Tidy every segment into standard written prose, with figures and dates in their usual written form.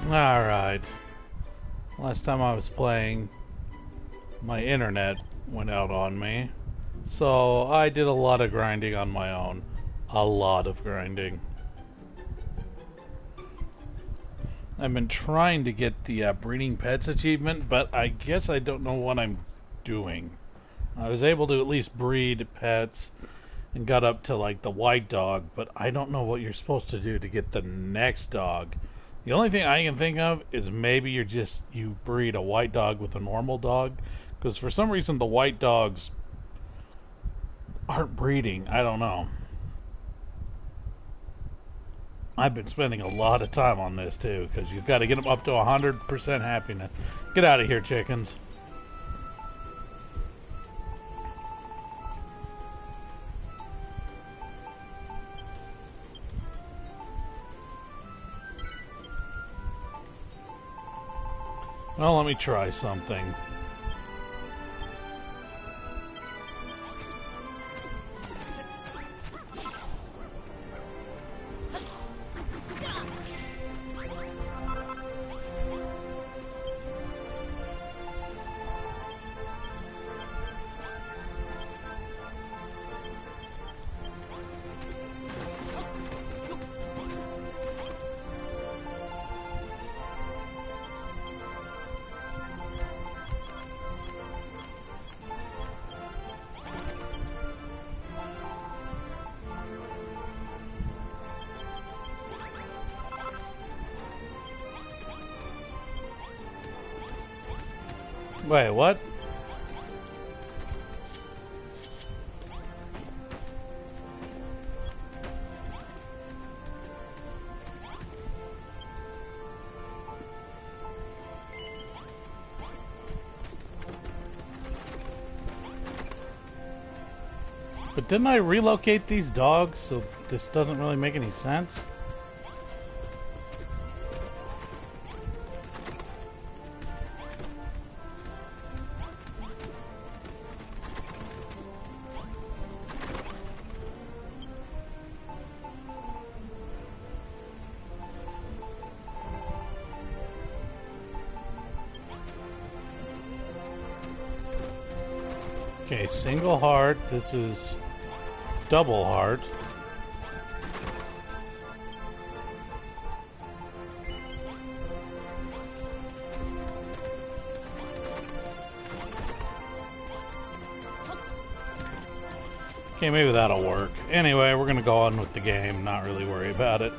Alright. Last time I was playing, my internet went out on me. So I did a lot of grinding on my own. A lot of grinding. I've been trying to get the breeding pets achievement, but I guess I don't know what I'm doing. I was able to at least breed pets and got up to like the white dog, but I don't know what you're supposed to do to get the next dog. The only thing I can think of is maybe you breed a white dog with a normal dog, because for some reason the white dogs aren't breeding. I don't know. I've been spending a lot of time on this too, because you've got to get them up to 100% happiness. Get out of here, chickens. Well, let me try something. Wait, what? But didn't I relocate these dogs, so this doesn't really make any sense? Okay, single heart. This is double heart. Okay, maybe that'll work. Anyway, we're gonna go on with the game, not really worry about it.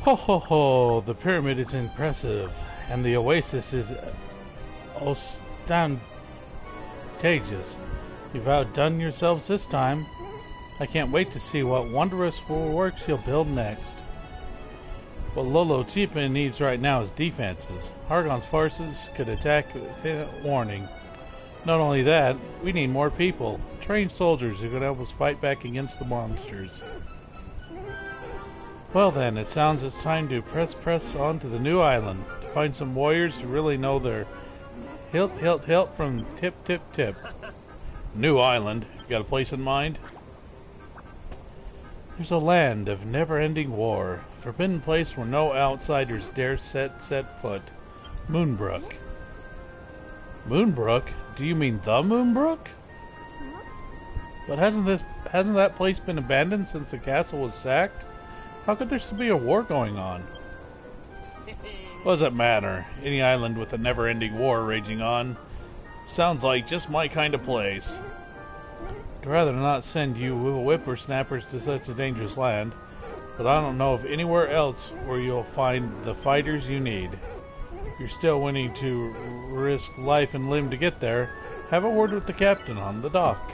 Ho ho ho, the pyramid is impressive, and the oasis is ostentatious. You've outdone yourselves this time. I can't wait to see what wondrous works you'll build next. What Lolo Tipa needs right now is defenses. Hargon's forces could attack without warning. Not only that, we need more people. Trained soldiers who can help us fight back against the monsters. Well then, it sounds it's time to press on to the new island. To find some warriors who really know their hilt from tip. New island. You got a place in mind? There's a land of never-ending war. A forbidden place where no outsiders dare set foot. MoonBrooke. MoonBrooke? Do you mean the MoonBrooke? But hasn't that place been abandoned since the castle was sacked? How could there still be a war going on? What does it matter? Any island with a never-ending war raging on. Sounds like just my kind of place. I'd rather not send you whippersnappers to such a dangerous land, but I don't know of anywhere else where you'll find the fighters you need. If you're still willing to risk life and limb to get there, have a word with the captain on the dock.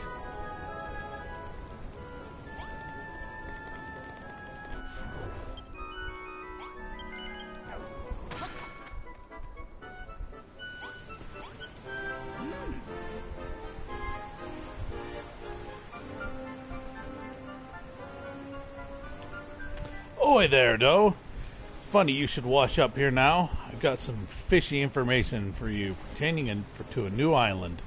Oi there, Doe. It's funny you should wash up here now. I've got some fishy information for you pertaining to a new island.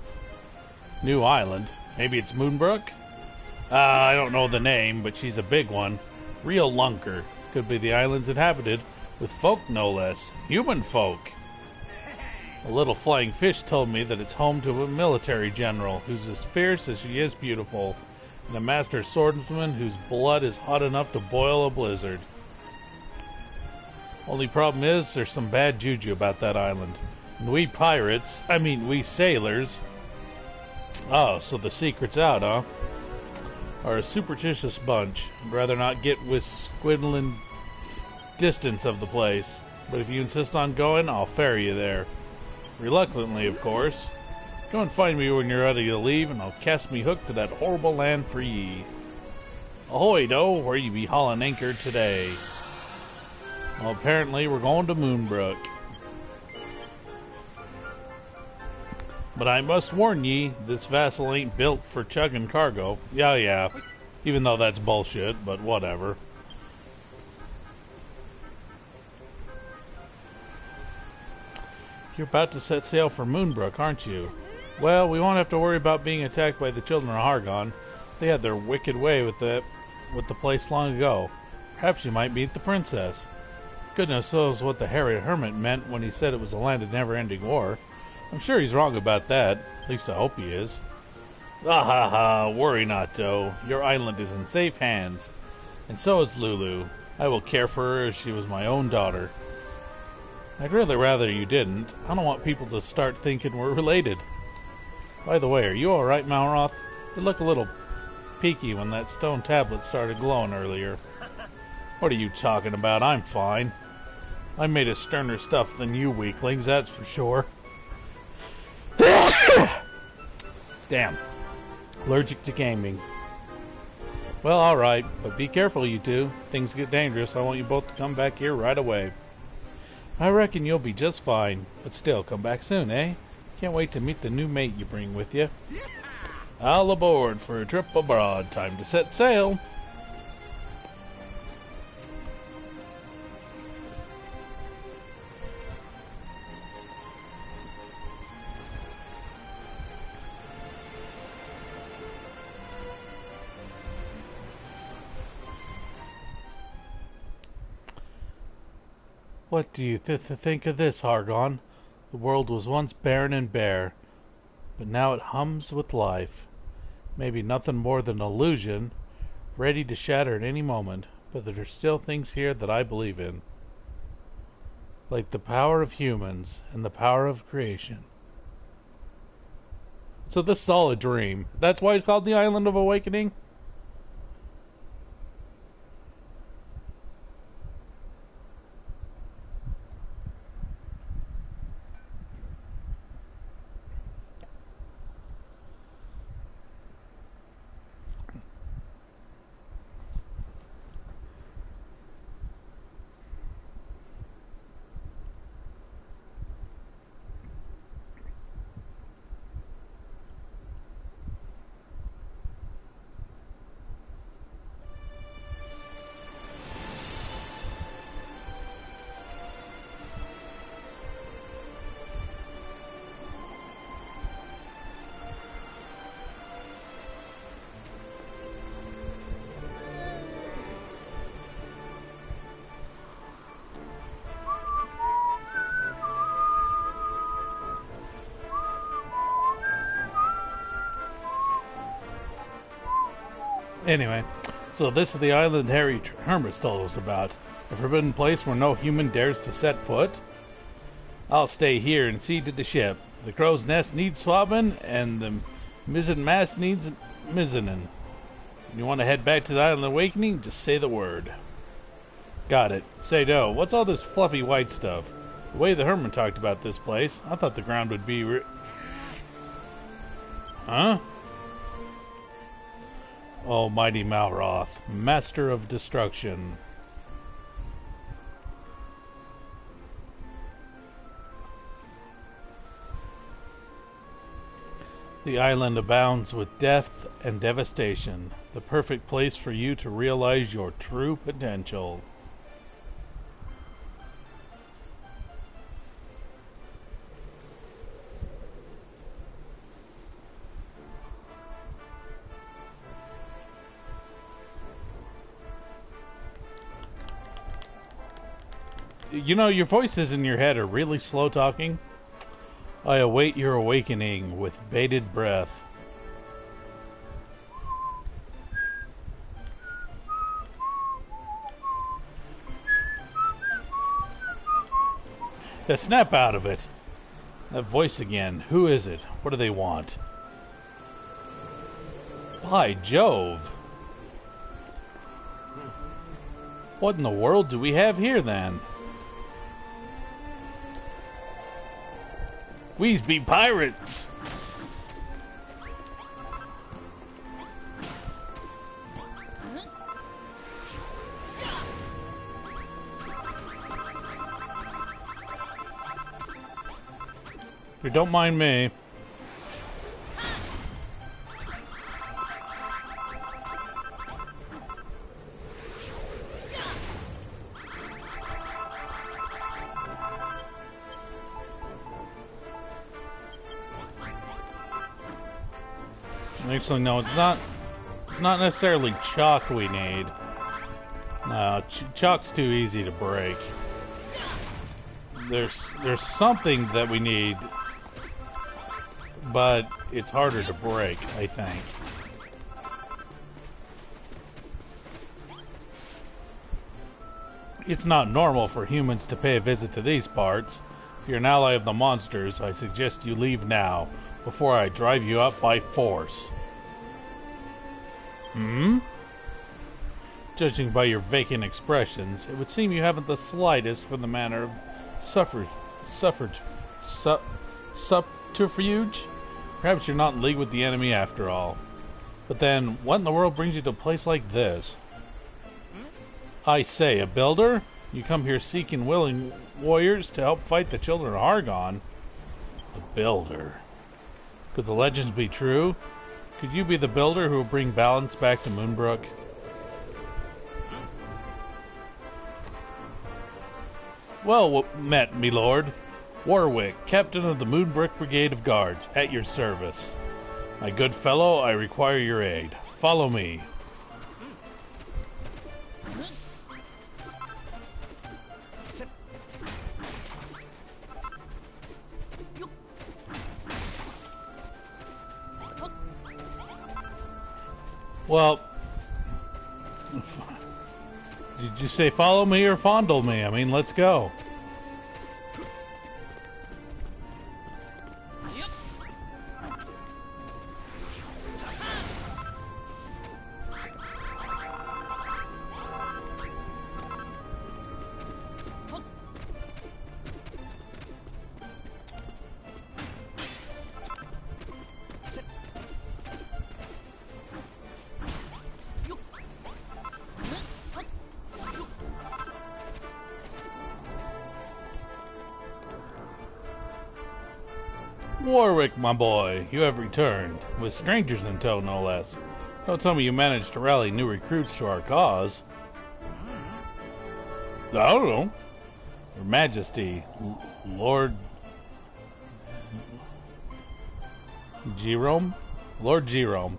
New island? Maybe it's MoonBrooke? I don't know the name, but she's a big one. Real lunker. Could be the island's inhabited with folk no less. Human folk. A little flying fish told me that it's home to a military general who's as fierce as she is beautiful, and a master swordsman whose blood is hot enough to boil a blizzard. Only problem is, there's some bad juju about that island. And we sailors... Oh, so the secret's out, huh? Are a superstitious bunch. I'd rather not get with squiddling distance of the place. But if you insist on going, I'll ferry you there. Reluctantly, of course. Go and find me when you're ready to leave, and I'll cast me hook to that horrible land for ye. Ahoy, Doe, where you be hauling anchor today? Well, apparently we're going to MoonBrooke. But I must warn ye, this vessel ain't built for chugging cargo. Yeah. Even though that's bullshit, but whatever. You're about to set sail for MoonBrooke, aren't you? Well, we won't have to worry about being attacked by the children of Hargon. They had their wicked way with the place long ago. Perhaps you might meet the princess. Goodness knows what the hairy hermit meant when he said it was a land of never-ending war. I'm sure he's wrong about that. At least I hope he is. Ah, worry not, Doe. Your island is in safe hands. And so is Lulu. I will care for her as she was my own daughter. I'd really rather you didn't. I don't want people to start thinking we're related. By the way, are you alright, Malroth? You look a little peaky when that stone tablet started glowing earlier. What are you talking about? I'm fine. I'm made of sterner stuff than you weaklings, that's for sure. Damn. Allergic to gaming. Well, alright, but be careful, you two. Things get dangerous. I want you both to come back here right away. I reckon you'll be just fine, but still, come back soon, eh? Can't wait to meet the new mate you bring with you. All aboard for a trip abroad. Time to set sail. What do you think of this, Hargon? The world was once barren and bare, but now it hums with life. Maybe nothing more than an illusion, ready to shatter at any moment, but there are still things here that I believe in. Like the power of humans and the power of creation. So this is all a dream. That's why it's called the Island of Awakening? Anyway, so this is the island Harry Hermit's told us about. A forbidden place where no human dares to set foot. I'll stay here and see to the ship. The crow's nest needs swabbing, and the mizzen mast needs mizzening. You want to head back to the Island of Awakening? Just say the word. Got it. Say, Doe, what's all this fluffy white stuff? The way the Hermit talked about this place, I thought the ground would be Huh? Almighty Malroth, Master of Destruction. The island abounds with death and devastation, the perfect place for you to realize your true potential. You know, your voices in your head are really slow talking. I await your awakening with bated breath. To snap out of it. That voice again. Who is it? What do they want? By Jove. What in the world do we have here then? We's be pirates! Here, don't mind me. Actually, no, it's not necessarily chalk we need. No, chalk's too easy to break. There's something that we need, but it's harder to break, I think. It's not normal for humans to pay a visit to these parts. If you're an ally of the monsters, I suggest you leave now, before I drive you out by force. Judging by your vacant expressions, it would seem you haven't the slightest for the manner of subterfuge. Perhaps you're not in league with the enemy after all. But then, what in the world brings you to a place like this? I say, a builder? You come here seeking willing warriors to help fight the children of Argon? The builder. Could the legends be true? Could you be the builder who will bring balance back to MoonBrooke? Well met, me lord. Warwick, captain of the MoonBrooke Brigade of Guards, at your service. My good fellow, I require your aid. Follow me. Well, did you say follow me or fondle me? I mean, let's go. Warwick, my boy, you have returned, with strangers in tow, no less. Don't tell me you managed to rally new recruits to our cause. I don't know. Your Majesty, Lord Jerome? Lord Jerome.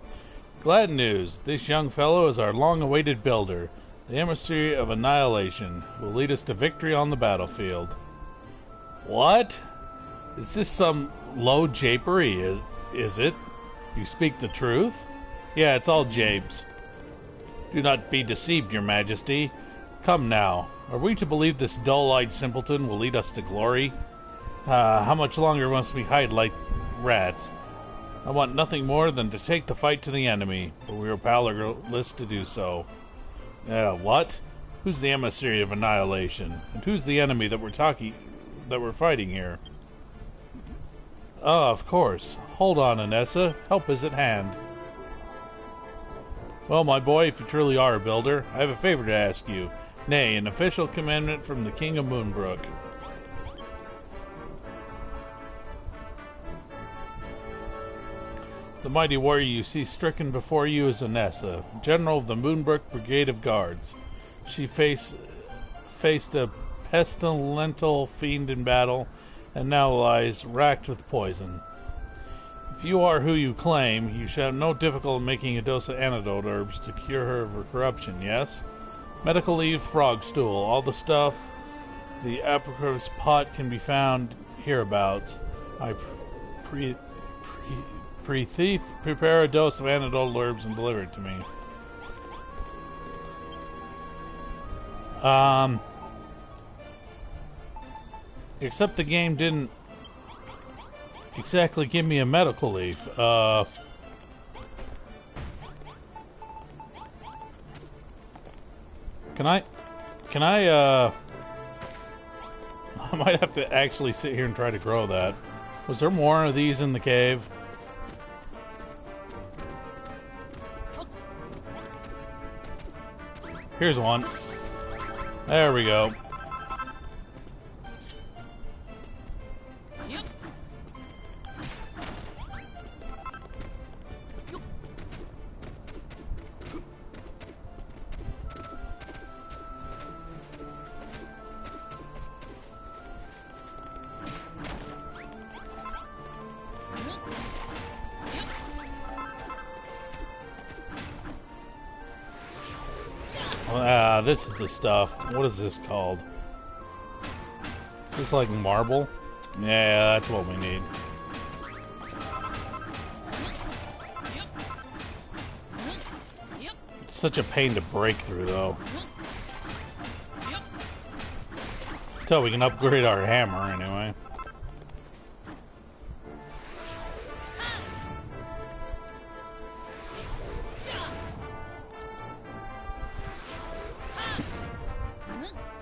Glad news. This young fellow is our long-awaited builder, the emissary of annihilation, who will lead us to victory on the battlefield. What? Is this some low japery, is it? You speak the truth? Yeah, it's all japes. Do not be deceived, your majesty. Come now, are we to believe this dull-eyed simpleton will lead us to glory? How much longer must we hide like rats? I want nothing more than to take the fight to the enemy, but we are powerless to do so. What? Who's the emissary of annihilation? And who's the enemy that we're fighting here? Of course. Hold on, Anessa. Help is at hand. Well, my boy, if you truly are a builder, I have a favor to ask you. Nay, an official commandment from the King of MoonBrooke. The mighty warrior you see stricken before you is Anessa, general of the MoonBrooke Brigade of Guards. She faced a pestilential fiend in battle, and now lies racked with poison. If you are who you claim, you should have no difficulty in making a dose of antidote herbs to cure her of her corruption, yes? Medical leaf, frog stool, all the stuff The apricot pot can be found hereabouts. I thief prepare a dose of antidote herbs and deliver it to me. Except the game didn't exactly give me a medical leaf. Can I, I might have to actually sit here and try to grow that. Was there more of these in the cave? Here's one. There we go. This is the stuff. What is this called? Is this like marble? Yeah, that's what we need. It's such a pain to break through, though. Until we can upgrade our hammer, anyway.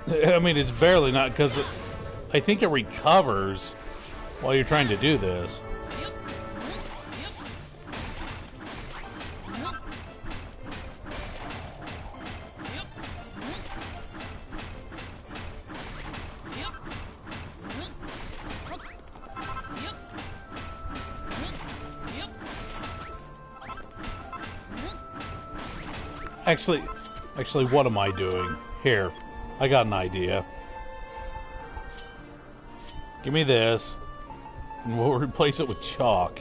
I mean, it's barely not, because I think it recovers while you're trying to do this. Actually, what am I doing? Here. I got an idea. Give me this, and we'll replace it with chalk.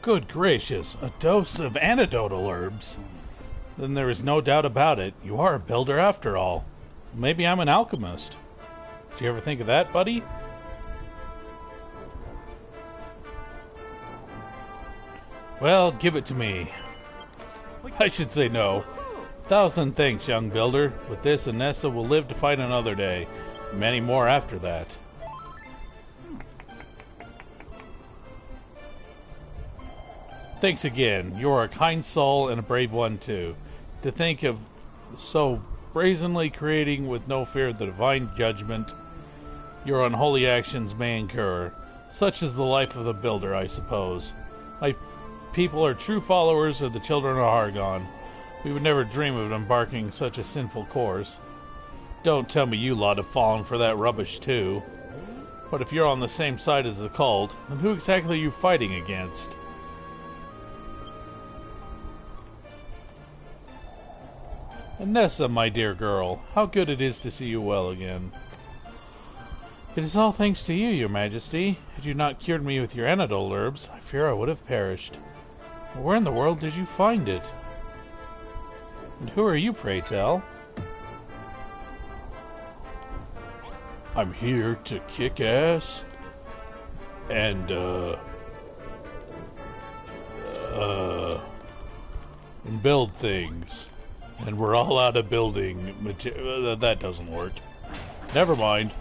Good gracious, a dose of antidotal herbs. Then there is no doubt about it. You are a builder after all. Maybe I'm an alchemist. Did you ever think of that, buddy? Well, give it to me. I should say no. 1,000 thanks, young builder. With this, Anessa will live to fight another day. Many more after that. Thanks again. You are a kind soul and a brave one, too. To think of so brazenly creating with no fear of the divine judgment your unholy actions may incur. Such is the life of the builder, I suppose. My people are true followers of the children of Hargon. We would never dream of embarking such a sinful course. Don't tell me you lot have fallen for that rubbish too. But if you're on the same side as the cult, then who exactly are you fighting against? Anessa, my dear girl, how good it is to see you well again. It is all thanks to you, your majesty. Had you not cured me with your antidote herbs, I fear I would have perished. Where in the world did you find it? And who are you, pray tell? I'm here to kick ass and build things. And we're all out of building material. That doesn't work. Never mind.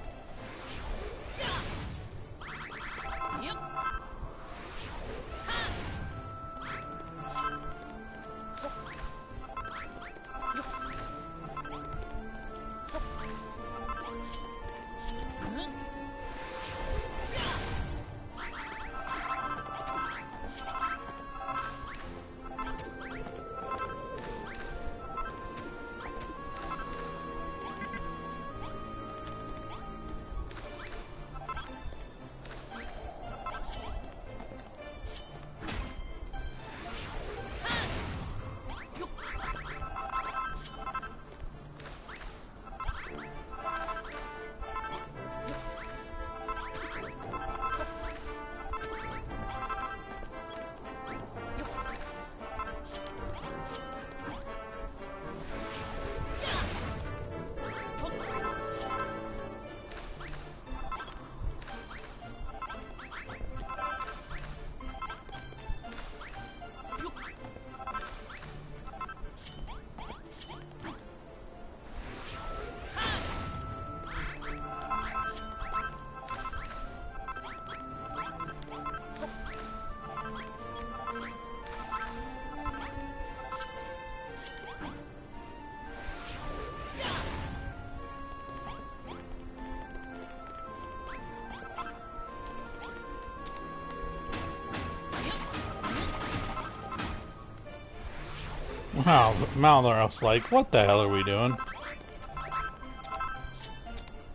Wow, Malroth's like, what the hell are we doing?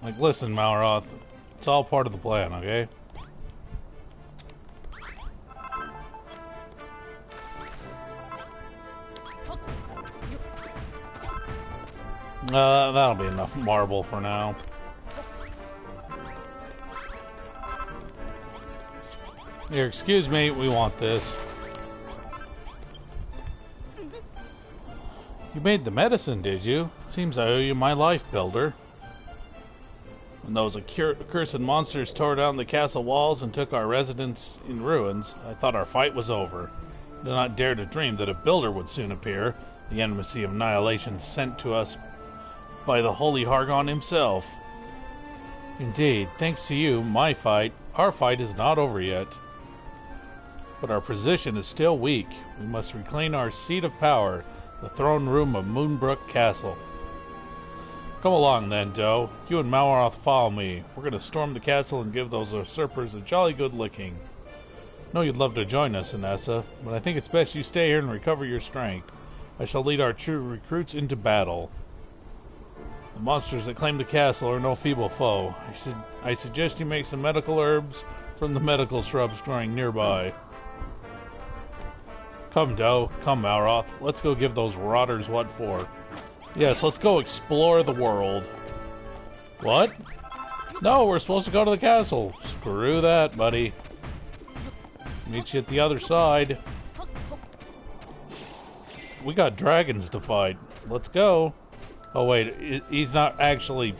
Like, listen, Malroth, it's all part of the plan, okay? That'll be enough marble for now. Here, excuse me, we want this. You made the medicine, did you? Seems I owe you my life, Builder. When those accursed monsters tore down the castle walls and took our residence in ruins, I thought our fight was over. I did not dare to dream that a Builder would soon appear, the enmity of annihilation sent to us by the Holy Hargon himself. Indeed, thanks to you, our fight is not over yet. But our position is still weak. We must reclaim our seat of power, the throne room of MoonBrooke Castle. Come along then, Doe. You and Malroth follow me. We're going to storm the castle and give those usurpers a jolly good licking. I know you'd love to join us, Inessa, but I think it's best you stay here and recover your strength. I shall lead our true recruits into battle. The monsters that claim the castle are no feeble foe. I suggest you make some medical herbs from the medical shrubs growing nearby. Come, Doe. Come, Malroth. Let's go give those rotters what for. Yes, let's go explore the world. What? No, we're supposed to go to the castle. Screw that, buddy. Meet you at the other side. We got dragons to fight. Let's go. Oh, wait. He's not actually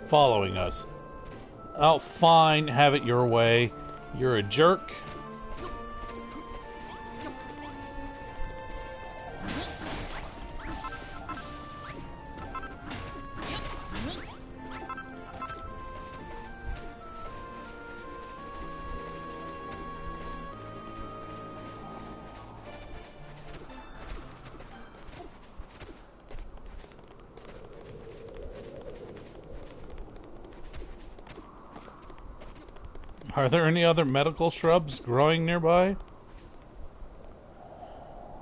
following us. Oh, fine. Have it your way. You're a jerk. Are there any other medical shrubs growing nearby?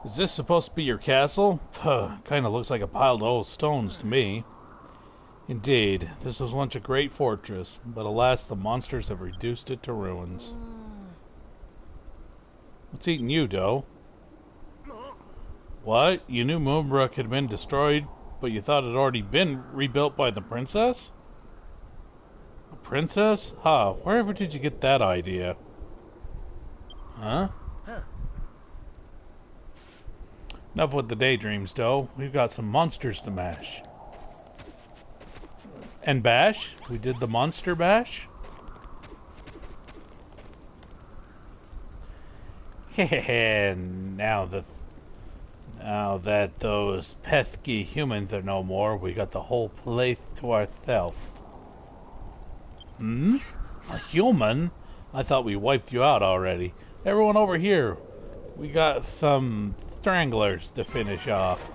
Is this supposed to be your castle? Kinda looks like a pile of old stones to me. Indeed, this was once a great fortress, but alas, the monsters have reduced it to ruins. What's eating you, Doe? What? You knew MoonBrooke had been destroyed, but you thought it had already been rebuilt by the princess? Princess? Huh, wherever did you get that idea? Huh? Enough with the daydreams, Doe. We've got some monsters to mash. And bash? We did the monster bash? now that those pesky humans are no more, we got the whole place to ourselves. Hmm? A human? I thought we wiped you out already. Everyone over here. We got some stranglers to finish off.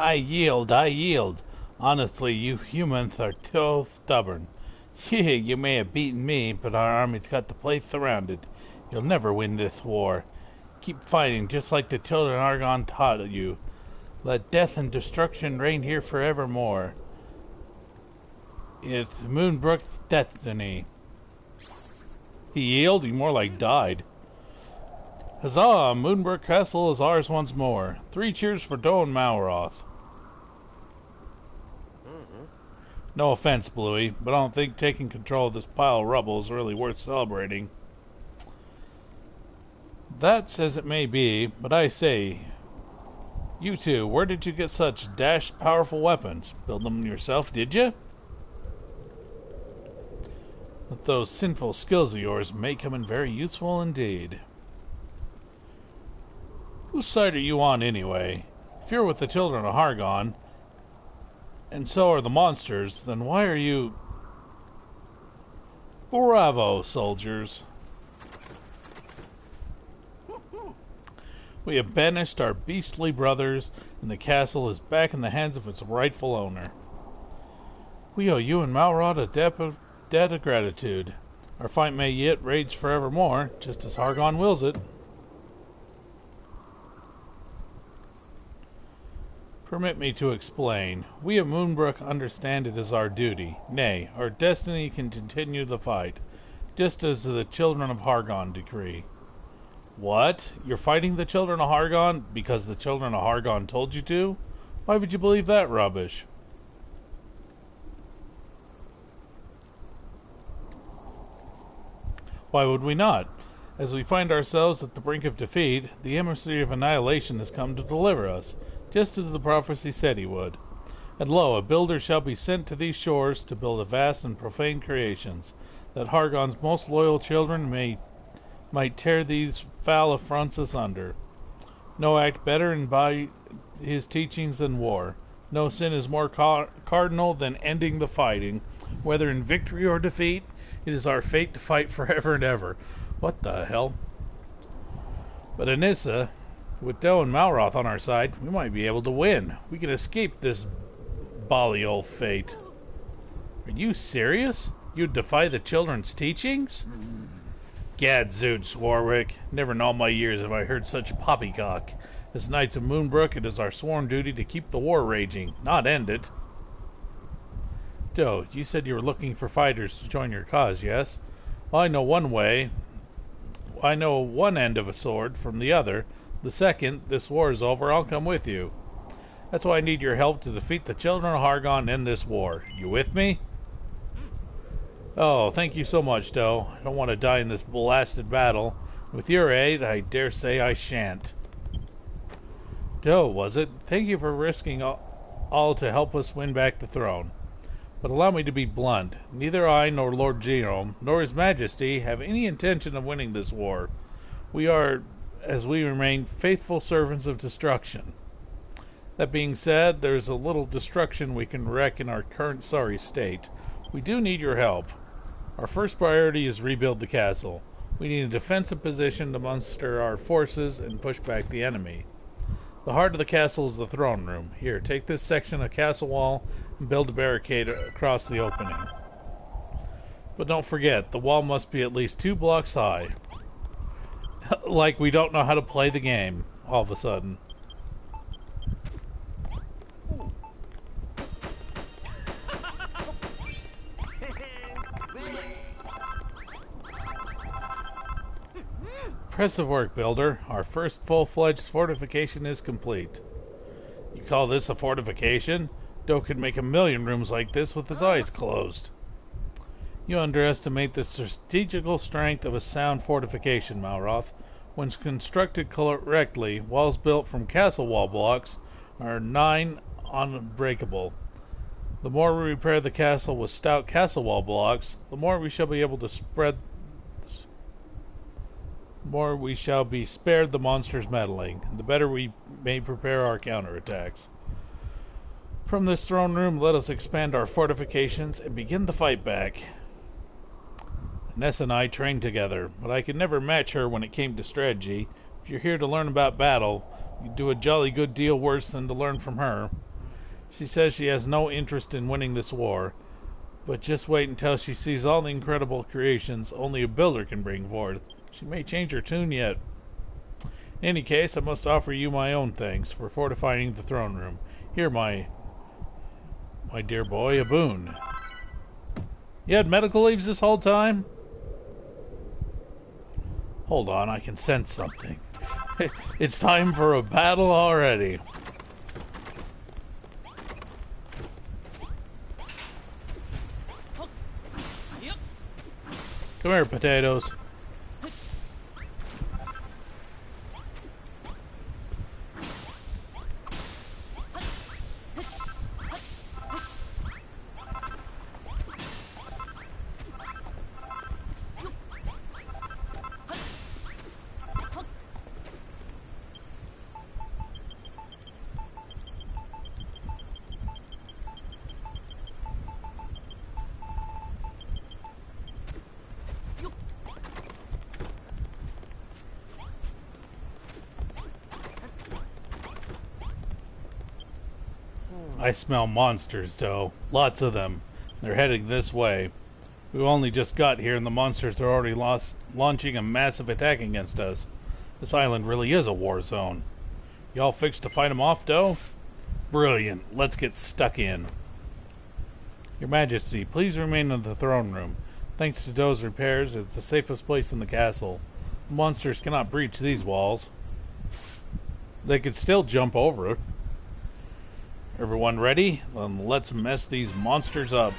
I yield. Honestly, you humans are too stubborn. You may have beaten me, but our army's got the place surrounded. You'll never win this war. Keep fighting, just like the children of Argon taught you. Let death and destruction reign here forevermore. It's MoonBrooke's destiny. He yielded, he more like died. Huzzah! MoonBrooke Castle is ours once more. 3 cheers for Doe and Malroth. No offense, Bluey, but I don't think taking control of this pile of rubble is really worth celebrating. That's as it may be, but I say, you two, where did you get such dashed powerful weapons? Build them yourself, did you? But those sinful skills of yours may come in very useful indeed. Whose side are you on, anyway? If you're with the children of Hargon, and so are the monsters, then why are you... Bravo, soldiers. We have banished our beastly brothers, and the castle is back in the hands of its rightful owner. We owe you and Malrod a debt of gratitude. Our fight may yet rage forevermore, just as Hargon wills it. Permit me to explain. We of MoonBrooke understand it is our duty, nay, our destiny can continue the fight, just as the children of Hargon decree. What? You're fighting the children of Hargon because the children of Hargon told you to? Why would you believe that rubbish? Why would we not? As we find ourselves at the brink of defeat, the emissary of annihilation has come to deliver us, just as the prophecy said he would. And lo, a builder shall be sent to these shores to build a vast and profane creations, that Hargon's most loyal children might tear these foul affronts asunder. No act better in by his teachings than war. No sin is more cardinal than ending the fighting. Whether in victory or defeat, it is our fate to fight forever and ever. What the hell? But Anissa, with Doe and Malroth on our side, we might be able to win. We can escape this bally old fate. Are you serious? You'd defy the children's teachings? Gadzooks, Warwick. Never in all my years have I heard such poppycock. As Knights of MoonBrooke, it is our sworn duty to keep the war raging, not end it. Doe, you said you were looking for fighters to join your cause, yes? Well, I know one way. I know one end of a sword from the other. The second this war is over, I'll come with you. That's why I need your help to defeat the children of Hargon and end this war. You with me? Oh, thank you so much, Doe. I don't want to die in this blasted battle. With your aid, I dare say I shan't. Doe, was it? Thank you for risking all to help us win back the throne. But allow me to be blunt. Neither I nor Lord Jerome, nor His Majesty, have any intention of winning this war. We are, as we remain, faithful servants of destruction. That being said, there is a little destruction we can wreak in our current sorry state. We do need your help. Our first priority is rebuild the castle. We need a defensive position to muster our forces and push back the enemy. The heart of the castle is the throne room. Here, take this section of castle wall and build a barricade across the opening. But don't forget, the wall must be at least 2 blocks high. Like we don't know how to play the game, all of a sudden. Impressive work, Builder. Our first full-fledged fortification is complete. You call this a fortification? Doe could make 1,000,000 rooms like this with his eyes closed. You underestimate the strategical strength of a sound fortification, Malroth. When constructed correctly, walls built from castle wall blocks are 9 unbreakable. The more we repair the castle with stout castle wall blocks, the more we shall be able to spared the monsters' meddling, the better we may prepare our counterattacks. From this throne room, let us expand our fortifications and begin the fight back. Ness and I trained together, but I could never match her when it came to strategy. If you're here to learn about battle, you'd do a jolly good deal worse than to learn from her. She says she has no interest in winning this war, but just wait until she sees all the incredible creations only a builder can bring forth. She may change her tune yet. In any case, I must offer you my own thanks for fortifying the throne room. Here, my dear boy, a boon. You had medical leaves this whole time? Hold on, I can sense something. It's time for a battle already. Come here, potatoes. I smell monsters, though. Lots of them. They're heading this way. We only just got here and the monsters are already launching a massive attack against us. This island really is a war zone. Y'all fixed to fight them off, Doe? Brilliant. Let's get stuck in. Your Majesty, please remain in the throne room. Thanks to Doe's repairs, it's the safest place in the castle. The monsters cannot breach these walls. They could still jump over it. Everyone ready? Then let's mess these monsters up.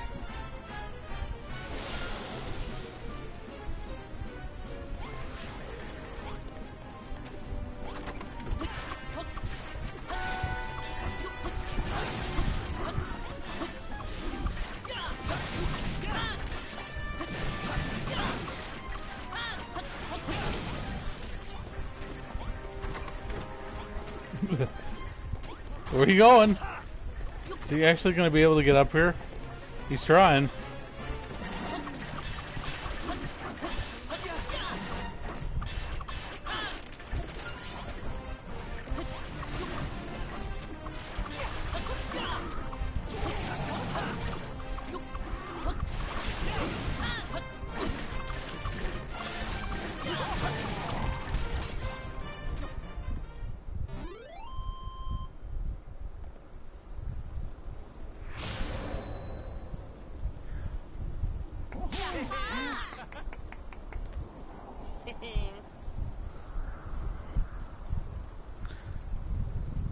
Where are you going? Is he actually going to be able to get up here? He's trying.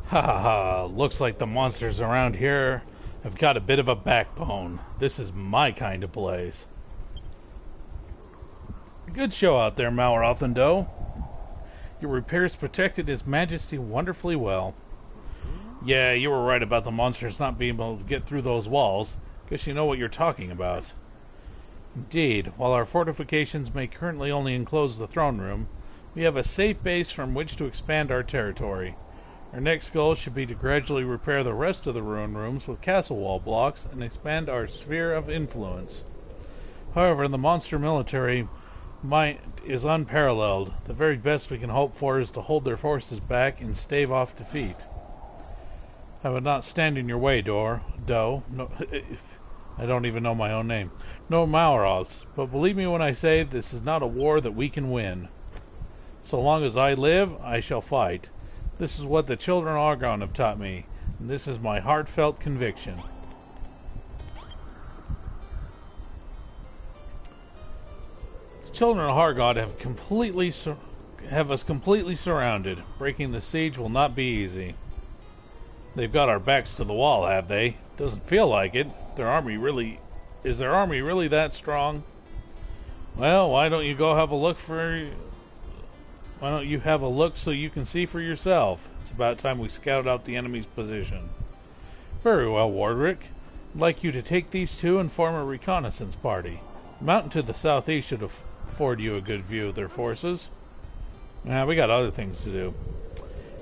Ha ha ha, looks like the monsters around here have got a bit of a backbone. This is my kind of place. Good show out there, Malroth and Doe. Your repairs protected His Majesty wonderfully well. Yeah, you were right about the monsters not being able to get through those walls. Guess you know what you're talking about. Indeed, while our fortifications may currently only enclose the throne room, we have a safe base from which to expand our territory. Our next goal should be to gradually repair the rest of the ruined rooms with castle wall blocks and expand our sphere of influence. However, the monster military might is unparalleled. The very best we can hope for is to hold their forces back and stave off defeat. I would not stand in your way, Doe. No, I don't even know my own name. No Malroths, but believe me when I say this is not a war that we can win. So long as I live, I shall fight. This is what the children of Argon have taught me, and this is my heartfelt conviction. The children of Argon have us completely surrounded. Breaking the siege will not be easy. They've got our backs to the wall, have they? Doesn't feel like it. Is their army really that strong? Well, why don't you have a look so you can see for yourself? It's about time we scouted out the enemy's position. Very well, Wardrick. I'd like you to take these two and form a reconnaissance party. The mountain to the southeast should afford you a good view of their forces. We got other things to do.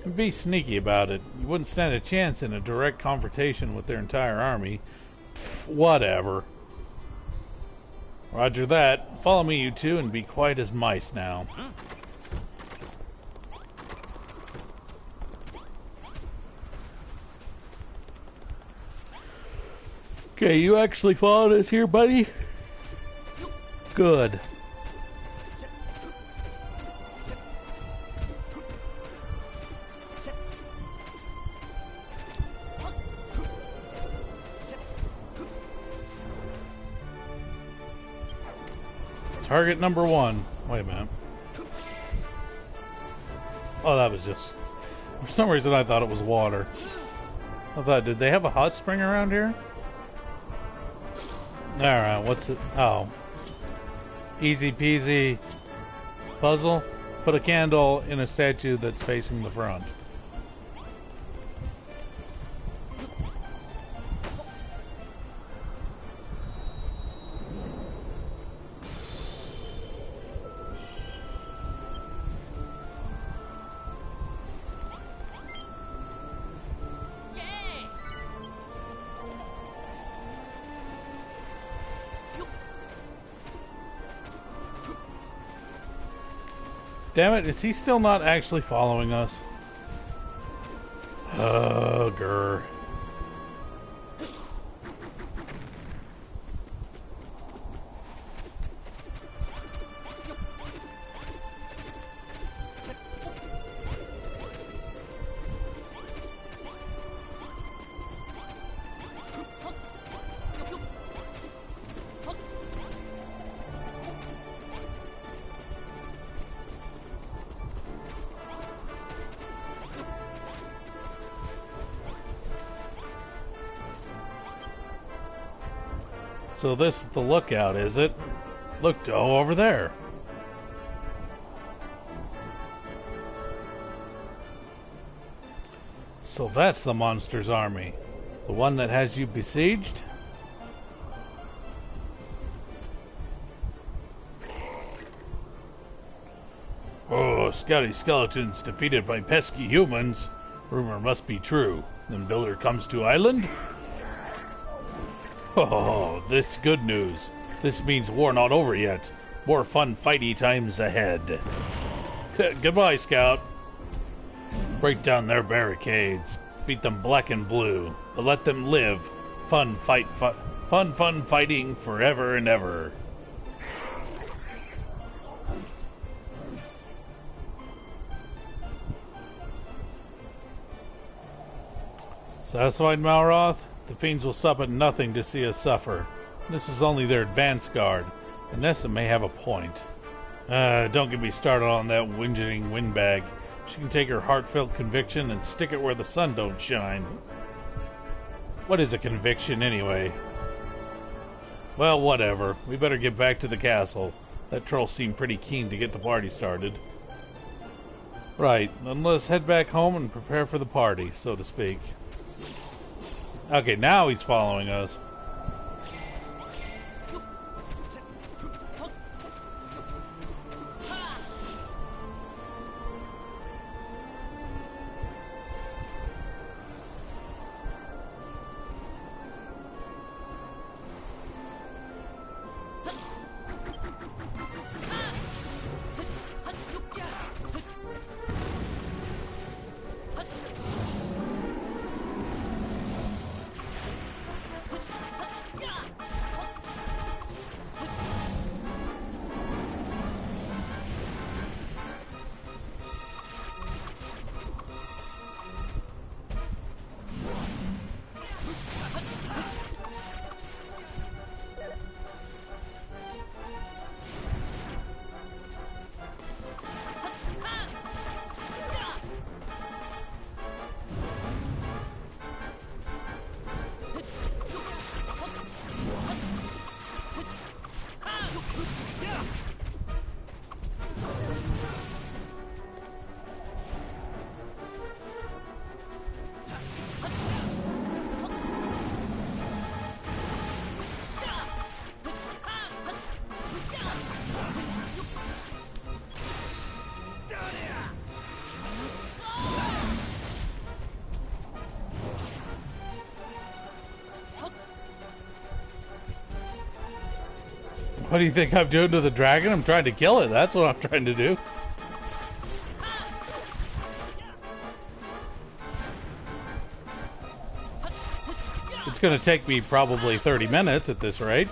And be sneaky about it. You wouldn't stand a chance in a direct confrontation with their entire army. Pfft, whatever. Roger that. Follow me, you two, and be quiet as mice now. Okay, you actually followed us here, buddy? Good. Target number 1. Wait a minute. Oh, that was just... For some reason I thought it was water. I thought, did they have a hot spring around here? Alright, what's it? Oh. Easy peasy puzzle. Put a candle in a statue that's facing the front. Damn it, is he still not actually following us? Grr. So this is the lookout, is it? Look, Doe, over there. So that's the monster's army. The one that has you besieged? Oh, Scouty Skeletons defeated by pesky humans. Rumor must be true. Then Builder comes to island? Oh, this good news. This means war not over yet. More fun fighty times ahead. Goodbye, Scout. Break down their barricades. Beat them black and blue. But let them live. Fun fighting forever and ever. Satisfied, Malroth? The fiends will stop at nothing to see us suffer. This is only their advance guard. And Nessa may have a point. Don't get me started on that whinging windbag. She can take her heartfelt conviction and stick it where the sun don't shine. What is a conviction, anyway? Well, whatever. We better get back to the castle. That troll seemed pretty keen to get the party started. Right, then let's head back home and prepare for the party, so to speak. Okay, now he's following us. What do you think I'm doing to the dragon? I'm trying to kill it. That's what I'm trying to do. It's going to take me probably 30 minutes at this rate.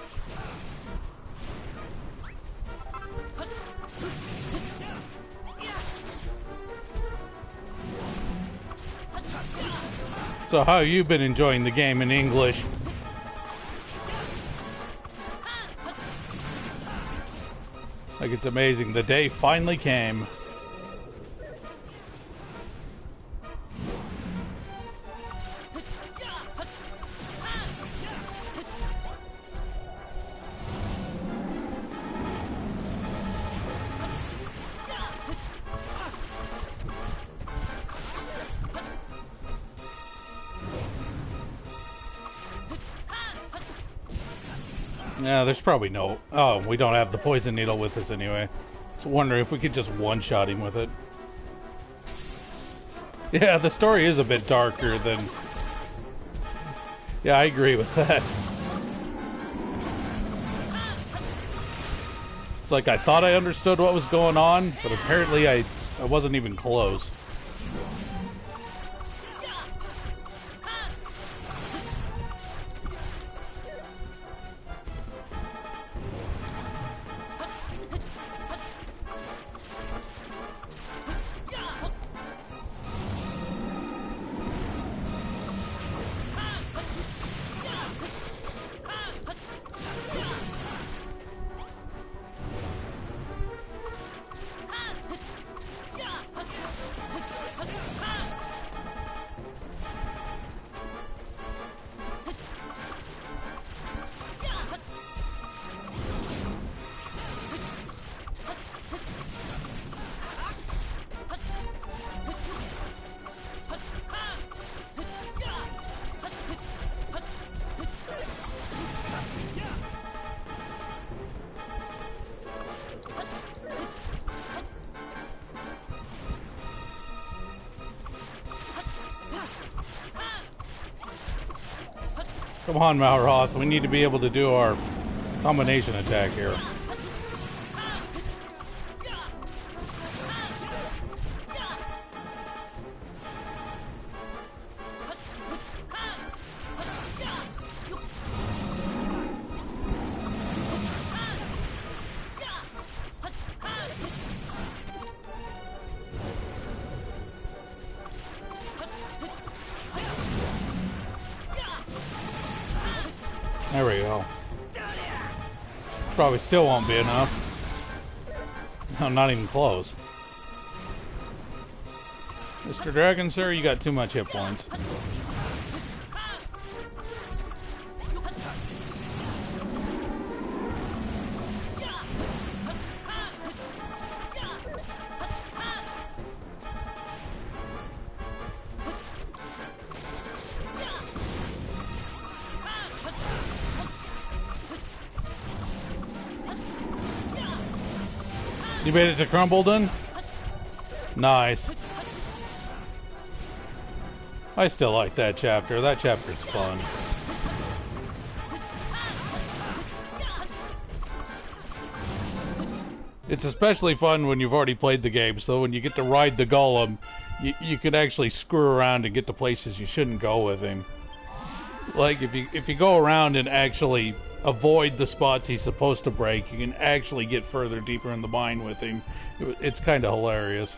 So how have you been enjoying the game in English? Like, it's amazing. The day finally came. Yeah, there's probably no... Oh, we don't have the poison needle with us anyway. So wondering if we could just one-shot him with it. Yeah, the story is a bit darker than... Yeah, I agree with that. It's like I thought I understood what was going on, but apparently I wasn't even close. Come on, Malroth. We need to be able to do our combination attack here. There we go. Probably still won't be enough. No, not even close. Mr. Dragon, sir, you got too much hit points. You made it to Crumbledon? Nice. I still like that chapter. That chapter's fun. It's especially fun when you've already played the game, so when you get to ride the golem, you can actually screw around and get to places you shouldn't go with him. Like, if you go around and actually avoid the spots he's supposed to break, you can actually get further deeper in the mine with him. It's kind of hilarious.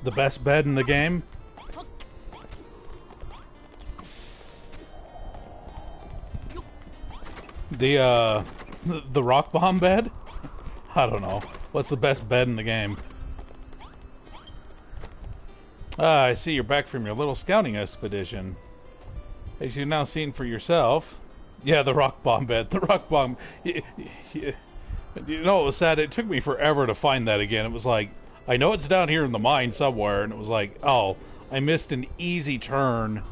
The best bed in the game? The rock bomb bed? I don't know. What's the best bed in the game? Ah, I see you're back from your little scouting expedition. As you've now seen for yourself. Yeah, the rock bomb bed. The rock bomb. You know what was sad? It took me forever to find that again. It was like, I know it's down here in the mine somewhere, and it was like, oh, I missed an easy turn.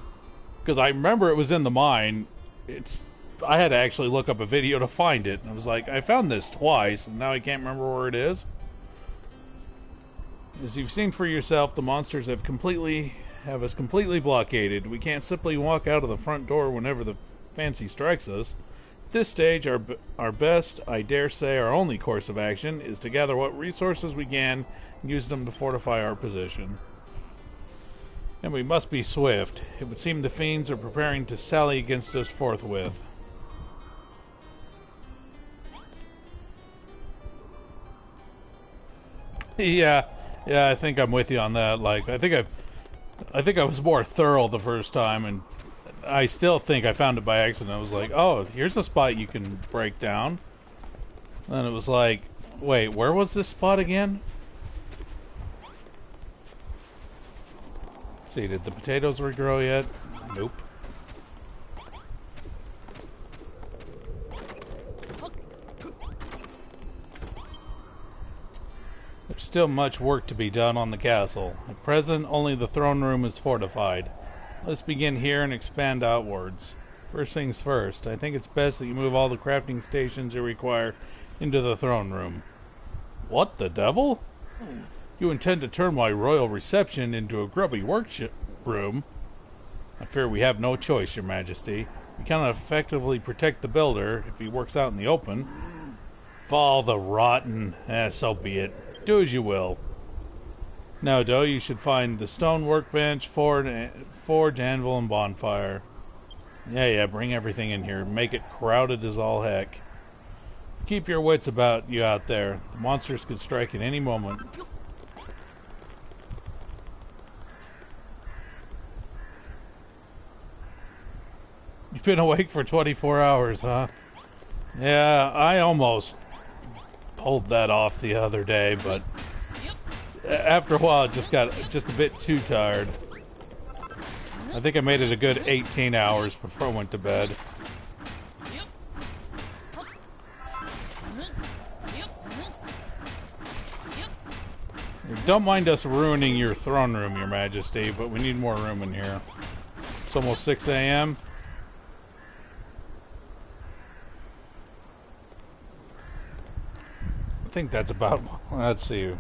Because I remember it was in the mine. I had to actually look up a video to find it. And I was like, I found this twice, and now I can't remember where it is. As you've seen for yourself, the monsters have us completely blockaded. We can't simply walk out of the front door whenever the fancy strikes us. At this stage, our best, I dare say our only course of action, is to gather what resources we can and use them to fortify our position. And we must be swift. It would seem the fiends are preparing to sally against us forthwith. Yeah, I think I'm with you on that. Like, I think I was more thorough the first time, and I still think I found it by accident. I was like, oh, here's a spot you can break down. And it was like, wait, where was this spot again? Let's see, did the potatoes regrow yet? Nope. There's still much work to be done on the castle. At present, only the throne room is fortified. Let's begin here and expand outwards. First things first, I think it's best that you move all the crafting stations you require into the throne room. What the devil? You intend to turn my royal reception into a grubby workshop room? I fear we have no choice, your majesty. We cannot effectively protect the builder if he works out in the open. Fall the rotten. So be it. Do as you will. Now, Doe, you should find the stone workbench, forge, anvil, and bonfire. Yeah, bring everything in here. Make it crowded as all heck. Keep your wits about you out there. The monsters could strike at any moment. been awake for 24 hours, huh? Yeah, I almost pulled that off the other day, but after a while it just got just a bit too tired. I think I made it a good 18 hours before I went to bed. Don't mind us ruining your throne room, Your Majesty, but we need more room in here. It's almost 6 a.m. I think that's about... Let's see.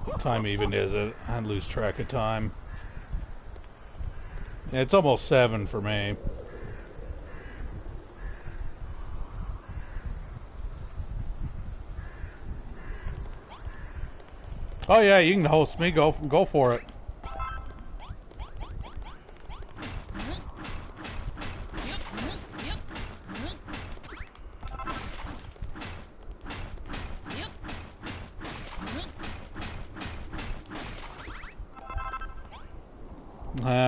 What time even is it? I lose track of time. Yeah, it's almost 7 for me. Oh yeah, you can host me. Go for it.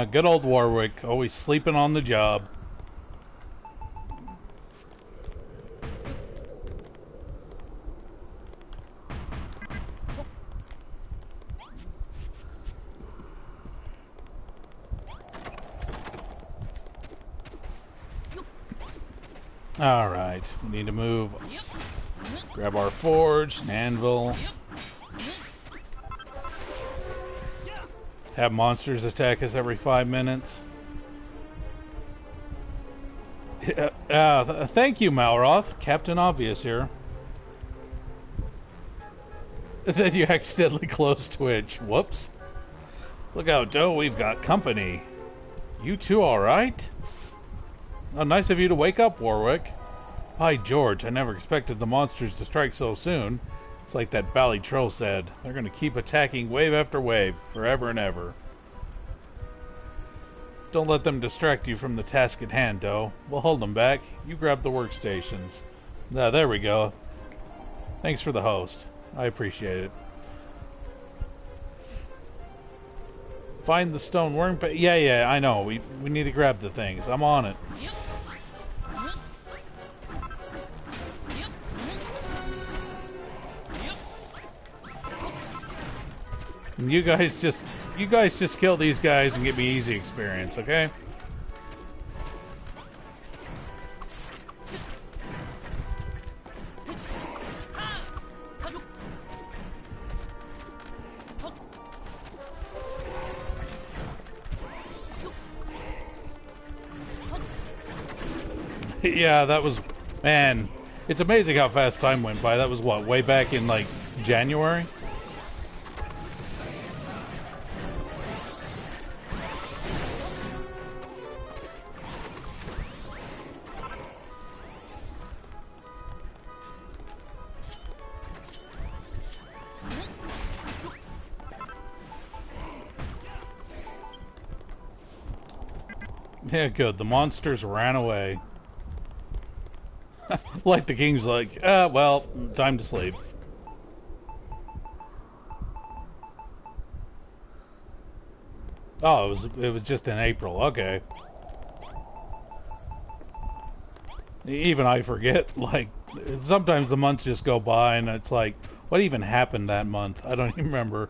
Good old Warwick, always sleeping on the job. Alright, we need to move. Grab our forge, an anvil. Have monsters attack us every 5 minutes. Thank you, Malroth. Captain Obvious here. Then you accidentally closed Twitch. Whoops. Look out, Doe. We've got company. You two alright? Oh, nice of you to wake up, Warwick. By George, I never expected the monsters to strike so soon. It's like that bally troll said. They're going to keep attacking wave after wave, forever and ever. Don't let them distract you from the task at hand, Doe. We'll hold them back. You grab the workstations. There we go. Thanks for the host. I appreciate it. Find the stone worm... Yeah, I know. We need to grab the things. I'm on it. And you guys just kill these guys and give me easy experience, okay? Yeah, that was... Man, it's amazing how fast time went by. That was what, way back in, like, January? Yeah, good. The monsters ran away. Like the king's like, well, time to sleep. Oh, it was just in April. Okay. Even I forget. Like, sometimes the months just go by, and it's like, what even happened that month? I don't even remember.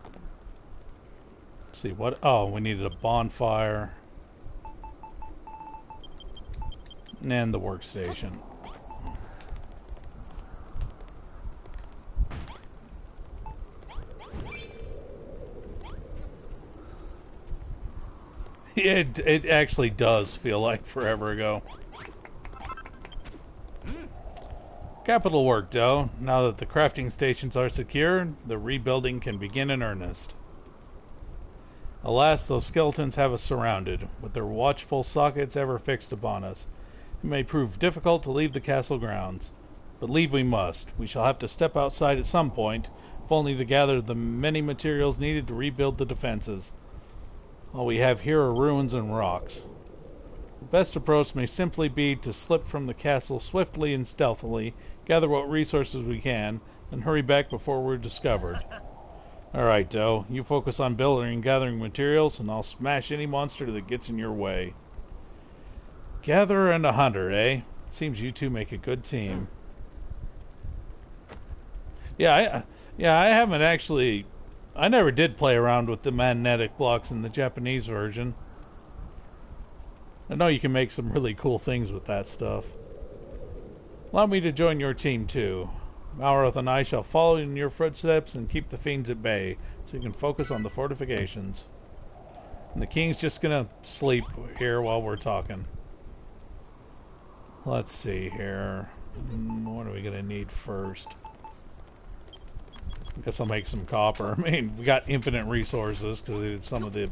Let's see what. Oh, we needed a bonfire. And the workstation. It actually does feel like forever ago. Capital work, Doe. Now that the crafting stations are secure, the rebuilding can begin in earnest. Alas, those skeletons have us surrounded, with their watchful sockets ever fixed upon us. It may prove difficult to leave the castle grounds, but leave we must. We shall have to step outside at some point, if only to gather the many materials needed to rebuild the defenses. All we have here are ruins and rocks. The best approach may simply be to slip from the castle swiftly and stealthily, gather what resources we can, then hurry back before we're discovered. Alright, Doe, you focus on building and gathering materials, and I'll smash any monster that gets in your way. Gatherer and a hunter, eh? Seems you two make a good team. Yeah, I haven't actually... I never did play around with the magnetic blocks in the Japanese version. I know you can make some really cool things with that stuff. Allow me to join your team, too. Malroth and I shall follow in your footsteps and keep the fiends at bay, so you can focus on the fortifications. And the king's just gonna sleep here while we're talking. Let's see here. What are we gonna need first? I guess I'll make some copper. I mean, we got infinite resources because it's some of the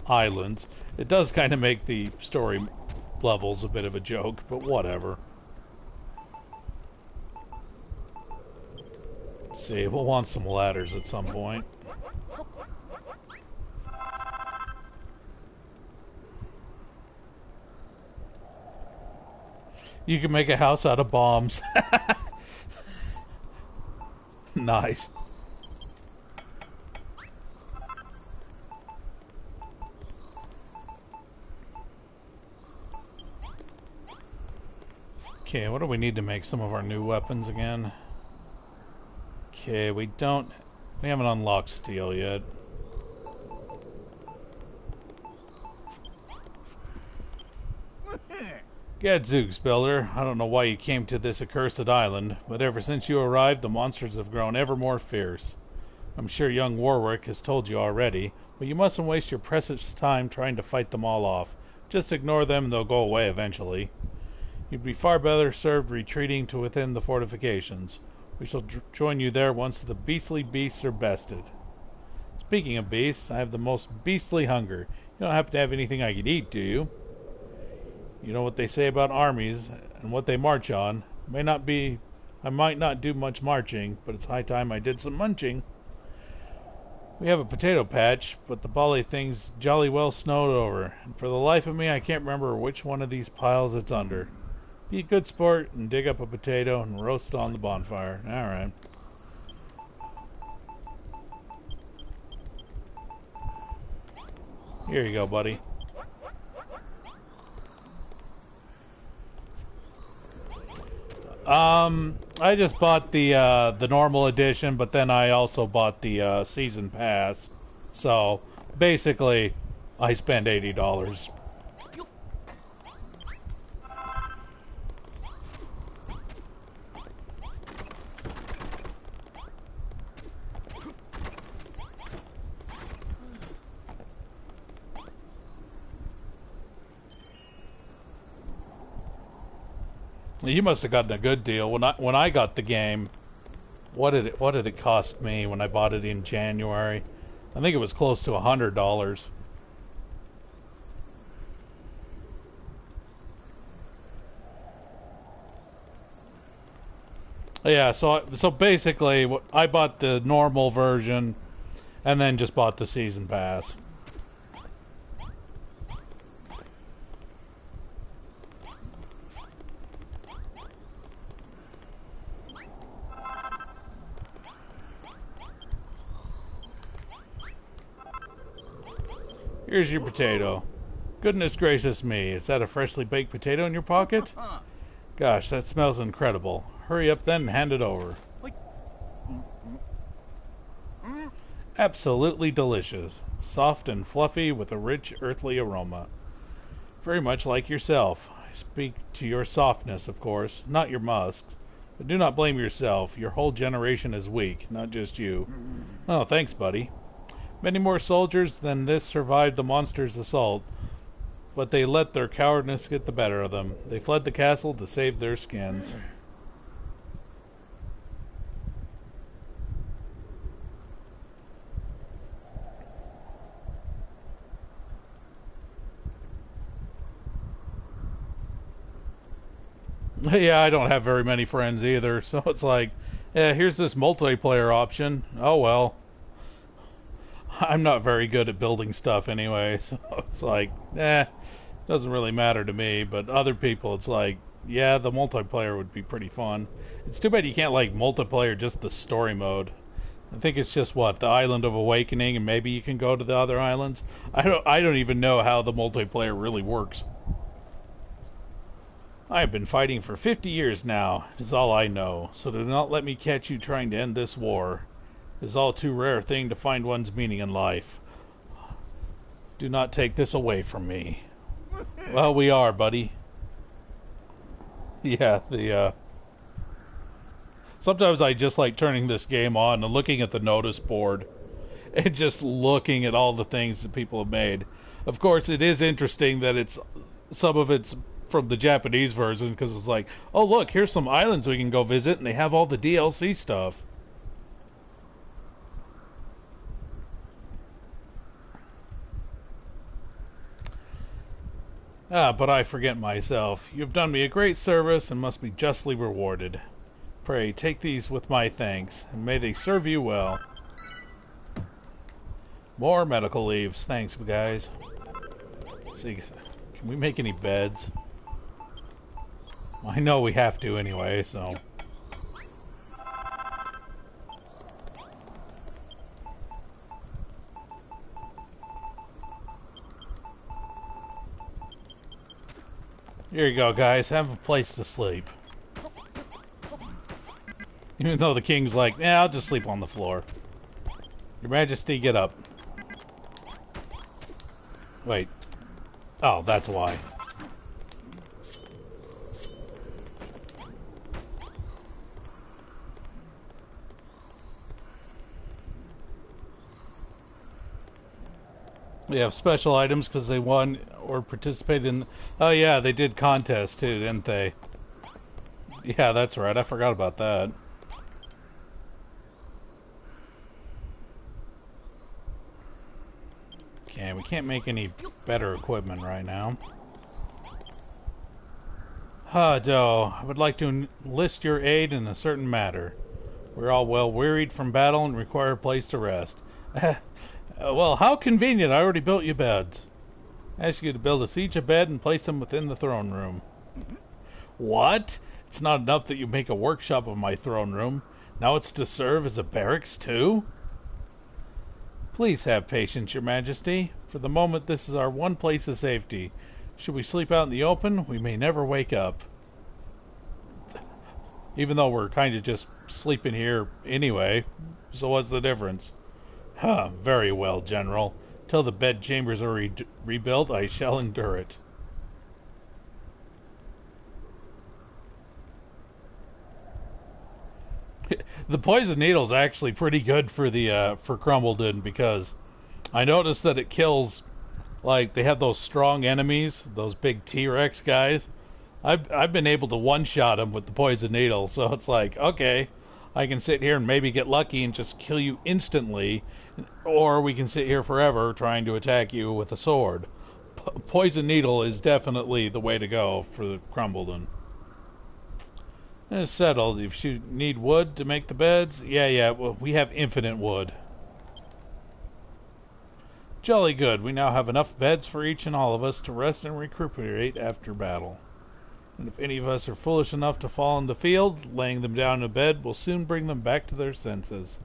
islands. It does kind of make the story levels a bit of a joke, but whatever. Let's see, we'll want some ladders at some point. You can make a house out of bombs. Nice. Okay, what do we need to make some of our new weapons again? Okay, we haven't unlocked steel yet. Gadzooks, Builder. I don't know why you came to this accursed island, but ever since you arrived, the monsters have grown ever more fierce. I'm sure young Warwick has told you already, but you mustn't waste your precious time trying to fight them all off. Just ignore them and they'll go away eventually. You'd be far better served retreating to within the fortifications. We shall join you there once the beastly beasts are bested. Speaking of beasts, I have the most beastly hunger. You don't happen to have anything I could eat, do you? You know what they say about armies and what they march on. I might not do much marching, but it's high time I did some munching. We have a potato patch, but the bally thing's jolly well snowed over, and for the life of me I can't remember which one of these piles it's under. Be a good sport and dig up a potato and roast it on the bonfire. Alright. Here you go, buddy. I just bought the normal edition, but then I also bought the season pass. So basically, I spent $80. You must have gotten a good deal. When I got the game, what did it cost me when I bought it in January? I think it was close to $100. Yeah, so basically, I bought the normal version, and then just bought the season pass. Here's your potato. Goodness gracious me, is that a freshly baked potato in your pocket? Gosh, that smells incredible. Hurry up then and hand it over. Absolutely delicious. Soft and fluffy with a rich earthly aroma. Very much like yourself. I speak to your softness, of course, not your musks. But do not blame yourself. Your whole generation is weak, not just you. Oh, thanks, buddy. Many more soldiers than this survived the monster's assault, but they let their cowardice get the better of them. They fled the castle to save their skins. Yeah, I don't have very many friends either, so it's like, yeah, here's this multiplayer option. Oh well. I'm not very good at building stuff anyway, so it's like, doesn't really matter to me, but other people it's like, yeah, the multiplayer would be pretty fun. It's too bad you can't like multiplayer just the story mode. I think it's just what, the Island of Awakening, and maybe you can go to the other islands. I don't even know how the multiplayer really works. I have been fighting for 50 years now. It is all I know. So do not let me catch you trying to end this war. It is all too rare a thing to find one's meaning in life. Do not take this away from me. Well, we are, buddy. Yeah, sometimes I just like turning this game on and looking at the notice board and just looking at all the things that people have made. Of course, it is interesting that some of it's from the Japanese version, because it's like, oh look, here's some islands we can go visit, and they have all the DLC stuff. Ah, but I forget myself. You have done me a great service and must be justly rewarded. Pray, take these with my thanks, and may they serve you well. More medical leaves. Thanks, guys. Let's see, can we make any beds? I know we have to anyway, so... Here you go, guys. Have a place to sleep. Even though the king's like, yeah, I'll just sleep on the floor. Your Majesty, get up. Wait. Oh, that's why. We have special items because they won or participated in... Oh yeah, they did contests too, didn't they? Yeah, that's right. I forgot about that. Okay, we can't make any better equipment right now. Doe, I would like to enlist your aid in a certain matter. We're all well wearied from battle and require a place to rest. Well, how convenient. I already built you beds. I ask you to build us each a bed and place them within the throne room. What? It's not enough that you make a workshop of my throne room. Now it's to serve as a barracks, too? Please have patience, Your Majesty. For the moment, this is our one place of safety. Should we sleep out in the open, we may never wake up. Even though we're kind of just sleeping here anyway, so what's the difference? Huh, very well, General. Till the bed chambers are rebuilt, I shall endure it. The poison needle's actually pretty good for the for Crumbledon, because I noticed that it kills, like, they have those strong enemies, those big T-Rex guys. I've been able to one-shot them with the poison needle, so it's like, okay, I can sit here and maybe get lucky and just kill you instantly, or we can sit here forever trying to attack you with a sword. Poison needle is definitely the way to go for the Crumbledon. It's settled. If you need wood to make the beds, yeah, well, we have infinite wood. Jolly good. We now have enough beds for each and all of us to rest and recuperate after battle. And if any of us are foolish enough to fall in the field, laying them down in a bed will soon bring them back to their senses.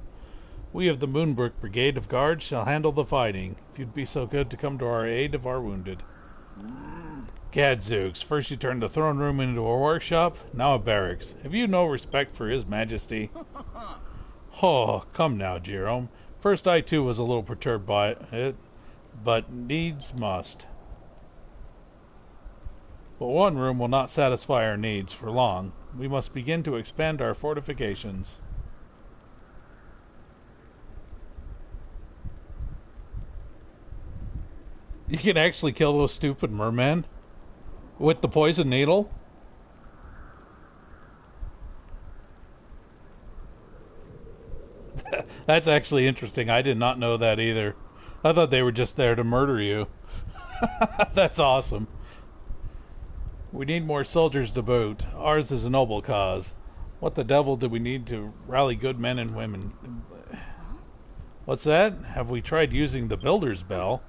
We of the MoonBrooke Brigade of Guards shall handle the fighting, if you'd be so good to come to our aid of our wounded. Gadzooks, first you turned the throne room into a workshop, now a barracks. Have you no respect for His Majesty? Oh, come now, Jerome. First I too was a little perturbed by it, but needs must. But one room will not satisfy our needs for long. We must begin to expand our fortifications. You can actually kill those stupid mermen with the poison needle? That's actually interesting. I did not know that either. I thought they were just there to murder you. That's awesome. We need more soldiers to boot. Ours is a noble cause. What the devil do we need to rally good men and women? What's that? Have we tried using the builder's bell?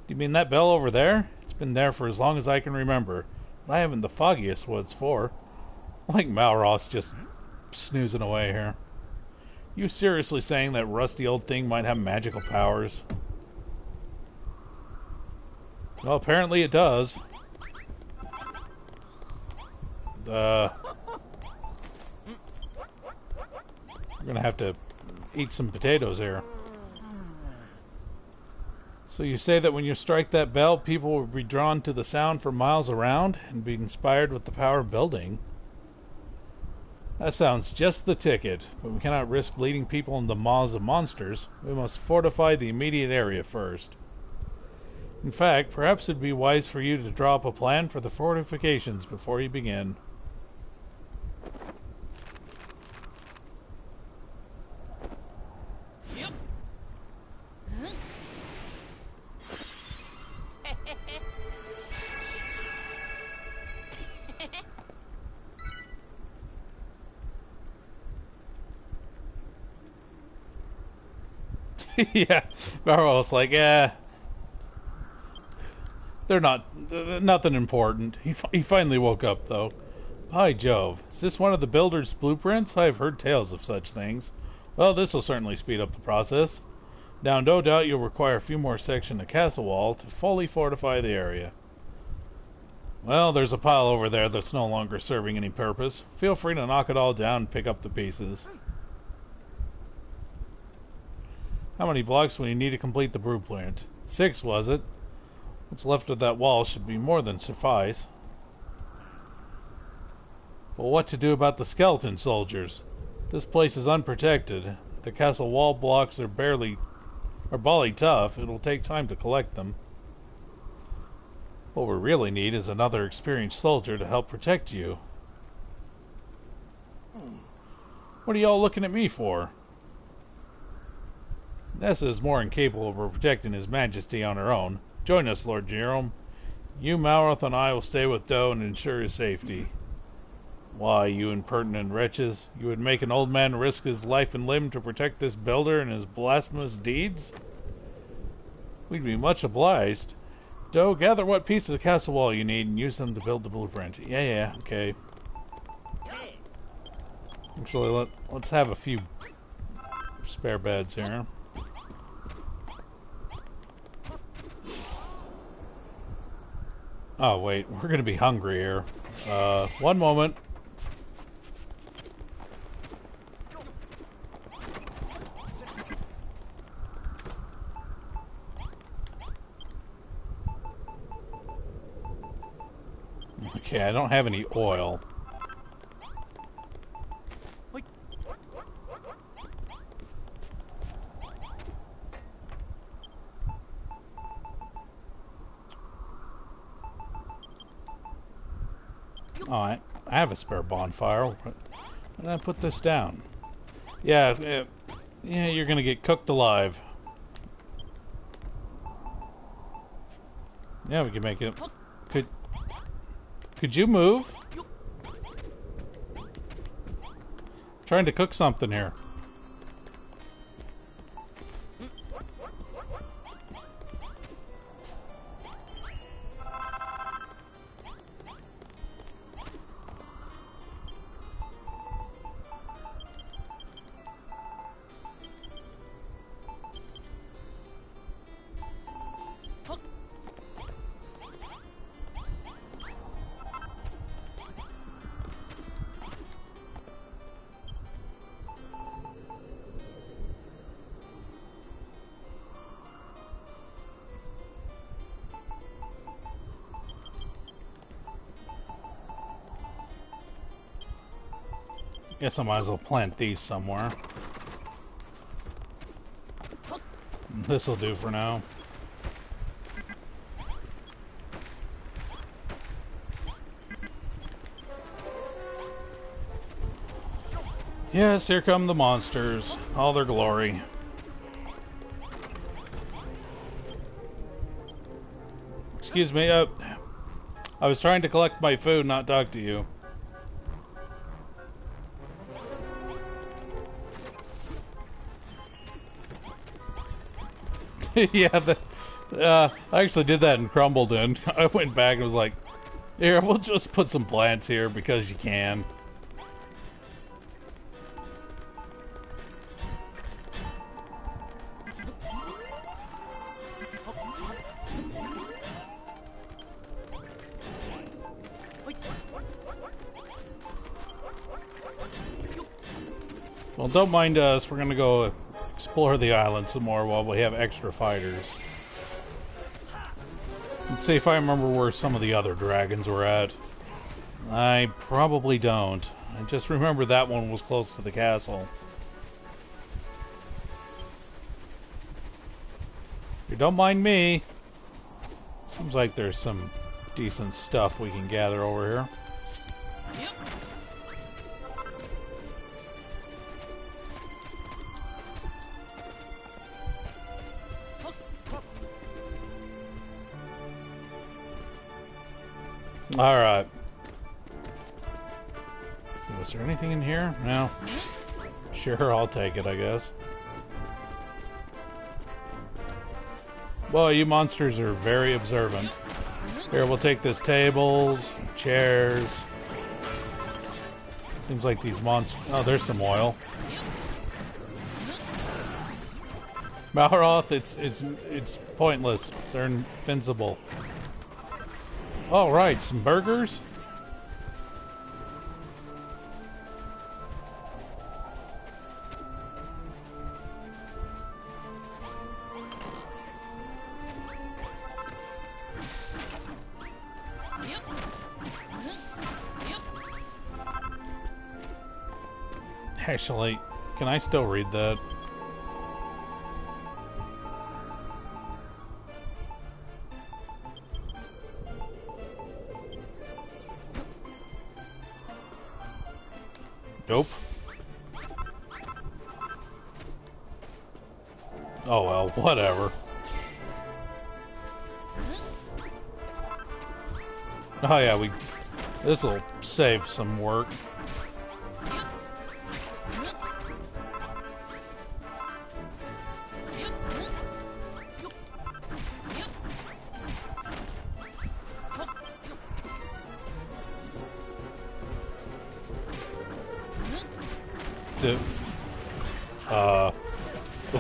Do you mean that bell over there? It's been there for as long as I can remember. But I haven't the foggiest what it's for. Like Malroth's just snoozing away here. You seriously saying that rusty old thing might have magical powers? Well, apparently it does. We're gonna have to eat some potatoes here. So you say that when you strike that bell, people will be drawn to the sound for miles around and be inspired with the power of building? That sounds just the ticket, but we cannot risk leading people into maws of monsters. We must fortify the immediate area first. In fact, perhaps it'd be wise for you to draw up a plan for the fortifications before you begin. Yeah, Barrow's like, they're not, nothing important. He finally woke up, though. By Jove, is this one of the builder's blueprints? I've heard tales of such things. Well, this will certainly speed up the process. Now, no doubt you'll require a few more sections of castle wall to fully fortify the area. Well, there's a pile over there that's no longer serving any purpose. Feel free to knock it all down and pick up the pieces. How many blocks will you need to complete the blueprint? 6, was it? What's left of that wall should be more than suffice. But what to do about the skeleton soldiers? This place is unprotected. The castle wall blocks are bally tough. It'll take time to collect them. What we really need is another experienced soldier to help protect you. What are y'all looking at me for? Nessa is more incapable of protecting His Majesty on her own. Join us, Lord Jerome. You, Malroth, and I will stay with Doe and ensure his safety. Why, you impertinent wretches, you would make an old man risk his life and limb to protect this builder and his blasphemous deeds? We'd be much obliged. Doe, gather what pieces of castle wall you need and use them to build the blueprint. Yeah, okay. Actually, let's have a few spare beds here. Oh, wait. We're going to be hungry here. One moment. Okay, I don't have any oil. Alright, I have a spare bonfire. Why did I put this down? Yeah, you're gonna get cooked alive. Yeah, we can make it. Could you move? Trying to cook something here. Guess I might as well plant these somewhere. This'll do for now. Yes, here come the monsters. All their glory. Excuse me, I was trying to collect my food, not talk to you. Yeah, I actually did that in Crumbledon. I went back and was like, here, we'll just put some plants here because you can. Well, don't mind us. We're gonna go explore the island some more while we have extra fighters. Let's see if I remember where some of the other dragons were at. I probably don't. I just remember that one was close to the castle. You don't mind me. Seems like there's some decent stuff we can gather over here. Alright. Was there anything in here? No. Sure, I'll take it, I guess. Well, you monsters are very observant. Here, we'll take this tables, chairs. Seems like these monsters... Oh, there's some oil. Malroth, it's pointless. They're invincible. Oh, right, some burgers? Actually, can I still read that? Nope. Oh well, whatever. Oh yeah, this'll save some work.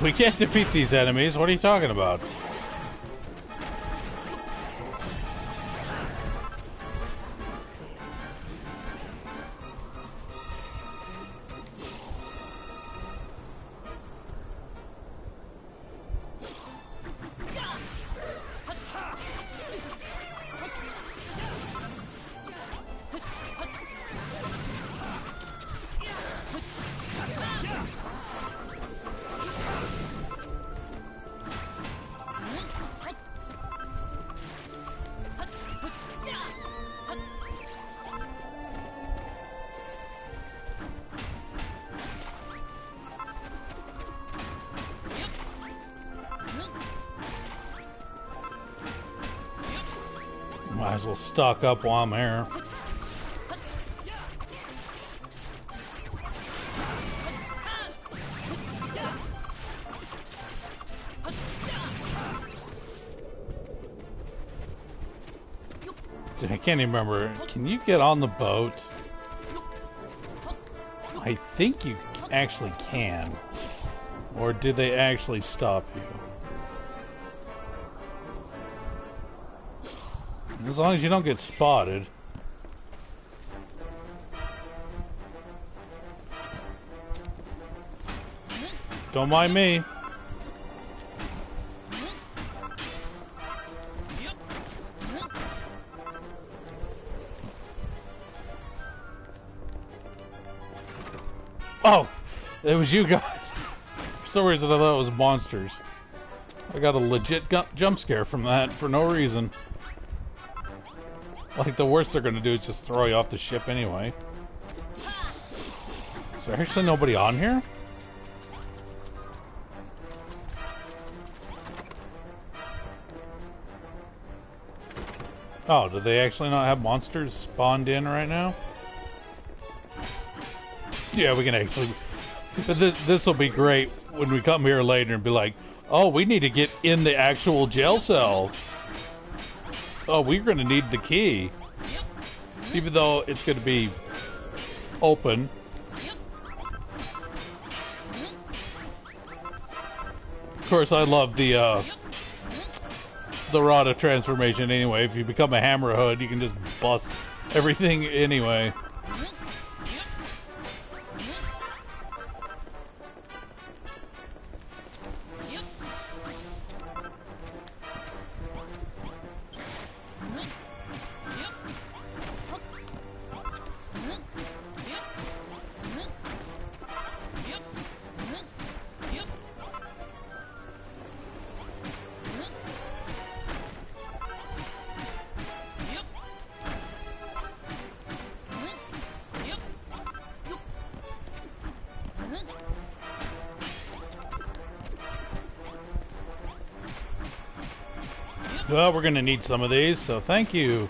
We can't defeat these enemies. What are you talking about? Might as well stock up while I'm here. I can't even remember. Can you get on the boat? I think you actually can. Or did they actually stop you? As long as you don't get spotted. Don't mind me. Oh! It was you guys. For some reason I thought it was monsters. I got a legit jump scare from that for no reason. Like, the worst they're gonna do is just throw you off the ship anyway. Is there actually nobody on here? Oh, do they actually not have monsters spawned in right now? Yeah, we can actually... But this will be great when we come here later and be like, oh, we need to get in the actual jail cell. Oh, we're going to need the key. Even though it's going to be open. Of course, I love the Rada transformation anyway. If you become a Hammerhood, you can just bust everything anyway. Well, we're gonna need some of these, so thank you.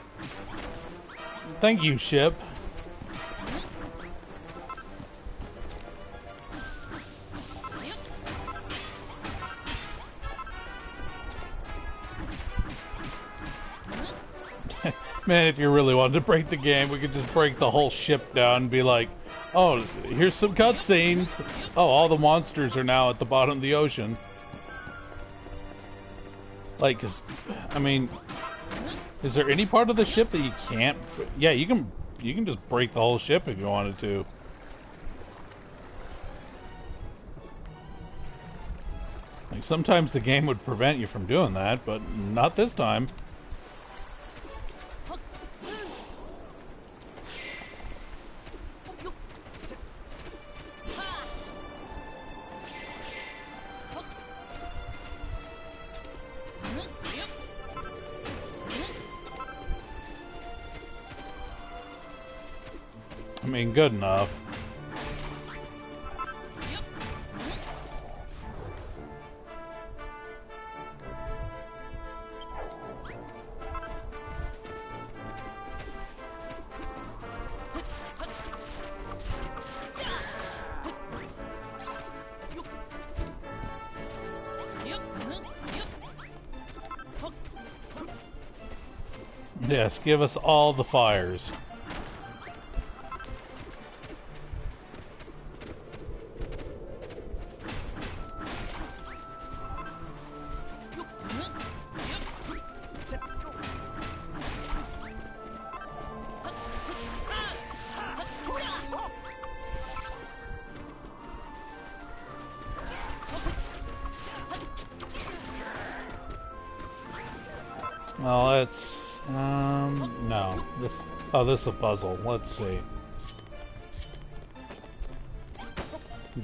Thank you, ship. Man, if you really wanted to break the game, we could just break the whole ship down and be like, oh, here's some cutscenes. Oh, all the monsters are now at the bottom of the ocean. Like, I mean, is there any part of the ship that you can't? Yeah, you can just break the whole ship if you wanted to. Like, sometimes the game would prevent you from doing that, but not this time. I mean, good enough. Yes, give us all the fires. Well, let's, no. This is a puzzle. Let's see.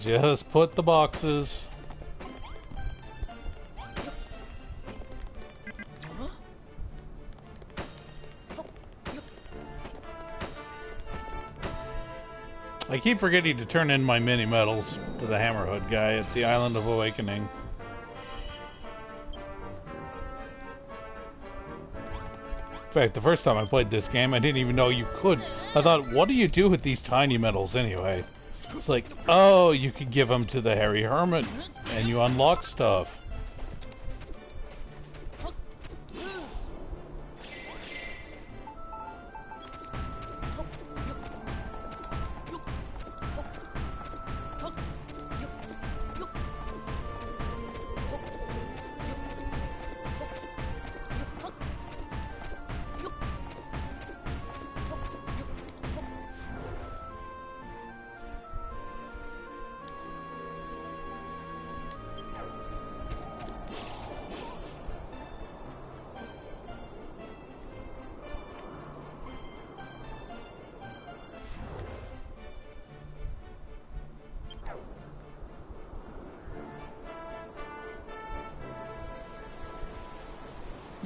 Just put the boxes. I keep forgetting to turn in my mini medals to the Hammerhood guy at the Island of Awakening. In fact, the first time I played this game, I didn't even know you could. I thought, what do you do with these tiny medals anyway? It's like, oh, you could give them to the Hairy Hermit, and you unlock stuff.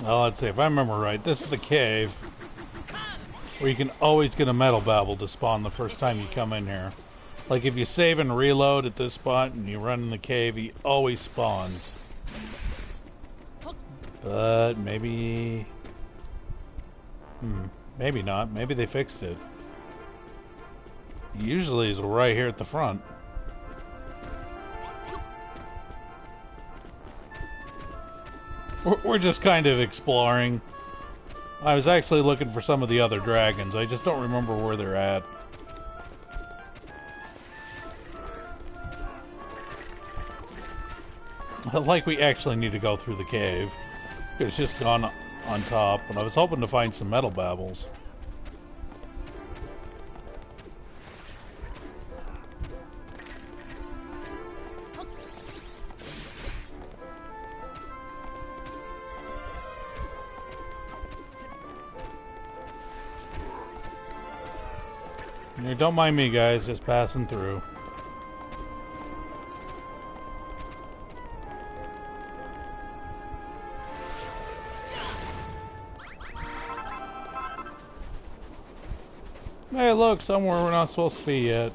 Well, let's see, if I remember right, this is the cave where you can always get a metal babble to spawn the first time you come in here. Like, if you save and reload at this spot and you run in the cave, he always spawns. But maybe... maybe not. Maybe they fixed it. Usually he's right here at the front. We're just kind of exploring. I was actually looking for some of the other dragons. I just don't remember where they're at. Like we actually need to go through the cave. It's just gone on top, and I was hoping to find some metal babbles. Don't mind me, guys, just passing through. Hey, look, somewhere we're not supposed to be yet.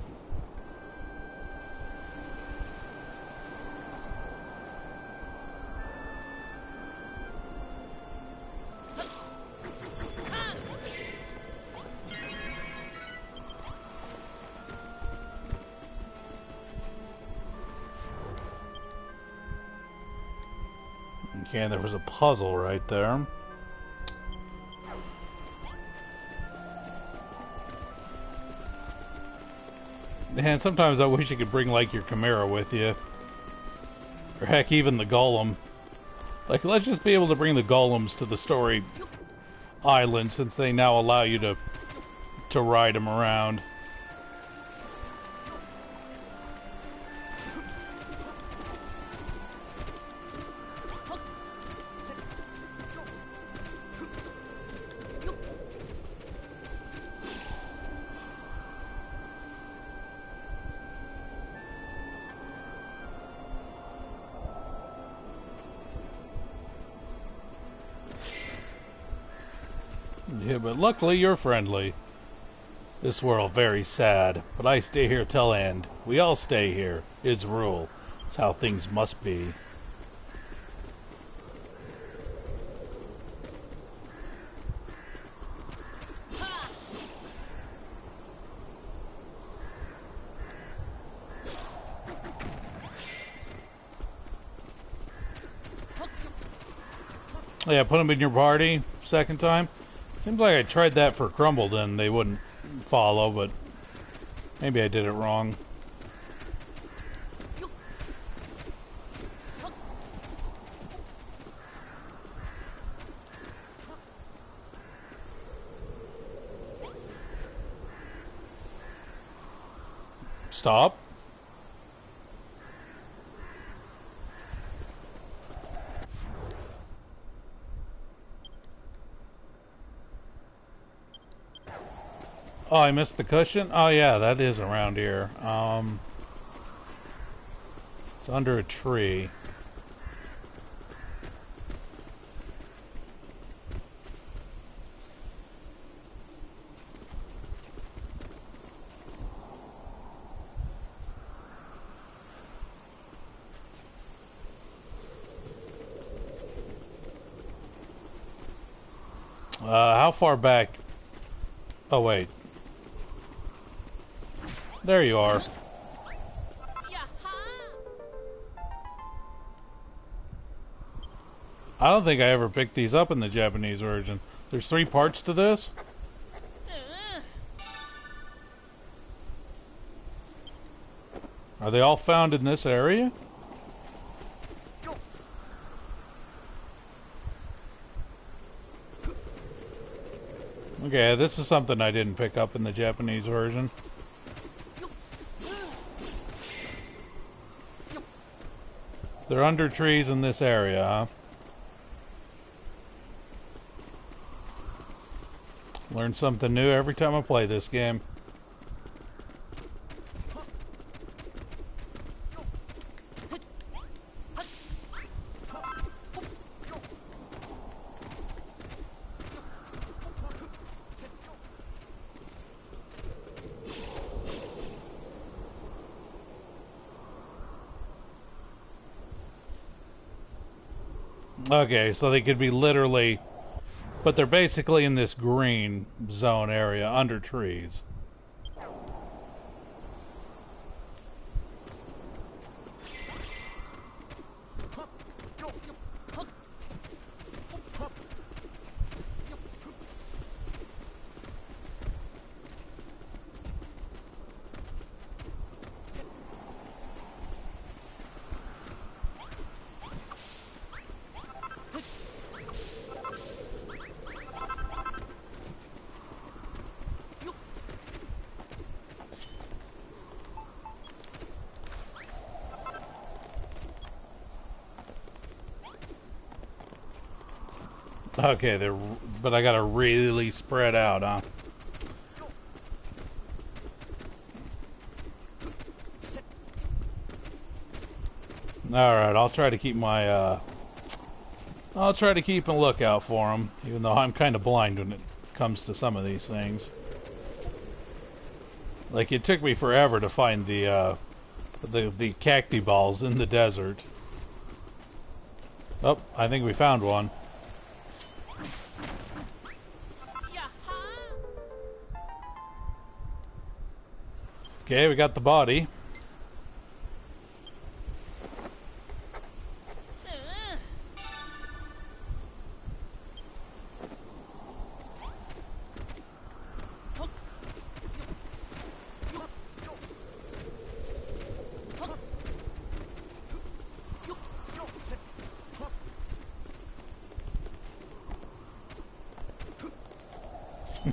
Okay, there was a puzzle right there. Man, sometimes I wish you could bring, like, your Chimera with you. Or heck, even the Golem. Like, let's just be able to bring the Golems to the story island, since they now allow you to ride them around. Yeah, but luckily you're friendly. This world very sad, but I stay here till end. We all stay here. It's rule. It's how things must be. Yeah, put them in your party second time. Seems like I tried that for Crumbled and they wouldn't follow, but maybe I did it wrong. Stop. Oh, I missed the cushion? Oh yeah, that is around here. It's under a tree. How far back? Oh wait. There you are. I don't think I ever picked these up in the Japanese version. There's 3 parts to this? Are they all found in this area? Okay, this is something I didn't pick up in the Japanese version. They're under trees in this area, huh? Learn something new every time I play this game. Okay, so they could be literally... But they're basically in this green zone area, under trees. Okay, but I gotta really spread out, huh? Alright, I'll try to keep my, I'll try to keep a lookout for them, even though I'm kind of blind when it comes to some of these things. Like, it took me forever to find the cacti balls in the desert. Oh, I think we found one. Okay, we got the body.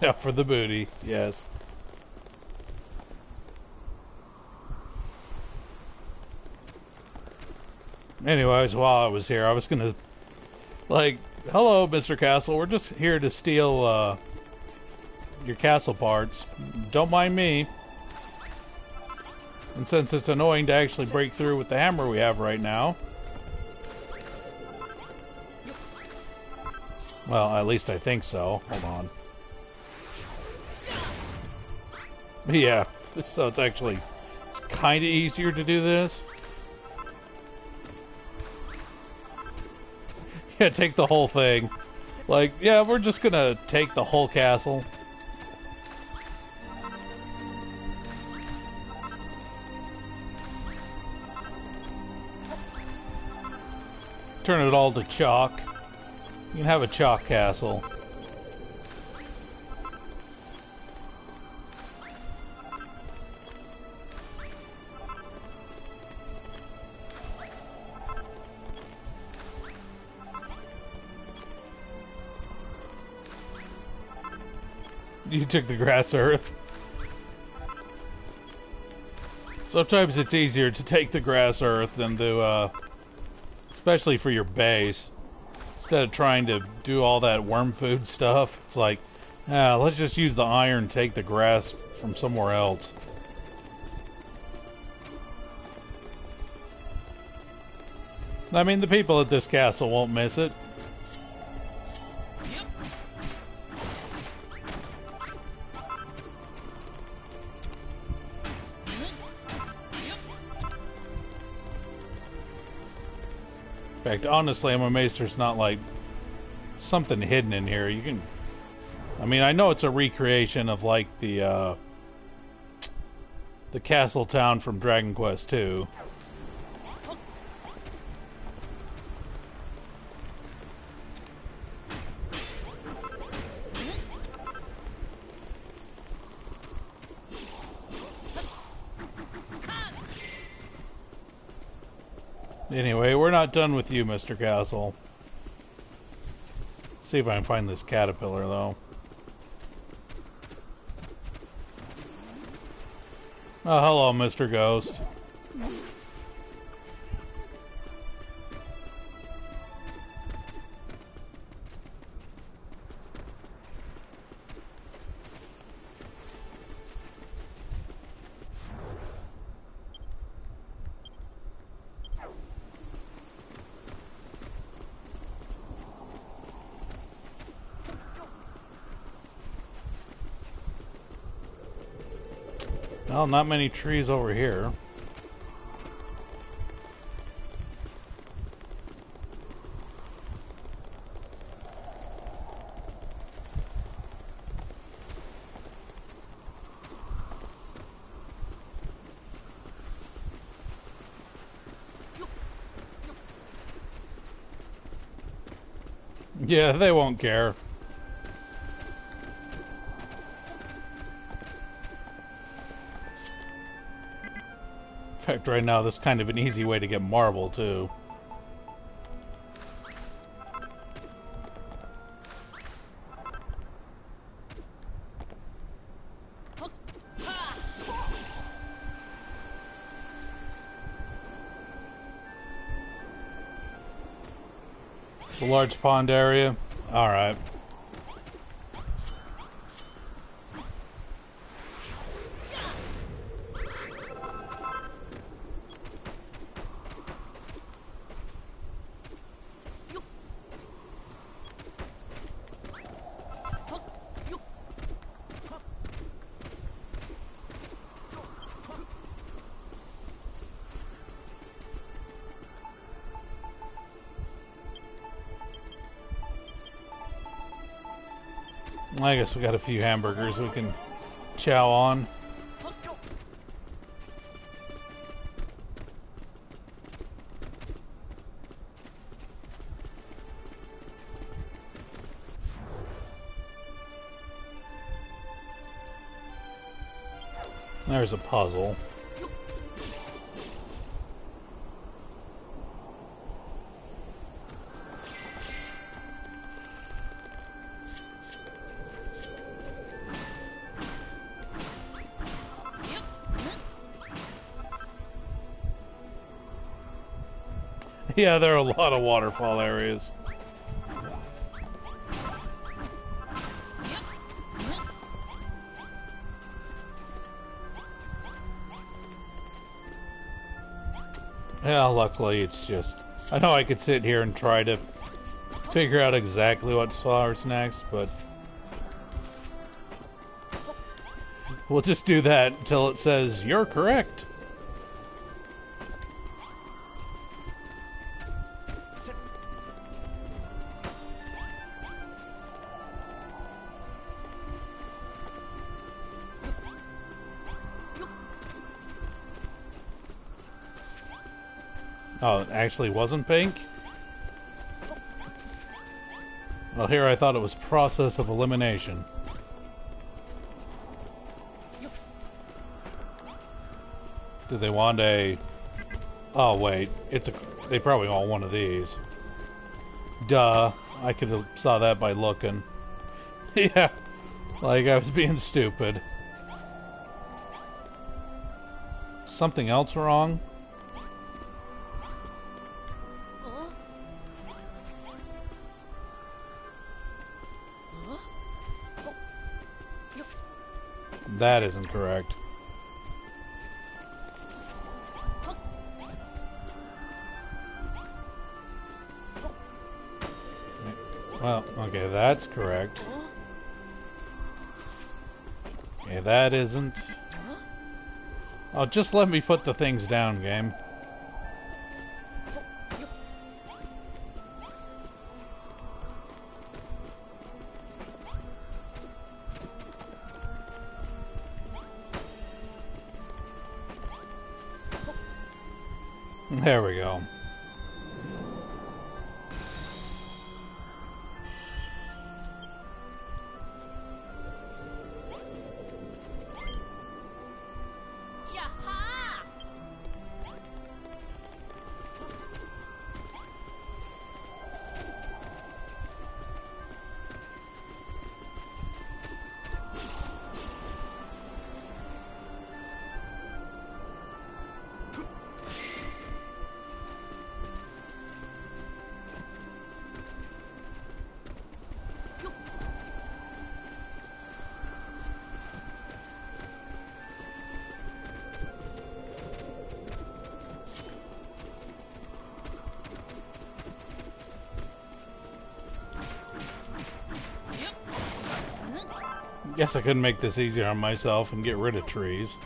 Yeah, for the booty, yes. Anyways, while I was here, I was gonna, like, hello, Mr. Castle, we're just here to steal, your castle parts. Don't mind me. And since it's annoying to actually break through with the hammer we have right now... Well, at least I think so. Hold on. Yeah, so it's actually... It's kind of easier to do this. Yeah, take the whole thing. Like, yeah, we're just gonna take the whole castle. Turn it all to chalk. You can have a chalk castle. You took the grass earth. Sometimes it's easier to take the grass earth than to, especially for your base. Instead of trying to do all that worm food stuff, it's like, let's just use the iron and take the grass from somewhere else. I mean, the people at this castle won't miss it. In fact, honestly, I'm amazed there's not, like, something hidden in here. You can... I mean, I know it's a recreation of, like, the castle town from Dragon Quest II. Anyway, we're not done with you, Mr. Castle. See if I can find this caterpillar, though. Oh, hello, Mr. Ghost. Well, not many trees over here. Yeah, they won't care. In fact, right now, this is kind of an easy way to get marble, too. The large pond area? Alright. I guess we got a few hamburgers we can chow on. There's a puzzle. Yeah, there are a lot of waterfall areas. Yeah, luckily it's just... I know I could sit here and try to figure out exactly what flower's next, but... we'll just do that until it says, you're correct. Oh, it actually wasn't pink? Well, here I thought it was process of elimination. Do they want a... Oh, wait. It's a... They probably want one of these. Duh. I could have saw that by looking. Yeah. Like, I was being stupid. Something else wrong? That isn't correct. Well, okay, that's correct. Okay, that isn't. Oh, just let me put the things down, game. There we go. Guess I could make this easier on myself and get rid of trees.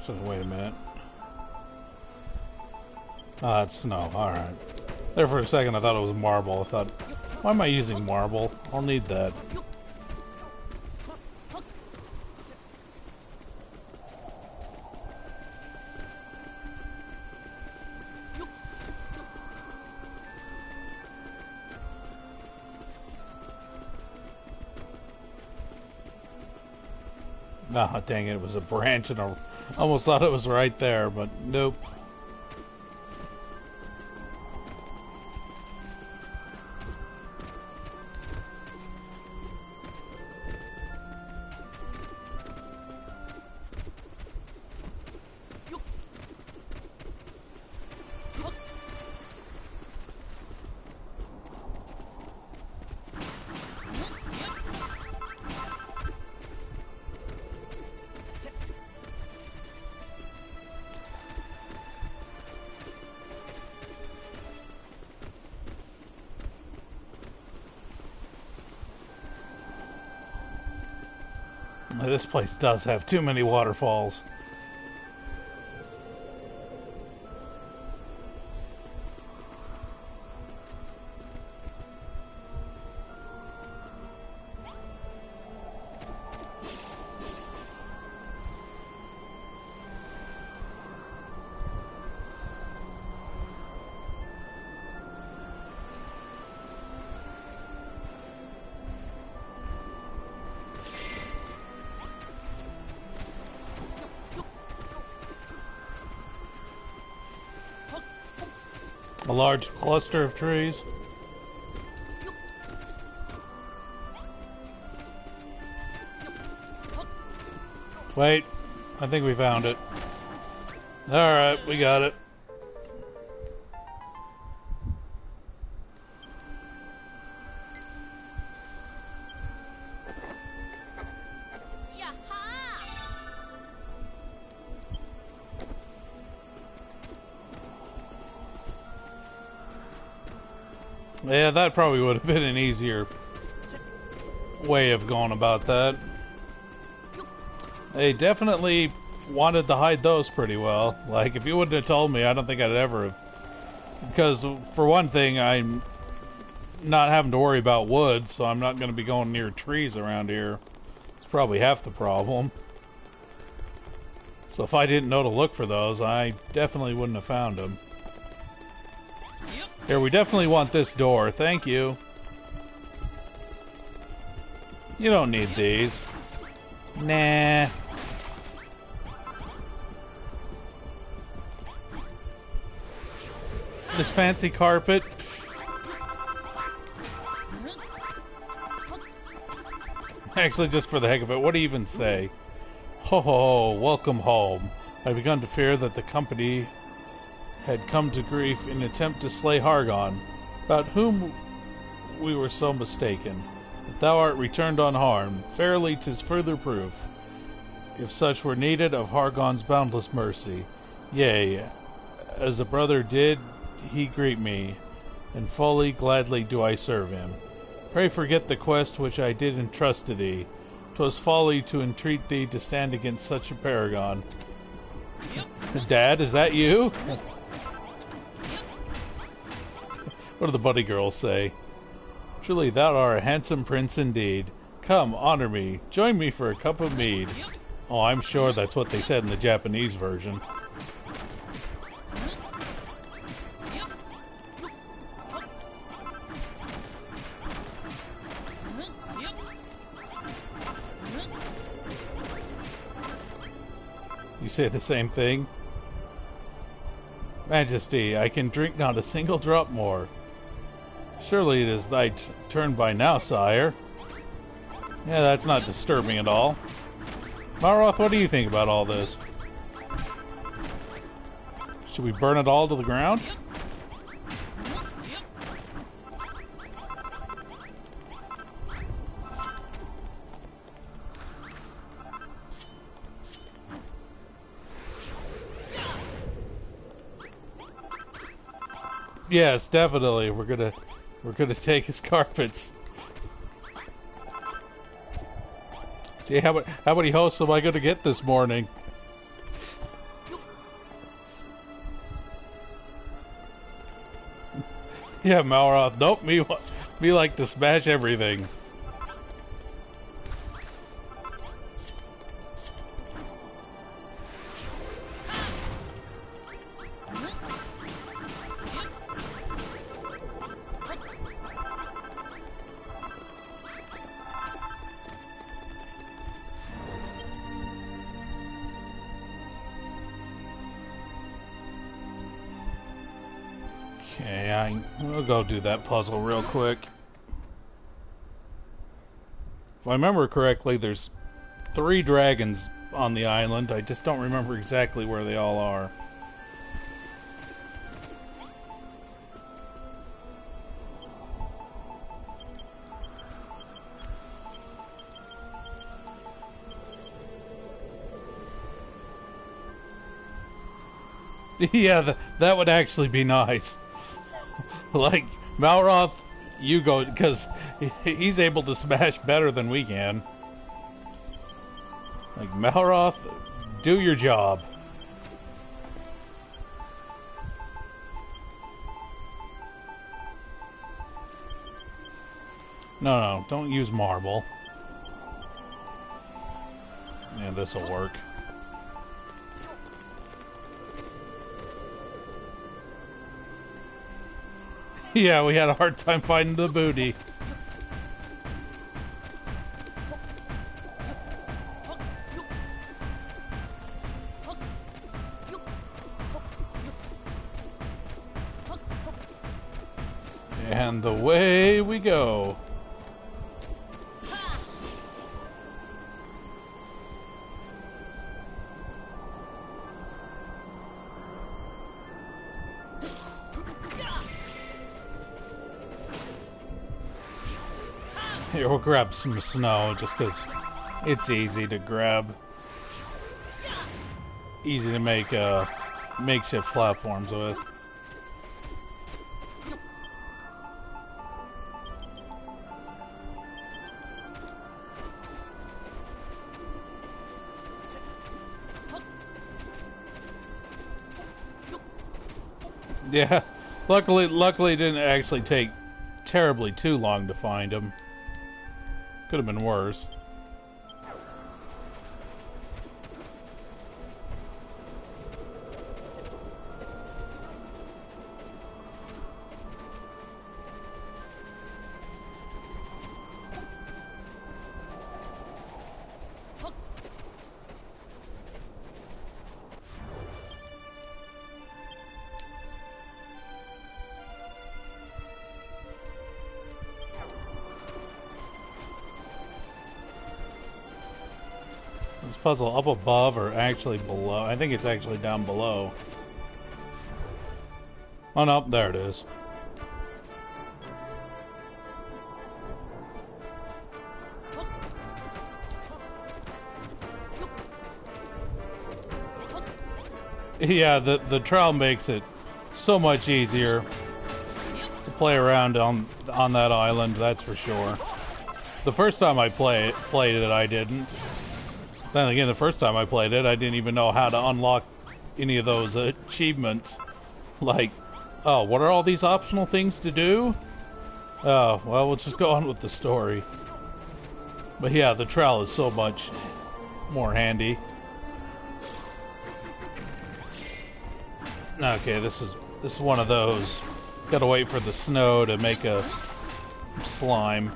So, wait a minute. Ah, it's snow. Alright. There for a second I thought it was marble. I thought, why am I using marble? I'll need that. Ah, dang it, it was a branch and I almost thought it was right there, but nope. This place does have too many waterfalls. A large cluster of trees. Wait, I think we found it. Alright, we got it. Yeah, that probably would have been an easier way of going about that. They definitely wanted to hide those pretty well. Like, if you wouldn't have told me, I don't think I'd ever have. Because, for one thing, I'm not having to worry about wood, so I'm not going to be going near trees around here. It's probably half the problem. So if I didn't know to look for those, I definitely wouldn't have found them. Here, we definitely want this door. Thank you. You don't need these. Nah. This fancy carpet. Actually, just for the heck of it, what do you even say? Ho ho, welcome home. I begun to fear that the company had come to grief in an attempt to slay Hargon, about whom we were so mistaken. But thou art returned unharmed. Verily 'tis further proof, if such were needed, of Hargon's boundless mercy. Yea, as a brother did he greet me, and fully gladly do I serve him. Pray forget the quest which I did entrust to thee. 'Twas folly to entreat thee to stand against such a paragon. Dad, is that you? What do the bunny girls say? Truly thou art a handsome prince indeed. Come, honor me. Join me for a cup of mead. Oh, I'm sure that's what they said in the Japanese version. You say the same thing? Majesty, I can drink not a single drop more. Surely it is thy turn by now, sire. Yeah, that's not disturbing at all. Malroth, what do you think about all this? Should we burn it all to the ground? Yes, definitely. We're gonna take his carpets. Gee, how many hosts am I gonna get this morning? Yeah, Malroth. Nope, me like to smash everything. Okay, we'll go do that puzzle real quick. If I remember correctly, there's 3 dragons on the island. I just don't remember exactly where they all are. Yeah, that would actually be nice. Like, Malroth, you go, because he's able to smash better than we can. Like, Malroth, do your job. No, don't use marble. Yeah, this'll work. Yeah, we had a hard time finding the booty. And the way we go. Here, we'll grab some snow just because it's easy to grab. Easy to make makeshift platforms with. Yeah, luckily it didn't actually take terribly too long to find him. Could have been worse. This puzzle up above or actually below? I think it's actually down below. Oh no, there it is. Yeah, the trial makes it so much easier to play around on that island, that's for sure. The first time I played it, I didn't. Then again, the first time I played it, I didn't even know how to unlock any of those achievements. Like, oh, what are all these optional things to do? Oh, well, we'll just go on with the story. But yeah, the trowel is so much more handy. Okay, this is one of those. Gotta wait for the snow to make a slime.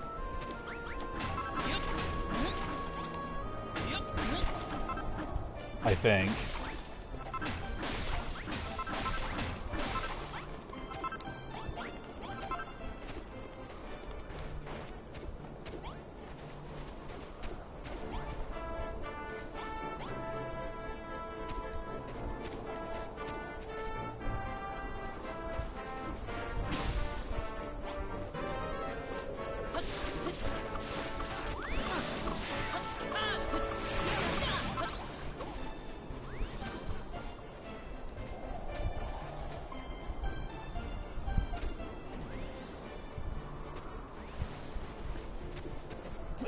I think.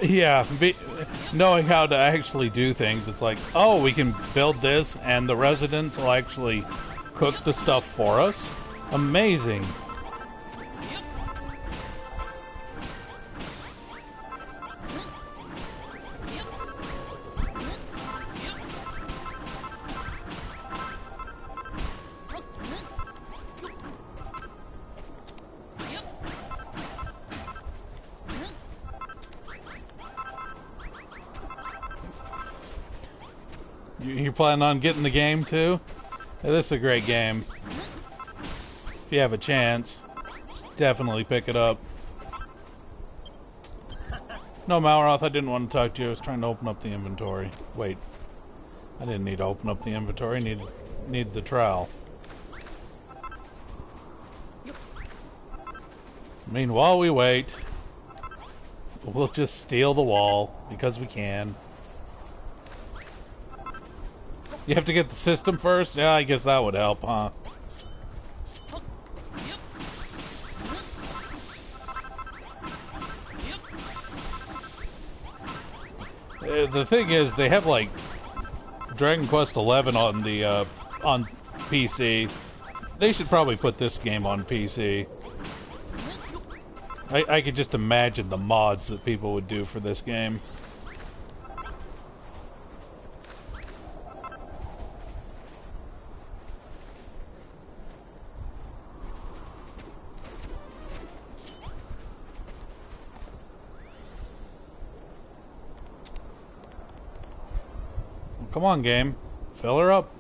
Yeah, knowing how to actually do things, it's like, oh, we can build this and the residents will actually cook the stuff for us. Amazing. You planning on getting the game too? Yeah, this is a great game. If you have a chance, definitely pick it up. No, Malroth, I didn't want to talk to you. I was trying to open up the inventory. Wait. I didn't need to open up the inventory. I need the trowel. Meanwhile, we wait. We'll just steal the wall because we can. You have to get the system first? Yeah, I guess that would help, huh? The thing is, they have like Dragon Quest XI on the on PC. They should probably put this game on PC. I could just imagine the mods that people would do for this game. Come on, game. Fill her up.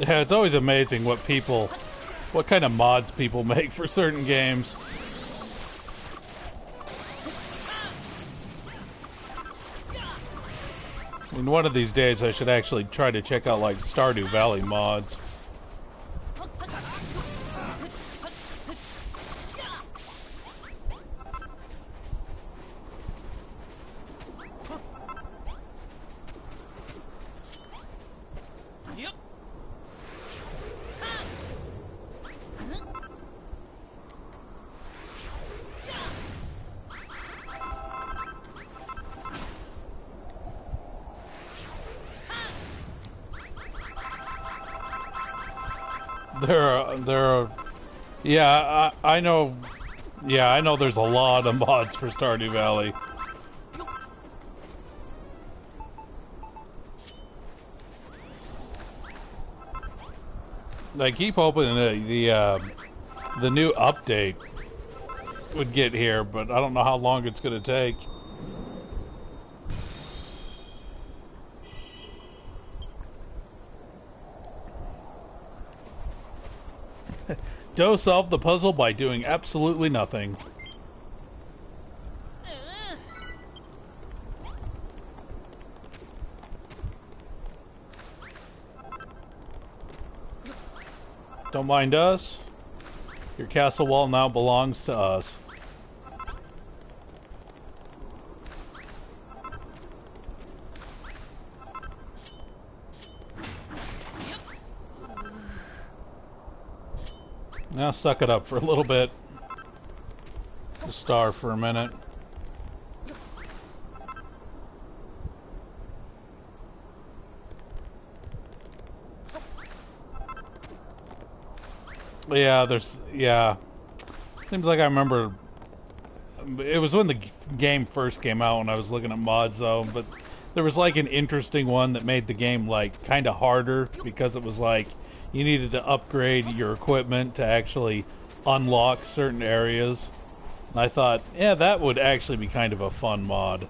Yeah, it's always amazing what kind of mods people make for certain games. I mean, one of these days I should actually try to check out like Stardew Valley mods. Yeah, I know. Yeah, I know. There's a lot of mods for Stardew Valley. I keep hoping the new update would get here, but I don't know how long it's going to take. Doe solved the puzzle by doing absolutely nothing. Don't mind us. Your castle wall now belongs to us. Now suck it up for a little bit. Just starve for a minute. Yeah. Seems like I remember. It was when the game first came out when I was looking at mods though, but there was like an interesting one that made the game like kind of harder because it was like you needed to upgrade your equipment to actually unlock certain areas. And I thought, yeah, that would actually be kind of a fun mod.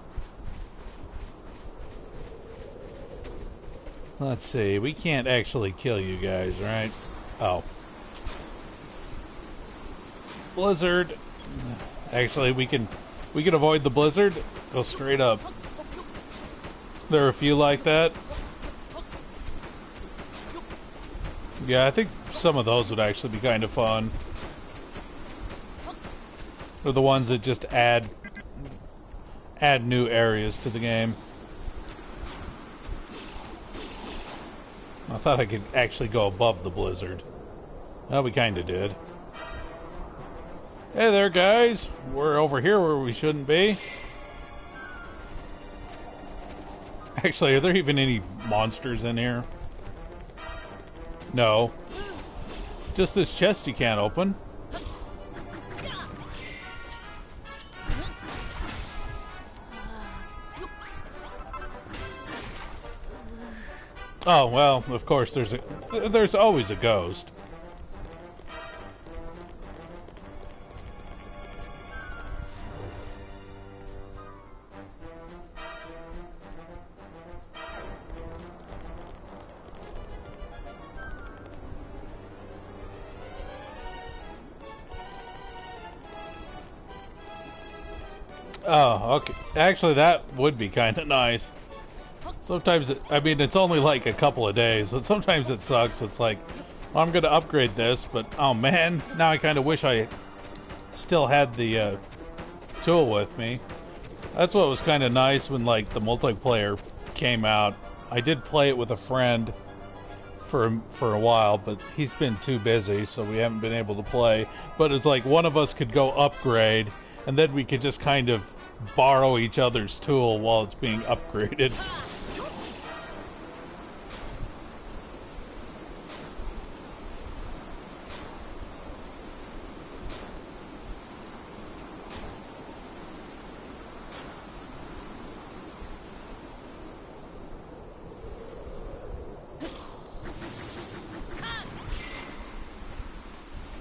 Let's see, we can't actually kill you guys, right? Oh. Blizzard. Actually, we can avoid the blizzard. Go straight up. There are a few like that. Yeah, I think some of those would actually be kind of fun. They're the ones that just add new areas to the game. I thought I could actually go above the blizzard. Well, we kind of did. Hey there, guys. We're over here where we shouldn't be. Actually, are there even any monsters in here? No. Just this chest you can't open. Oh, well, of course there's always a ghost. Oh, okay. Actually, that would be kind of nice. Sometimes, I mean, it's only like a couple of days, but sometimes it sucks. It's like, well, I'm going to upgrade this, but oh man, now I kind of wish I still had the tool with me. That's what was kind of nice when like the multiplayer came out. I did play it with a friend for a while, but he's been too busy, so we haven't been able to play. But it's like one of us could go upgrade, and then we could just kind of borrow each other's tool while it's being upgraded.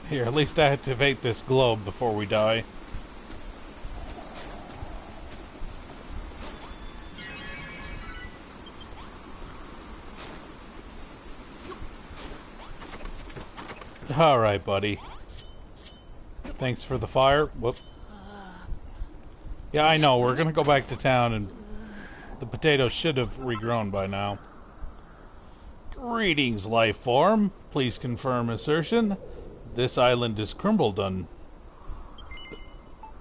Here, at least activate this globe before we die. Alright, buddy. Thanks for the fire. Whoop. Yeah, I know. We're gonna go back to town and the potatoes should have regrown by now. Greetings, life form. Please confirm assertion. This island is Crimbledon.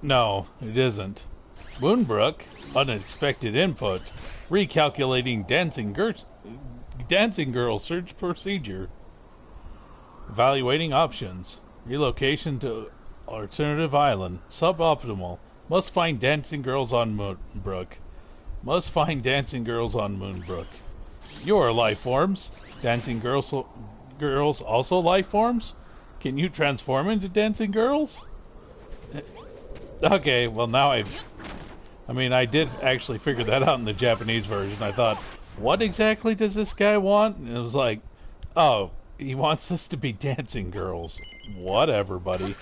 No, it isn't. MoonBrooke. Unexpected input. Recalculating dancing girl search procedure. Evaluating options. Relocation to alternative island. Suboptimal. Must find dancing girls on MoonBrooke. Must find dancing girls on MoonBrooke. Your life forms. Dancing girls also life forms? Can you transform into dancing girls? Okay, well now I did actually figure that out in the Japanese version. I thought, what exactly does this guy want? And it was like, oh, he wants us to be dancing girls. Whatever, buddy.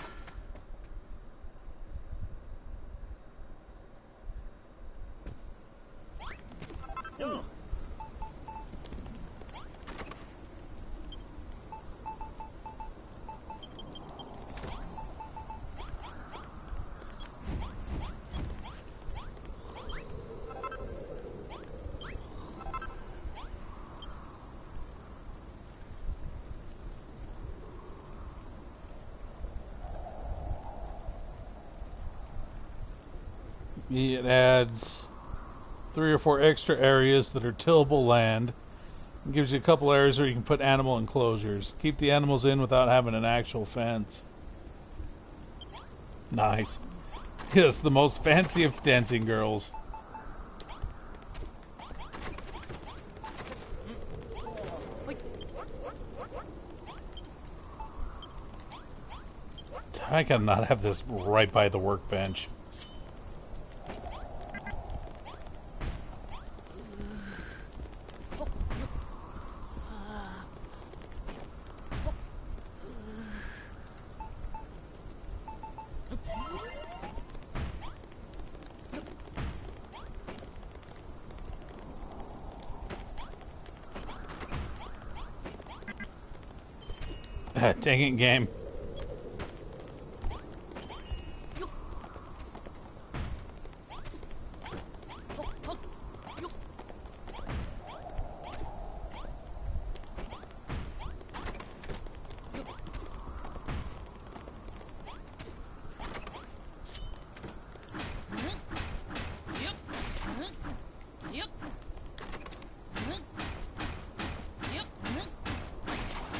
It adds 3 or 4 extra areas that are tillable land. It gives you a couple areas where you can put animal enclosures. Keep the animals in without having an actual fence. Nice. Yes, the most fancy of dancing girls. I cannot have this right by the workbench. Dang it, game.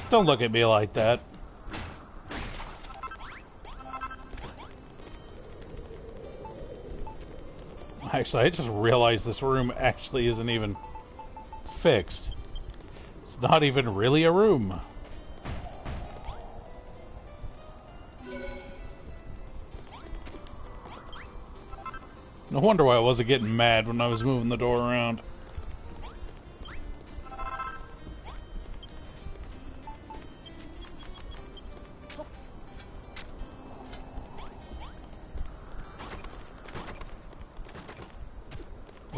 Don't look at me like that. Actually, I just realized this room actually isn't even fixed. It's not even really a room. No wonder why I wasn't getting mad when I was moving the door around.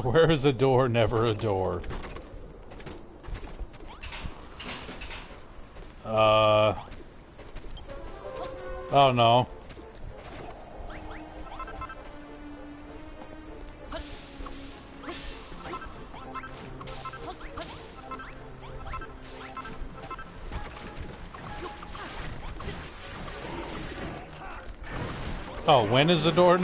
Where is a door, never a door? Oh no. Oh, when is the door?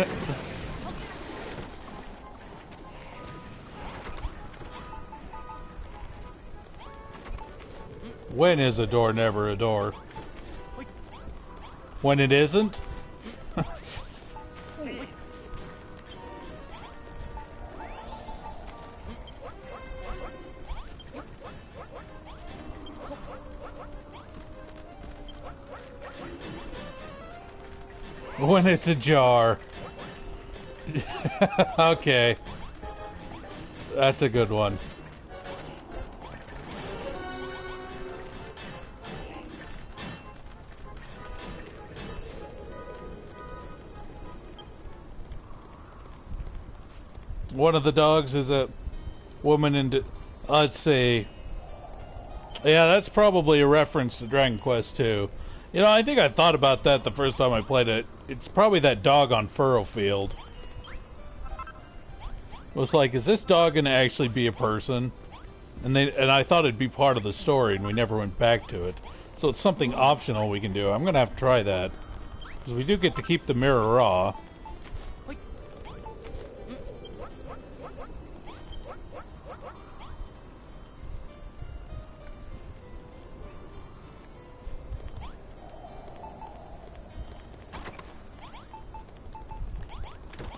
When is a door never a door? When it isn't? When it's ajar. Okay. That's a good one. One of the dogs is a woman in... let's see. Yeah, that's probably a reference to Dragon Quest II. You know, I think I thought about that the first time I played it. It's probably that dog on Furrowfield. It was like, is this dog going to actually be a person? And I thought it'd be part of the story, and we never went back to it. So it's something optional we can do. I'm going to have to try that. Because we do get to keep the mirror raw.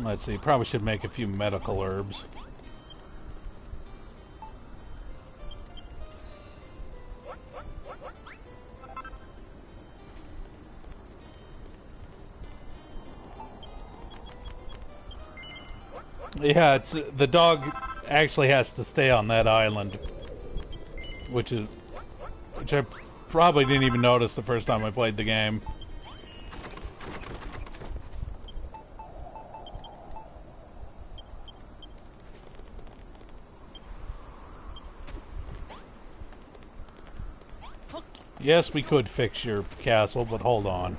Let's see, probably should make a few medical herbs. Yeah, it's the dog actually has to stay on that island, which I probably didn't even notice the first time I played the game. Yes, we could fix your castle, but hold on.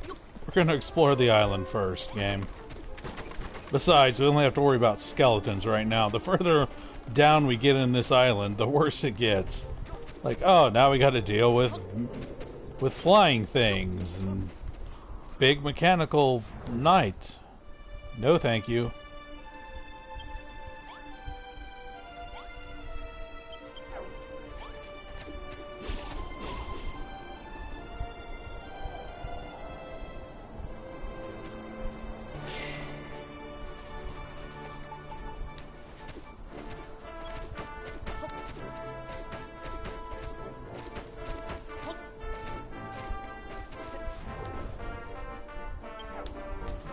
We're going to explore the island first, game. Besides, we only have to worry about skeletons right now. The further down we get in this island, the worse it gets. Like, oh, now we got to deal with flying things and big mechanical knights. No, thank you.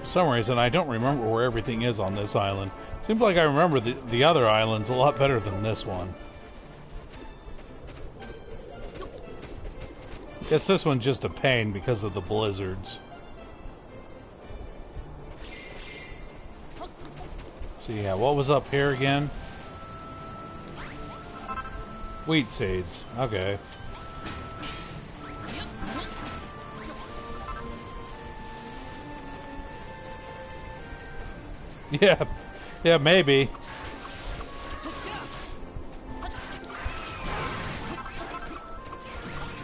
For some reason, I don't remember where everything is on this island. Seems like I remember the other islands a lot better than this one. Guess this one's just a pain because of the blizzards. So yeah, what was up here again? Wheat seeds. Okay. Yeah, maybe.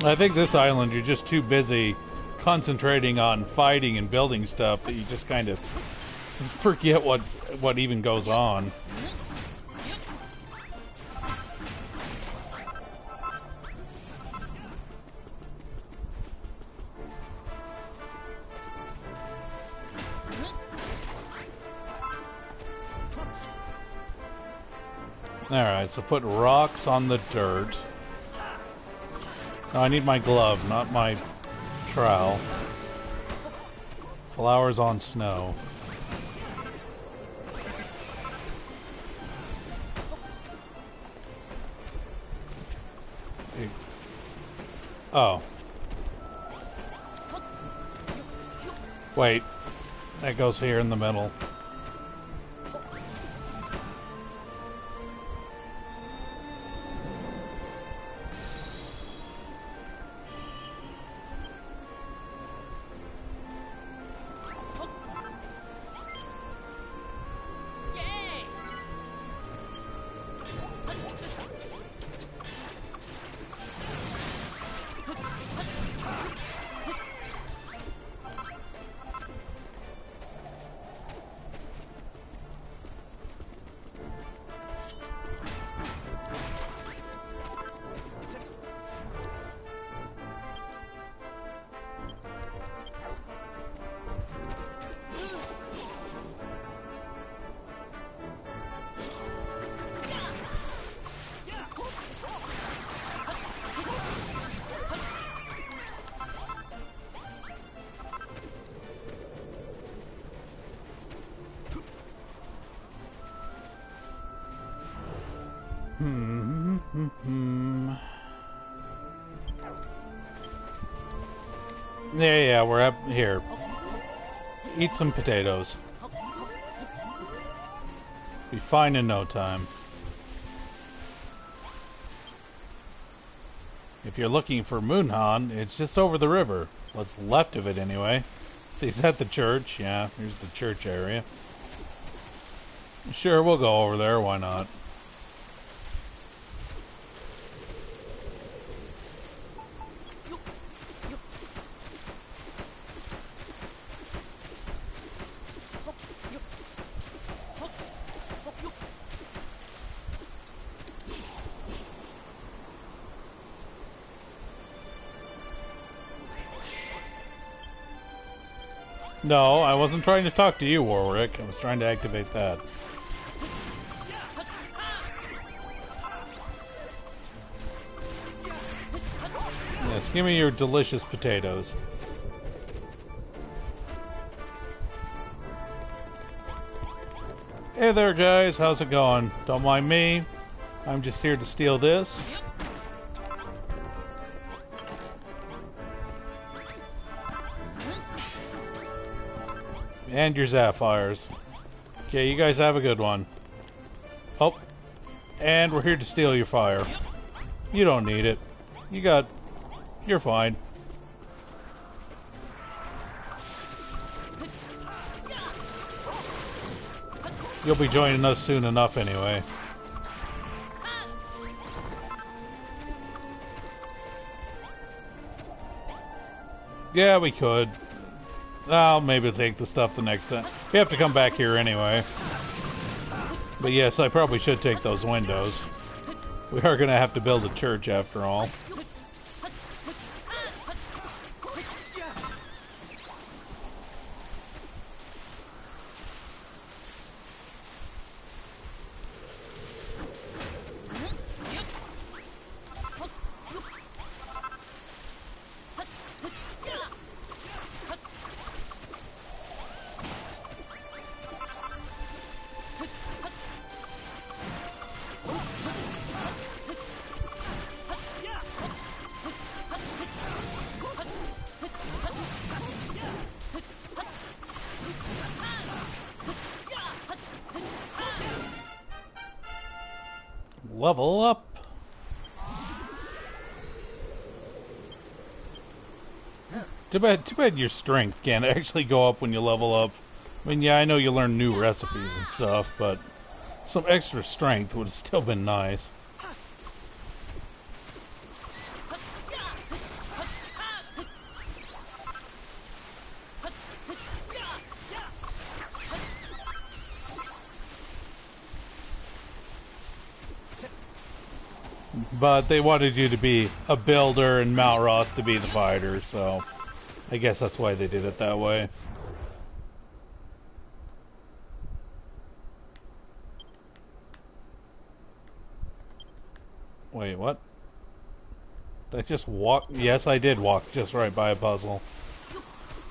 I think this island, you're just too busy concentrating on fighting and building stuff that you just kind of forget what even goes on. Alright, so put rocks on the dirt. No, I need my glove, not my trowel. Flowers on snow. Oh. Wait. That goes here in the middle. Yeah, we're up here. Eat some potatoes. Be fine in no time. If you're looking for Moonhan, it's just over the river. What's left of it, anyway. See, is that the church? Yeah, here's the church area. Sure, we'll go over there. Why not? No, I wasn't trying to talk to you, Warwick. I was trying to activate that. Yes, give me your delicious potatoes. Hey there, guys. How's it going? Don't mind me. I'm just here to steal this. And your sapphires. Okay, you guys have a good one. Oh, and we're here to steal your fire. You don't need it. You're fine. You'll be joining us soon enough anyway. Yeah, we could. I'll maybe take the stuff the next time. We have to come back here anyway. But yes, I probably should take those windows. We are going to have to build a church after all. Level up. Too bad your strength can't actually go up when you level up. I mean, yeah, I know you learn new recipes and stuff, but some extra strength would have still been nice. But they wanted you to be a builder and Malroth to be the fighter, so I guess that's why they did it that way. Wait, what? Did I just walk? Yes, I did walk just right by a puzzle.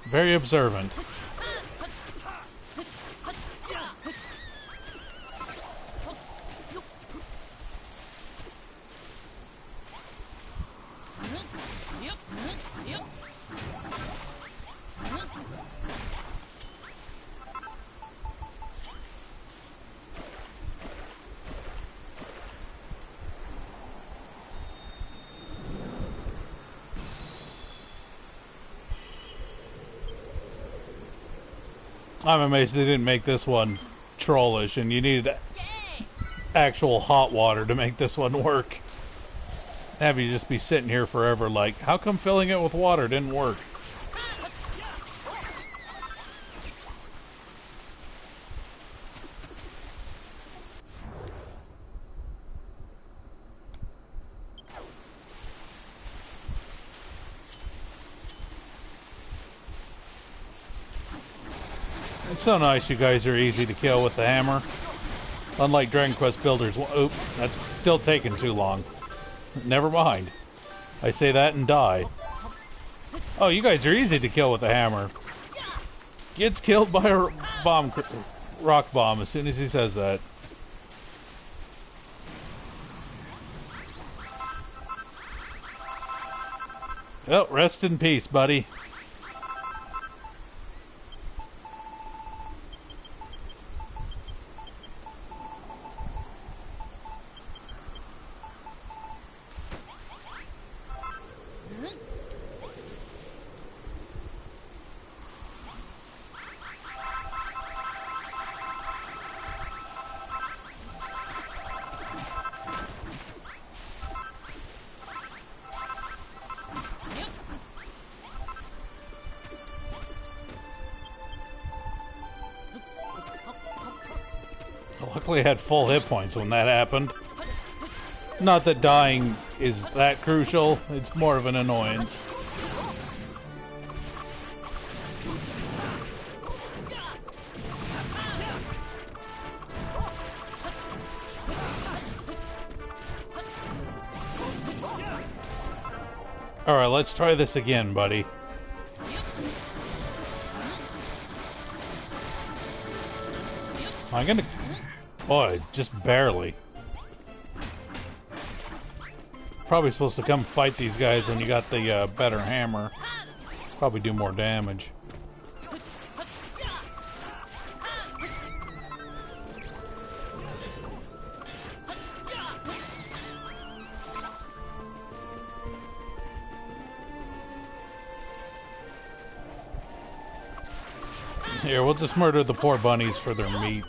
Very observant. I'm amazed they didn't make this one trollish, and you needed actual hot water to make this one work. Have you just be sitting here forever like, how come filling it with water didn't work? It's so nice you guys are easy to kill with the hammer. Unlike Dragon Quest Builders. Oop, that's still taking too long. Never mind. I say that and die. Oh, you guys are easy to kill with the hammer. Gets killed by a rock bomb as soon as he says that. Well, rest in peace, buddy. Luckily I had full hit points when that happened. Not that dying is that crucial, it's more of an annoyance. Alright, let's try this again, buddy. I'm gonna... Boy, just barely. Probably supposed to come fight these guys when you got the better hammer. Probably do more damage. Here, we'll just murder the poor bunnies for their meat.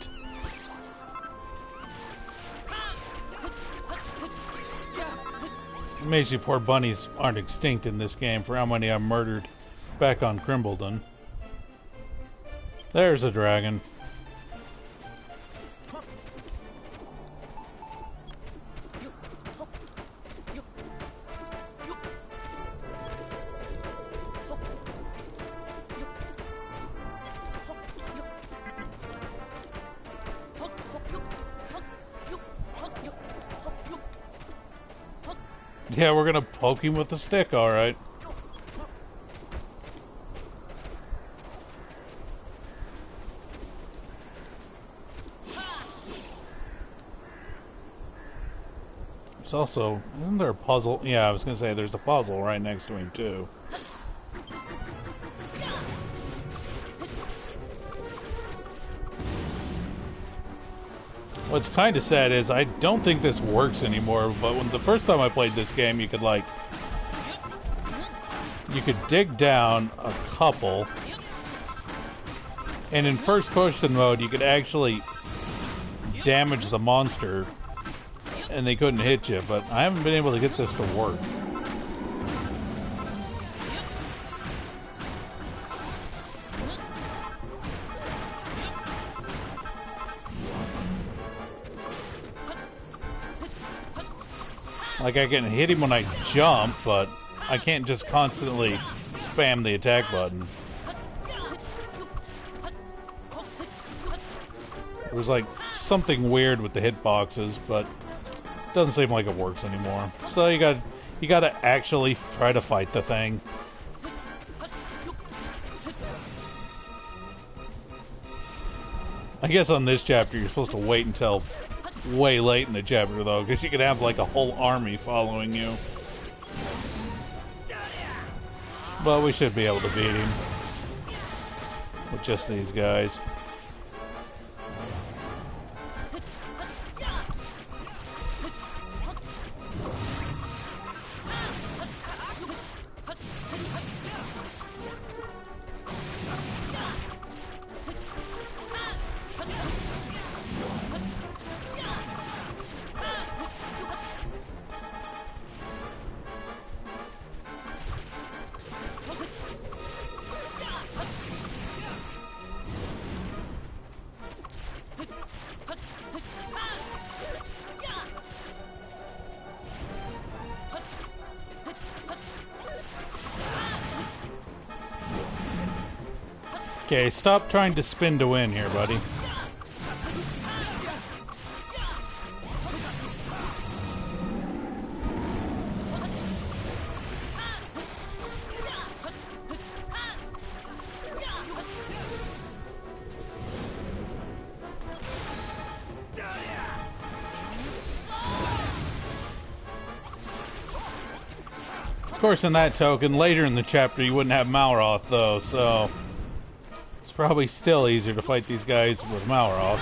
Amazing poor bunnies aren't extinct in this game for how many I've murdered back on Crimbledon. There's a dragon. Yeah, we're gonna poke him with a stick, alright. There's also... Isn't there a puzzle? Yeah, I was gonna say there's a puzzle right next to him, too. What's kind of sad is I don't think this works anymore, but when the first time I played this game, you could dig down a couple, and in first person mode, you could actually damage the monster, and they couldn't hit you, but I haven't been able to get this to work. Like, I can hit him when I jump, but I can't just constantly spam the attack button. There was like something weird with the hitboxes, but it doesn't seem like it works anymore. So you gotta actually try to fight the thing. I guess on this chapter you're supposed to wait until way late in the chapter, though, because you could have like a whole army following you. But we should be able to beat him with just these guys. Okay, stop trying to spin to win here, buddy. Of course, in that token, later in the chapter, you wouldn't have Malroth, though, so... It's probably still easier to fight these guys with Malroth.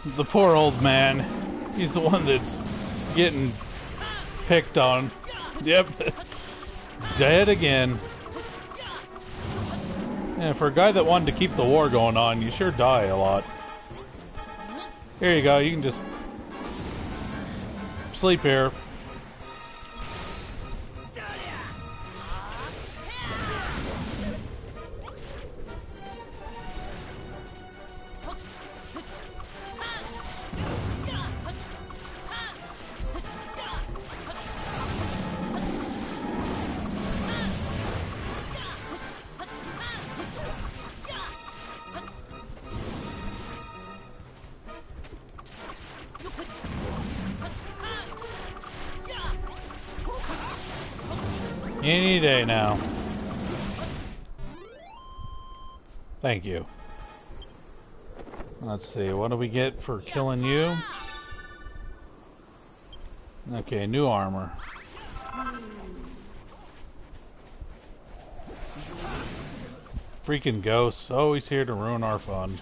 The poor old man. He's the one that's getting picked on. Yep. Dead again. Yeah, for a guy that wanted to keep the war going on, you sure die a lot. Here you go, you can just sleep here. Any day now. Thank you. Let's see, what do we get for killing you? Okay, new armor. Freaking ghosts, always here to ruin our fun.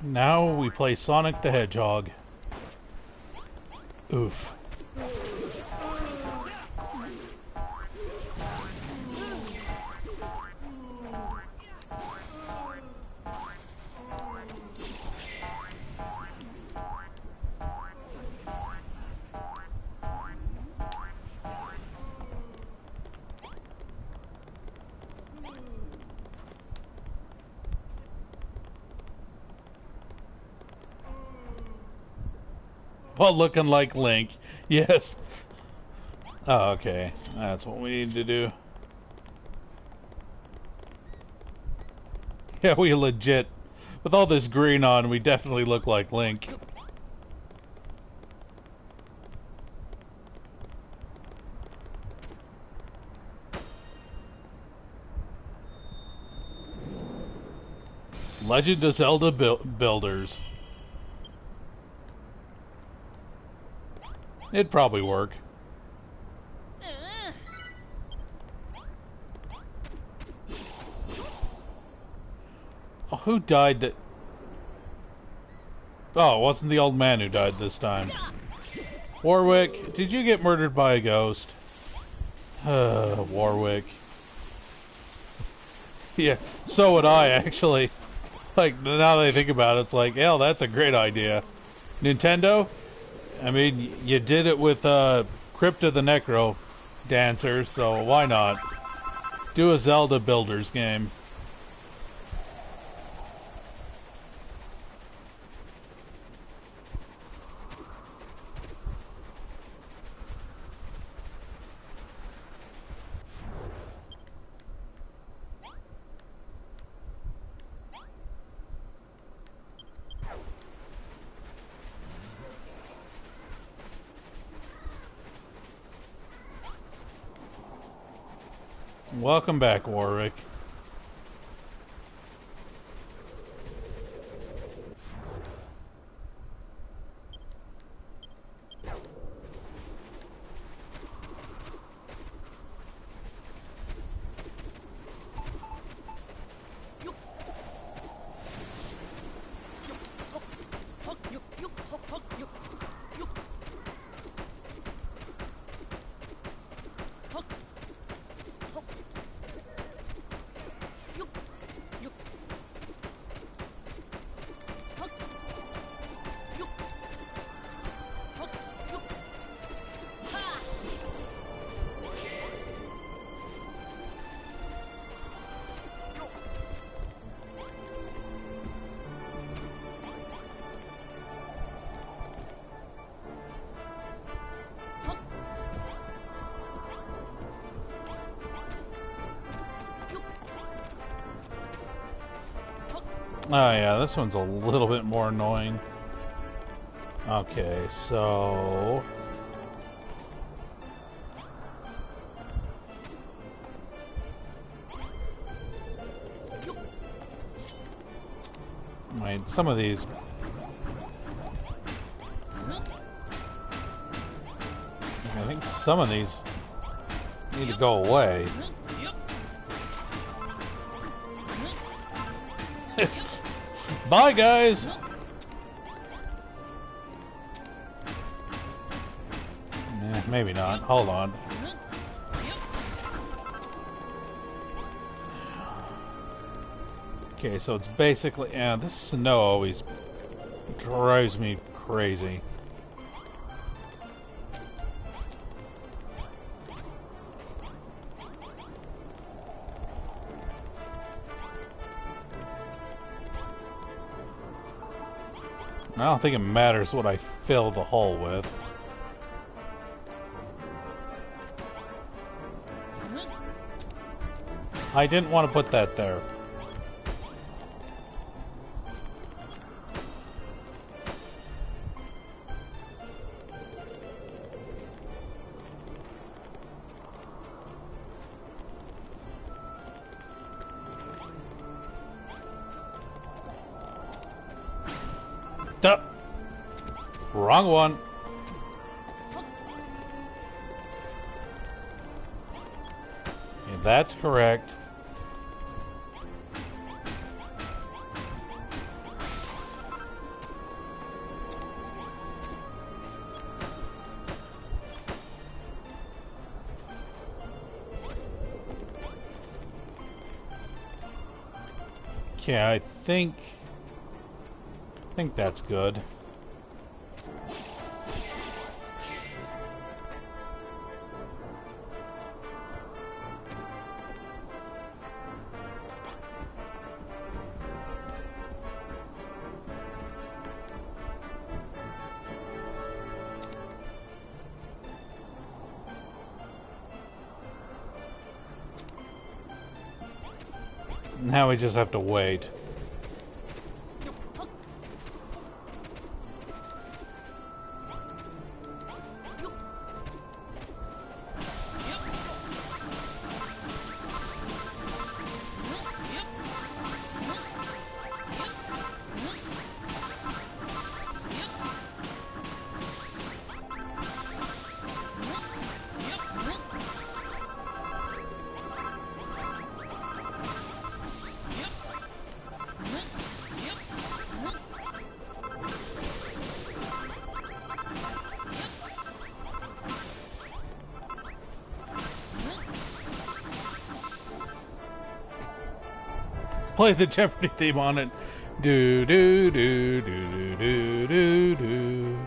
Now we play Sonic the Hedgehog. Oof. Well, looking like Link. Yes. Oh, okay. That's what we need to do. Yeah, we legit. With all this green on, we definitely look like Link. Legend of Zelda Builders. It'd probably work. Oh, who died that... Oh, it wasn't the old man who died this time. Warwick, did you get murdered by a ghost? Warwick. Yeah, so would I, actually. Like, now that I think about it, it's like, hell, that's a great idea. Nintendo? I mean, you did it with Crypt of the Necro Dancer, so why not? Do a Zelda Builders game. Welcome back, Warwick. Oh yeah, this one's a little bit more annoying. Okay, so... Wait, some of these... I think some of these need to go away. Bye, guys! Maybe not. Hold on. Okay, so it's basically... Yeah, this snow always drives me crazy. I don't think it matters what I fill the hole with. I didn't want to put that there. Duh. Wrong one. Yeah, that's correct. Okay, I think that's good. Now we just have to wait. Play the Jeopardy theme on it. Do do do do do do do.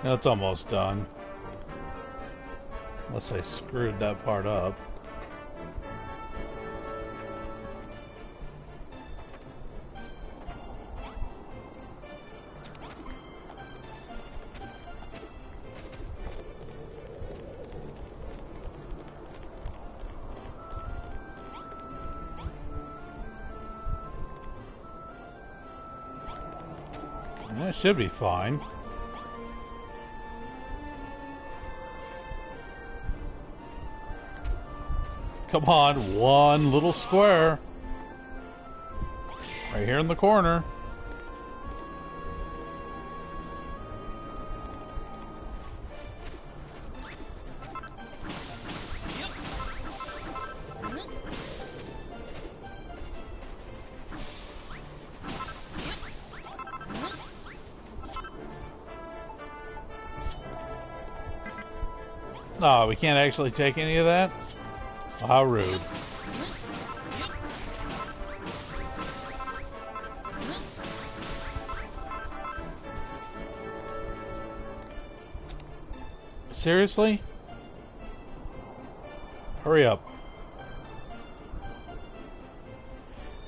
Now it's almost done. Unless I screwed that part up. That should be fine. Come on, one little square. Right here in the corner. Oh, we can't actually take any of that? Well, how rude. Seriously? Hurry up.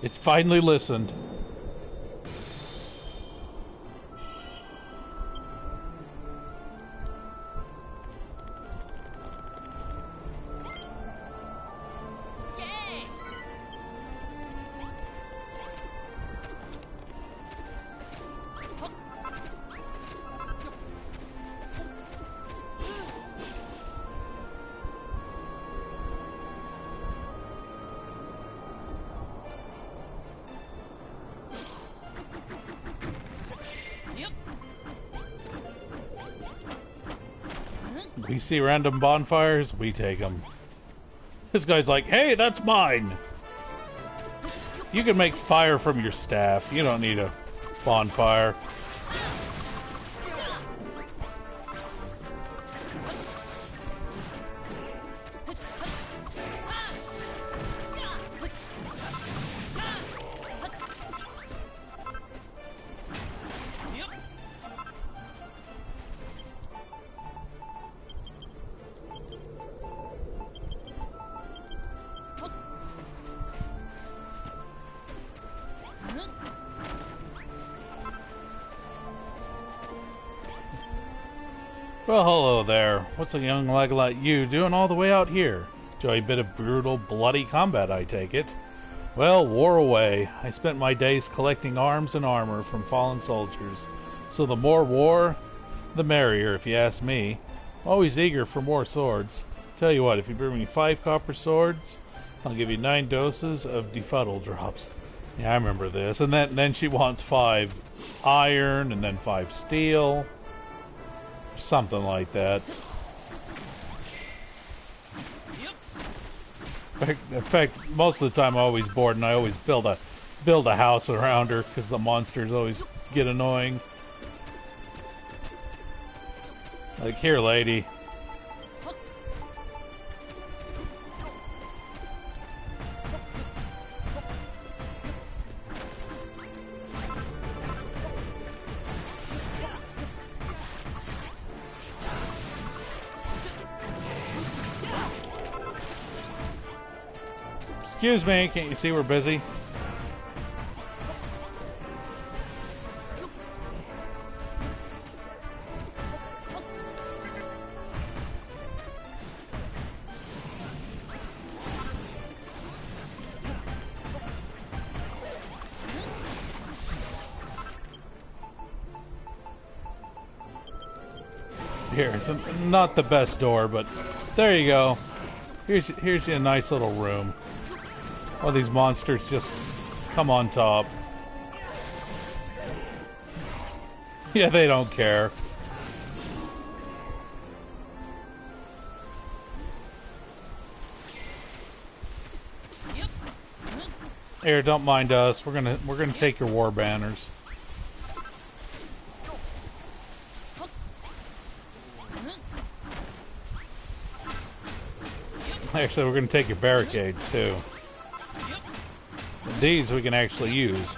It's finally listened. We see random bonfires, we take them. This guy's like, hey, that's mine! You can make fire from your staff. You don't need a bonfire. Well, hello there. What's a young leg like you doing all the way out here? Enjoy a bit of brutal, bloody combat, I take it. Well, war away. I spent my days collecting arms and armor from fallen soldiers. So the more war, the merrier, if you ask me. Always eager for more swords. Tell you what, if you bring me 5 copper swords, I'll give you 9 doses of defuddle drops. Yeah, I remember this. And then she wants 5 iron, and then 5 steel. Something like that. In fact, most of the time I'm always bored, and I always build a house around her because the monsters always get annoying. Like, here, lady. Excuse me, can't you see we're busy? Here, it's not the best door, but there you go. Here's a nice little room. All these monsters just come on top. Yeah, they don't care. Here, don't mind us. We're gonna take your war banners. Actually, we're gonna take your barricades too. These we can actually use.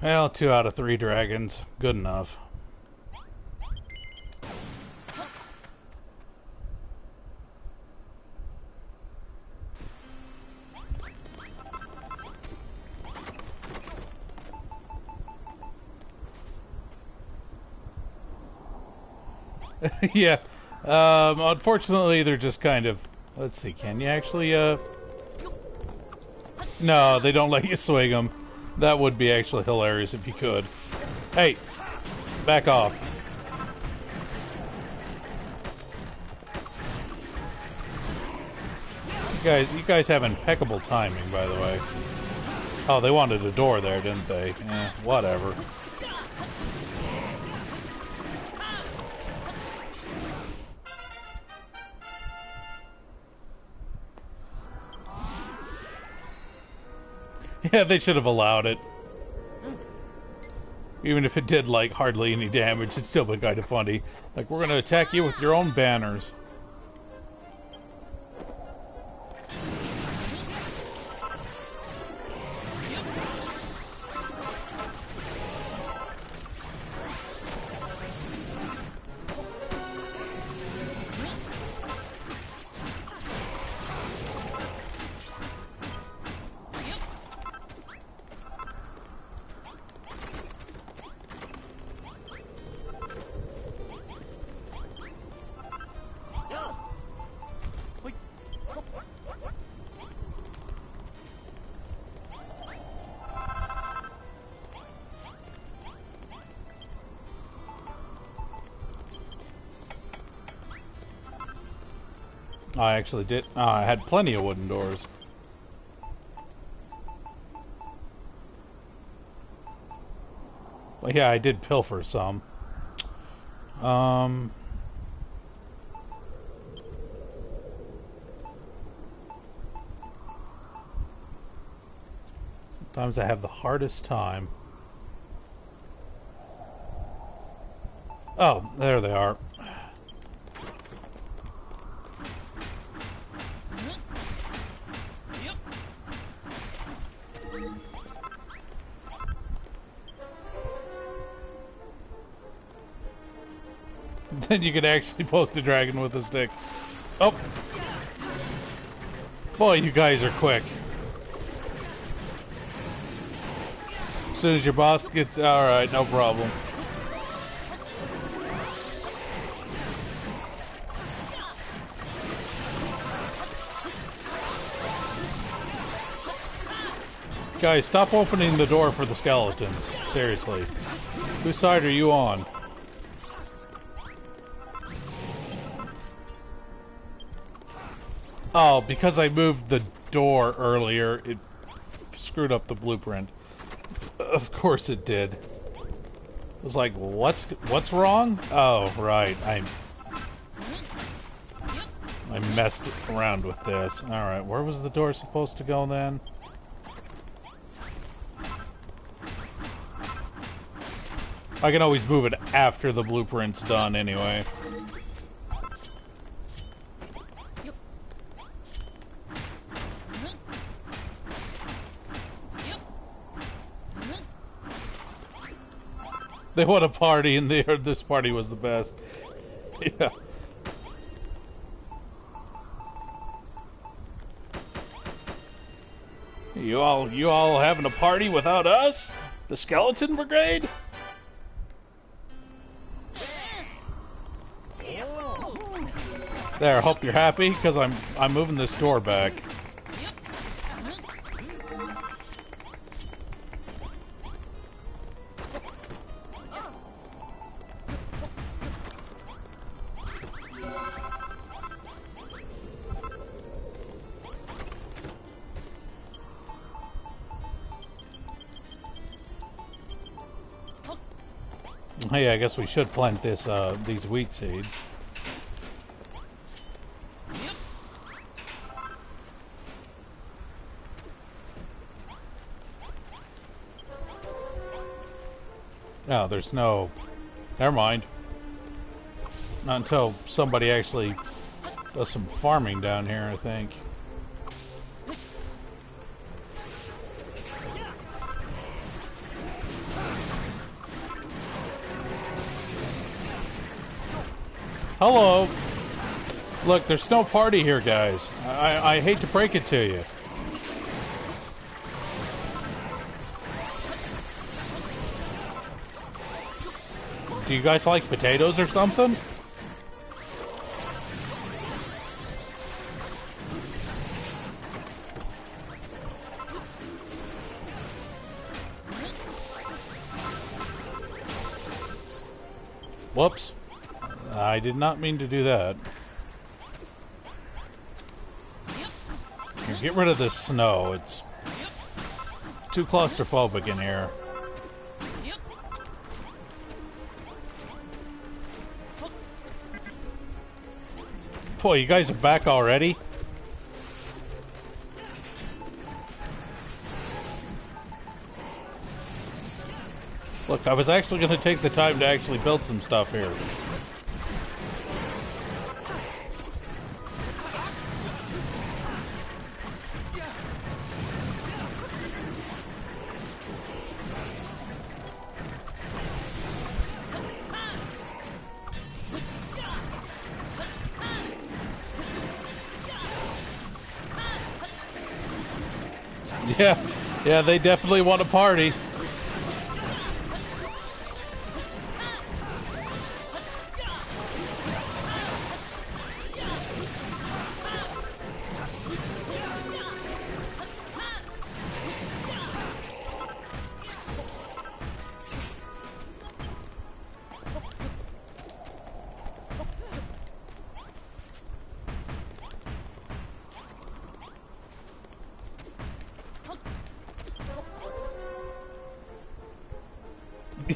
Well, 2 out of 3 dragons. Good enough. Yeah. Unfortunately, they're just kind of... Let's see, can you actually, No, they don't let you swing them. That would be actually hilarious if you could. Hey! Back off. You guys have impeccable timing, by the way. Oh, they wanted a door there, didn't they? Whatever. Yeah, they should have allowed it. Even if it did, like, hardly any damage, it'd still be kind of funny. Like, we're gonna attack you with your own banners. I actually did. I had plenty of wooden doors. Well, yeah, I did pilfer some. Sometimes I have the hardest time. Oh, there they are. Then you can actually poke the dragon with a stick. Oh! Boy, you guys are quick. As soon as your boss gets... Alright, no problem. Guys, stop opening the door for the skeletons. Seriously. Whose side are you on? Oh, because I moved the door earlier, it screwed up the blueprint. Of course it did. I was like, what's wrong? Oh, right. I messed around with this. Alright, where was the door supposed to go then? I can always move it after the blueprint's done anyway. They want a party, and they heard this party was the best. Yeah. You all having a party without us? The Skeleton Brigade? There, hope you're happy, because I'm moving this door back. Hey, I guess we should plant this these wheat seeds. No, there's no... Never mind. Not until somebody actually does some farming down here, I think. Hello! Look, there's no party here, guys. I hate to break it to you. Do you guys like potatoes or something? Whoops. I did not mean to do that. Here, get rid of this snow. It's too claustrophobic in here. Boy, you guys are back already? Look, I was actually going to take the time to actually build some stuff here. Yeah, they definitely want a party.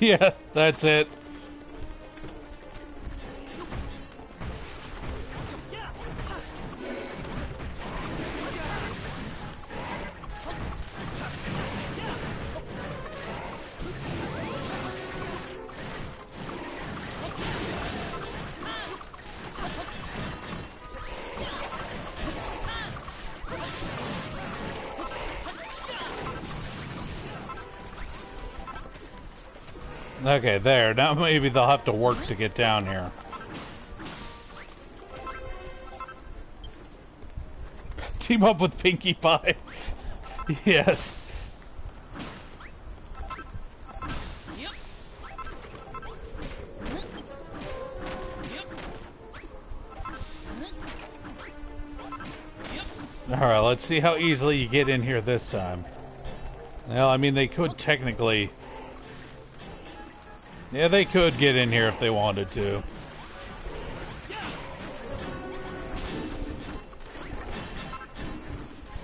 Yeah, that's it. Okay, there. Now maybe they'll have to work to get down here. Team up with Pinkie Pie. Yes. Alright, let's see how easily you get in here this time. Well, I mean, they could technically... Yeah, they could get in here if they wanted to.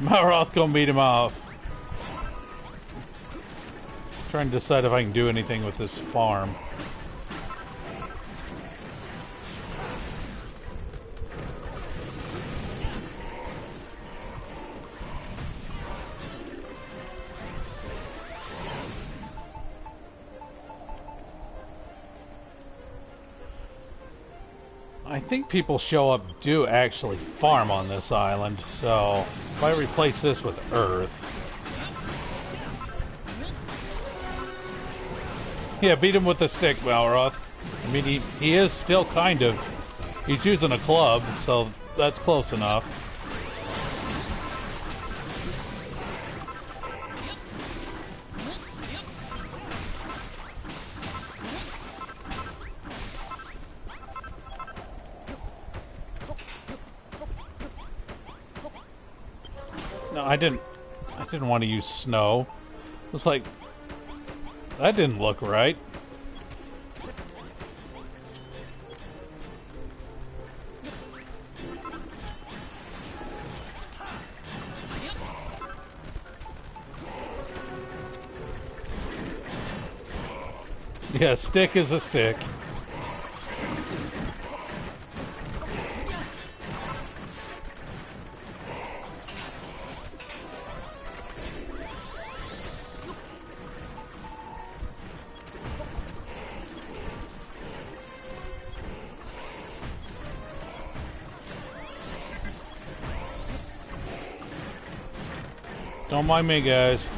Malroth gonna beat him off. Trying to decide if I can do anything with this farm. I think people show up do actually farm on this island, so if I replace this with Earth... Yeah, beat him with the stick, Malroth. I mean, he is still kind of... He's using a club, so that's close enough. No, I didn't want to use snow. It was like... That didn't look right. Yeah, stick is a stick. Don't mind me, guys.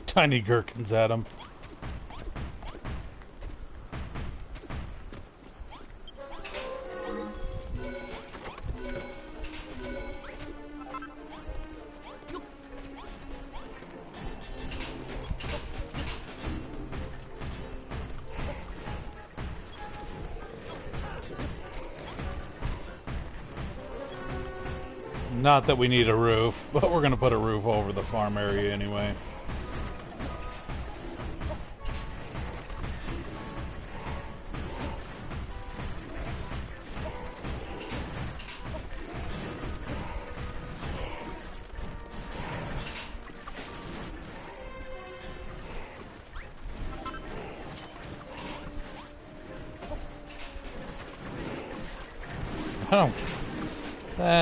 Tiny gherkins at him. Not that we need a roof, but we're going to put a roof over the farm area anyway.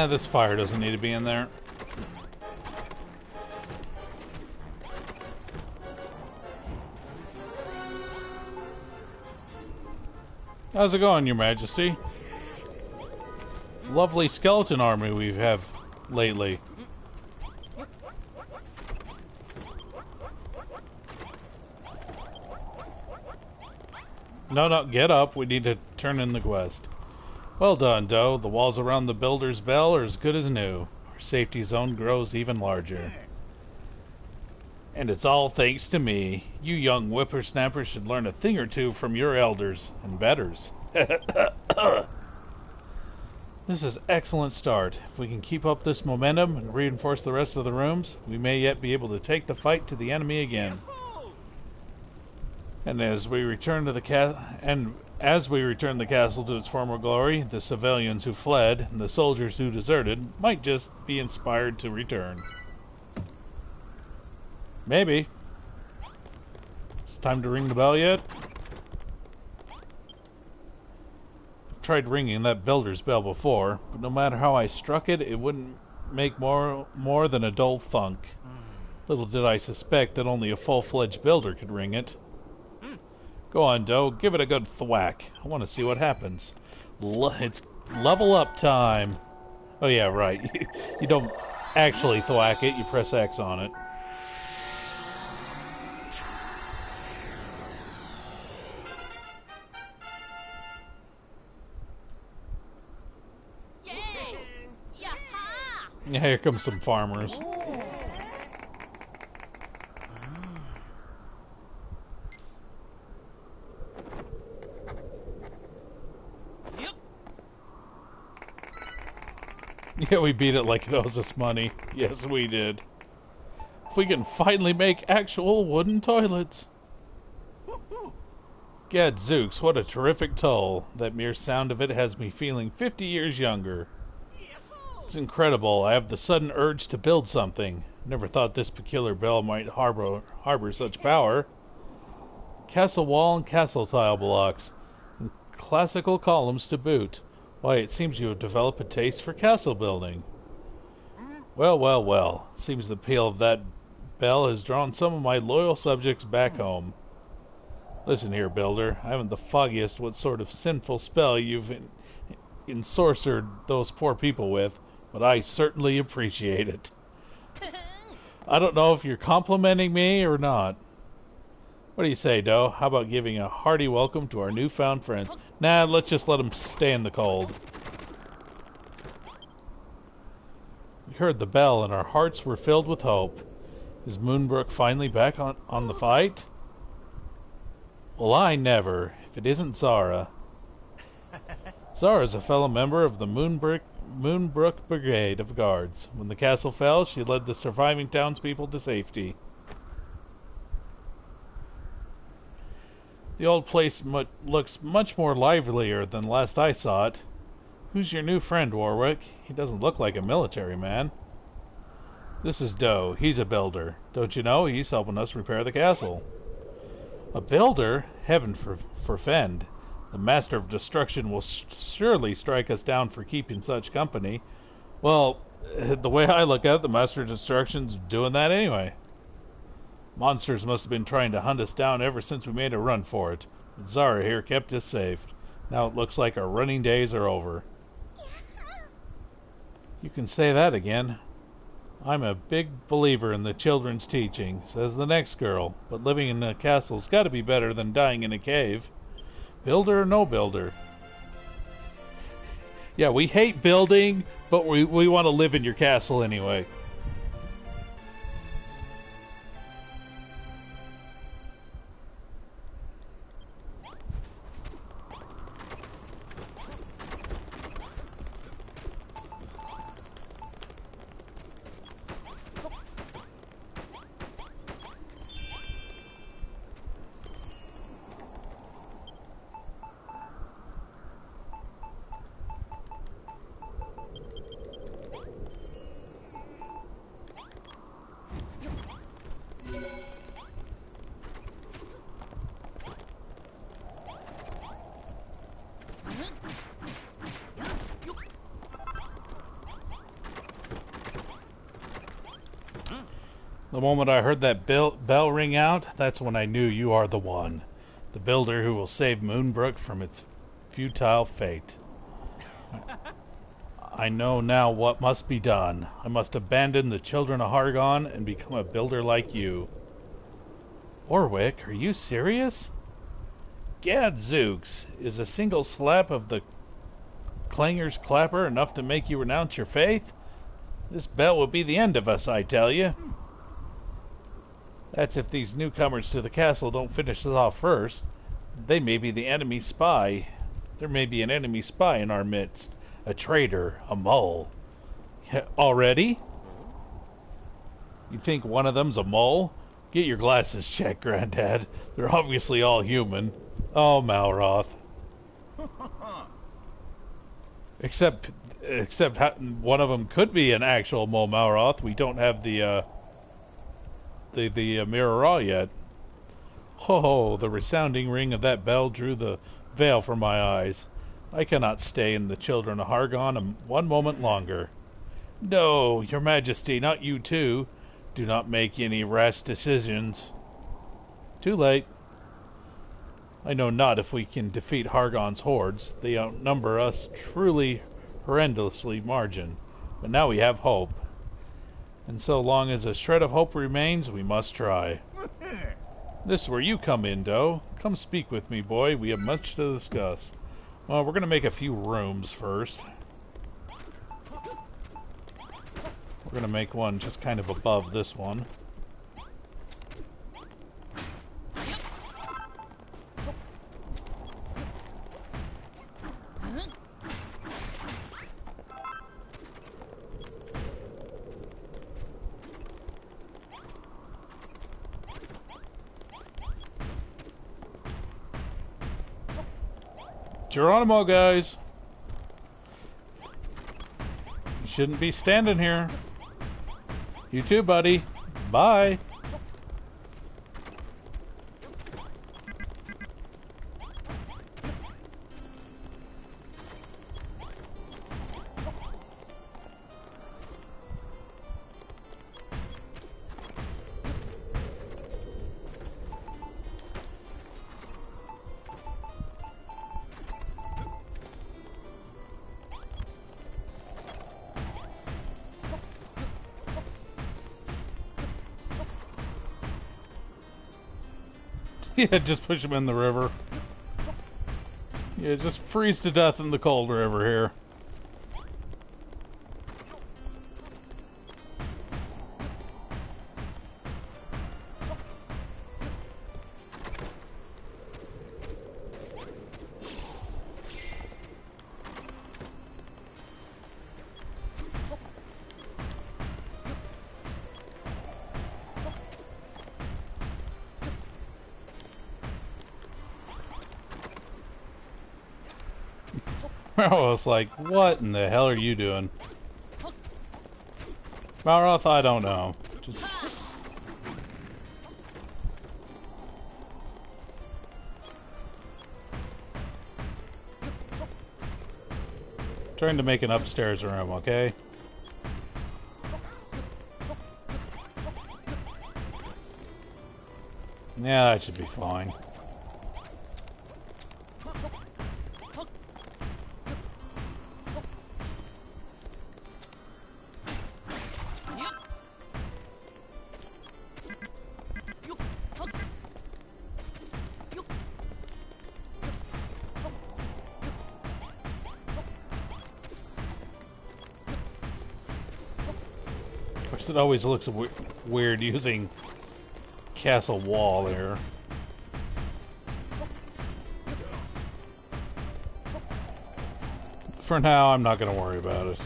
This fire doesn't need to be in there. How's it going, Your Majesty? Lovely skeleton army we have lately. No, get up. We need to turn in the quest. Well done, Doe. The walls around the Builder's Bell are as good as new. Our safety zone grows even larger. And it's all thanks to me. You young whippersnappers should learn a thing or two from your elders and betters. This is excellent start. If we can keep up this momentum and reinforce the rest of the rooms, we may yet be able to take the fight to the enemy again. And as we return the castle to its former glory, the civilians who fled and the soldiers who deserted might just be inspired to return. Maybe. It's time to ring the bell yet? I've tried ringing that builder's bell before, but no matter how I struck it, it wouldn't make more than a dull thunk. Little did I suspect that only a full-fledged builder could ring it. Go on, Doe. Give it a good thwack. I want to see what happens. It's level up time. Oh yeah, right. You don't actually thwack it. You press X on it. Yeah, here comes some farmers. Yeah, we beat it like it owes us money. Yes, we did. If we can finally make actual wooden toilets. Gadzooks, what a terrific toll. That mere sound of it has me feeling 50 years younger. It's incredible. I have the sudden urge to build something. Never thought this peculiar bell might harbor such power. Castle wall and castle tile blocks. And classical columns to boot. Why, it seems you have developed a taste for castle building. Well, well, well. Seems the peal of that bell has drawn some of my loyal subjects back home. Listen here, builder. I haven't the foggiest what sort of sinful spell you've ensorcered those poor people with, but I certainly appreciate it. I don't know if you're complimenting me or not. What do you say, Doe? How about giving a hearty welcome to our newfound friends? Nah, let's just let them stay in the cold. We heard the bell and our hearts were filled with hope. Is MoonBrooke finally back on the fight? Well, I never, if it isn't Zara. Zara's a fellow member of the MoonBrooke Brigade of Guards. When the castle fell, she led the surviving townspeople to safety. The old place looks much more livelier than last I saw it. Who's your new friend, Warwick? He doesn't look like a military man. This is Doe. He's a builder. Don't you know? He's helping us repair the castle. A builder? Heaven forfend. The Master of Destruction will surely strike us down for keeping such company. Well, the way I look at it, the Master of Destruction's doing that anyway. Monsters must have been trying to hunt us down ever since we made a run for it. But Zara here kept us safe. Now it looks like our running days are over. You can say that again. I'm a big believer in the children's teaching, says the next girl. But living in a castle's got to be better than dying in a cave. Builder or no builder? Yeah, we hate building, but we want to live in your castle anyway. The moment I heard that bell ring out, that's when I knew you are the one. The builder who will save MoonBrooke from its futile fate. I know now what must be done. I must abandon the children of Hargon and become a builder like you. Warwick, are you serious? Gadzooks! Is a single slap of the Clanger's clapper enough to make you renounce your faith? This bell will be the end of us, I tell you. That's if these newcomers to the castle don't finish us off first. They may be the enemy spy. There may be an enemy spy in our midst. A traitor, a mole. Already? You think one of them's a mole? Get your glasses checked, Granddad. They're obviously all human. Oh, Malroth. Except one of them could be an actual mole, Malroth. We don't have the mirror raw yet. Ho, the resounding ring of that bell drew the veil from my eyes. I cannot stay in the children of Hargon one moment longer. No, your majesty, not you too. Do not make any rash decisions. Too late. I know not if we can defeat Hargon's hordes. They outnumber us truly horrendously margin. But now we have hope. And so long as a shred of hope remains, we must try. This is where you come in, Doe. Come speak with me, boy. We have much to discuss. Well, we're going to make a few rooms first. We're going to make one just kind of above this one. Geronimo, guys. You shouldn't be standing here. You too, buddy. Bye. Yeah, just push him in the river. Yeah, just freeze to death in the cold river here. I was like, what in the hell are you doing? Malroth, I don't know. Just... trying to make an upstairs room, okay? Yeah, that should be fine. It always looks weird using castle wall there. For now, I'm not going to worry about it.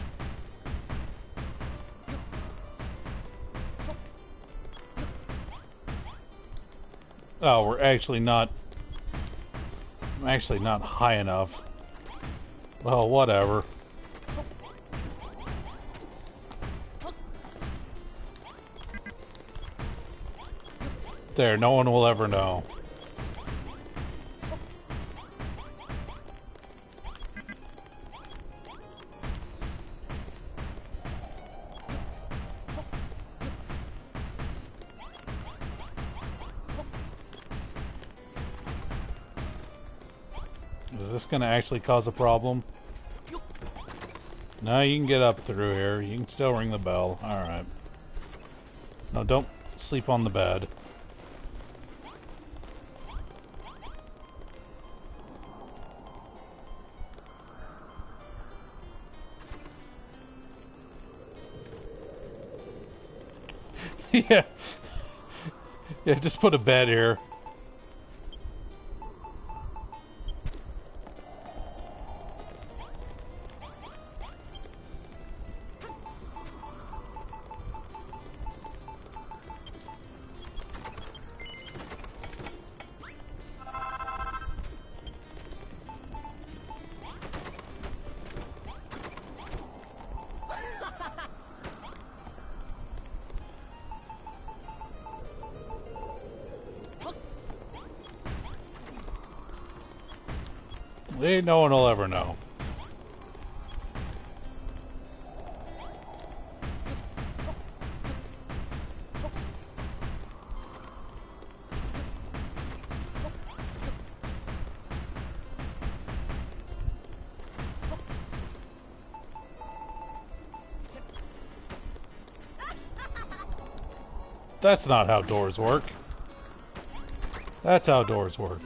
Oh, we're actually not... I'm actually not high enough. Well, whatever. There, no one will ever know. Is this going to actually cause a problem? No, you can get up through here. You can still ring the bell. Alright. No, don't sleep on the bed. Yeah. Yeah, just put a bed here. No one will ever know. That's not how doors work. That's how doors work.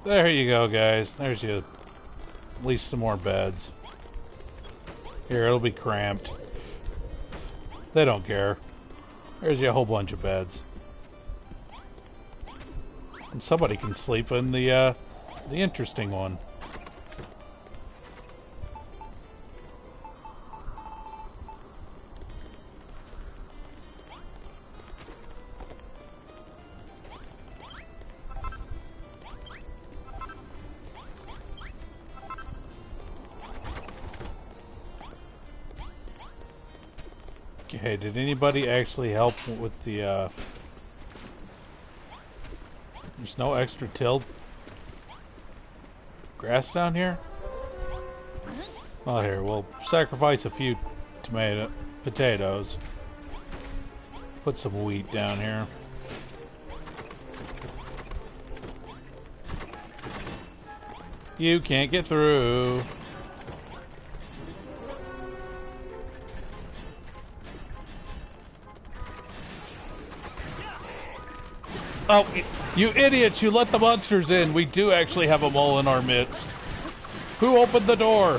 There you go, guys. There's you. At least some more beds. Here, it'll be cramped. They don't care. There's you a whole bunch of beds. And somebody can sleep in the interesting one. Okay, did anybody actually help with the, there's no extra tilled grass down here? Oh, here, we'll sacrifice a few potatoes. Put some wheat down here. You can't get through. Oh, you idiots, you let the monsters in. We do actually have a mole in our midst. Who opened the door?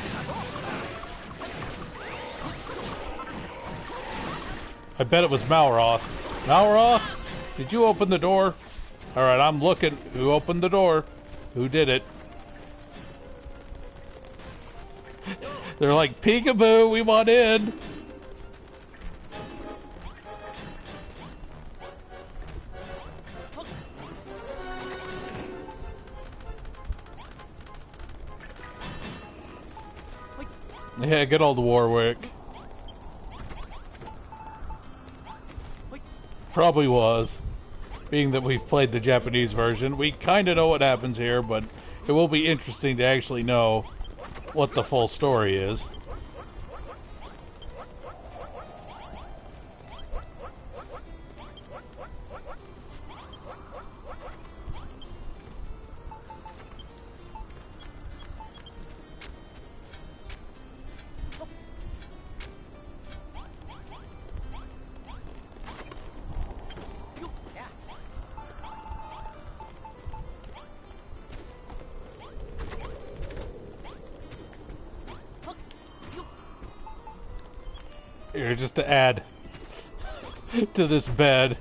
I bet it was Malroth. Malroth, did you open the door? Alright, I'm looking. Who opened the door? Who did it? They're like, peekaboo, we want in. Yeah, good old Warwick. Probably was. Being that we've played the Japanese version, we kind of know what happens here, but it will be interesting to actually know what the full story is. Here, just to add to this bed.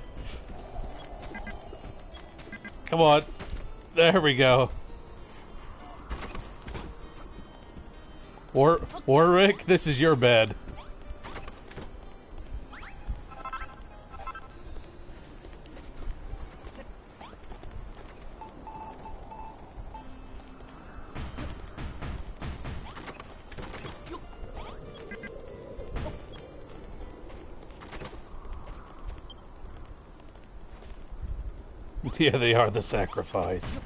Come on. There we go. Warwick, this is your bed. Yeah, they are the sacrifice.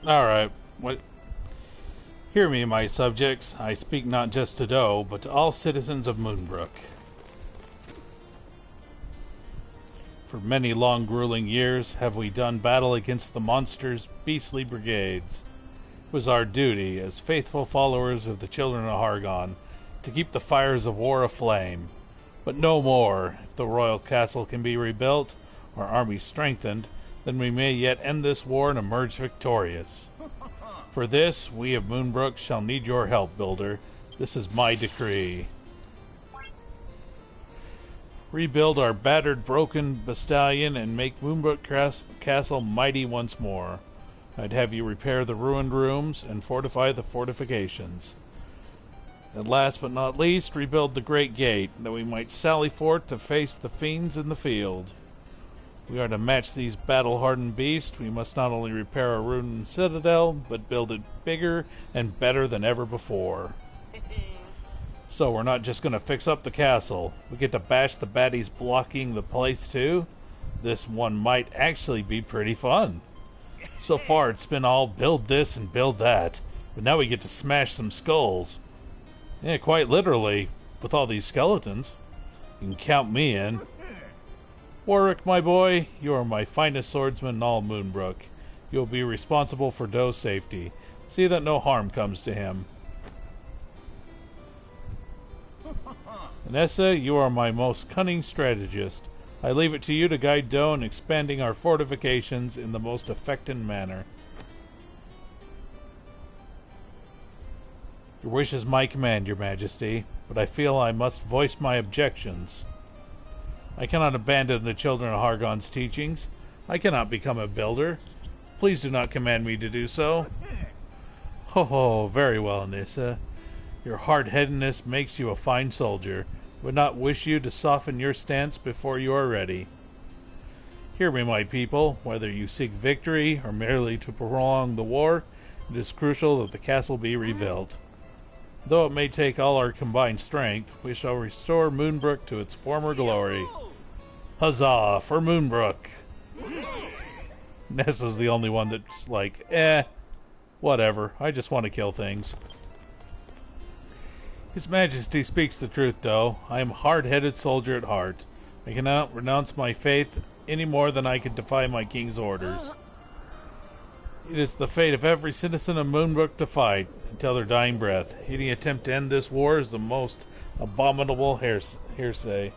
All right. What? Hear me, my subjects. I speak not just to Do, but to all citizens of MoonBrooke. For many long, grueling years have we done battle against the monsters' beastly brigades. It was our duty, as faithful followers of the children of Hargon, to keep the fires of war aflame. But no more. If the royal castle can be rebuilt, our army strengthened, then we may yet end this war and emerge victorious. For this, we of MoonBrooke shall need your help, Builder. This is my decree. Rebuild our battered, broken bastion and make MoonBrooke Castle mighty once more. I'd have you repair the ruined rooms and fortify the fortifications. And last but not least, rebuild the Great Gate, that we might sally forth to face the fiends in the field. We are to match these battle-hardened beasts. We must not only repair our ruined citadel, but build it bigger and better than ever before. So we're not just going to fix up the castle. We get to bash the baddies blocking the place too? This one might actually be pretty fun. So far it's been all build this and build that, but now we get to smash some skulls. Yeah, quite literally, with all these skeletons. You can count me in. Warwick, my boy, you are my finest swordsman in all MoonBrooke. You will be responsible for Doe's safety. See that no harm comes to him. Vanessa, you are my most cunning strategist. I leave it to you to guide Doe in expanding our fortifications in the most effective manner. Your wish is my command, Your Majesty, but I feel I must voice my objections. I cannot abandon the children of Hargon's teachings. I cannot become a builder. Please do not command me to do so. Ho ho, very well, Nissa. Your hard-headedness makes you a fine soldier. I would not wish you to soften your stance before you are ready. Hear me, my people. Whether you seek victory or merely to prolong the war, it is crucial that the castle be rebuilt. Though it may take all our combined strength, we shall restore MoonBrooke to its former glory. Huzzah for MoonBrooke! Nessa's the only one that's like, whatever, I just want to kill things. His Majesty speaks the truth, though. I am a hard-headed soldier at heart. I cannot renounce my faith any more than I can defy my king's orders. It is the fate of every citizen of MoonBrooke to fight until their dying breath. Any attempt to end this war is the most abominable hearsay.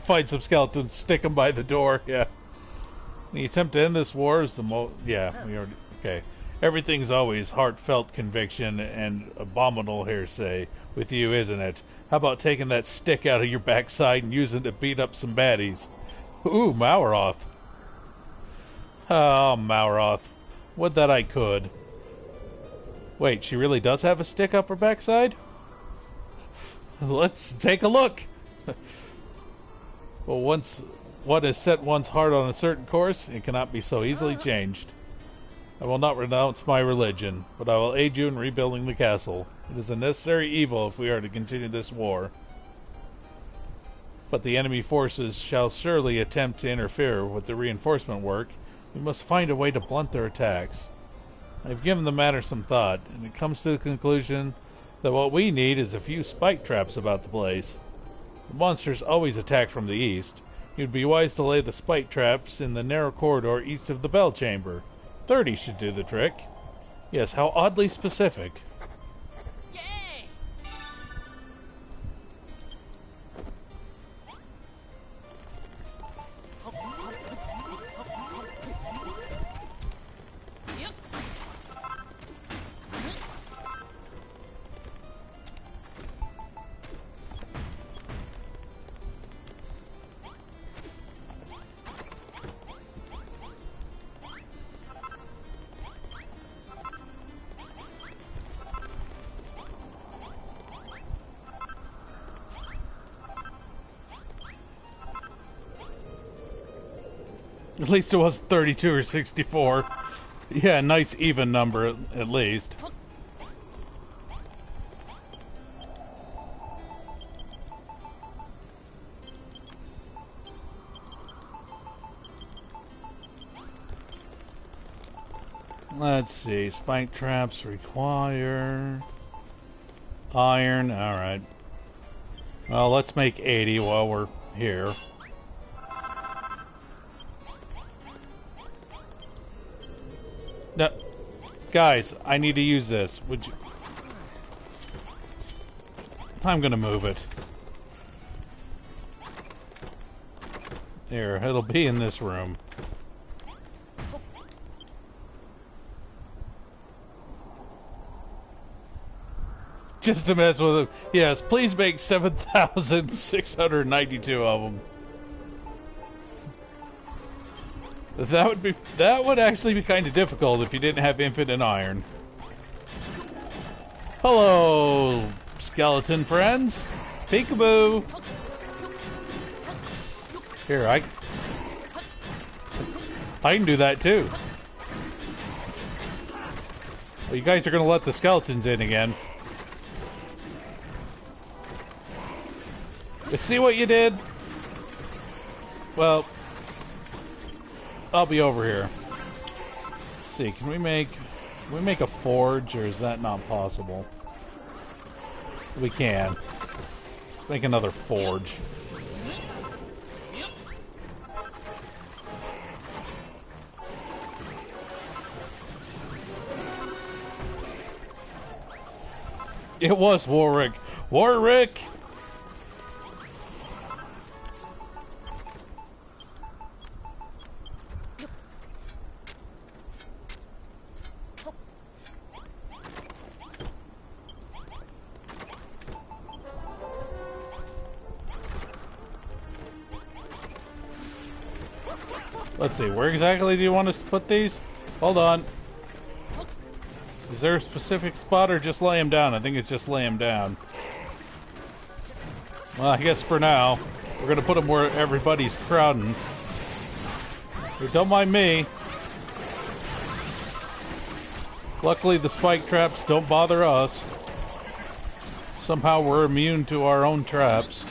Find some skeletons, stick them by the door, yeah. The attempt to end this war is the most... Yeah, we already... Okay. Everything's always heartfelt conviction and abominable hearsay with you, isn't it? How about taking that stick out of your backside and using it to beat up some baddies? Ooh, Mauroth. Oh, Mauroth. Would that I could. Wait, she really does have a stick up her backside? Let's take a look. Well, once one has set one's heart on a certain course, it cannot be so easily changed. I will not renounce my religion, but I will aid you in rebuilding the castle. It is a necessary evil if we are to continue this war. But the enemy forces shall surely attempt to interfere with the reinforcement work. We must find a way to blunt their attacks. I have given the matter some thought, and it comes to the conclusion that what we need is a few spike traps about the place. The monsters always attack from the east. It would be wise to lay the spike traps in the narrow corridor east of the bell chamber. 30 should do the trick. Yes, how oddly specific. At least it was 32 or 64. Yeah, nice even number at least. Let's see. Spike traps require iron. Alright. Well, let's make 80 while we're here. No. Guys, I need to use this. Would you... I'm gonna move it. Here, it'll be in this room. Just to mess with them. Yes, please make 7,692 of them. That would actually be kind of difficult if you didn't have infinite iron. Hello, skeleton friends. Peekaboo. Here, I can do that too. Well, you guys are gonna let the skeletons in again. You see what you did? Well, I'll be over here. Let's see, can we make a forge, or is that not possible? We can. Let's make another forge. It was Warwick. Warwick! Let's see, where exactly do you want us to put these? Hold on. Is there a specific spot, or just lay them down? I think it's just lay them down. Well, I guess for now, we're going to put them where everybody's crowding. Don't mind me. Luckily, the spike traps don't bother us. Somehow we're immune to our own traps.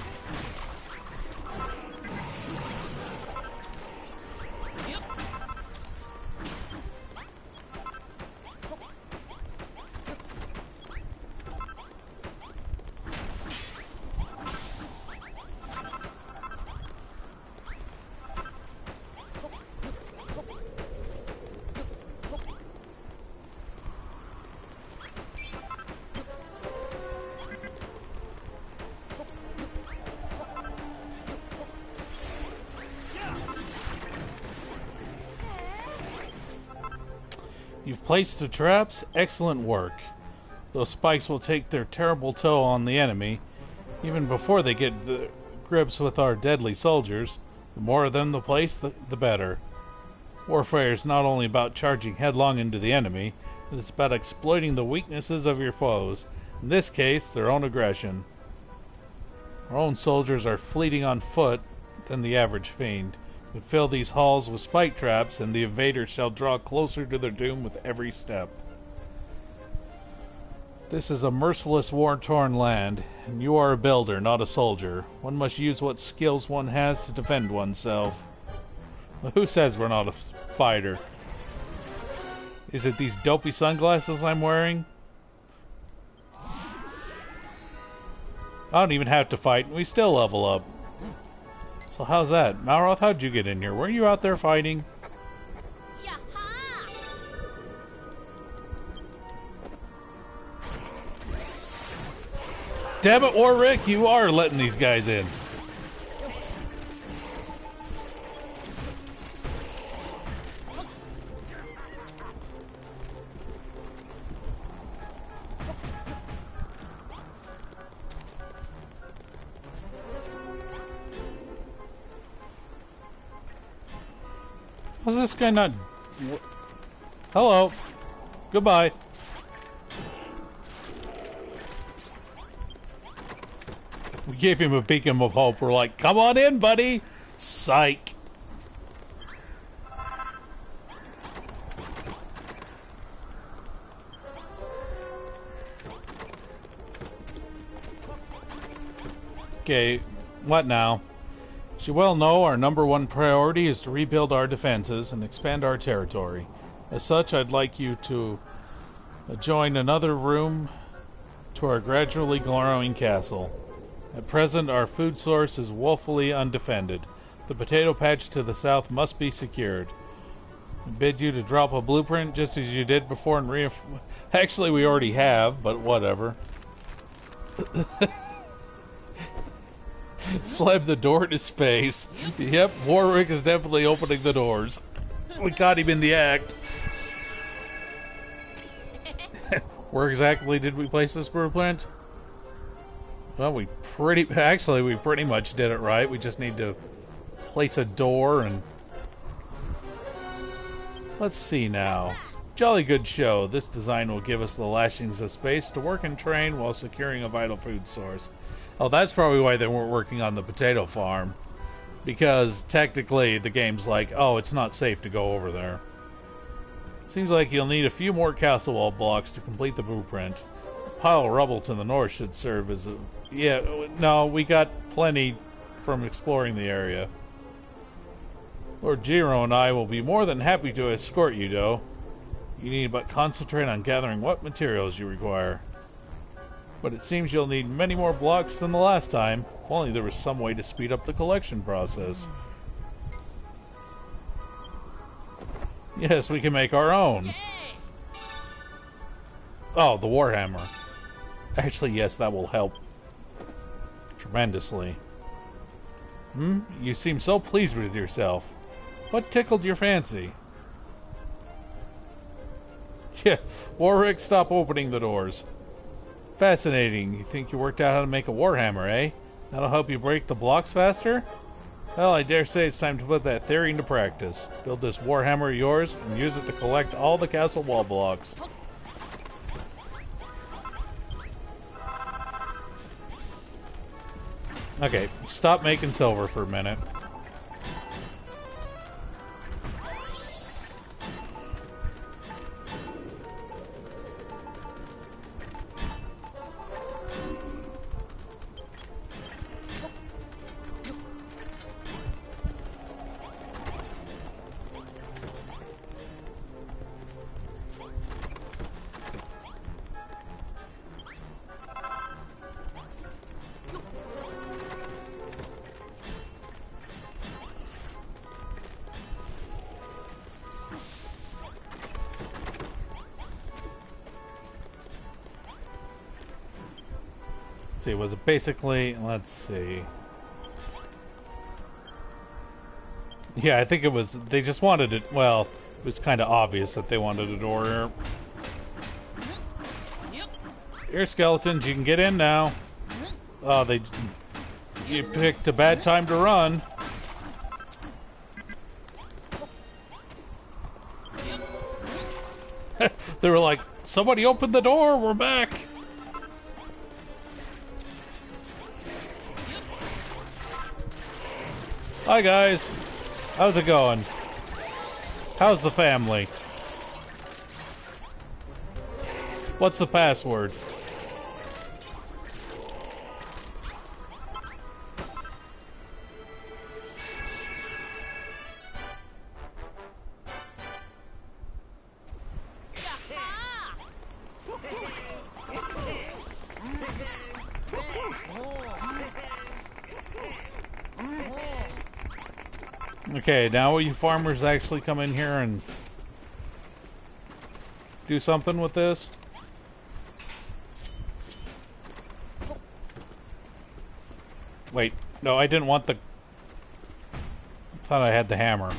You've placed the traps. Excellent work. Those spikes will take their terrible toll on the enemy. Even before they get the grips with our deadly soldiers, the more of them the place, the better. Warfare is not only about charging headlong into the enemy, it's about exploiting the weaknesses of your foes. In this case, their own aggression. Our own soldiers are fleeting on foot than the average fiend. But fill these halls with spike traps, and the invaders shall draw closer to their doom with every step. This is a merciless, war-torn land, and you are a builder, not a soldier. One must use what skills one has to defend oneself. Well, who says we're not a fighter? Is it these dopey sunglasses I'm wearing? I don't even have to fight, and we still level up. So how's that? Malroth, how'd you get in here? Were you out there fighting? Yaha! Damn it, Warwick, you are letting these guys in. How's this guy not... Hello. Goodbye. We gave him a beacon of hope. We're like, come on in, buddy. Psych. Okay, what now? As you well know, our #1 priority is to rebuild our defenses and expand our territory. As such, I'd like you to join another room to our gradually growing castle. At present, our food source is woefully undefended. The potato patch to the south must be secured. Bid you to drop a blueprint just as you did before and Actually, we already have, but whatever. Slammed the door in his face. Yep, Warwick is definitely opening the doors. We caught him in the act. Where exactly did we place this blueprint? Well, we pretty much did it right. We just need to place a door and... Let's see now. Jolly good show. This design will give us the lashings of space to work and train while securing a vital food source. Oh, that's probably why they weren't working on the potato farm. Because technically the game's like, oh, it's not safe to go over there. Seems like you'll need a few more castle wall blocks to complete the blueprint. A pile of rubble to the north should serve as a... Yeah, no, we got plenty from exploring the area. Lord Jiro and I will be more than happy to escort you, though. You need but concentrate on gathering what materials you require. But it seems you'll need many more blocks than the last time. If only there was some way to speed up the collection process. Yes, we can make our own. Oh, the Warhammer. Actually, yes, that will help tremendously. You seem so pleased with yourself. What tickled your fancy? Yeah, Warwick, stop opening the doors. Fascinating. You think you worked out how to make a Warhammer, eh? That'll help you break the blocks faster? Well, I dare say it's time to put that theory into practice. Build this Warhammer of yours and use it to collect all the castle wall blocks. Okay, stop making silver for a minute. See, was it basically, let's see. Yeah, I think it was, they just wanted it, well, it was kind of obvious that they wanted a door here. Here, skeletons, you can get in now. Oh, you picked a bad time to run. They were like, somebody open the door, we're back. Hi guys, how's it going? How's the family? What's the password? Okay, now will you farmers actually come in here and do something with this? Wait, no, I didn't want the... I thought I had the hammer.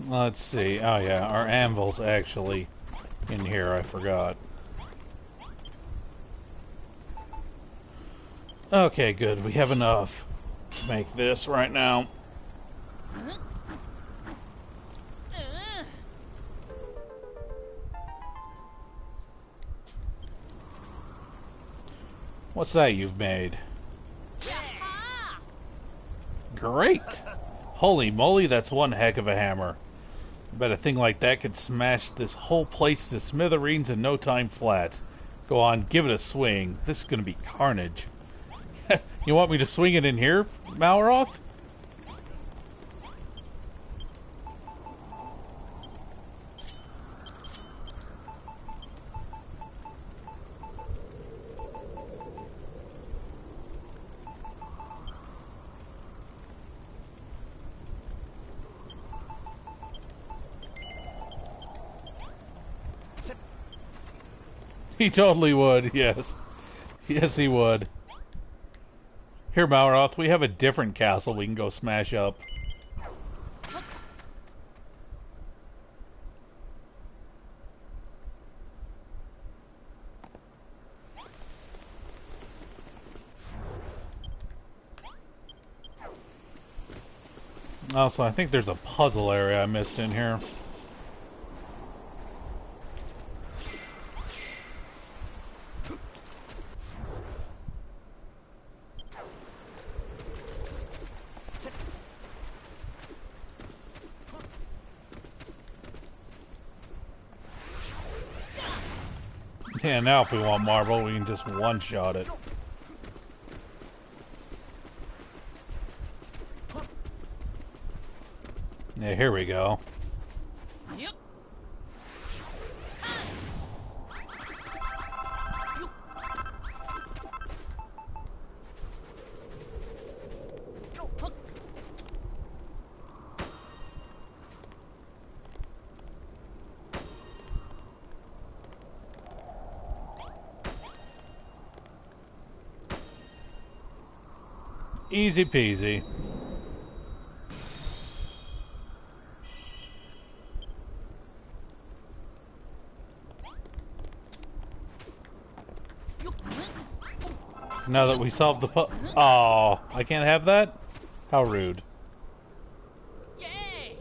Let's see. Oh yeah, our anvil's actually in here. I forgot. Okay, good. We have enough. Let's make this right now. What's that you've made? Great! Holy moly, that's one heck of a hammer. I bet a thing like that could smash this whole place to smithereens in no time flat. Go on, give it a swing. This is gonna be carnage. You want me to swing it in here, Malroth? He totally would, yes. Yes, he would. Here, Malroth, we have a different castle we can go smash up. Also, I think there's a puzzle area I missed in here. Yeah, now if we want marble, we can just one-shot it. Yeah, here we go. Yep. Easy peasy. Now that we solved the oh, I can't have that? How rude. Yay!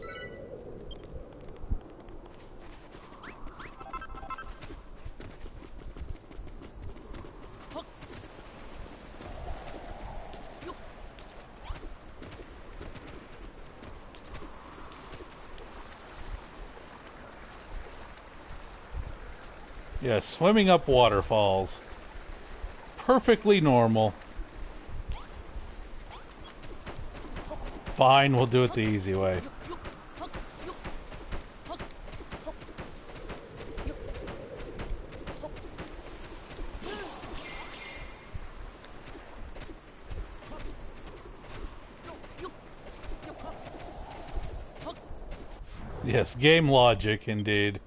Yeah, swimming up waterfalls. Perfectly normal. Fine, we'll do it the easy way. Yes, game logic indeed.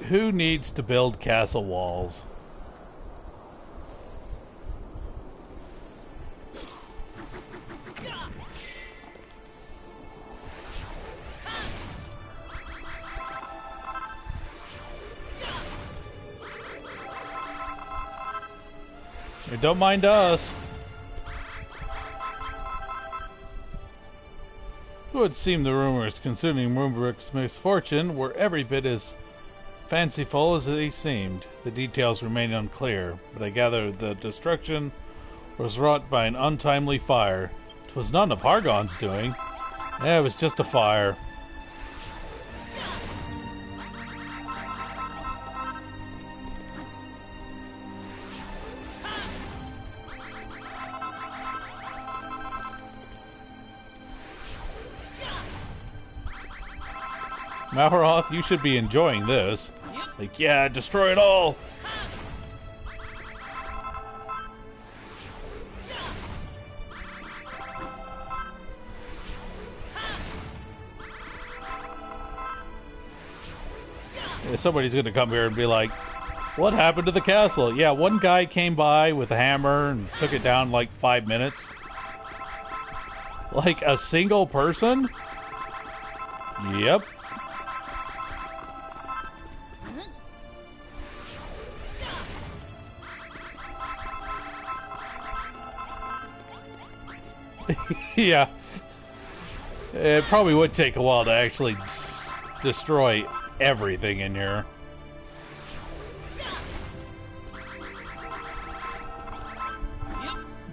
Who needs to build castle walls? Hey, don't mind us. It would seem the rumors concerning MoonBrooke's misfortune were every bit as fanciful as they seemed. The details remain unclear, but I gather the destruction was wrought by an untimely fire. 'Twas none of Hargon's doing. Yeah, it was just a fire. Malroth, you should be enjoying this. Like, yeah, destroy it all! Yeah, somebody's gonna come here and be like, what happened to the castle? Yeah, one guy came by with a hammer and took it down in like 5 minutes. Like, a single person? Yep. Yeah. It probably would take a while to actually destroy everything in here.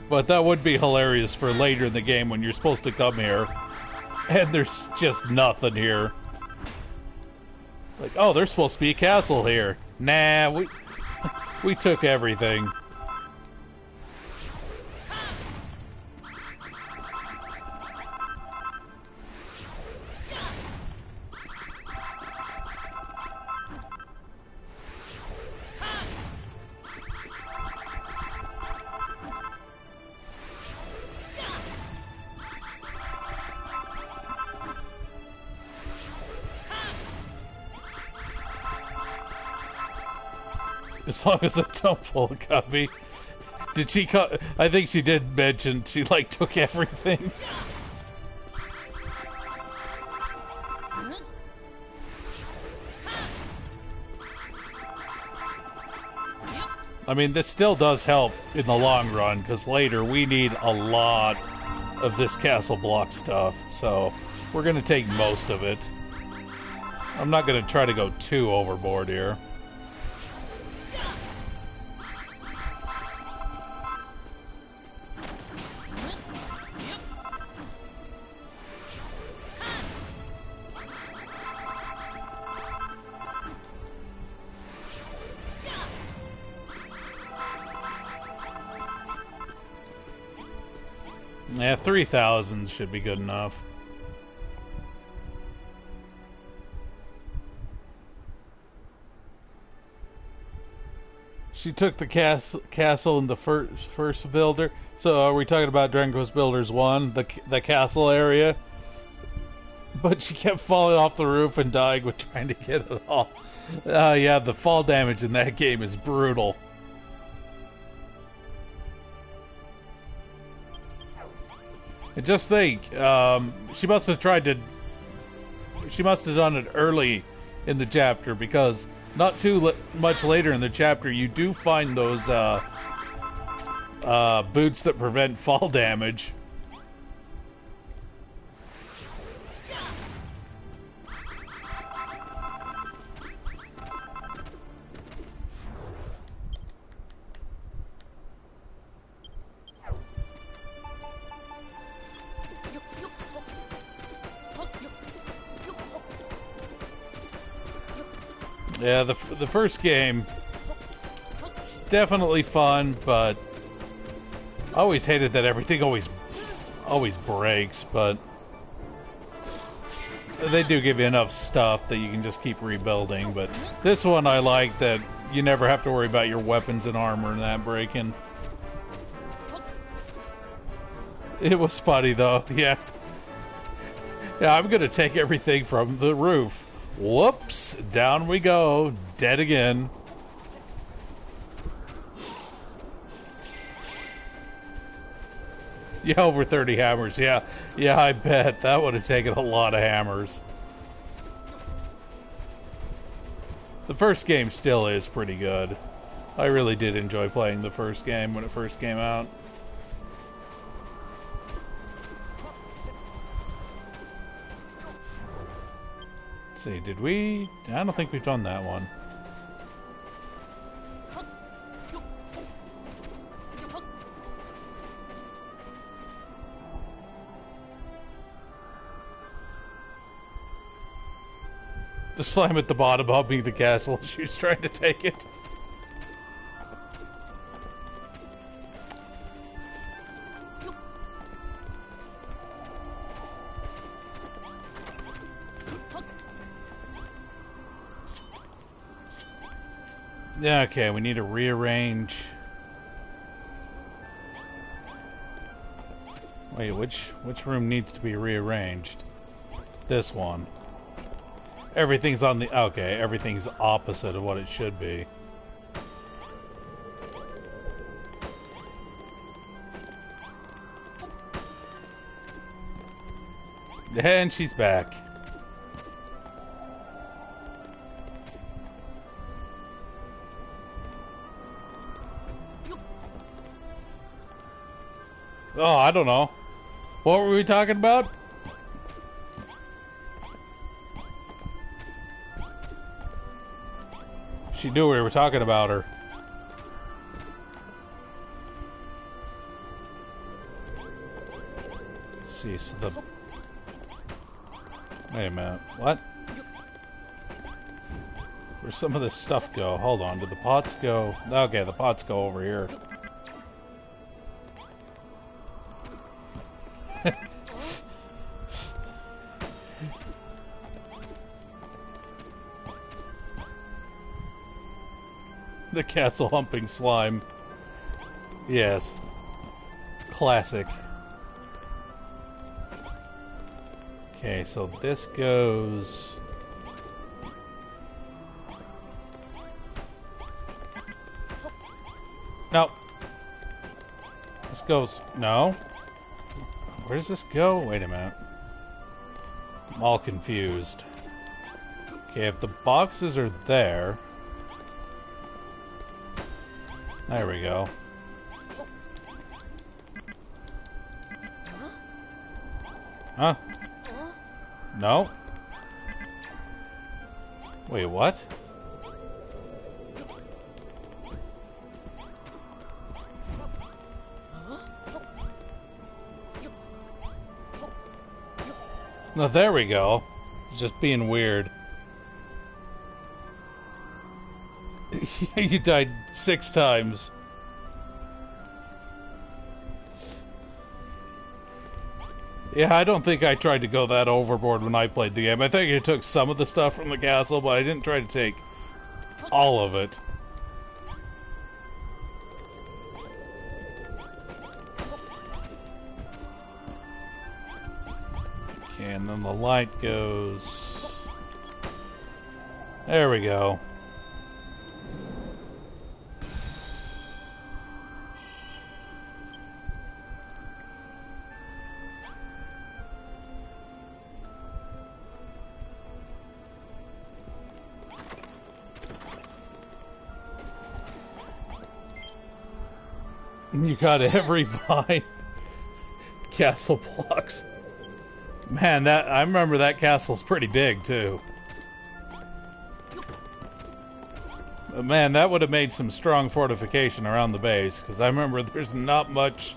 But that would be hilarious for later in the game when you're supposed to come here and there's just nothing here. Like, oh, there's supposed to be a castle here. Nah, we took everything. As long as I don't pull a copy. Did she I think she did mention she, like, took everything. I mean, this still does help in the long run, because later we need a lot of this castle block stuff, so we're going to take most of it. I'm not going to try to go too overboard here. Yeah, 3,000 should be good enough. She took the castle in the first builder. So are we talking about Dragon Quest Builders 1, the castle area? But she kept falling off the roof and dying with trying to get it off. Yeah, the fall damage in that game is brutal. And just think, she must have done it early in the chapter, because not too much later in the chapter you do find those boots that prevent fall damage. Yeah, the first game is definitely fun, but I always hated that everything always breaks, but they do give you enough stuff that you can just keep rebuilding. But this one I like that you never have to worry about your weapons and armor and that breaking. It was funny though, yeah. Yeah, I'm gonna take everything from the roof. Whoops, down we go, dead again. Yeah, over 30 hammers, yeah. Yeah, I bet. That would have taken a lot of hammers. The first game still is pretty good. I really did enjoy playing the first game when it first came out. See, did we? I don't think we've done that one. The slime at the bottom of me, the castle. She was trying to take it. Yeah, okay, we need to rearrange. Wait, which room needs to be rearranged? This one. Everything's on the... Okay, everything's opposite of what it should be. And she's back. Oh, I don't know. What were we talking about? She knew we were talking about her. Let's see, so the... Wait a minute, what? Where's some of this stuff go? Hold on, did the pots go? Okay, the pots go over here. The castle humping slime. Yes. Classic. Okay, so this goes... No. This goes... No. Where does this go? Wait a minute. I'm all confused. Okay, if the boxes are there... There we go. Huh? No? Wait, what? No, there we go. Just being weird. You died 6 times. Yeah, I don't think I tried to go that overboard when I played the game. I think I took some of the stuff from the castle, but I didn't try to take all of it. Okay, and then the light goes... There we go. You got every vine. Castle blocks. Man, that I remember that castle's pretty big too. But man, that would have made some strong fortification around the base, because I remember there's not much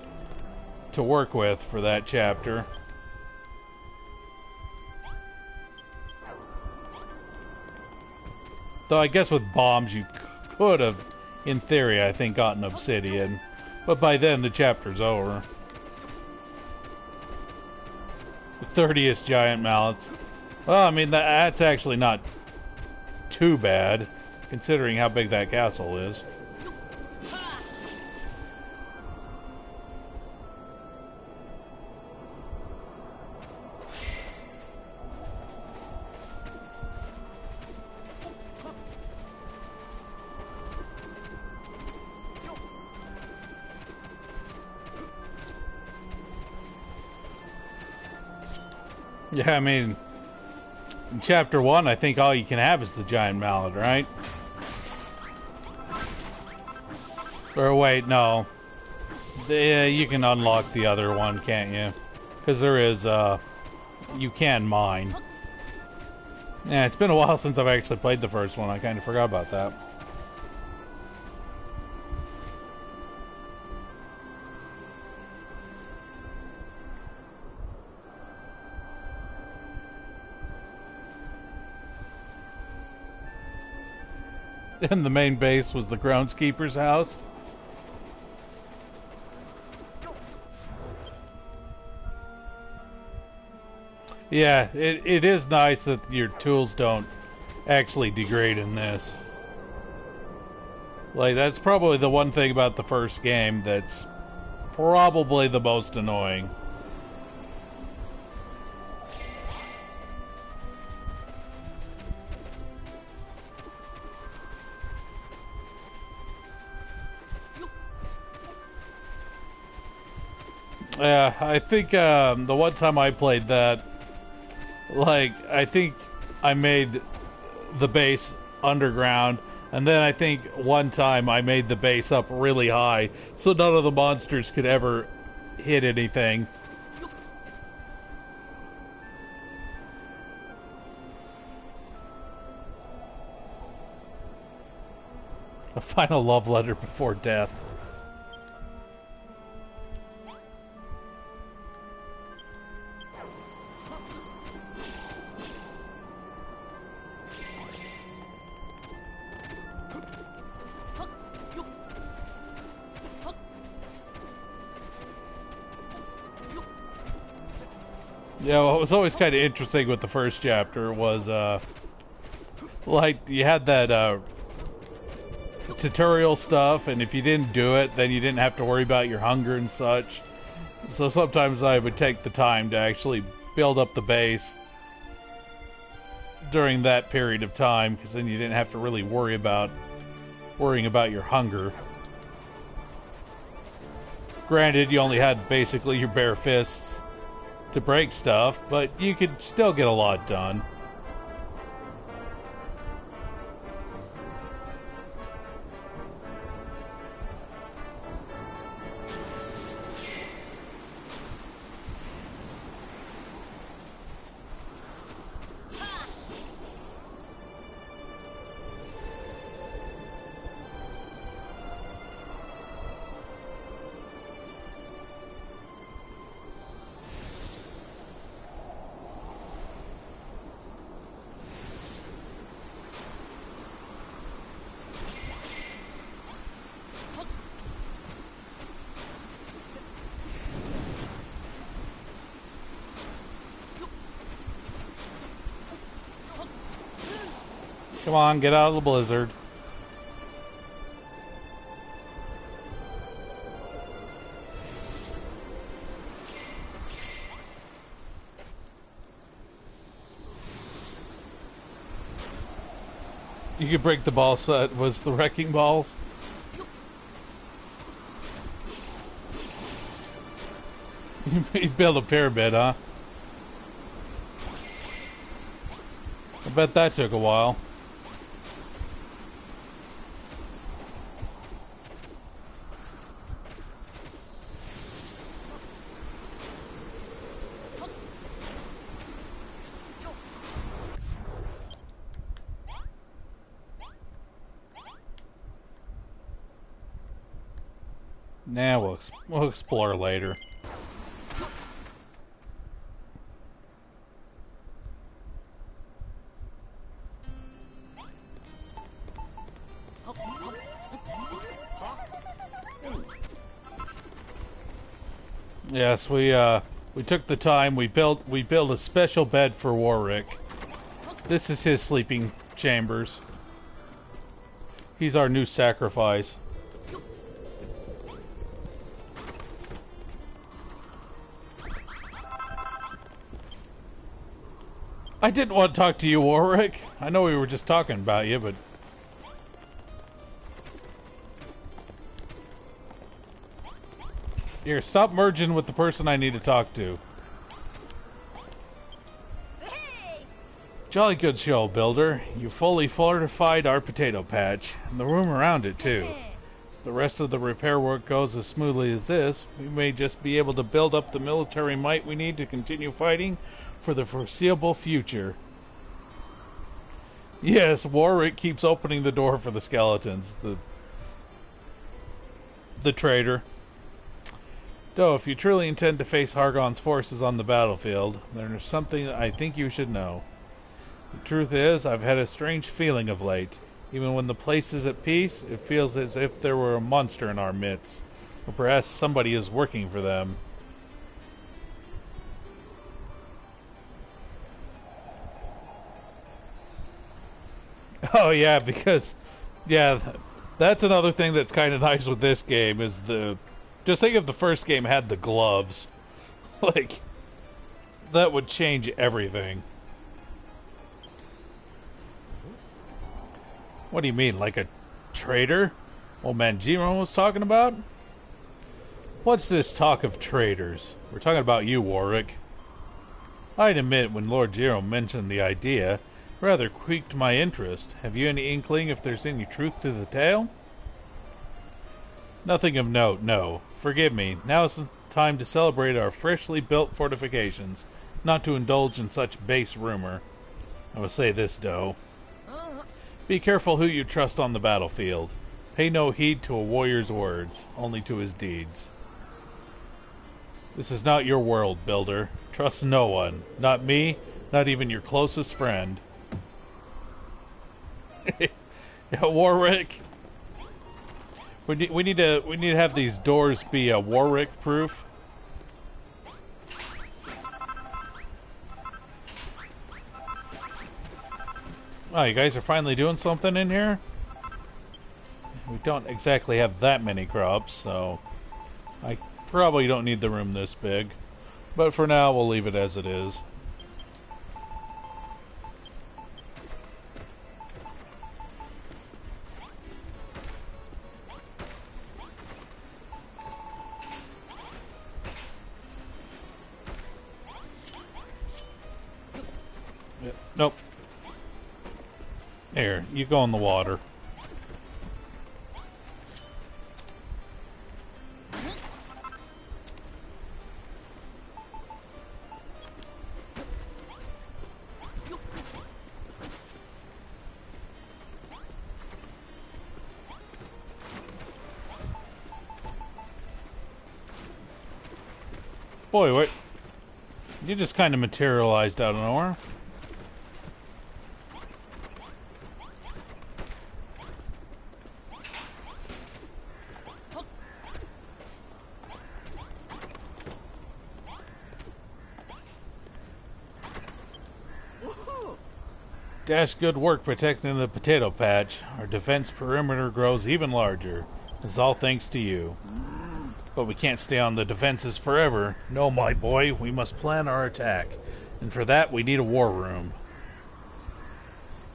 to work with for that chapter. Though I guess with bombs you could have, in theory, I think, gotten obsidian. But by then, the chapter's over. The 30th giant mallets. Well, I mean, that's actually not too bad, considering how big that castle is. Yeah, I mean, in chapter 1, I think all you can have is the giant mallet, right? Or wait, no. You can unlock the other one, can't you? Because there is, you can mine. Yeah, it's been a while since I've actually played the first one. I kind of forgot about that. And the main base was the groundskeeper's house. Yeah, it is nice that your tools don't actually degrade in this. Like, that's probably the one thing about the first game that's probably the most annoying. Yeah, I think the one time I played that, like, I think I made the base underground, and then I think one time I made the base up really high, so none of the monsters could ever hit anything. A final love letter before death. Yeah, what was always kind of interesting with the first chapter was, like, you had that, tutorial stuff, and if you didn't do it, then you didn't have to worry about your hunger and such. So sometimes I would take the time to actually build up the base during that period of time, because then you didn't have to really worrying about your hunger. Granted, you only had basically your bare fists to break stuff, but you could still get a lot done. Come on, get out of the blizzard. You could break the ball set. Was the wrecking balls? You build a pyramid, huh? I bet that took a while. Nah, we'll explore later. Yes, we took the time. We built a special bed for Warwick. This is his sleeping chambers. He's our new sacrifice. I didn't want to talk to you, Warwick. I know we were just talking about you, but... Here, stop merging with the person I need to talk to. Hey! Jolly good show, Builder. You fully fortified our potato patch, and the room around it, too. If the rest of the repair work goes as smoothly as this, we may just be able to build up the military might we need to continue fighting for the foreseeable future. Yes, Warwick keeps opening the door for the skeletons. The traitor. Though, if you truly intend to face Hargon's forces on the battlefield, there's something I think you should know. The truth is, I've had a strange feeling of late. Even when the place is at peace, it feels as if there were a monster in our midst, or perhaps somebody is working for them. Oh yeah, because that's another thing that's kind of nice with this game is just think if the first game had the gloves, like that would change everything. What do you mean, like a traitor? Old man Jiro was talking about? What's this talk of traitors? We're talking about you, Warwick. I'd admit when Lord Jiro mentioned the idea, rather piqued my interest. Have you any inkling if there's any truth to the tale? Nothing of note, no. Forgive me. Now is the time to celebrate our freshly built fortifications, not to indulge in such base rumor. I will say this, though. Be careful who you trust on the battlefield. Pay no heed to a warrior's words, only to his deeds. This is not your world, Builder. Trust no one. Not me, not even your closest friend. Yeah, Warwick. We need to have these doors be Warwick proof. Oh, you guys are finally doing something in here? We don't exactly have that many crops, so I probably don't need the room this big. But for now, we'll leave it as it is. Nope. Here, you go in the water. Boy, what? You just kind of materialized out of nowhere. Dash, good work protecting the potato patch. Our defense perimeter grows even larger. It's all thanks to you. But we can't stay on the defenses forever. No, my boy, we must plan our attack. And for that, we need a war room.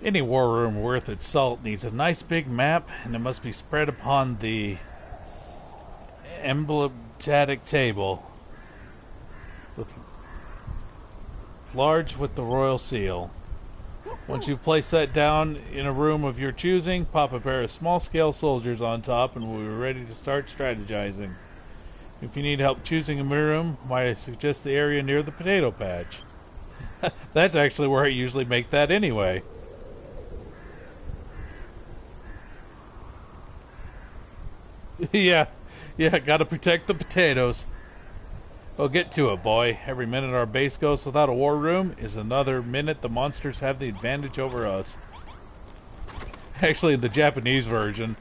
Any war room worth its salt needs a nice big map, and it must be spread upon the emblematic table. Large with the royal seal. Once you've placed that down in a room of your choosing, pop a pair of small-scale soldiers on top and we'll be ready to start strategizing. If you need help choosing a room, might I suggest the area near the potato patch? That's actually where I usually make that anyway. Yeah, gotta protect the potatoes. Well, get to it, boy. Every minute our base goes without a war room is another minute the monsters have the advantage over us. Actually, in the Japanese version,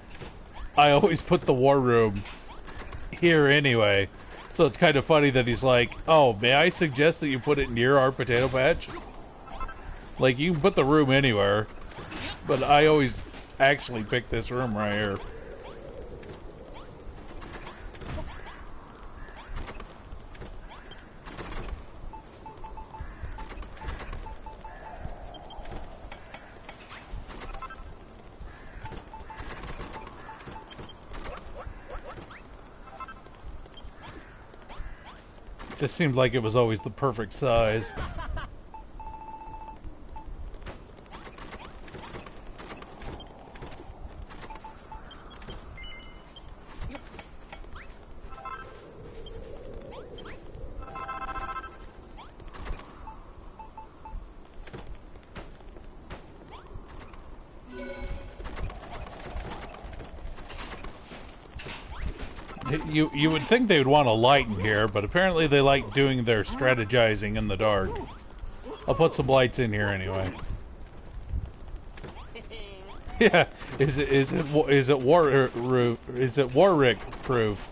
I always put the war room here anyway. So it's kind of funny that he's like, oh, may I suggest that you put it near our potato patch? Like, you can put the room anywhere, but I always actually pick this room right here. Just seemed like it was always the perfect size. You would think they would want a light in here, but apparently they like doing their strategizing in the dark. I'll put some lights in here anyway. Yeah, is it Warwick proof?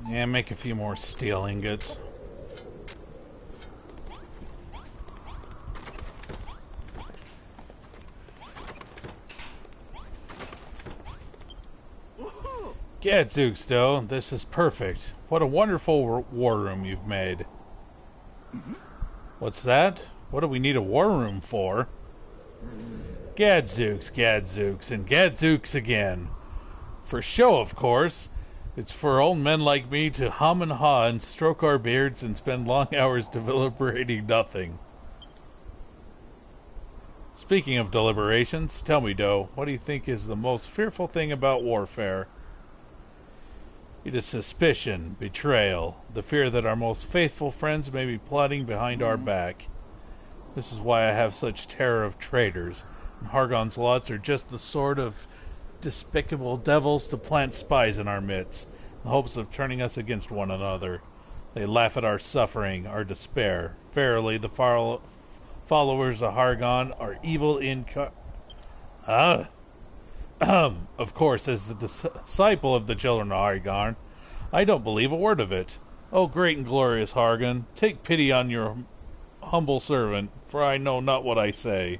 Yeah, make a few more steel ingots. Gadzooks, though, this is perfect. What a wonderful war room you've made. What's that? What do we need a war room for? Gadzooks, gadzooks, and gadzooks again. For show, of course. It's for old men like me to hum and haw and stroke our beards and spend long hours deliberating nothing. Speaking of deliberations, tell me, Doe, what do you think is the most fearful thing about warfare? It is suspicion, betrayal, the fear that our most faithful friends may be plotting behind our back. This is why I have such terror of traitors, and Hargon's lots are just the sort of despicable devils to plant spies in our midst, in the hopes of turning us against one another. They laugh at our suffering, our despair. Verily, the followers of Hargon are evil of course, as the disciple of the children of Hargon, I don't believe a word of it. O great and glorious Hargon, take pity on your humble servant, for I know not what I say.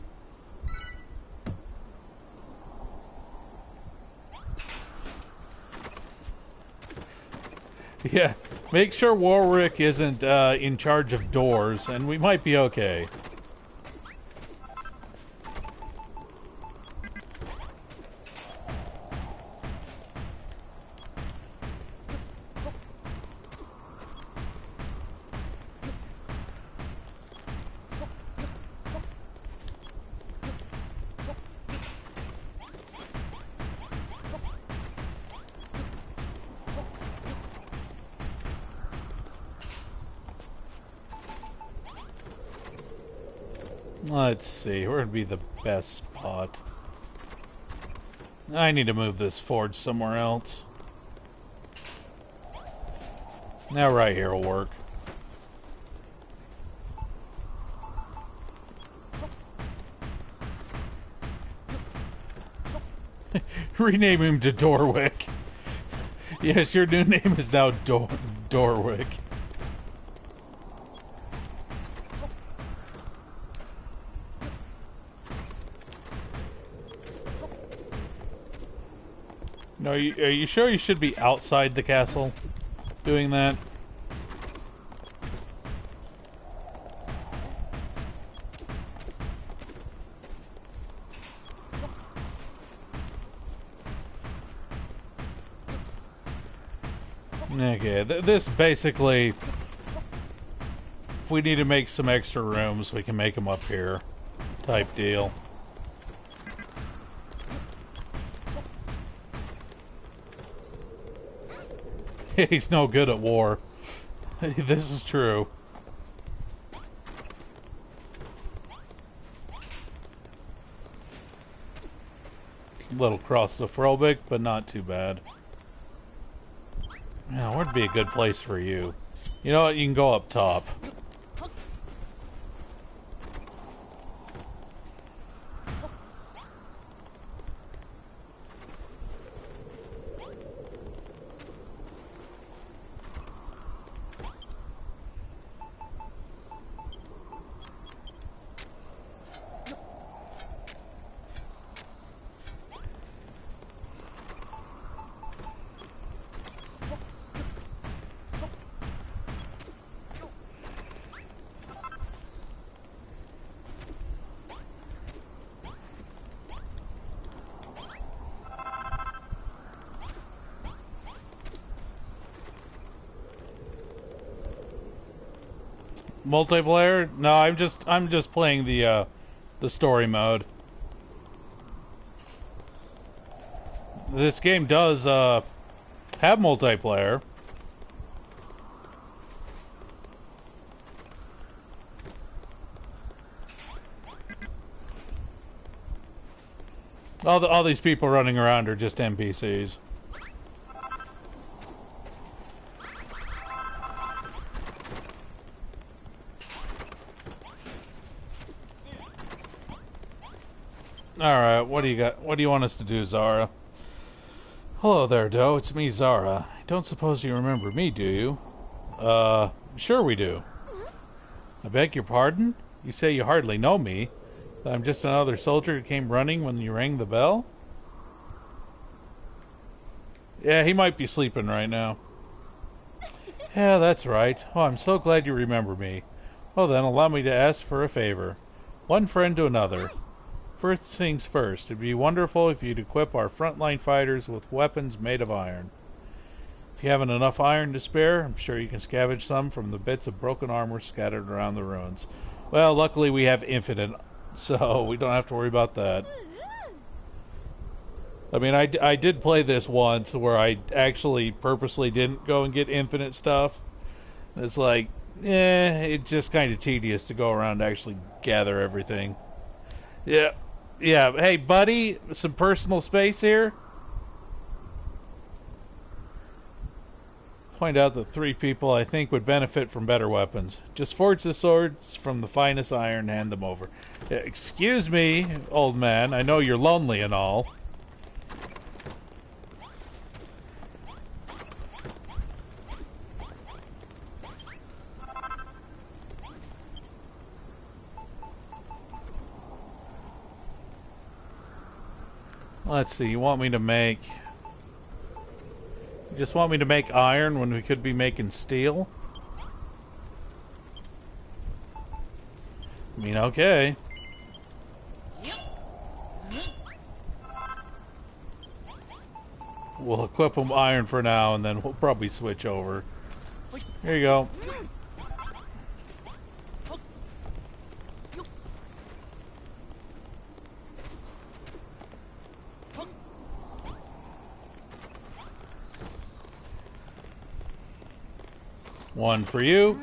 Yeah, make sure Warwick isn't in charge of doors, and we might be okay. Let's see, where would be the best spot? I need to move this forge somewhere else. Now right here will work. Rename him to Dorwick. Yes, your new name is now Dorwick. No, are you sure you should be outside the castle doing that? Okay, this basically, if we need to make some extra rooms, we can make them up here, type deal. He's no good at war. This is true. A little claustrophobic, but not too bad. Now, where'd be a good place for you? You know what? You can go up top. Multiplayer? No, I'm just playing the story mode. This game does have multiplayer. All these people running around are just NPCs. Alright, what do you got? What do you want us to do, Zara? Hello there, Doe. It's me, Zara. I don't suppose you remember me, do you? Sure we do. I beg your pardon? You say you hardly know me. That I'm just another soldier who came running when you rang the bell? Yeah, he might be sleeping right now. Yeah, that's right. Oh, I'm so glad you remember me. Well then, allow me to ask for a favor. One friend to another. First things first, it'd be wonderful if you'd equip our frontline fighters with weapons made of iron. If you haven't enough iron to spare, I'm sure you can scavenge some from the bits of broken armor scattered around the ruins. Well, luckily we have infinite, so we don't have to worry about that. I mean, I did play this once where I actually purposely didn't go and get infinite stuff. It's like, it's just kind of tedious to go around and actually gather everything. Yeah. Yeah. Hey, buddy, some personal space here. Point out that 3 people I think would benefit from better weapons. Just forge the swords from the finest iron and hand them over. Excuse me, old man. I know you're lonely and all. Let's see, you want me to make... You just want me to make iron when we could be making steel? I mean, okay. We'll equip them iron for now, and then we'll probably switch over. Here you go. One for you.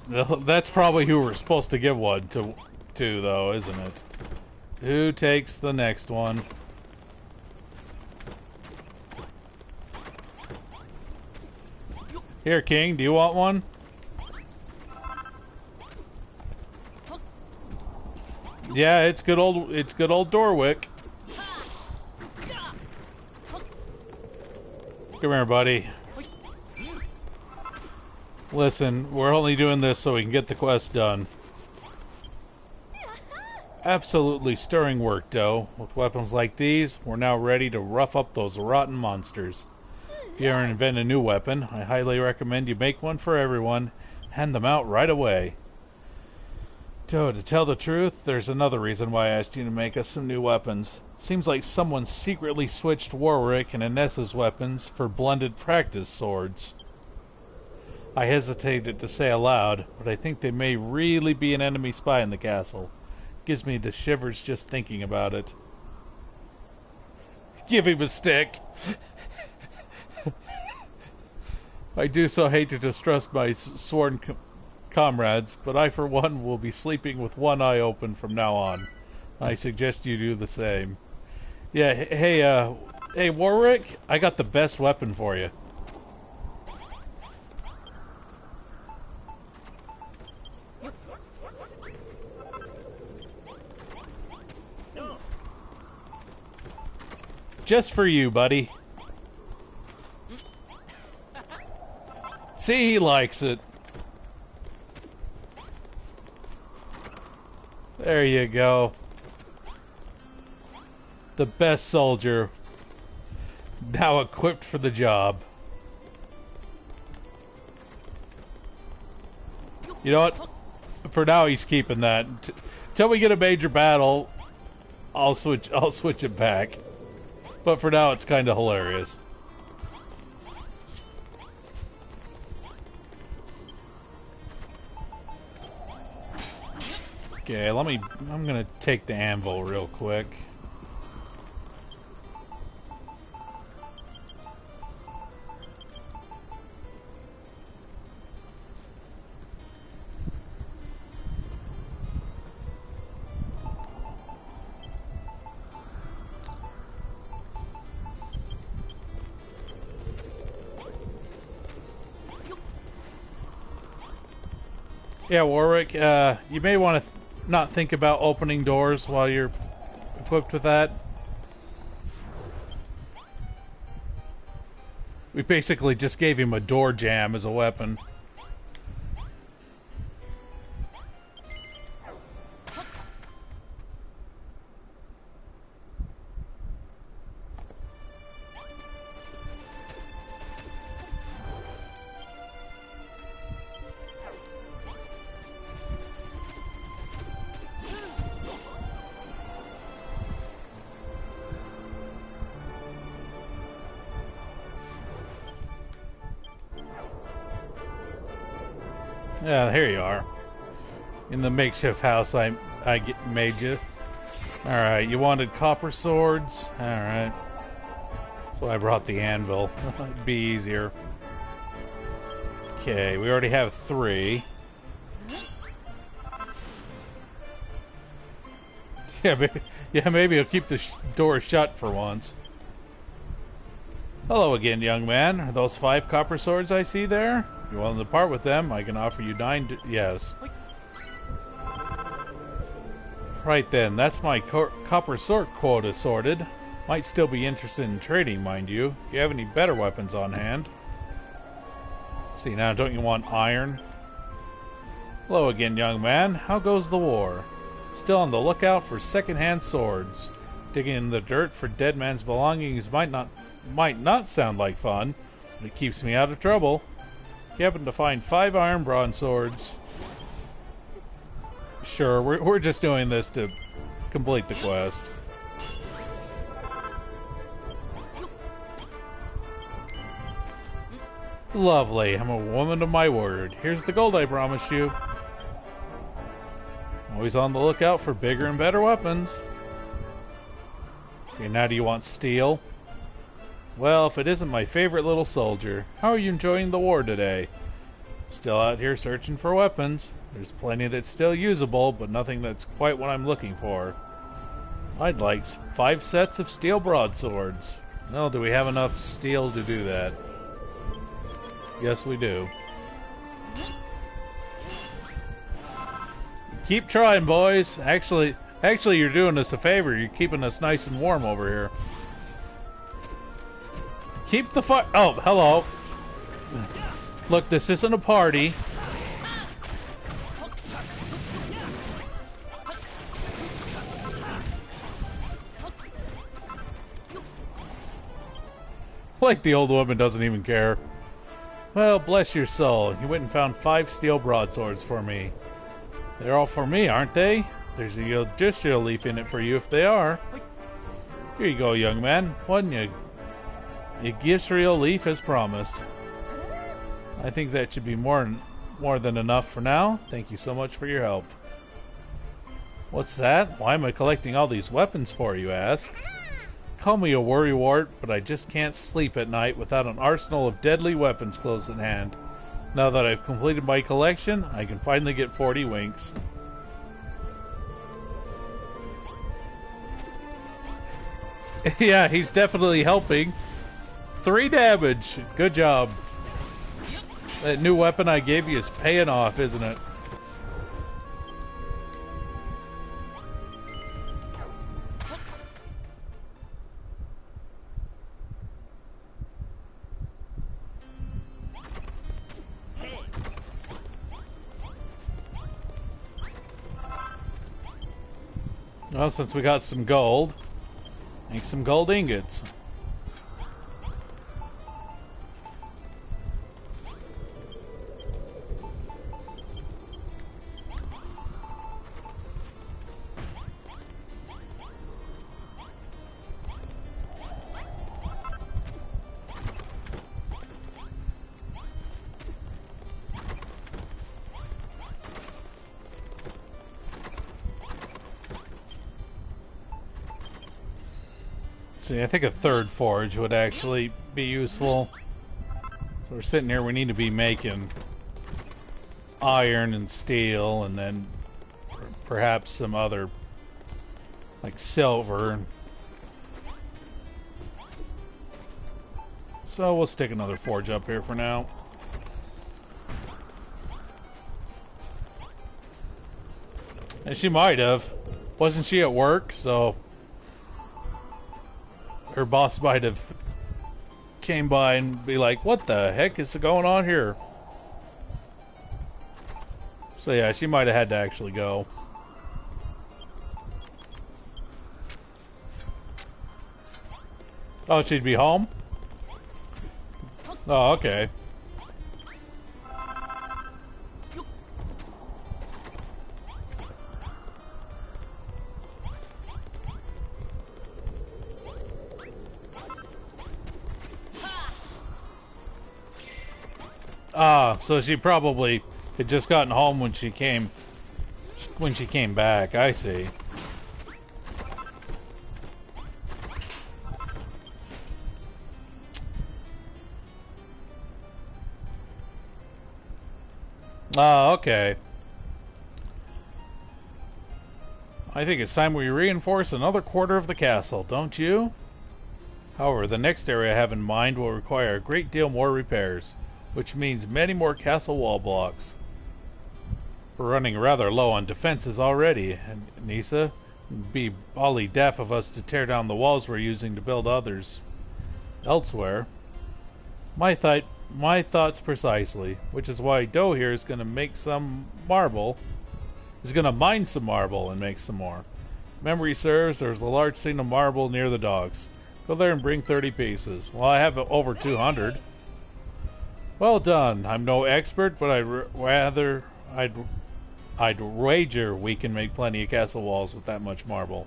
That's probably who we're supposed to give one to, though, isn't it? Who takes the next one? Here, King, do you want one? Yeah, it's good old Dorwick. Come here, buddy. Listen, we're only doing this so we can get the quest done. Absolutely stirring work, Doe. With weapons like these, we're now ready to rough up those rotten monsters. If you ever invent a new weapon, I highly recommend you make one for everyone. Hand them out right away. Doe, to tell the truth, there's another reason why I asked you to make us some new weapons. Seems like someone secretly switched Warwick and Inessa's weapons for blended practice swords. I hesitated to say aloud, but I think they may really be an enemy spy in the castle. Gives me the shivers just thinking about it. Give him a stick! I do so hate to distrust my sworn comrades, but I for one will be sleeping with one eye open from now on. I suggest you do the same. Yeah, hey Warwick, I got the best weapon for you. Just for you, buddy. See, he likes it. There you go. The best soldier. Now equipped for the job. You know what? For now, he's keeping that. Till we get a major battle, I'll switch it back. But for now, it's kind of hilarious. Okay, I'm gonna take the anvil real quick. Yeah, Warwick, you may want to not think about opening doors while you're equipped with that. We basically just gave him a door jam as a weapon. Yeah, here you are. In the makeshift house made you. Alright, you wanted copper swords? Alright. That's why I brought the anvil. It'd be easier. Okay, we already have 3. Yeah, maybe I'll keep the door shut for once. Hello again, young man. Are those 5 copper swords I see there? If you're willing to part with them, I can offer you 9. Yes. Right then, that's my copper sword quota sorted. Might still be interested in trading, mind you. If you have any better weapons on hand. See, now don't you want iron? Hello again, young man. How goes the war? Still on the lookout for second-hand swords. Digging in the dirt for dead man's belongings might not sound like fun, but it keeps me out of trouble. You happen to find 5 iron broadswords. Sure, we're just doing this to complete the quest. Lovely. I'm a woman of my word. Here's the gold I promised you. Always on the lookout for bigger and better weapons. Okay, now do you want steel? Well, if it isn't my favorite little soldier. How are you enjoying the war today? Still out here searching for weapons. There's plenty that's still usable, but nothing that's quite what I'm looking for. I'd like 5 sets of steel broadswords. Well, do we have enough steel to do that? Yes, we do. Keep trying, boys. Actually, you're doing us a favor. You're keeping us nice and warm over here. Keep the fire. Oh, hello. Look, this isn't a party. Like the old woman doesn't even care. Well, bless your soul. You went and found 5 steel broadswords for me. They're all for me, aren't they? There's a Yggdrasil leaf in it for you if they are. Here you go, young man. One Yggdrasil leaf as promised. I think that should be more than enough for now. Thank you so much for your help. What's that? Why am I collecting all these weapons for, you ask? Call me a worrywart, but I just can't sleep at night without an arsenal of deadly weapons close at hand. Now that I've completed my collection, I can finally get 40 winks. Yeah, he's definitely helping. 3 damage. Good job. That new weapon I gave you is paying off, isn't it? Well, since we got some gold, make some gold ingots. See, I think a 3rd forge would actually be useful. So we're sitting here, we need to be making iron and steel, and then perhaps some other, like silver. So we'll stick another forge up here for now. And she might have. Wasn't she at work? So her boss might have came by and be like, what the heck is going on here? So yeah, she might have had to actually go. Oh, she'd be home? Oh, okay. Ah, so she probably Had just gotten home when she came back. I see. Oh, okay. I think it's time we reinforce another quarter of the castle, don't you? However, the next area I have in mind will require a great deal more repairs, which means many more castle wall blocks. We're running rather low on defenses already, and Nisa. It'd be bally daft of us to tear down the walls we're using to build others elsewhere. My thoughts precisely, which is why Doe here is going to make some marble. He's going to mine some marble and make some more. Memory serves, there's a large scene of marble near the docks. Go there and bring 30 pieces. Well, I have over 200. Well done. I'm no expert, but I'd wager we can make plenty of castle walls with that much marble.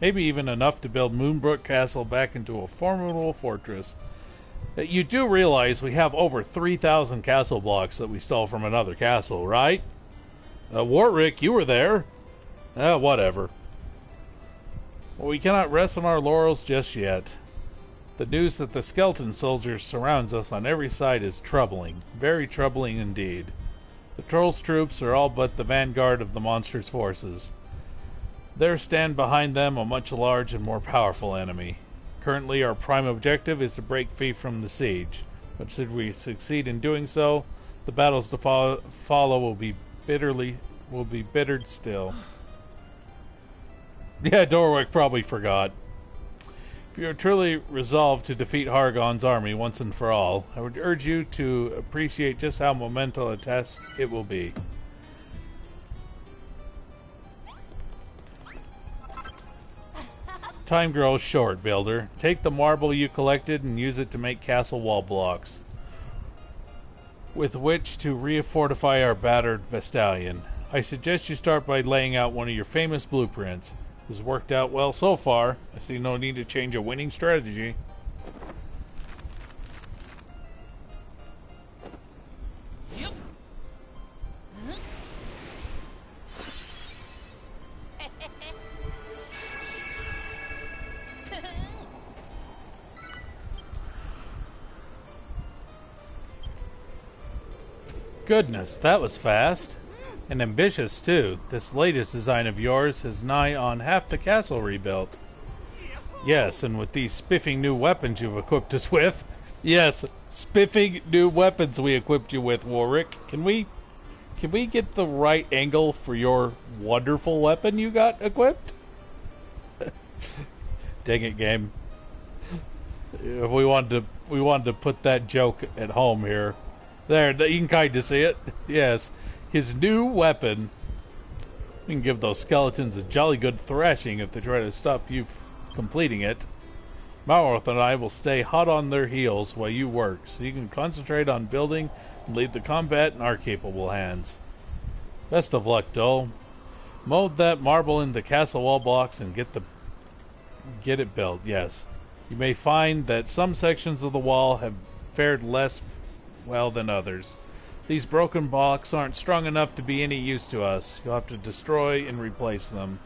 Maybe even enough to build MoonBrooke Castle back into a formidable fortress. You do realize we have over 3,000 castle blocks that we stole from another castle, right? Warwick, you were there. Whatever. Well, we cannot rest on our laurels just yet. The news that the skeleton soldiers surrounds us on every side is troubling. Very troubling indeed. The Troll's troops are all but the vanguard of the monster's forces. There stand behind them a much larger and more powerful enemy. Currently, our prime objective is to break free from the siege. But should we succeed in doing so, the battles to follow will be bittered still. Yeah, Dorwick probably forgot. If you are truly resolved to defeat Hargon's army once and for all, I would urge you to appreciate just how monumental a task it will be. Time grows short, builder. Take the marble you collected and use it to make castle wall blocks, with which to refortify our battered bastion. I suggest you start by laying out one of your famous blueprints. It's worked out well so far. I see no need to change a winning strategy. Yep. Goodness, that was fast. And ambitious, too. This latest design of yours is nigh on half the castle rebuilt. Yes, and with these spiffing new weapons you've equipped us with. Yes, spiffing new weapons we equipped you with, Warwick. Can we get the right angle for your wonderful weapon you got equipped? Dang it, game. If we wanted to put that joke at home here. There, you can kind of see it. Yes. His new weapon. We can give those skeletons a jolly good thrashing if they try to stop you completing it. Malroth and I will stay hot on their heels while you work, so you can concentrate on building and leave the combat in our capable hands. Best of luck, Dole. Mold that marble into castle wall blocks and get it built, yes. You may find that some sections of the wall have fared less well than others. These broken blocks aren't strong enough to be any use to us. You'll have to destroy and replace them.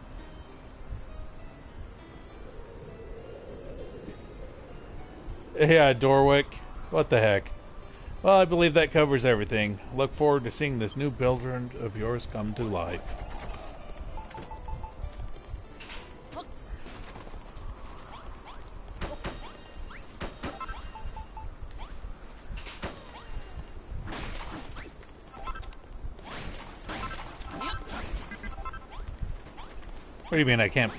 Yeah, Dorwick. What the heck? Well, I believe that covers everything. Look forward to seeing this new builder of yours come to life. What do you mean I can't?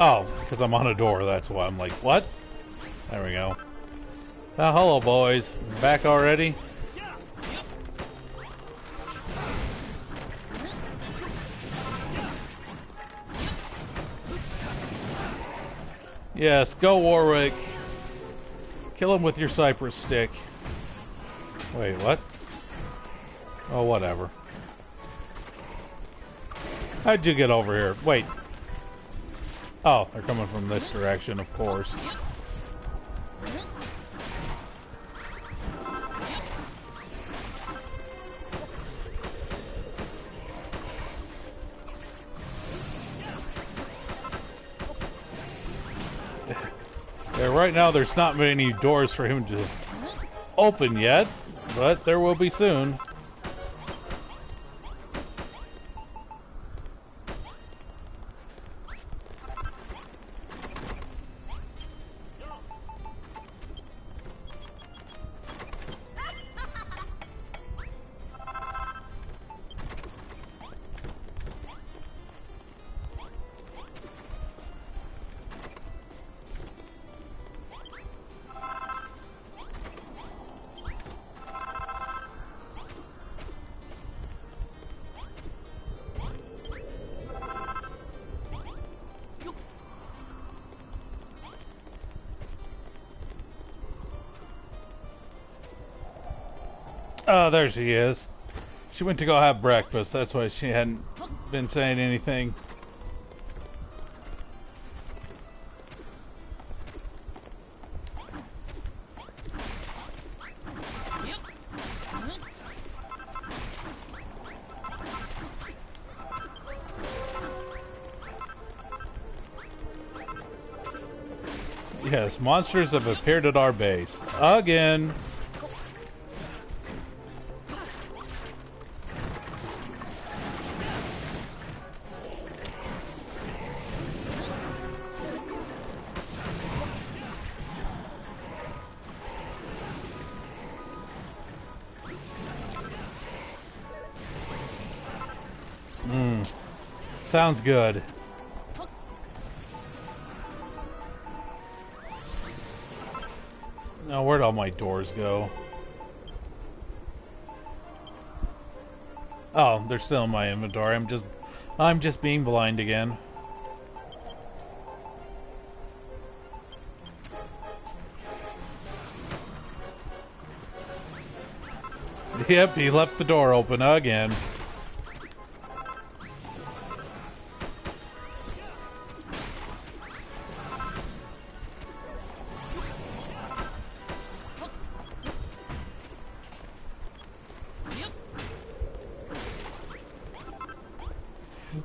Oh, because I'm on a door, that's why. I'm like, what? There we go. Hello, boys. Back already? Yes, go Warwick. Kill him with your cypress stick. Wait, what? Oh, whatever. How'd you get over here? Wait. Oh, they're coming from this direction, of course. Yeah, right now there's not many doors for him to open yet, but there will be soon. Oh, there she is. She went to go have breakfast. That's why she hadn't been saying anything. Yes, monsters have appeared at our base. Again. Sounds good. Now, where'd all my doors go? Oh, they're still in my inventory. I'm just being blind again. Yep, he left the door open again.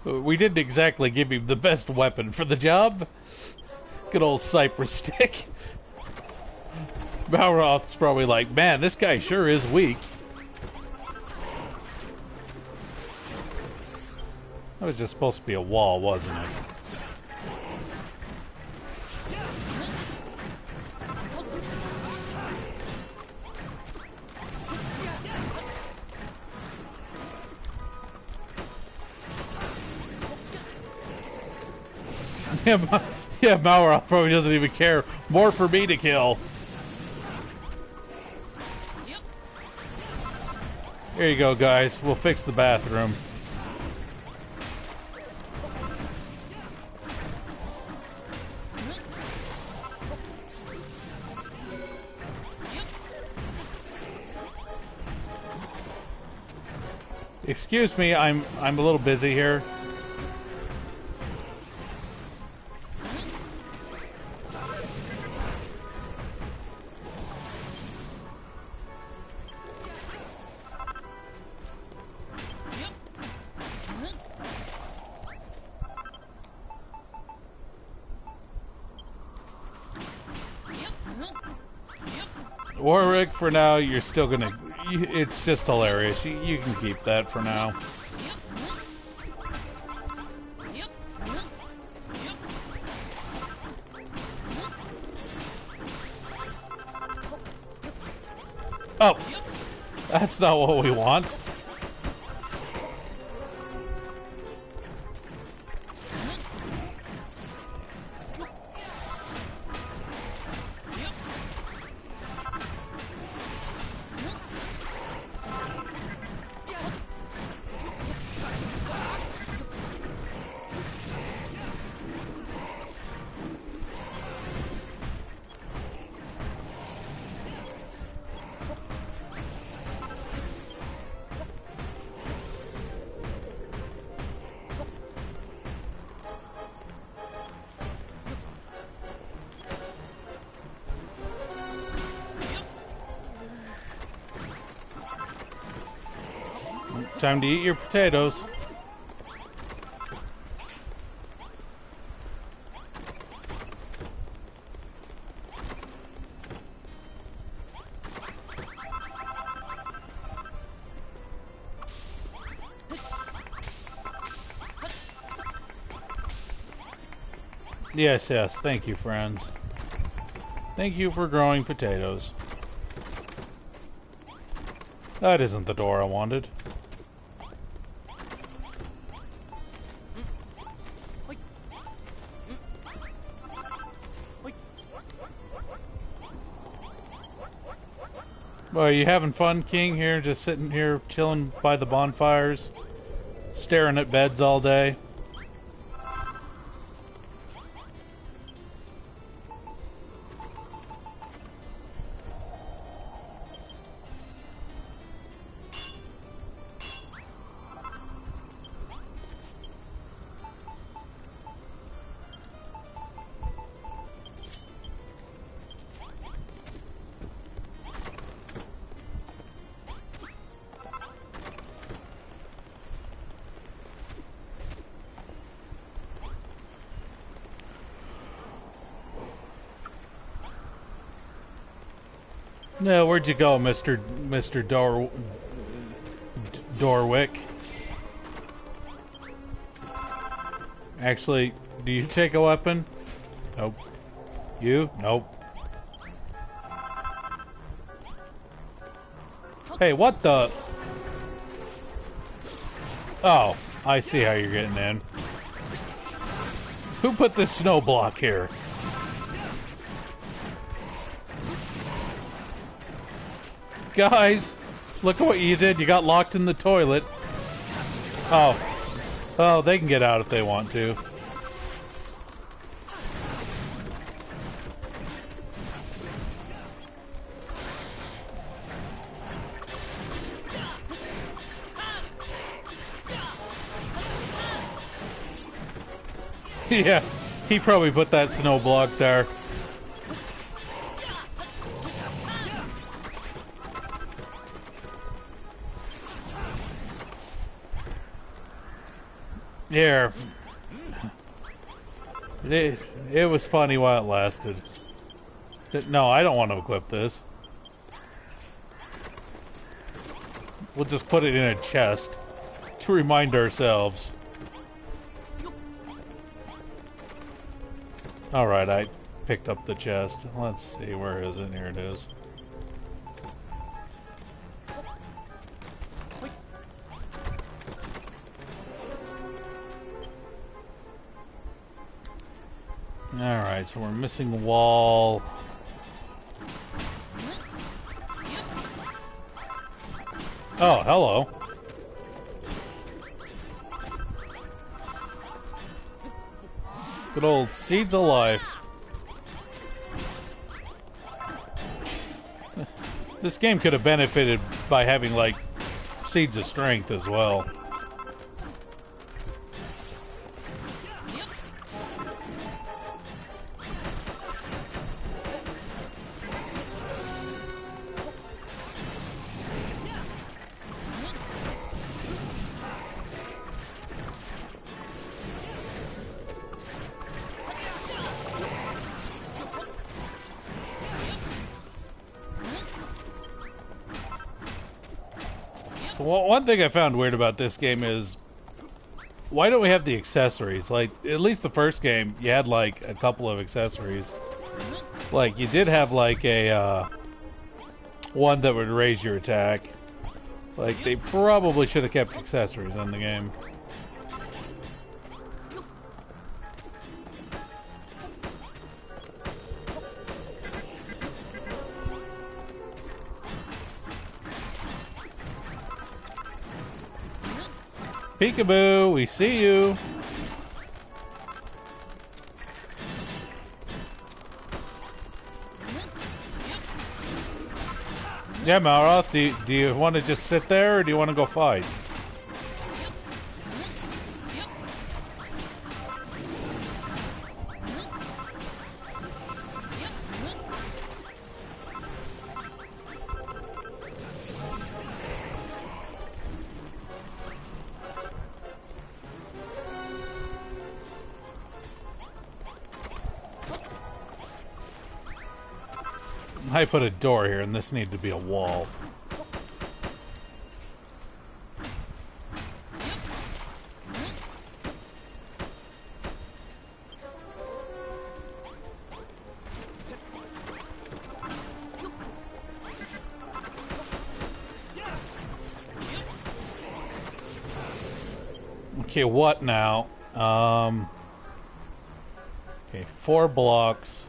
We didn't exactly give him the best weapon for the job. Good old cypress stick. Balroth's probably like, man, this guy sure is weak. That was just supposed to be a wall, wasn't it? Yeah, Balroth probably doesn't even care. More for me to kill. Here you go, guys. We'll fix the bathroom. Excuse me, I'm a little busy here. Warwick, for now, you're still gonna... It's just hilarious. You can keep that for now. Oh! That's not what we want. Time to eat your potatoes. Yes, yes. Thank you, friends. Thank you for growing potatoes. That isn't the door I wanted. Well, are you having fun, King, here? Just sitting here, chilling by the bonfires? Staring at beds all day? No, where'd you go, Mr. Dorwick? Actually, do you take a weapon? Nope. You? Nope. Hey, what the? Oh, I see how you're getting in. Who put this snow block here? Guys, look at what you did. You got locked in the toilet. Oh. Oh, they can get out if they want to. Yeah, he probably put that snow block there. Here. It was funny while it lasted. No, I don't want to equip this. We'll just put it in a chest to remind ourselves. Alright, I picked up the chest. Let's see, where is it? Here it is. Alright, so we're missing a wall. Oh, hello. Good old Seeds of Life. This game could have benefited by having, like, Seeds of Strength as well. Well, one thing I found weird about this game is, why don't we have the accessories? Like, at least the first game, you had, like, a couple of accessories. Like, you did have, like, a, one that would raise your attack. Like, they probably should have kept accessories in the game. Peekaboo, we see you. Yeah, Mara, do you want to just sit there or do you want to go fight? I put a door here, and this needed to be a wall. Okay, what now? Okay, 4 blocks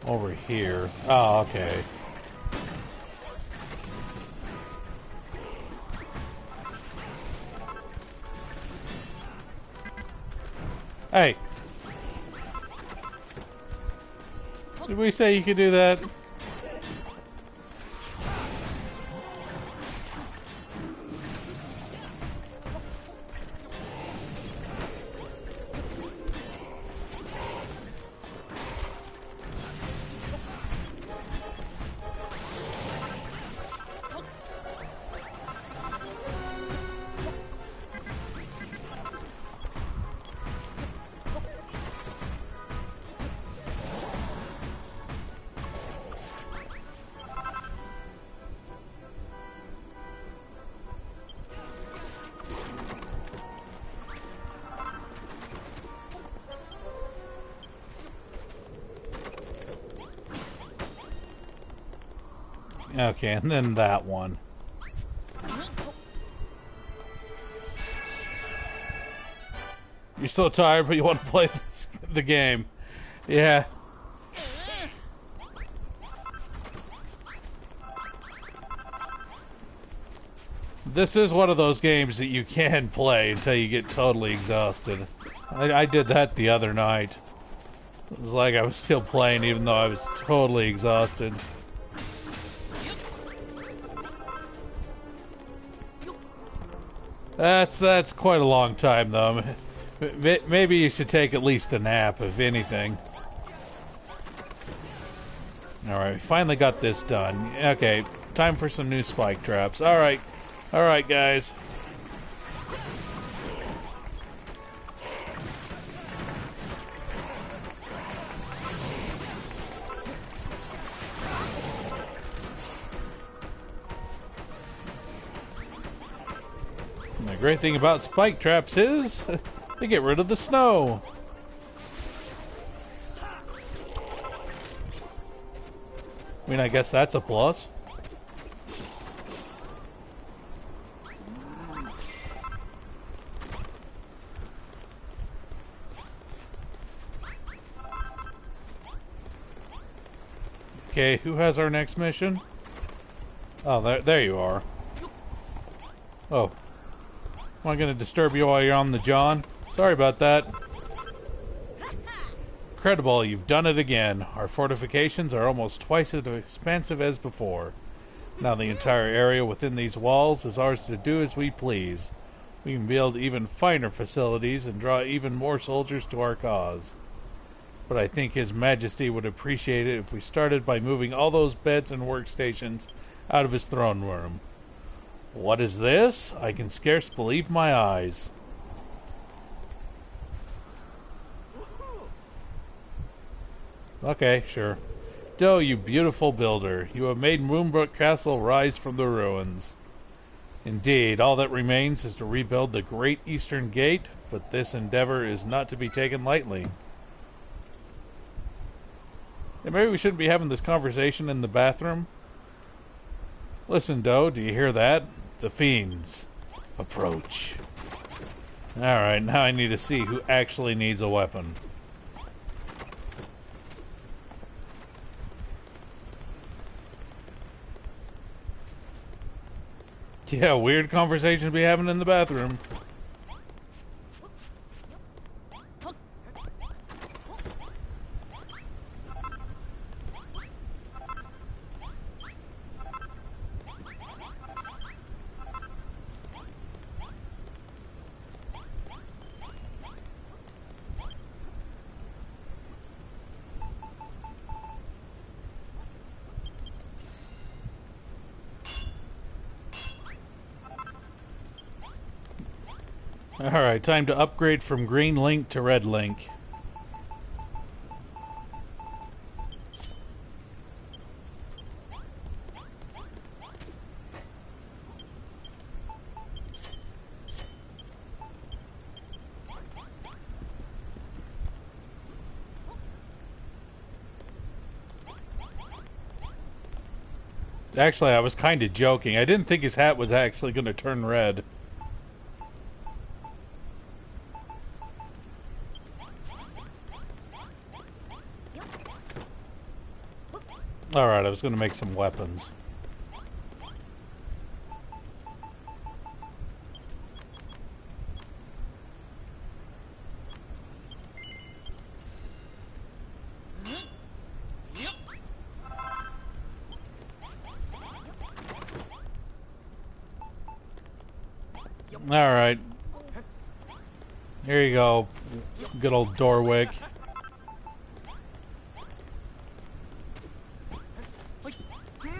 over here. Oh, okay. Hey! Did we say you could do that? Okay, and then that one. You're still tired, but you want to play the game. Yeah. This is one of those games that you can play until you get totally exhausted. I did that the other night. It was like I was still playing even though I was totally exhausted. That's quite a long time, though. Maybe you should take at least a nap, if anything. Alright, we finally got this done. Okay, time for some new spike traps. Alright, guys. The great thing about spike traps is they get rid of the snow. I mean, I guess that's a plus. Okay, who has our next mission? Oh, there you are. Oh. Am I going to disturb you while you're on the John? Sorry about that. Incredible, you've done it again. Our fortifications are almost twice as expansive as before. Now the entire area within these walls is ours to do as we please. We can build even finer facilities and draw even more soldiers to our cause. But I think His Majesty would appreciate it if we started by moving all those beds and workstations out of his throne room. What is this? I can scarce believe my eyes. Okay, sure. Doe, you beautiful builder, you have made MoonBrooke Castle rise from the ruins. Indeed, all that remains is to rebuild the Great Eastern Gate, but this endeavor is not to be taken lightly. And maybe we shouldn't be having this conversation in the bathroom. Listen, Doe, do you hear that? The fiends approach. Alright, now I need to see who actually needs a weapon. Yeah, weird conversation to be having in the bathroom. Alright, time to upgrade from green link to red link. Actually, I was kind of joking. I didn't think his hat was actually going to turn red. Alright, I was going to make some weapons. Alright. Here you go. Good old Dorwick.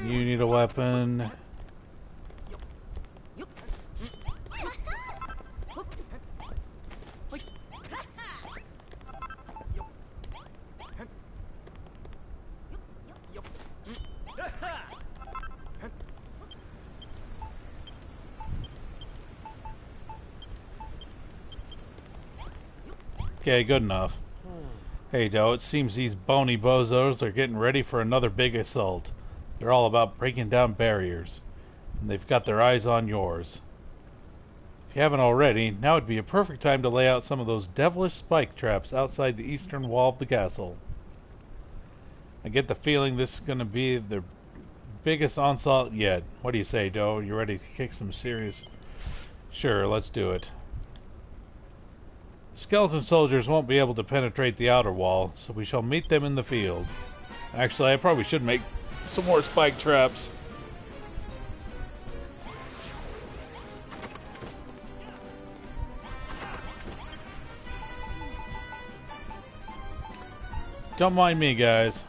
You need a weapon. Okay, good enough. Hey, Joe, it seems these bony bozos are getting ready for another big assault. They're all about breaking down barriers, and they've got their eyes on yours. If you haven't already, now would be a perfect time to lay out some of those devilish spike traps outside the eastern wall of the castle. I get the feeling this is going to be the biggest onslaught yet. What do you say, Doe? You ready to kick some serious... Sure, let's do it. Skeleton soldiers won't be able to penetrate the outer wall, so we shall meet them in the field. Actually, I probably should make some more spike traps. Don't mind me, guys.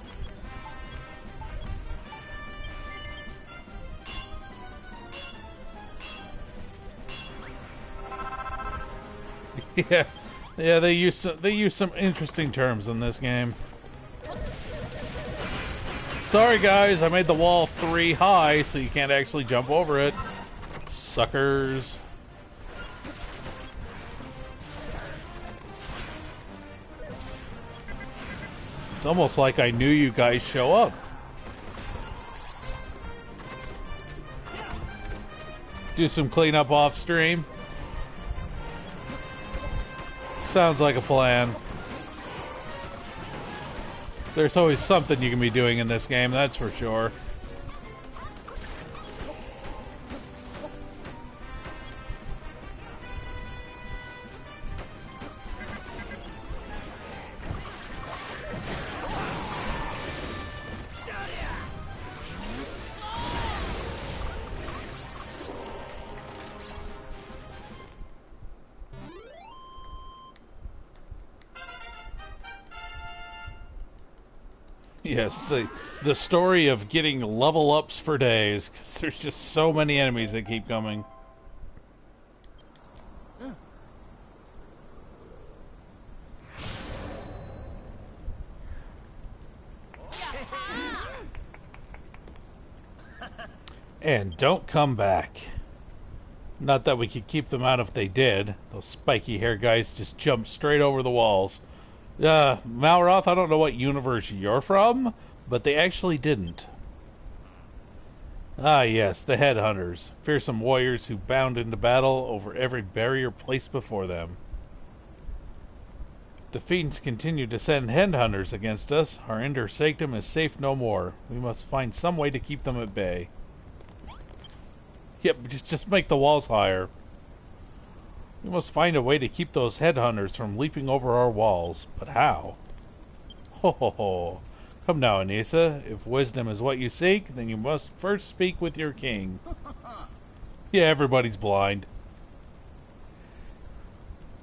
Yeah, they use some interesting terms in this game. Sorry guys, I made the wall 3 high so you can't actually jump over it. Suckers. It's almost like I knew you guys show up. Do some cleanup off stream. Sounds like a plan. There's always something you can be doing in this game, that's for sure. Yes, the story of getting level ups for days, because there's just so many enemies that keep coming. And don't come back. Not that we could keep them out if they did. Those spiky hair guys just jumped straight over the walls. Malroth, I don't know what universe you're from, but they actually didn't. Ah, yes, the headhunters. Fearsome warriors who bound into battle over every barrier placed before them. If the fiends continue to send headhunters against us, our inner sanctum is safe no more. We must find some way to keep them at bay. Yep, just make the walls higher. We must find a way to keep those headhunters from leaping over our walls. But how? Ho ho ho. Come now, Anissa. If wisdom is what you seek, then you must first speak with your king. Yeah, everybody's blind.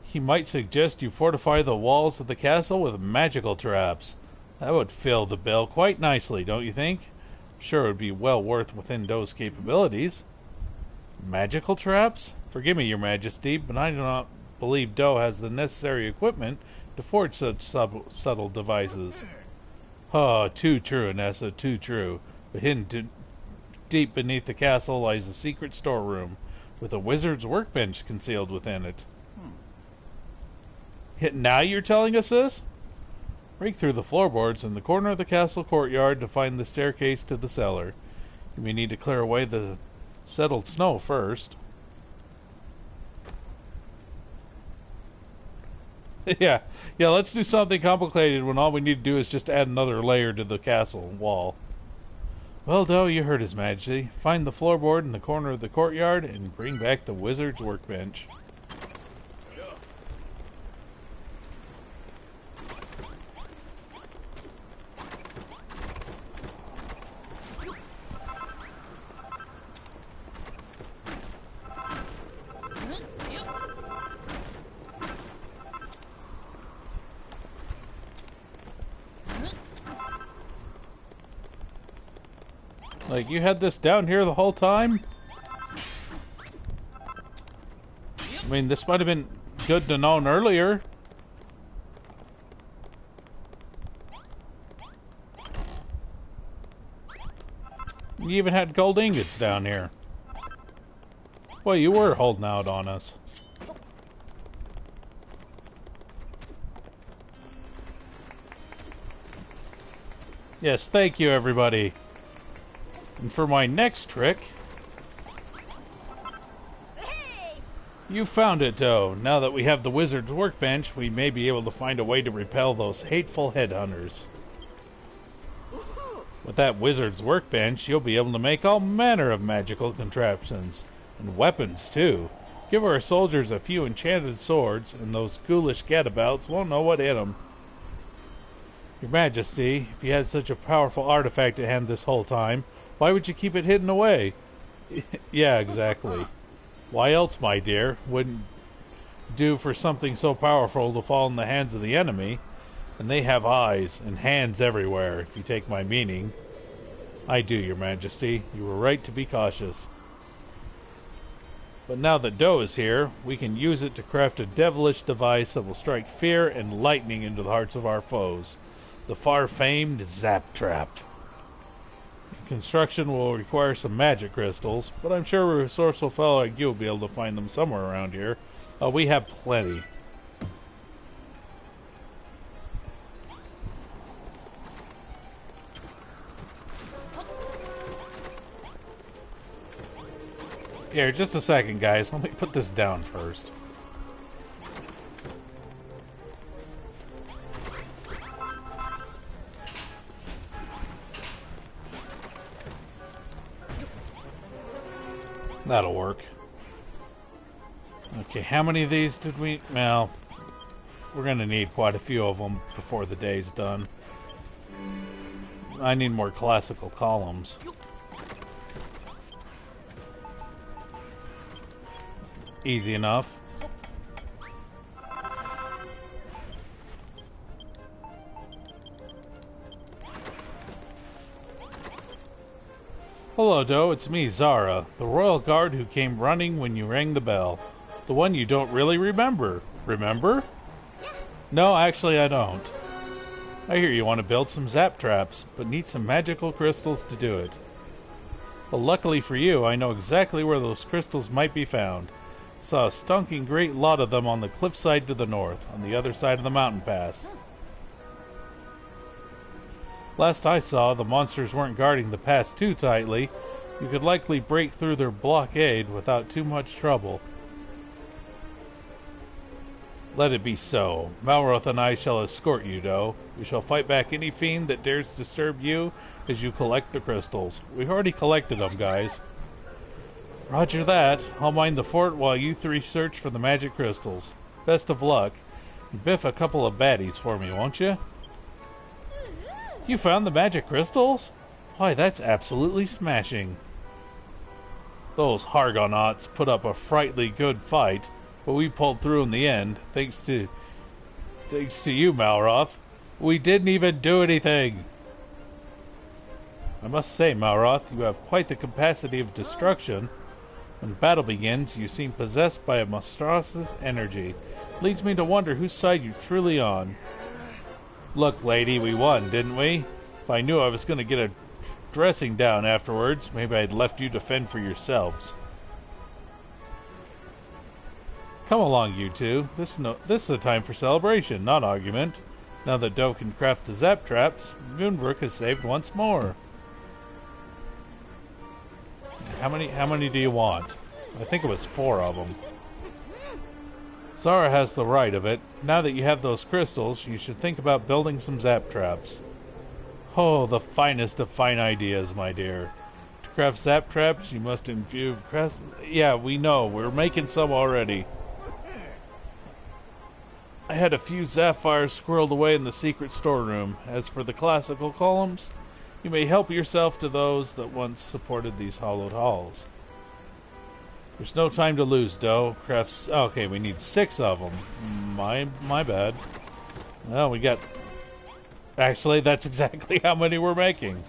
He might suggest you fortify the walls of the castle with magical traps. That would fill the bill quite nicely, don't you think? I'm sure it would be well within Doe's capabilities. Magical traps? Forgive me, your majesty, but I do not believe Doe has the necessary equipment to forge such subtle devices. Oh, too true, Anessa, too true. But hidden deep beneath the castle lies a secret storeroom, with a wizard's workbench concealed within it. Now you're telling us this? Break through the floorboards in the corner of the castle courtyard to find the staircase to the cellar. You may need to clear away the settled snow first. Yeah, let's do something complicated when all we need to do is just add another layer to the castle wall. Well, Doe, you heard His Majesty. Find the floorboard in the corner of the courtyard and bring back the wizard's workbench. Like, you had this down here the whole time? I mean, this might have been good to know earlier. You even had gold ingots down here. Well, you were holding out on us. Yes, thank you, everybody. And for my next trick... Hey! You found it, Doe. Now that we have the wizard's workbench, we may be able to find a way to repel those hateful headhunters. With that wizard's workbench, you'll be able to make all manner of magical contraptions. And weapons, too. Give our soldiers a few enchanted swords, and those ghoulish gadabouts won't know what hit them. Your Majesty, if you had such a powerful artifact at hand this whole time, why would you keep it hidden away? Yeah, exactly. Why else, my dear, wouldn't do for something so powerful to fall in the hands of the enemy? And they have eyes and hands everywhere, if you take my meaning. I do, Your Majesty. You were right to be cautious. But now that Doe is here, we can use it to craft a devilish device that will strike fear and lightning into the hearts of our foes. The far-famed Zap Trap. Construction will require some magic crystals, but I'm sure a resourceful fellow like you will be able to find them somewhere around here. We have plenty. Here, just a second, guys. Let me put this down first. That'll work. Okay, how many of these did we... Well, we're going to need quite a few of them before the day's done. I need more classical columns. Easy enough. Hello, Doe. It's me, Zara, the royal guard who came running when you rang the bell. The one you don't really remember. Remember? No, actually I don't. I hear you want to build some zap traps, but need some magical crystals to do it. Well, luckily for you, I know exactly where those crystals might be found. Saw a stinking great lot of them on the cliffside to the north, on the other side of the mountain pass. Last I saw, the monsters weren't guarding the pass too tightly. You could likely break through their blockade without too much trouble. Let it be so. Malroth and I shall escort you, Doe. We shall fight back any fiend that dares disturb you as you collect the crystals. We've already collected them, guys. Roger that. I'll mind the fort while you three search for the magic crystals. Best of luck. And biff a couple of baddies for me, won't you? You found the magic crystals? Why, that's absolutely smashing. Those Hargonauts put up a frightfully good fight, but we pulled through in the end, thanks to you, Malroth. We didn't even do anything. I must say, Malroth, you have quite the capacity of destruction. When battle begins, you seem possessed by a monstrous energy. Leads me to wonder whose side you're truly on. Look, lady, we won, didn't we? If I knew I was going to get a dressing down afterwards, maybe I'd left you to fend for yourselves. Come along, you two. This is a time for celebration, not argument. Now that Doe can craft the zap traps, MoonBrooke is saved once more. How many do you want? I think it was 4 of them. Zara has the right of it. Now that you have those crystals, you should think about building some zap traps. Oh, the finest of fine ideas, my dear. To craft zap traps, you must infuse crest. Yeah, we know. We're making some already. I had a few sapphires squirreled away in the secret storeroom. As for the classical columns, you may help yourself to those that once supported these hollowed halls. There's no time to lose, Doe. Crafts. Okay, we need 6 of them. My bad. Well, we got. Actually, that's exactly how many we're making.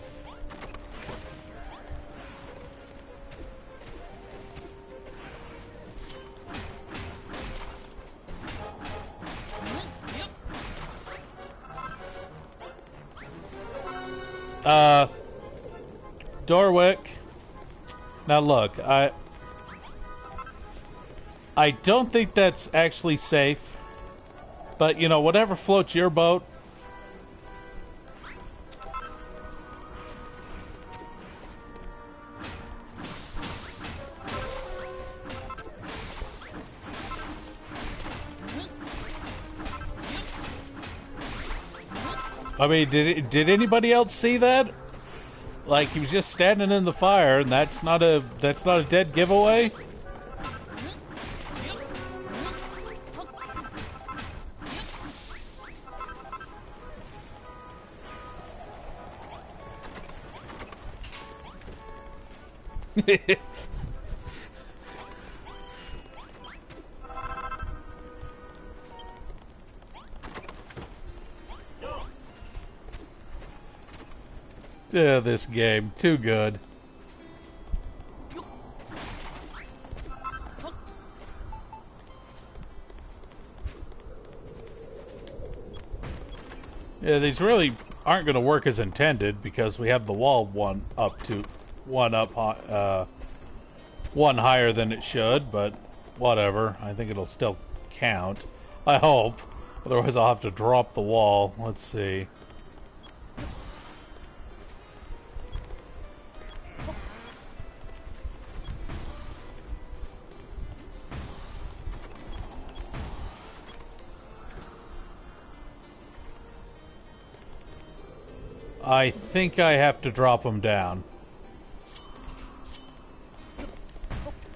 Dorwick. Now look, I don't think that's actually safe. But, you know, whatever floats your boat. I mean, did anybody else see that? Like, he was just standing in the fire, and that's not a dead giveaway. Yeah, this game, too good. Yeah, these really aren't going to work as intended because we have the wall one higher than it should, but whatever. I think it'll still count. I hope. Otherwise I'll have to drop the wall. Let's see. I think I have to drop them down.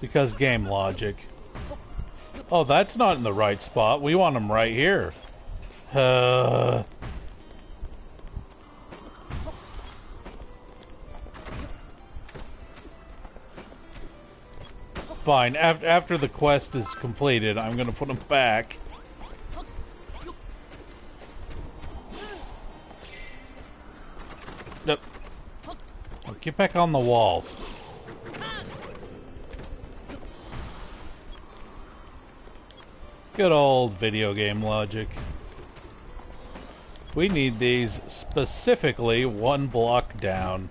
Because game logic. Oh, that's not in the right spot. We want them right here. Fine. After the quest is completed, I'm going to put them back. Nope. Oh, get back on the wall. Good old video game logic. We need these specifically 1 block down.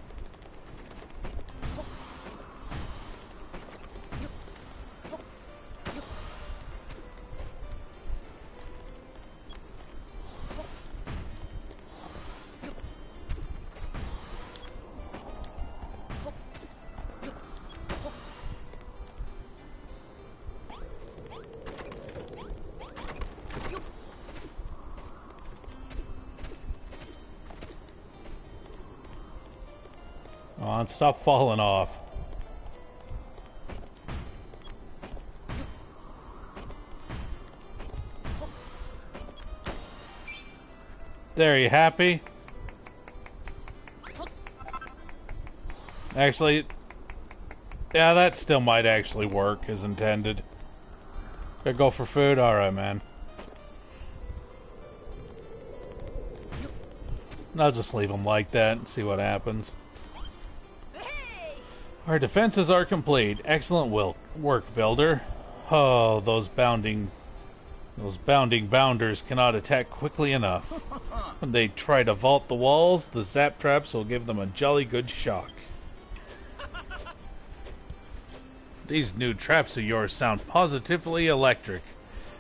Come on, stop falling off. There, you happy? Actually, yeah, that still might actually work as intended. Gotta go for food? Alright, man. I'll just leave them like that and see what happens. Our defenses are complete. Excellent work, builder. Oh, those bounding bounders cannot attack quickly enough. When they try to vault the walls, the zap traps will give them a jolly good shock. These new traps of yours sound positively electric.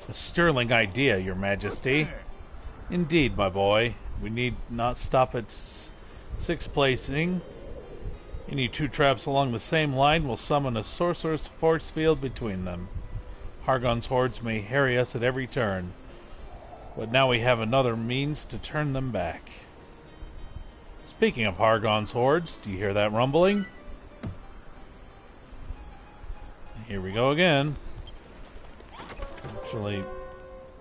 A sterling idea, Your Majesty. Indeed, my boy. We need not stop at 6 placing. Any 2 traps along the same line will summon a sorcerer's force field between them. Hargon's hordes may harry us at every turn, but now we have another means to turn them back. Speaking of Hargon's hordes, do you hear that rumbling? Here we go again. Actually,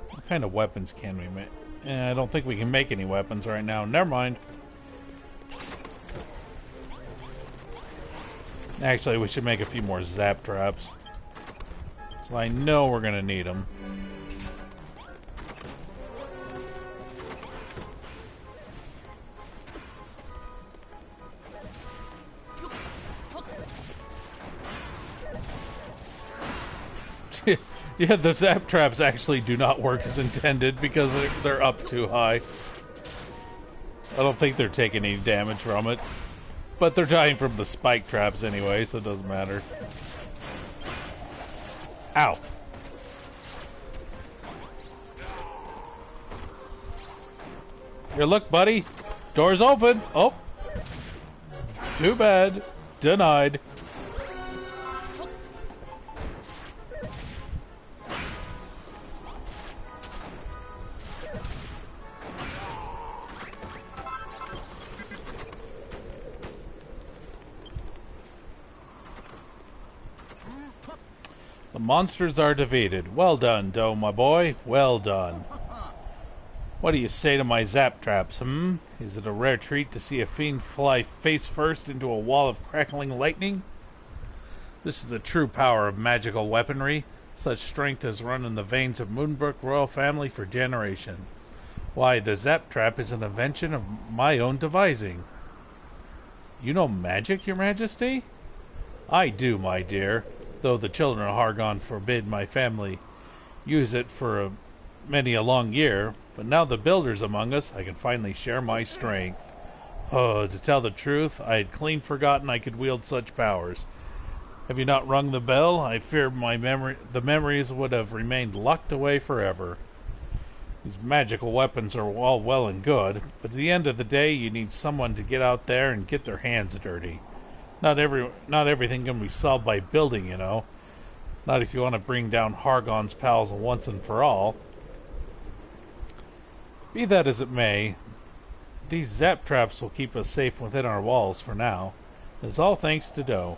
what kind of weapons can we make? I don't think we can make any weapons right now. Never mind. Actually, we should make a few more zap traps. So I know we're going to need them. Yeah, the zap traps actually do not work as intended because they're up too high. I don't think they're taking any damage from it. But they're dying from the spike traps anyway, so it doesn't matter. Ow. Here, look, buddy. Door's open. Oh. Too bad. Denied. The monsters are defeated. Well done, Doe, my boy. Well done. What do you say to my zap traps, Is it a rare treat to see a fiend fly face first into a wall of crackling lightning? This is the true power of magical weaponry. Such strength has run in the veins of MoonBrooke royal family for generations. Why, the zap trap is an invention of my own devising. You know magic, your majesty? I do, my dear. Though the children of Hargon forbid my family use it for many a long year, but now the builders among us, I can finally share my strength. Oh, to tell the truth, I had clean forgotten I could wield such powers. Have you not rung the bell? I fear the memories would have remained locked away forever. These magical weapons are all well and good, but at the end of the day, you need someone to get out there and get their hands dirty. Not everything can be solved by building, you know. Not if you want to bring down Hargon's pals once and for all. Be that as it may, these zap traps will keep us safe within our walls for now. It's all thanks to Doe.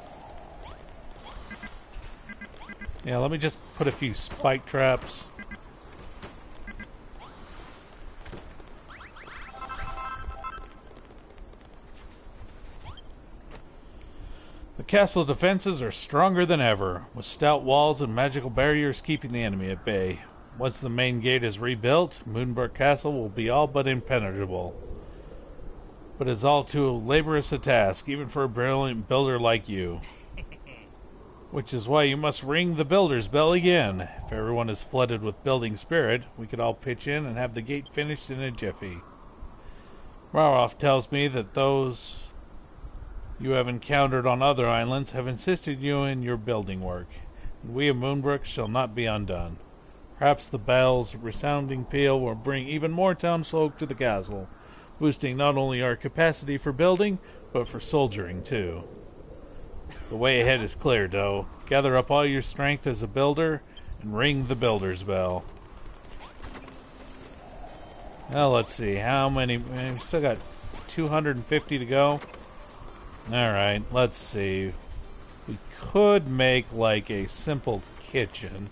Yeah, let me just put a few spike traps. The castle defenses are stronger than ever, with stout walls and magical barriers keeping the enemy at bay. Once the main gate is rebuilt, MoonBrooke Castle will be all but impenetrable. But it's all too laborious a task, even for a brilliant builder like you. Which is why you must ring the builder's bell again. If everyone is flooded with building spirit, we could all pitch in and have the gate finished in a jiffy. Marloff tells me that those you have encountered on other islands have assisted you in your building work, and we of MoonBrooke shall not be undone. Perhaps the bell's resounding peal will bring even more townsfolk to the castle, boosting not only our capacity for building, but for soldiering too. The way ahead is clear, Doe. Gather up all your strength as a builder, and ring the builder's bell. Now let's see, how many... We've still got 250 to go. Alright, let's see. We could make like a simple kitchen.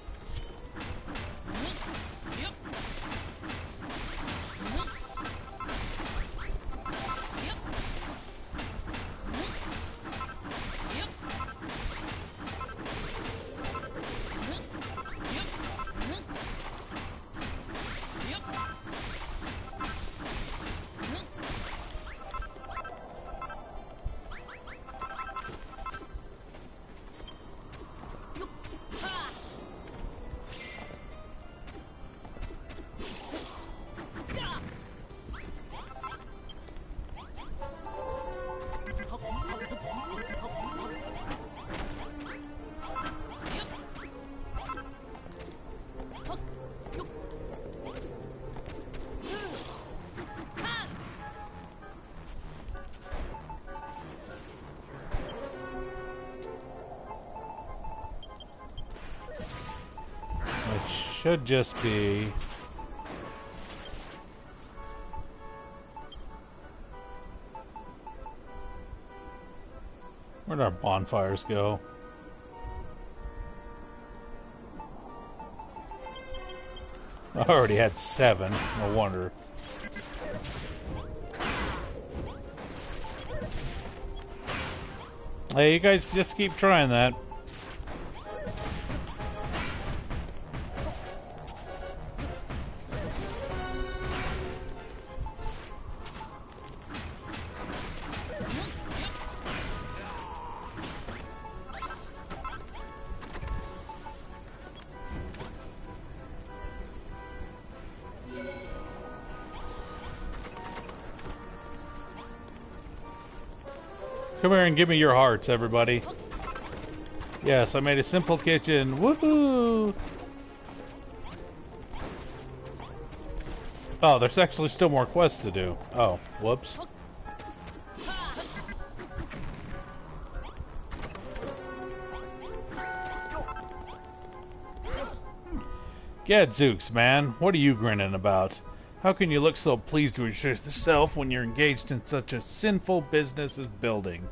Should just be Where'd our bonfires go? I already had 7. No wonder. Hey, you guys just keep trying that. Come here and give me your hearts, everybody. Yes, I made a simple kitchen. Woohoo! Oh, there's actually still more quests to do. Oh, whoops. Gadzooks, man. What are you grinning about? How can you look so pleased with yourself when you're engaged in such a sinful business as building?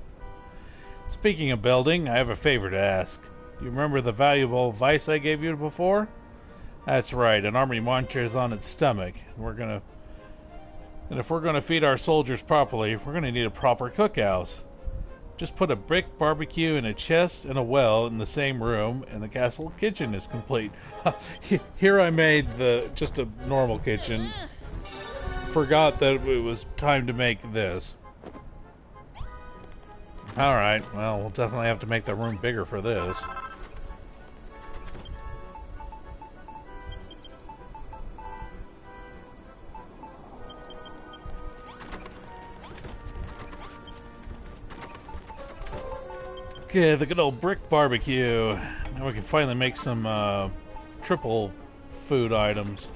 Speaking of building, I have a favor to ask. Do you remember the valuable advice I gave you before? That's right, an army marcher is on its stomach. And if we're gonna feed our soldiers properly, we're gonna need a proper cookhouse. Just put a brick barbecue in a chest and a well in the same room, and the castle kitchen is complete. Here I made just a normal kitchen. Forgot that it was time to make this. Alright, well, we'll definitely have to make the room bigger for this. Okay, the good old brick barbecue. Now we can finally make some triple food items.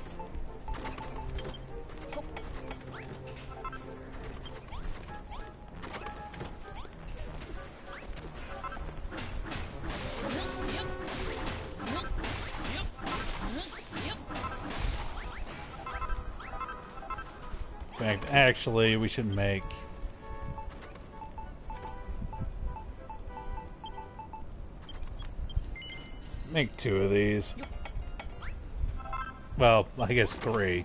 In fact, actually, we should make... Make 2 of these. Well, I guess 3.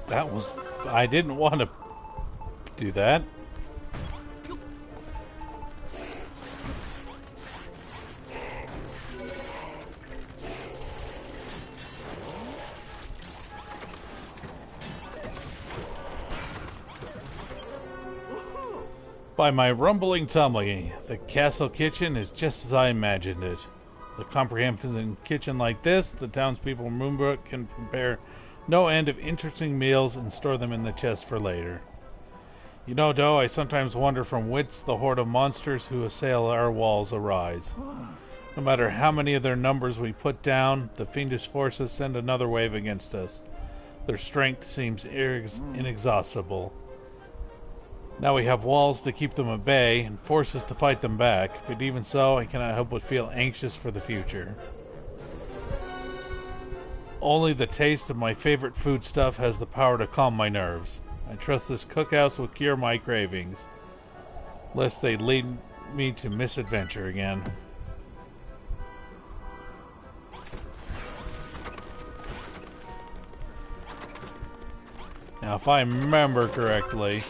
That was... I didn't want to do that. By my rumbling tummy, the castle kitchen is just as I imagined it. With a comprehensive kitchen like this, the townspeople of MoonBrooke can prepare no end of interesting meals and store them in the chest for later. You know, Doe, I sometimes wonder from whence the horde of monsters who assail our walls arise. No matter how many of their numbers we put down, the fiendish forces send another wave against us. Their strength seems inexhaustible. Now we have walls to keep them at bay and forces to fight them back, but even so, I cannot help but feel anxious for the future. Only the taste of my favorite foodstuff has the power to calm my nerves. I trust this cookhouse will cure my cravings, lest they lead me to misadventure again. Now, if I remember correctly,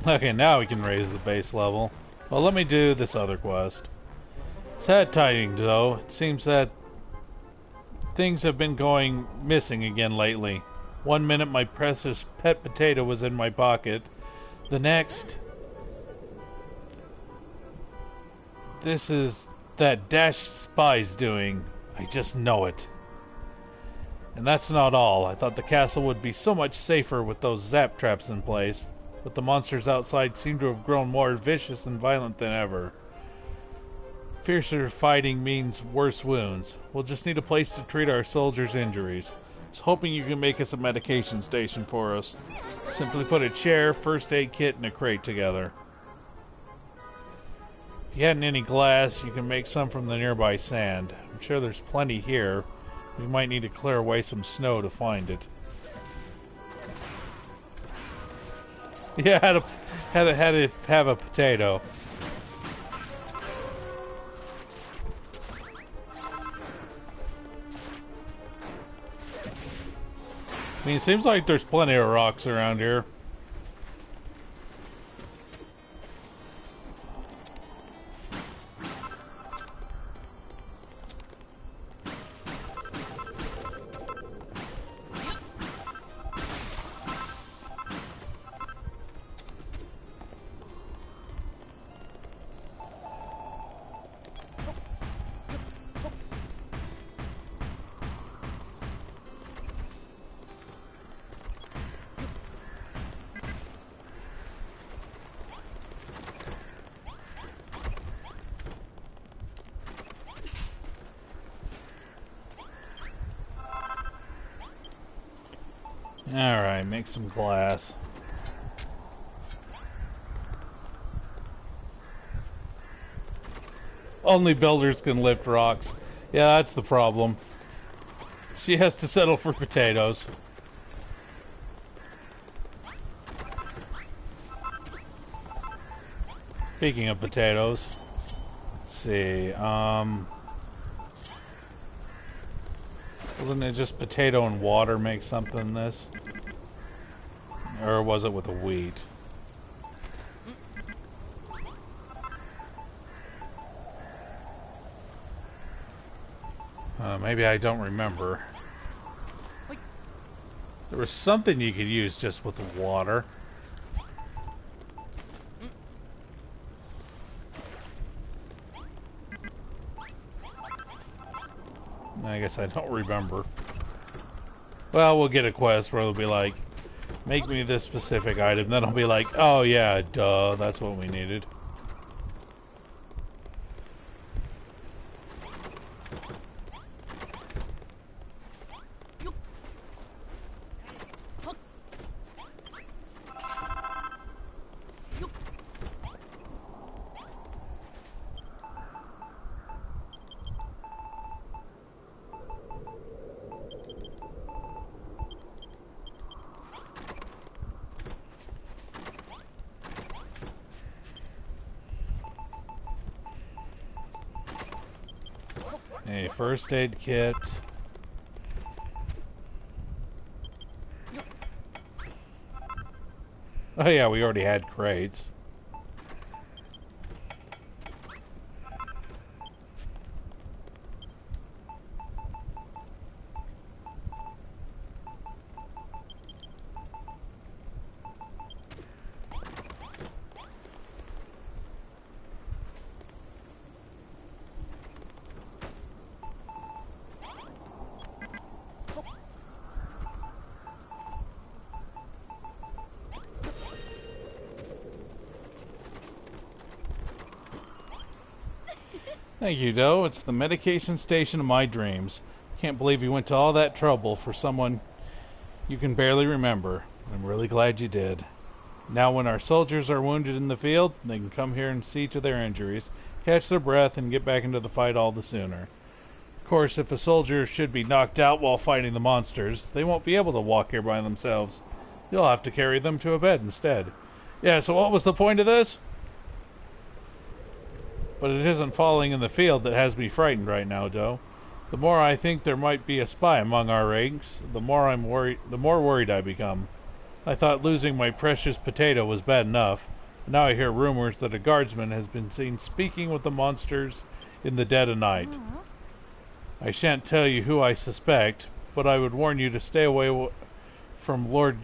Okay, now we can raise the base level. Well, let me do this other quest. Sad tidings, though. It seems that things have been going missing again lately. One minute my precious pet potato was in my pocket. The next... This is that Dash spy's doing. I just know it. And that's not all. I thought the castle would be so much safer with those zap traps in place. But the monsters outside seem to have grown more vicious and violent than ever. Fiercer fighting means worse wounds. We'll just need a place to treat our soldiers' injuries. I was hoping you can make us a medication station for us. Simply put a chair, first aid kit, and a crate together. If you hadn't any glass, you can make some from the nearby sand. I'm sure there's plenty here. We might need to clear away some snow to find it. Yeah, had to have a potato. I mean, it seems like there's plenty of rocks around here. Alright, make some glass. Only builders can lift rocks. Yeah, that's the problem. She has to settle for potatoes. Speaking of potatoes, let's see, wasn't it just potato and water make something this? Or was it with the wheat? Maybe I don't remember. There was something you could use just with the water. I guess I don't remember. Well, we'll get a quest where it'll be like, make me this specific item. Then I'll be like, oh yeah, duh, that's what we needed. A first aid kit. Oh yeah, we already had crates. Thank you, Doe. It's the medication station of my dreams. Can't believe you went to all that trouble for someone you can barely remember. I'm really glad you did. Now when our soldiers are wounded in the field, they can come here and see to their injuries, catch their breath, and get back into the fight all the sooner. Of course, if a soldier should be knocked out while fighting the monsters, they won't be able to walk here by themselves. You'll have to carry them to a bed instead. Yeah, so what was the point of this? But it isn't falling in the field that has me frightened right now, Doe. The more I think there might be a spy among our ranks, the more worried I become. I thought losing my precious potato was bad enough. Now I hear rumors that a guardsman has been seen speaking with the monsters in the dead of night. I shan't tell you who I suspect, but I would warn you to stay away from Lord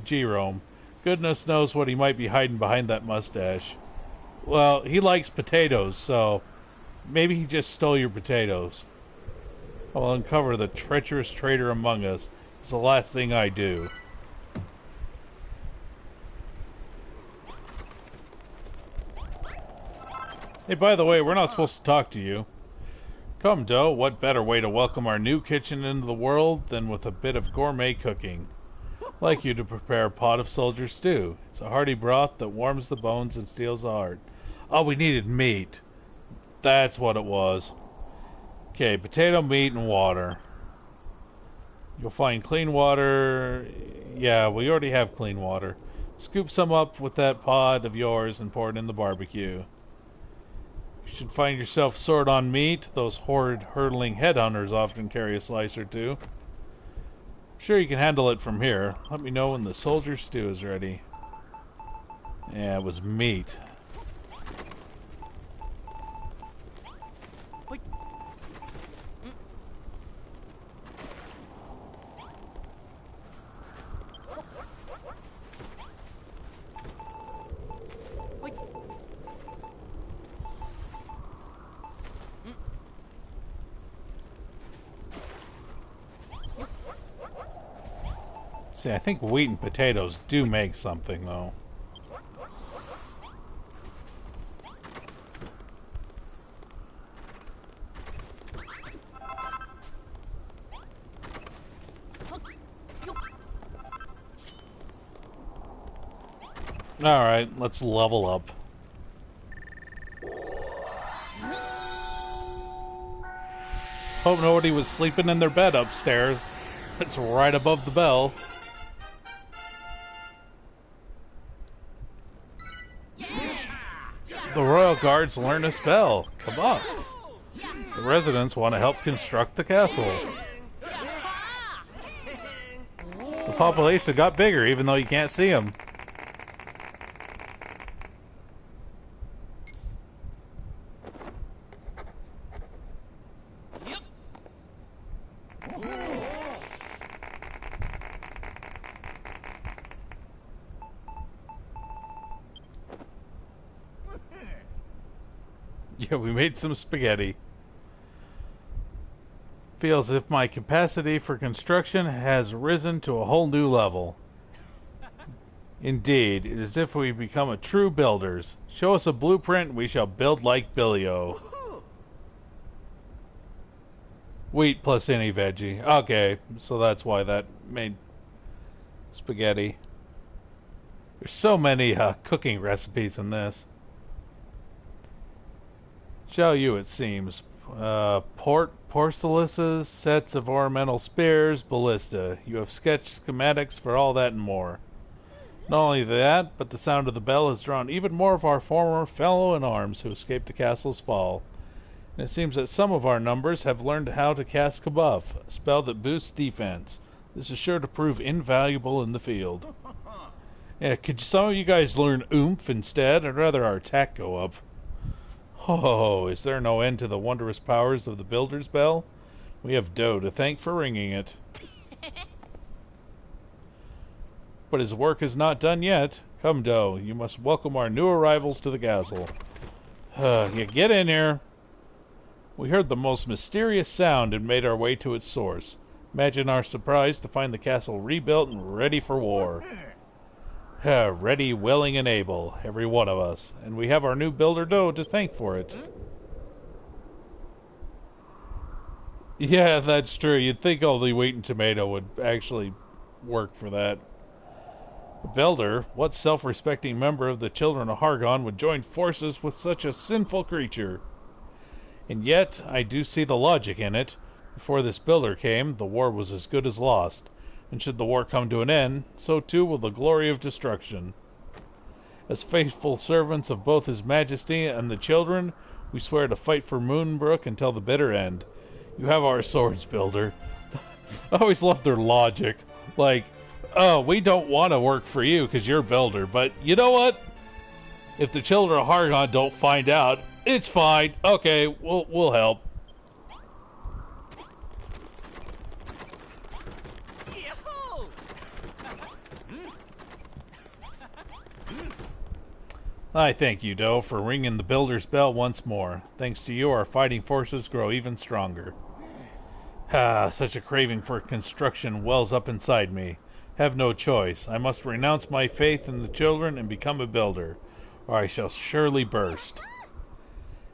Jerome. Goodness knows what he might be hiding behind that mustache. Well, he likes potatoes, so maybe he just stole your potatoes. I will uncover the treacherous traitor among us. It's the last thing I do. Hey, by the way, we're not supposed to talk to you. Come, Doe, what better way to welcome our new kitchen into the world than with a bit of gourmet cooking? I'd like you to prepare a pot of soldier stew. It's a hearty broth that warms the bones and steels the heart. Oh, we needed meat. That's what it was. Okay, potato, meat, and water. You'll find clean water. Yeah, we already have clean water. Scoop some up with that pot of yours and pour it in the barbecue. You should find yourself short on meat. Those horrid, hurtling headhunters often carry a slice or two. Sure, you can handle it from here. Let me know when the soldier stew is ready. Yeah, it was meat. See, I think wheat and potatoes do make something, though. Alright, let's level up. Hope nobody was sleeping in their bed upstairs. It's right above the bell. The Royal Guards learn a spell. Kabuff. The residents want to help construct the castle. The population got bigger, even though you can't see them. Yeah, we made some spaghetti. Feels as if my capacity for construction has risen to a whole new level. Indeed, it is as if we become a true builders. Show us a blueprint and we shall build like Billy-O. Wheat plus any veggie. Okay, so that's why that made spaghetti. There's so many cooking recipes in this. Shall you, it seems. Porcelaces, sets of ornamental spears, ballista. You have sketched schematics for all that and more. Not only that, but the sound of the bell has drawn even more of our former fellow-in-arms who escaped the castle's fall. And it seems that some of our numbers have learned how to cast Kabuff, a spell that boosts defense. This is sure to prove invaluable in the field. Yeah, could some of you guys learn Oomph instead? I'd rather our attack go up. Oh, is there no end to the wondrous powers of the Builder's Bell? We have Doe to thank for ringing it. But his work is not done yet. Come, Doe, you must welcome our new arrivals to the castle. You get in here. We heard the most mysterious sound and made our way to its source. Imagine our surprise to find the castle rebuilt and ready for war. Ready, willing, and able, every one of us. And we have our new builder Doe to thank for it. Yeah, that's true. You'd think only wheat and tomato would actually work for that. The builder, what self-respecting member of the Children of Hargon would join forces with such a sinful creature? And yet, I do see the logic in it. Before this builder came, the war was as good as lost. And should the war come to an end, so too will the glory of destruction. As faithful servants of both His Majesty and the children, we swear to fight for MoonBrooke until the bitter end. You have our swords, Builder. I always love their logic. Like, oh, we don't want to work for you because you're Builder, but you know what? If the children of Hargon don't find out, it's fine. Okay, we'll help. I thank you, Doe, for ringing the builder's bell once more. Thanks to you, our fighting forces grow even stronger. Ah, such a craving for construction wells up inside me. Have no choice. I must renounce my faith in the children and become a builder, or I shall surely burst.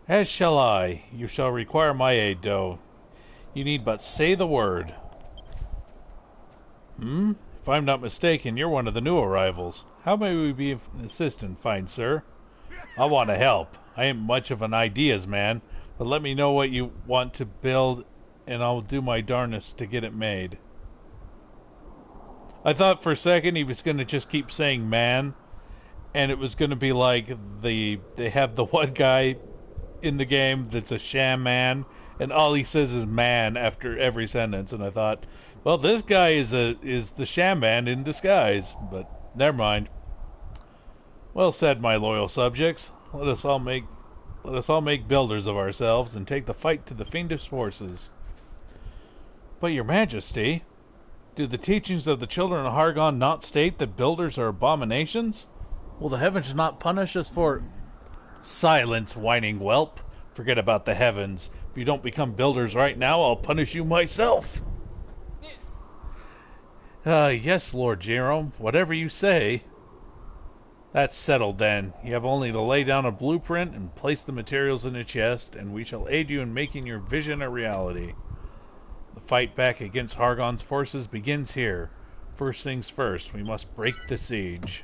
As shall I. You shall require my aid, Doe. You need but say the word. If I'm not mistaken, you're one of the new arrivals. How may we be an assistant, fine sir? I want to help. I ain't much of an ideas man, but let me know what you want to build, and I'll do my darnest to get it made. I thought for a second he was going to just keep saying man, and it was going to be like they have the one guy in the game that's a sham man, and all he says is man after every sentence, and I thought, well, this guy is the sham man in disguise, but never mind. Well said, my loyal subjects. Let us all make builders of ourselves and take the fight to the fiendish forces. But your majesty, do the teachings of the children of Hargon not state that builders are abominations? Will the heavens not punish us for... Silence, whining whelp. Forget about the heavens. If you don't become builders right now, I'll punish you myself. Yes, Lord Jerome, whatever you say. That's settled then. You have only to lay down a blueprint and place the materials in a chest, and we shall aid you in making your vision a reality. The fight back against Hargon's forces begins here. First things first, we must break the siege.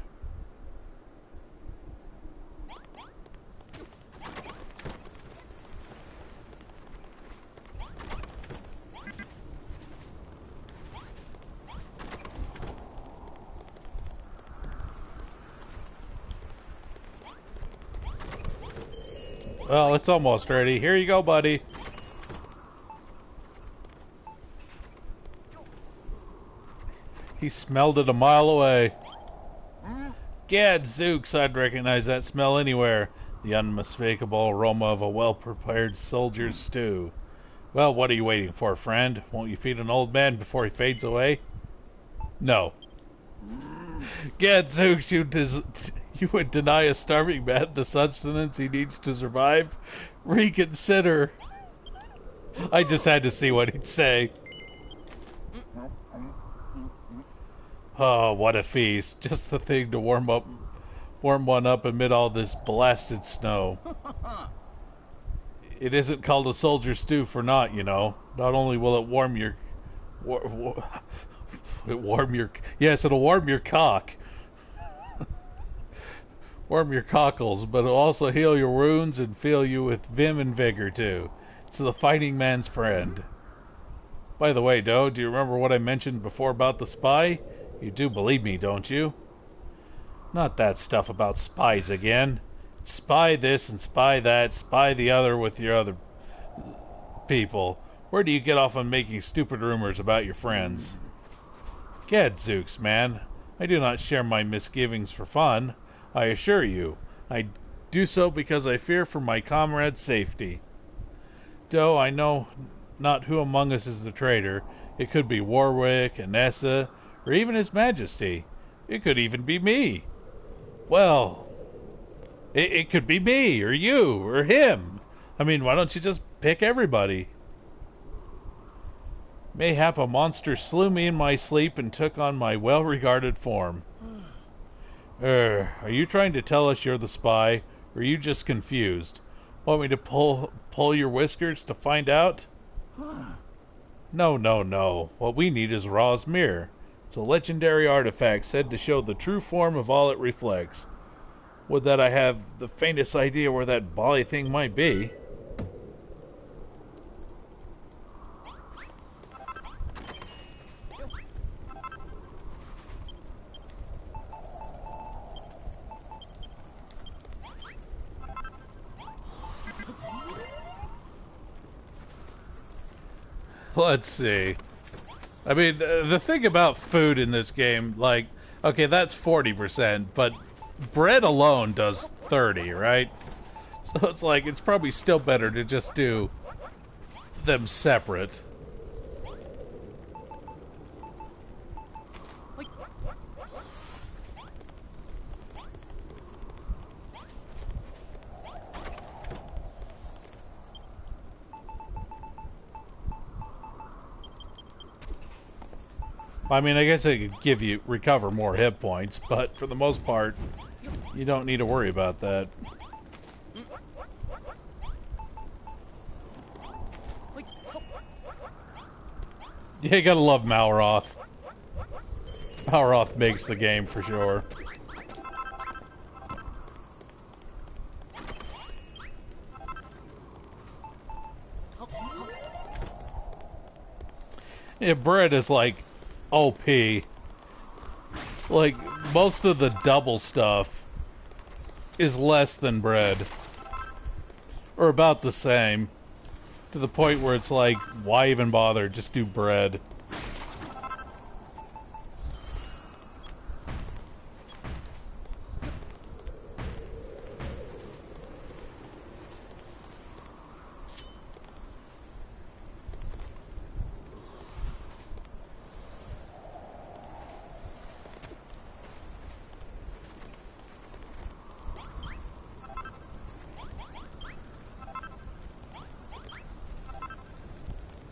Well, it's almost ready. Here you go, buddy. He smelled it a mile away. Gadzooks, I'd recognize that smell anywhere. The unmistakable aroma of a well-prepared soldier's stew. Well, what are you waiting for, friend? Won't you feed an old man before he fades away? No. Gadzooks, you would deny a starving man the sustenance he needs to survive? Reconsider. I just had to see what he'd say. Oh, what a feast. Just the thing to warm one up amid all this blasted snow. It isn't called a soldier's stew for naught, you know. Not only will it warm your... Yes, it'll warm your cock. Warm your cockles, but it'll also heal your wounds and fill you with vim and vigor, too. It's the fighting man's friend. By the way, Doe, do you remember what I mentioned before about the spy? You do believe me, don't you? Not that stuff about spies again. Spy this and spy that, spy the other with your other people. Where do you get off on making stupid rumors about your friends? Gadzooks, man. I do not share my misgivings for fun. I assure you, I do so because I fear for my comrade's safety. Doe, I know not who among us is the traitor. It could be Warwick, Anessa, or even His Majesty. It could even be me. Well, it could be me, or you, or him. I mean, why don't you just pick everybody? Mayhap a monster slew me in my sleep and took on my well-regarded form. Are you trying to tell us you're the spy, or are you just confused? Want me to pull your whiskers to find out? No. What we need is Ra's mirror. It's a legendary artifact said to show the true form of all it reflects. Would that I have the faintest idea where that bally thing might be. Let's see. I mean, the thing about food in this game, like, okay, that's 40%, but bread alone does 30, right? So it's like, it's probably still better to just do them separate. I mean, I guess it could recover more hit points, but for the most part, you don't need to worry about that. Yeah, you gotta love Malroth. Malroth makes the game for sure. Yeah, bread is like OP. Like, most of the double stuff is less than bread. Or about the same. To the point where it's like, why even bother? Just do bread.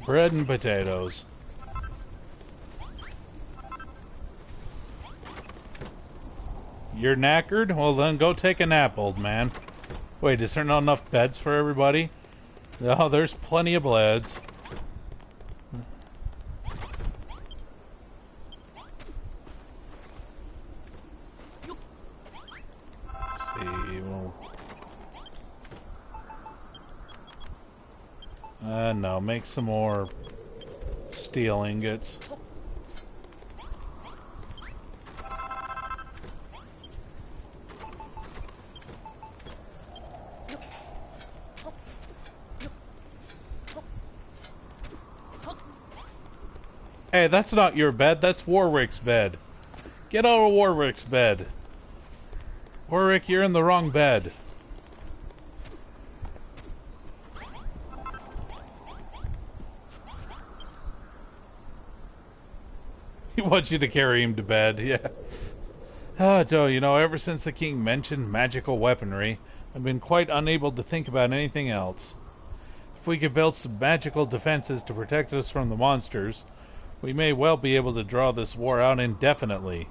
Bread and potatoes. You're knackered? Well then go take a nap, old man. Wait, is there not enough beds for everybody? No, there's plenty of beds. Let's see, no, make some more steel ingots. Hey, that's not your bed, that's Warwick's bed. Get out of Warwick's bed. Warwick, you're in the wrong bed. He wants you to carry him to bed, yeah. Ah, Joe, you know, ever since the king mentioned magical weaponry, I've been quite unable to think about anything else. If we could build some magical defenses to protect us from the monsters, we may well be able to draw this war out indefinitely.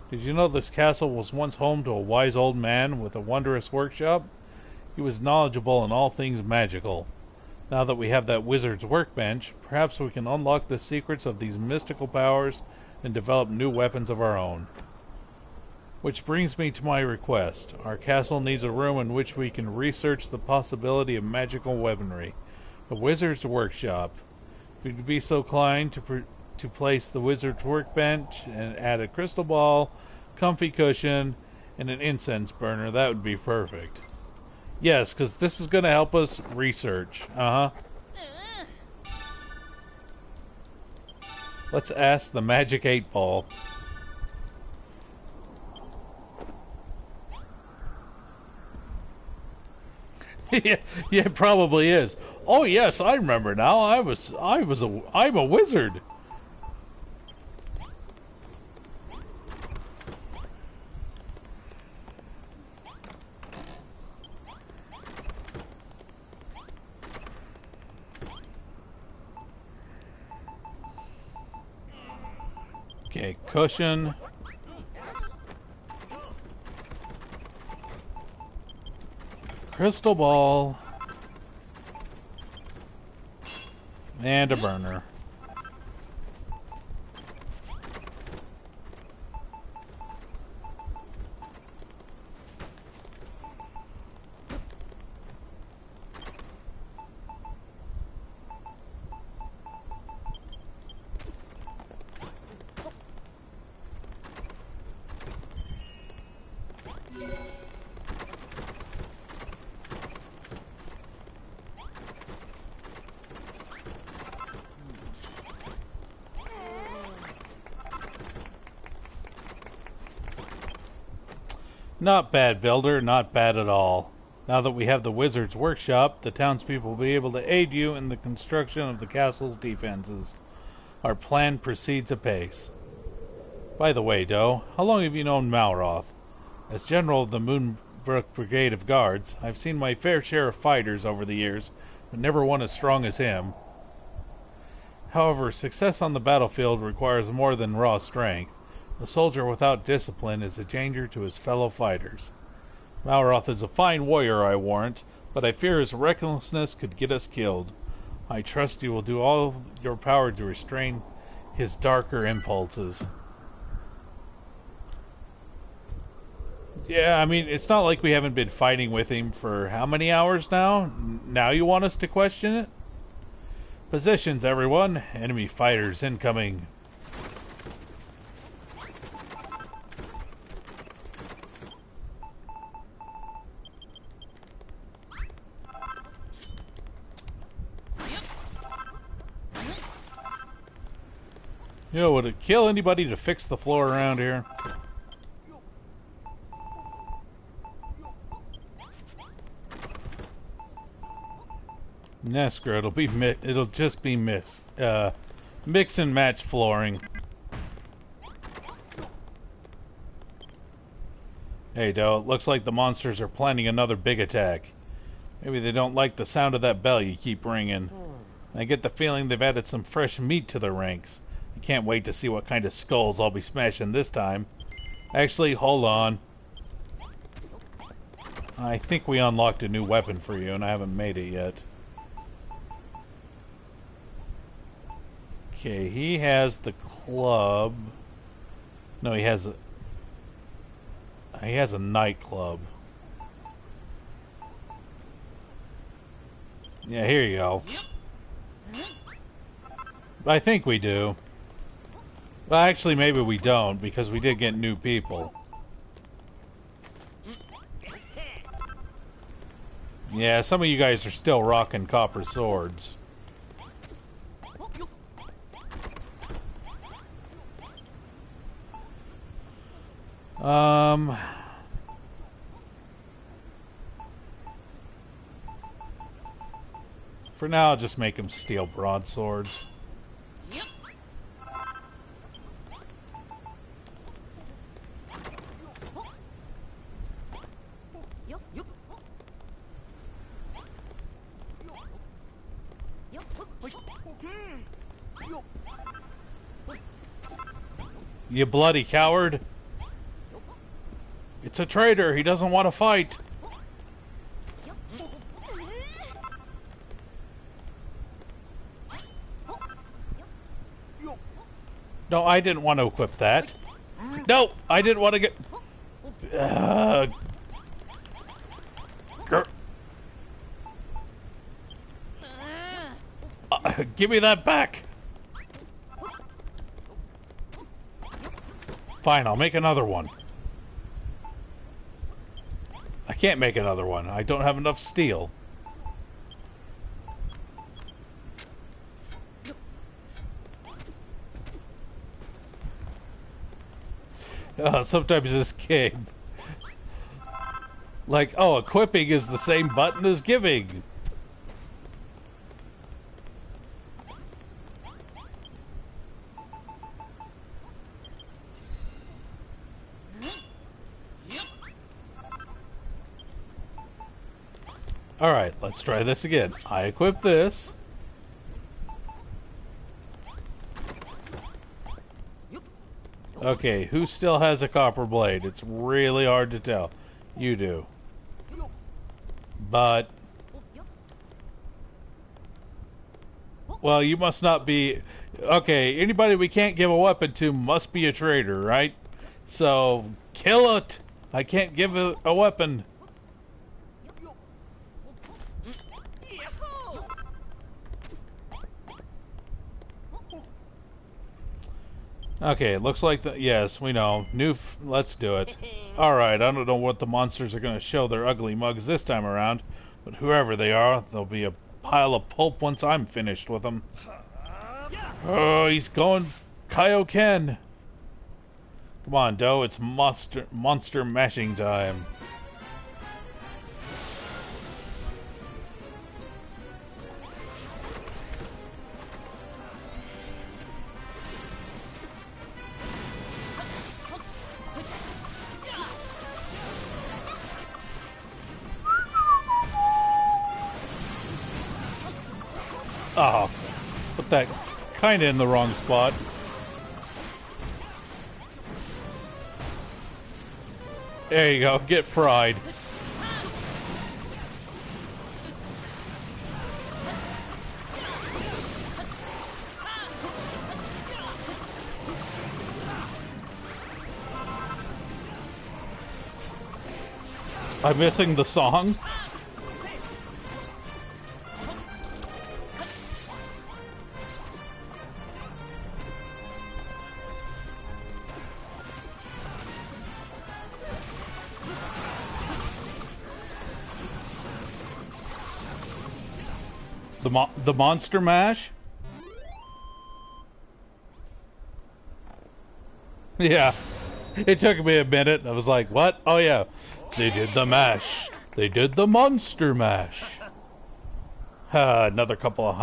Did you know this castle was once home to a wise old man with a wondrous workshop? He was knowledgeable in all things magical. Now that we have that wizard's workbench, perhaps we can unlock the secrets of these mystical powers and develop new weapons of our own. Which brings me to my request. Our castle needs a room in which we can research the possibility of magical weaponry. The wizard's workshop. If you'd be so kind to place the wizard's workbench and add a crystal ball, comfy cushion, and an incense burner, that would be perfect. Yes, because this is going to help us research. Let's ask the magic 8-ball. Yeah, it probably is. Oh yes, I remember now. I'm a wizard. Okay, cushion. Crystal ball. And a burner. Not bad, Builder, not bad at all. Now that we have the Wizard's Workshop, the townspeople will be able to aid you in the construction of the castle's defenses. Our plan proceeds apace. By the way, Doe, how long have you known Malroth? As General of the MoonBrooke Brigade of Guards, I've seen my fair share of fighters over the years, but never one as strong as him. However, success on the battlefield requires more than raw strength. A soldier without discipline is a danger to his fellow fighters. Malroth is a fine warrior, I warrant, but I fear his recklessness could get us killed. I trust you will do all your power to restrain his darker impulses. Yeah, I mean, it's not like we haven't been fighting with him for how many hours now? Now you want us to question it? Positions, everyone. Enemy fighters incoming. You know, would it kill anybody to fix the floor around here? Nah, screw it. It'll just be mix and match flooring. Hey, Doe, it looks like the monsters are planning another big attack. Maybe they don't like the sound of that bell you keep ringing. I get the feeling they've added some fresh meat to their ranks. I can't wait to see what kind of skulls I'll be smashing this time. Actually, hold on. I think we unlocked a new weapon for you, and I haven't made it yet. Okay, he has the club. No, he has a nightclub. Yeah, here you go. I think we do. Well, actually, maybe we don't, because we did get new people. Yeah, some of you guys are still rocking copper swords. For now, I'll just make them steel broadswords. You bloody coward! It's a traitor. He doesn't want to fight. No, I didn't want to equip that. No, I didn't want to get... give me that back. Fine, I'll make another one. I can't make another one. I don't have enough steel. Sometimes this game... Like, oh, equipping is the same button as giving. Alright, let's try this again. I equip this. Okay, who still has a copper blade? It's really hard to tell. You do. But... well, you must not be... okay, anybody we can't give a weapon to must be a traitor, right? So, kill it! I can't give a weapon. Okay, it looks like the... yes, we know. Let's do it. Alright, I don't know what the monsters are going to show their ugly mugs this time around, but whoever they are, they'll be a pile of pulp once I'm finished with them. Oh, he's going Kaioken. Come on, Doe, it's monster mashing time. Oh, put that kinda in the wrong spot. There you go, get fried. I'm missing the song. The monster mash? Yeah. It took me a minute. I was like, what? Oh yeah. They did the mash. They did the monster mash. Another couple of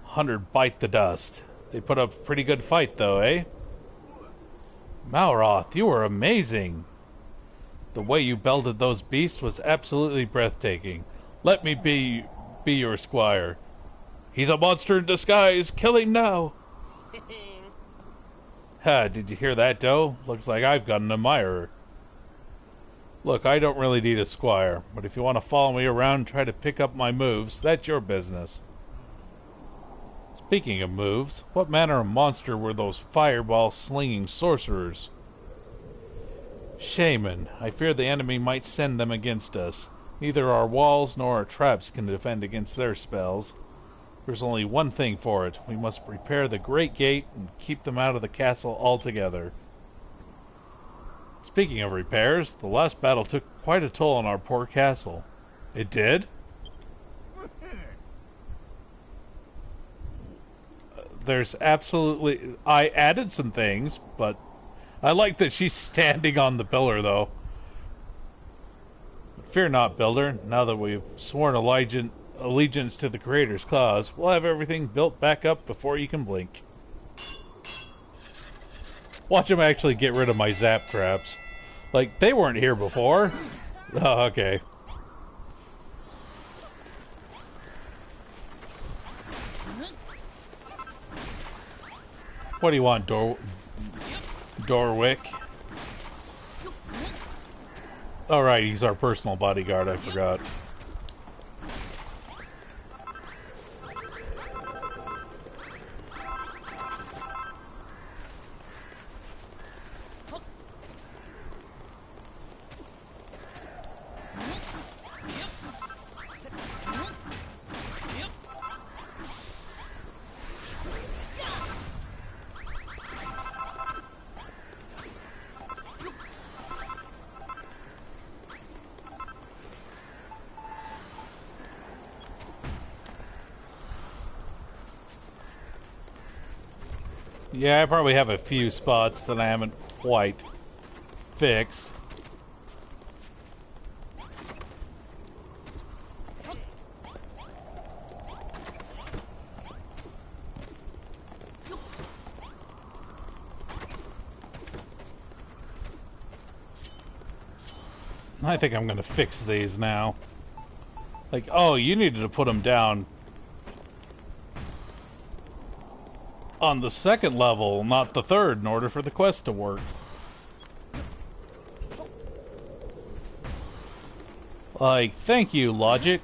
hundred bite the dust. They put up a pretty good fight though, eh? Malroth, you were amazing. The way you belted those beasts was absolutely breathtaking. Let me be your squire. He's a monster in disguise. Kill him now. Ha, did you hear that, Doe? Looks like I've got an admirer. Look, I don't really need a squire, but if you want to follow me around and try to pick up my moves, that's your business. Speaking of moves, what manner of monster were those fireball-slinging sorcerers? Shaman, I fear the enemy might send them against us. Neither our walls nor our traps can defend against their spells. There's only one thing for it. We must repair the Great Gate and keep them out of the castle altogether. Speaking of repairs, the last battle took quite a toll on our poor castle. It did? There's absolutely... I added some things, but I like that she's standing on the pillar, though. Fear not, Builder. Now that we've sworn allegiance to the Creator's cause, we'll have everything built back up before you can blink. Watch him actually get rid of my zap traps. Like, they weren't here before. Oh, okay. What do you want, Dorwick? Alright, he's our personal bodyguard, I forgot. Yeah, I probably have a few spots that I haven't quite fixed. I think I'm gonna fix these now. Like, oh, you needed to put them down on the second level, not the third, in order for the quest to work. Like, thank you, logic.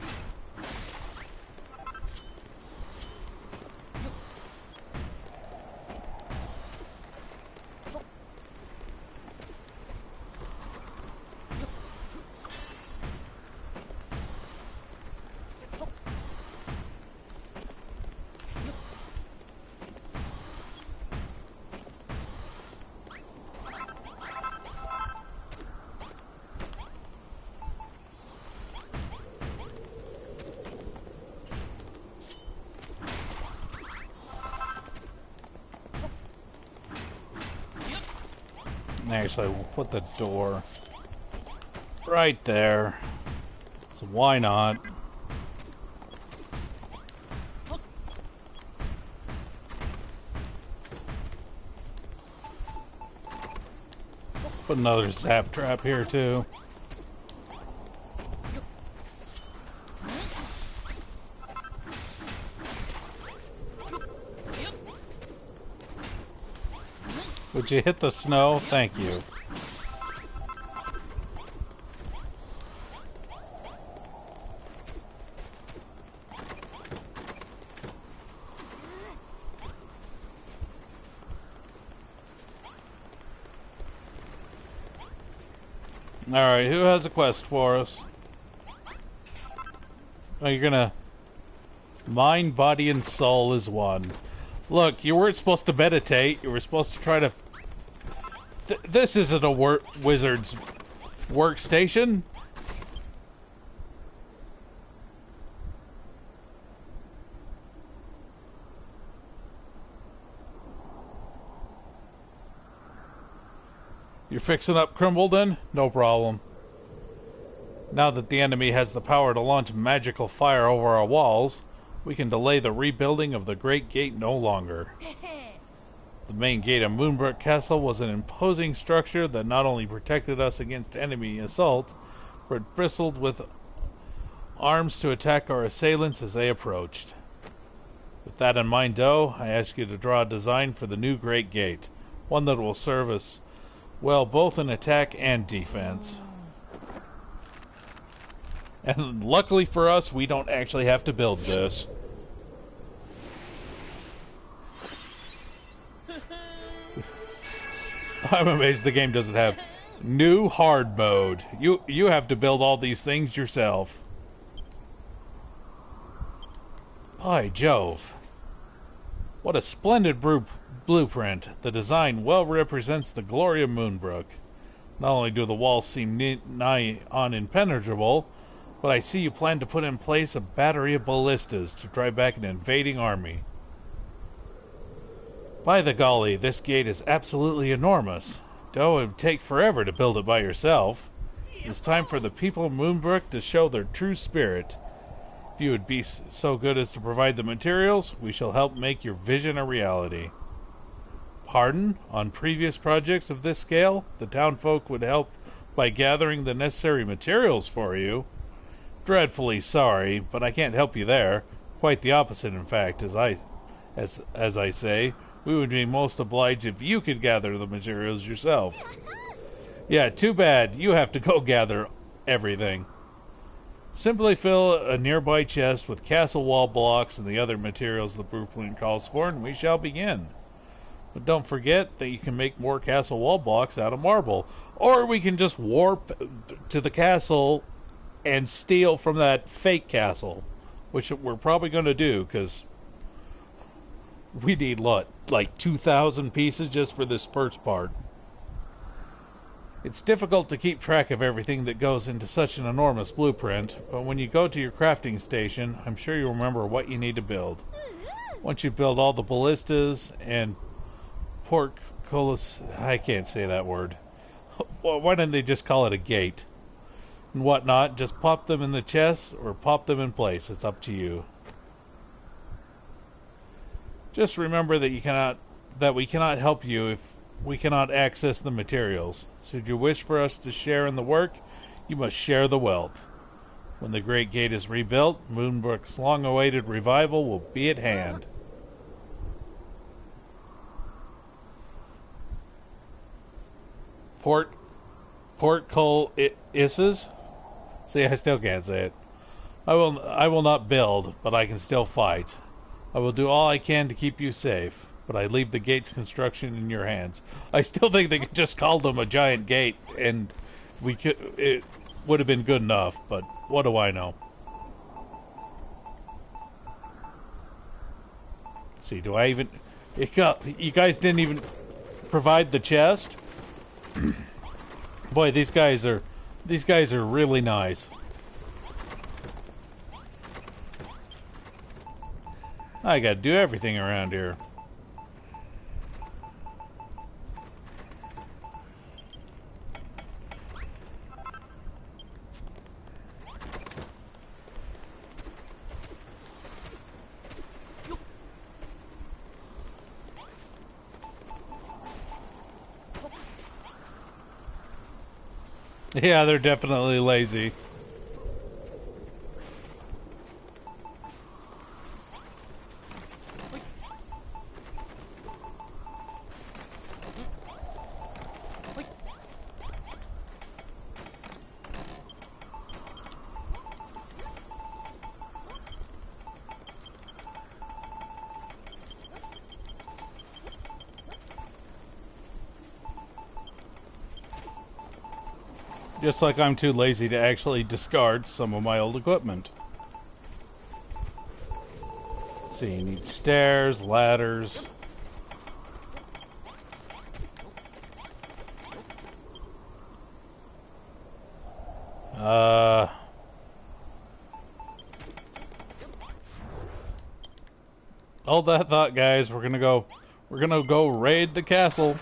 Actually, we'll put the door right there. So why not? Put another zap trap here too. Would you hit the snow? Thank you. Alright, who has a quest for us? Oh, you're gonna... Mind, body, and soul is one. Look, you weren't supposed to meditate. You were supposed to try to... This isn't a wizard's workstation. You're fixing up Crimbledon? No problem. Now that the enemy has the power to launch magical fire over our walls, we can delay the rebuilding of the Great Gate no longer. The main gate of MoonBrooke Castle was an imposing structure that not only protected us against enemy assault, but bristled with arms to attack our assailants as they approached. With that in mind, Doe, I ask you to draw a design for the new Great Gate, one that will serve us well both in attack and defense. And luckily for us, we don't actually have to build this. I'm amazed the game doesn't have new hard mode. You have to build all these things yourself. By Jove. What a splendid blueprint. The design well represents the glory of MoonBrooke. Not only do the walls seem nigh on impenetrable, but I see you plan to put in place a battery of ballistas to drive back an invading army. By the golly, this gate is absolutely enormous. Though it would take forever to build it by yourself. It's time for the people of MoonBrooke to show their true spirit. If you would be so good as to provide the materials, we shall help make your vision a reality. Pardon? On previous projects of this scale, the townfolk would help by gathering the necessary materials for you. Dreadfully sorry, but I can't help you there. Quite the opposite, in fact, as I say. We would be most obliged if you could gather the materials yourself. Yeah, too bad. You have to go gather everything. Simply fill a nearby chest with castle wall blocks and the other materials the blueprint calls for, and we shall begin. But don't forget that you can make more castle wall blocks out of marble. Or we can just warp to the castle and steal from that fake castle. Which we're probably going to do, because we need, what, like 2,000 pieces just for this first part. It's difficult to keep track of everything that goes into such an enormous blueprint, but when you go to your crafting station, I'm sure you'll remember what you need to build. Once you build all the ballistas and portcullis... I can't say that word. Why didn't they just call it a gate? And whatnot, just pop them in the chests or pop them in place. It's up to you. Just remember that we cannot help you if we cannot access the materials. Should you wish for us to share in the work, you must share the wealth. When the Great Gate is rebuilt, MoonBrooke's long-awaited revival will be at hand. Portcullis? See, I still can't say it. I will not build, but I can still fight. I will do all I can to keep you safe, but I leave the gate's construction in your hands. I still think they could just call them a giant gate, and it would have been good enough, but what do I know? Let's see, do I even... You guys didn't even provide the chest? Boy, these guys are really nice. I gotta do everything around here. Yeah, they're definitely lazy. Just like I'm too lazy to actually discard some of my old equipment. Let's see, you need stairs, ladders. Hold that thought, guys. We're gonna go raid the castle.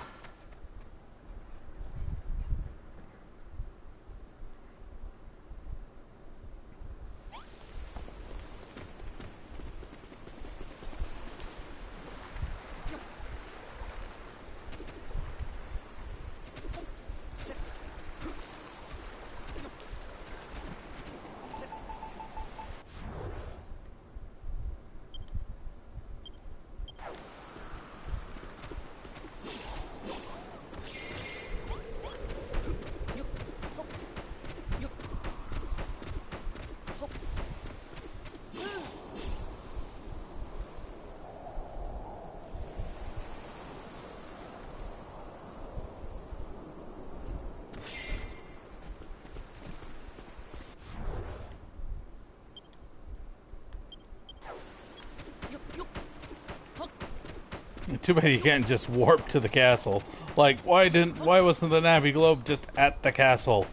Too bad you can't just warp to the castle. Like, why wasn't the Navi Globe just at the castle?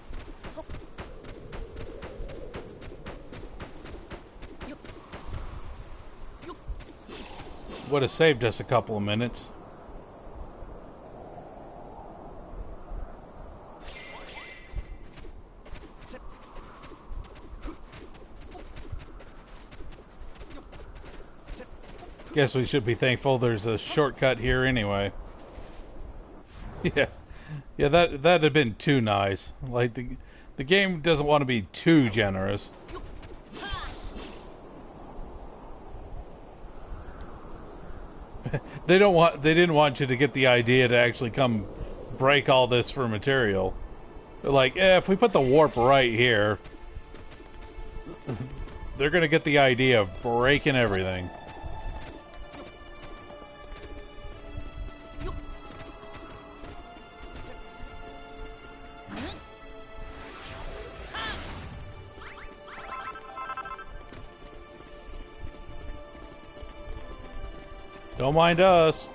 Would have saved us a couple of minutes. Guess we should be thankful there's a shortcut here anyway. Yeah. Yeah, that'd have been too nice. Like, the game doesn't want to be too generous. They didn't want you to get the idea to actually come break all this for material. They're like, if we put the warp right here, they're gonna get the idea of breaking everything. Don't mind us.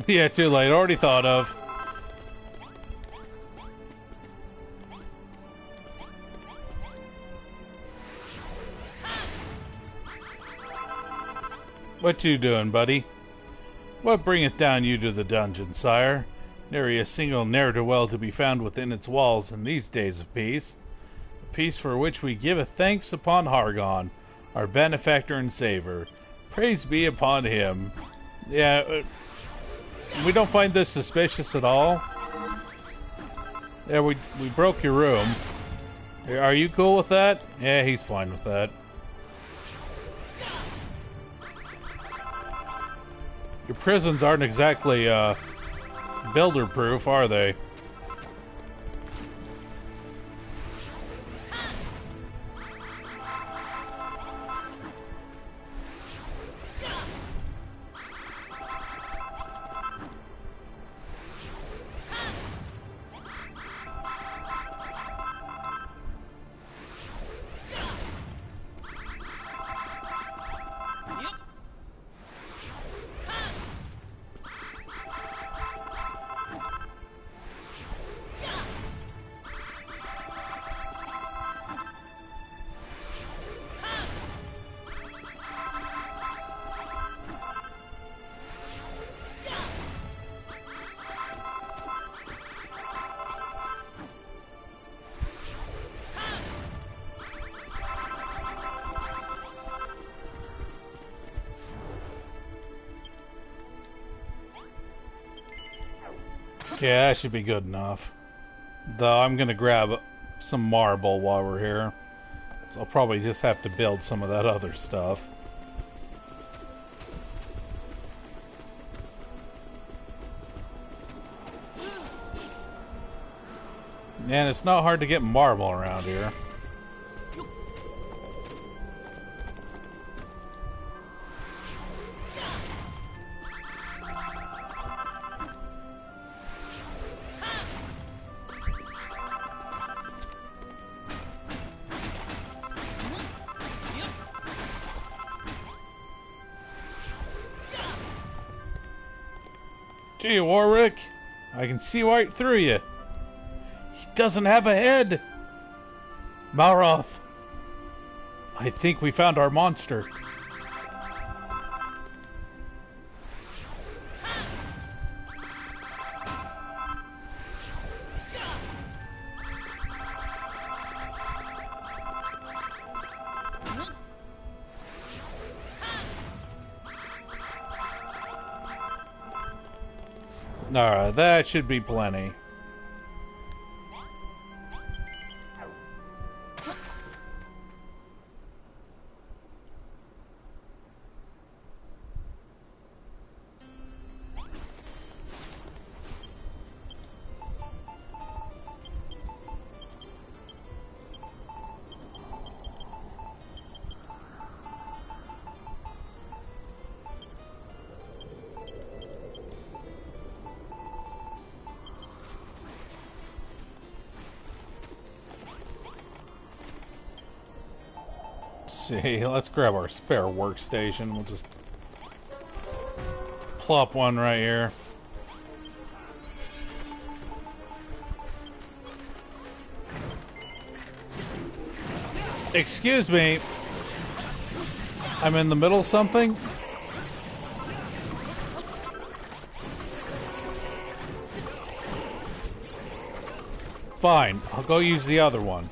Yeah, too late. Already thought of. What you doing, buddy? What bringeth down you to the dungeon, sire? Nary a single ne'er-do-well to be found within its walls in these days of peace. A peace for which we give a thanks upon Hargon, our benefactor and savior. Praise be upon him. Yeah, we don't find this suspicious at all. Yeah, we broke your room. Are you cool with that? Yeah, he's fine with that. Your prisons aren't exactly builder-proof, are they? Yeah, that should be good enough. Though I'm gonna grab some marble while we're here. So I'll probably just have to build some of that other stuff. And it's not hard to get marble around here. Gee, Warwick, I can see right through you. He doesn't have a head. Malroth, I think we found our monster. Alright, that should be plenty. See, let's grab our spare workstation. We'll just plop one right here. Excuse me. I'm in the middle of something. Fine, I'll go use the other one.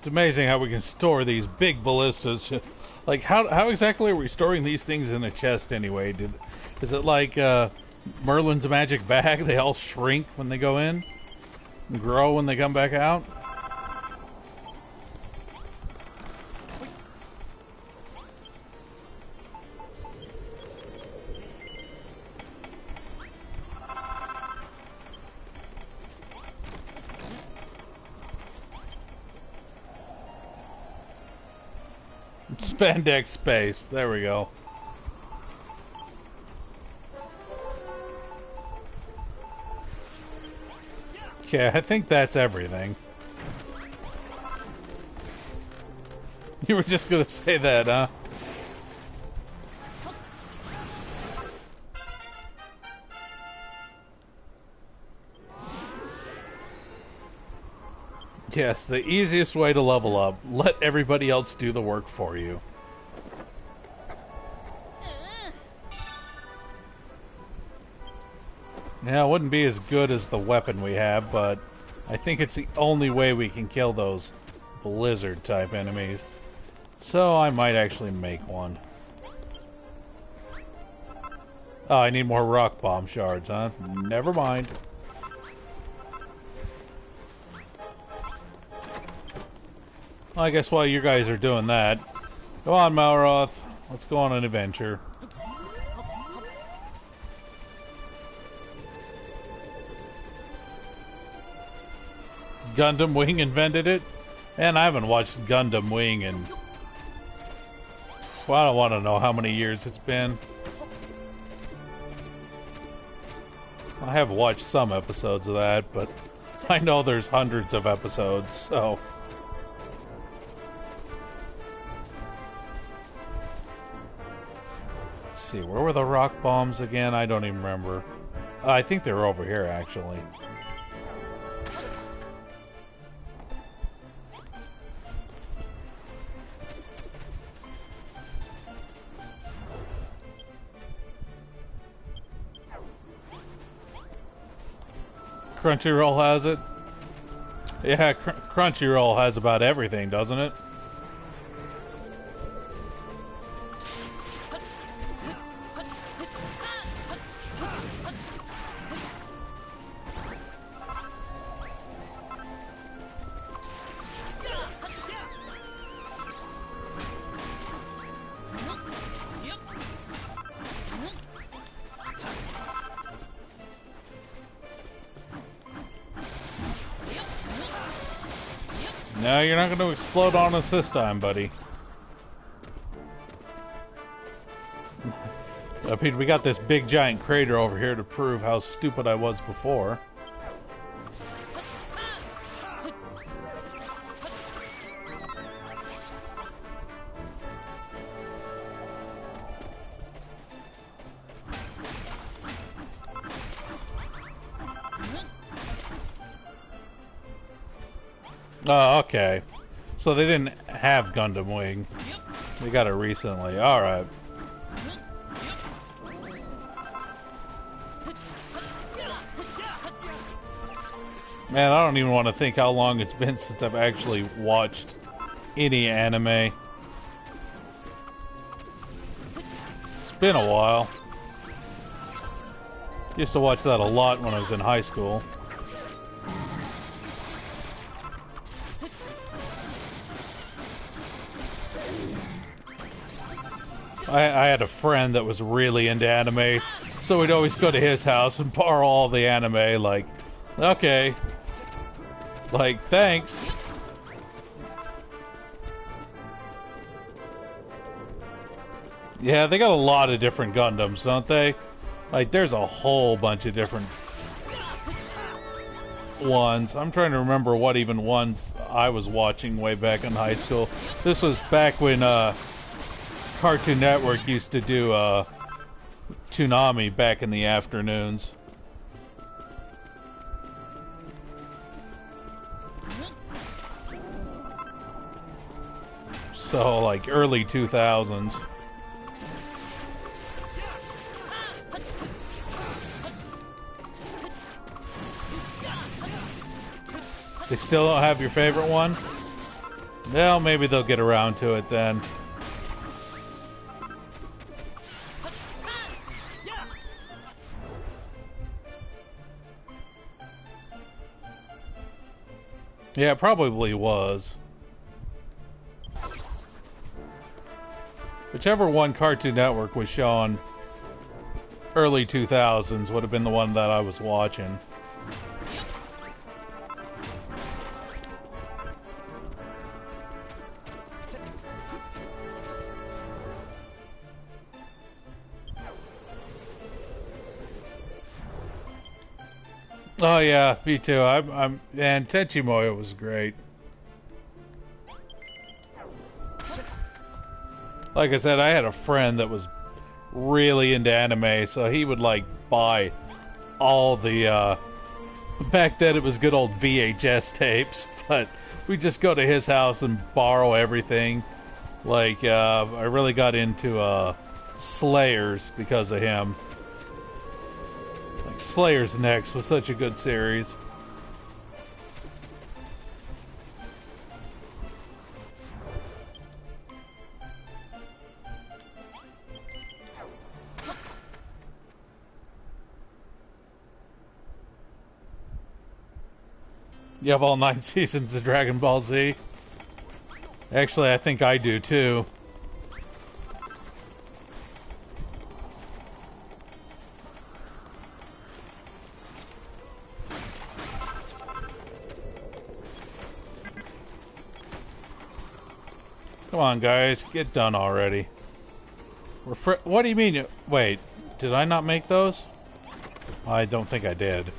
It's amazing how we can store these big ballistas. Like, how exactly are we storing these things in a chest anyway? Is it like Merlin's magic bag? They all shrink when they go in and grow when they come back out? Spandex space. There we go. Okay, I think that's everything. You were just gonna say that, huh? Yes, the easiest way to level up. Let everybody else do the work for you. Yeah, it wouldn't be as good as the weapon we have, but I think it's the only way we can kill those blizzard-type enemies. So I might actually make one. Oh, I need more rock bomb shards, huh? Never mind. Well, I guess while you guys are doing that, Come on, Malroth. Let's go on an adventure. Gundam Wing invented it? And I haven't watched Gundam Wing in... Well, I don't want to know how many years it's been. I have watched some episodes of that, but I know there's hundreds of episodes, so... Let's see, where were the rock bombs again? I don't even remember. I think they were over here, actually. Crunchyroll has it? Yeah, Crunchyroll has about everything, doesn't it? No, you're not going to explode on us this time, buddy. I mean, we got this big giant crater over here to prove how stupid I was before. Oh, okay. So they didn't have Gundam Wing. They got it recently. Alright. Man, I don't even want to think how long it's been since I've actually watched any anime. It's been a while. Used to watch that a lot when I was in high school. I had a friend that was really into anime, so we'd always go to his house and borrow all the anime, like, okay. Like, thanks. Yeah, they got a lot of different Gundams, don't they? Like, there's a whole bunch of different ones. I'm trying to remember what even ones I was watching way back in high school. This was back when, Cartoon Network used to do Toonami back in the afternoons. So, like, early 2000s. They still don't have your favorite one? Well, maybe they'll get around to it then. Yeah, it probably was. Whichever one Cartoon Network was showing early 2000s would have been the one that I was watching. Oh yeah, me too. And Tenchi Muyo was great. Like I said, I had a friend that was really into anime, so he would like buy all the back then it was good old VHS tapes, but we'd just go to his house and borrow everything. Like I really got into Slayers because of him. Slayer's Next was such a good series. You have all 9 seasons of Dragon Ball Z? Actually, I think I do too. Come on, guys, get done already. What do you mean? Wait, did I not make those? I don't think I did.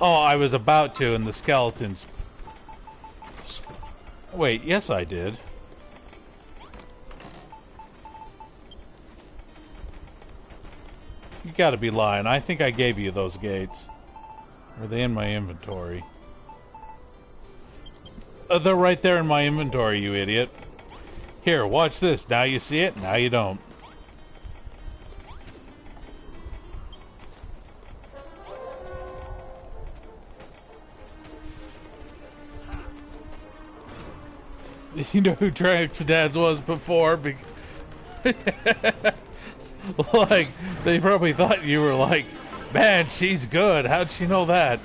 Oh, I was about to, and the skeletons... Wait, yes I did. You gotta be lying. I think I gave you those gates. Are they in my inventory? They're right there in my inventory, you idiot. Here, watch this. Now you see it, now you don't. You know who Drake's dad was before? Like, they probably thought you were like, man, she's good. How'd she know that?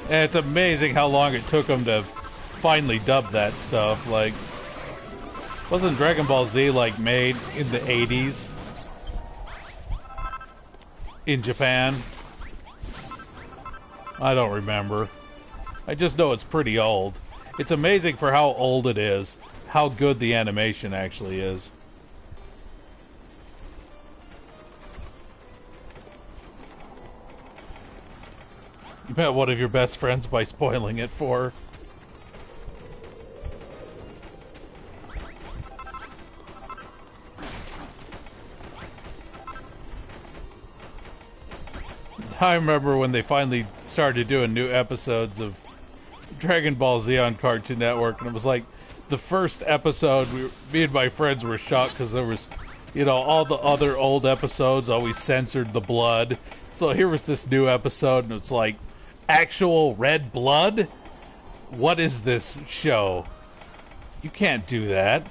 And it's amazing how long it took them to finally dub that stuff. Like, wasn't Dragon Ball Z like made in the 80s? In Japan? I don't remember. I just know it's pretty old. It's amazing for how old it is, how good the animation actually is. You met one of your best friends by spoiling it for her. I remember when they finally started doing new episodes of Dragon Ball Z on Cartoon Network, and it was like the first episode, me and my friends were shocked because there was, you know, all the other old episodes always censored the blood. So here was this new episode, and it's like, actual red blood? What is this show? You can't do that.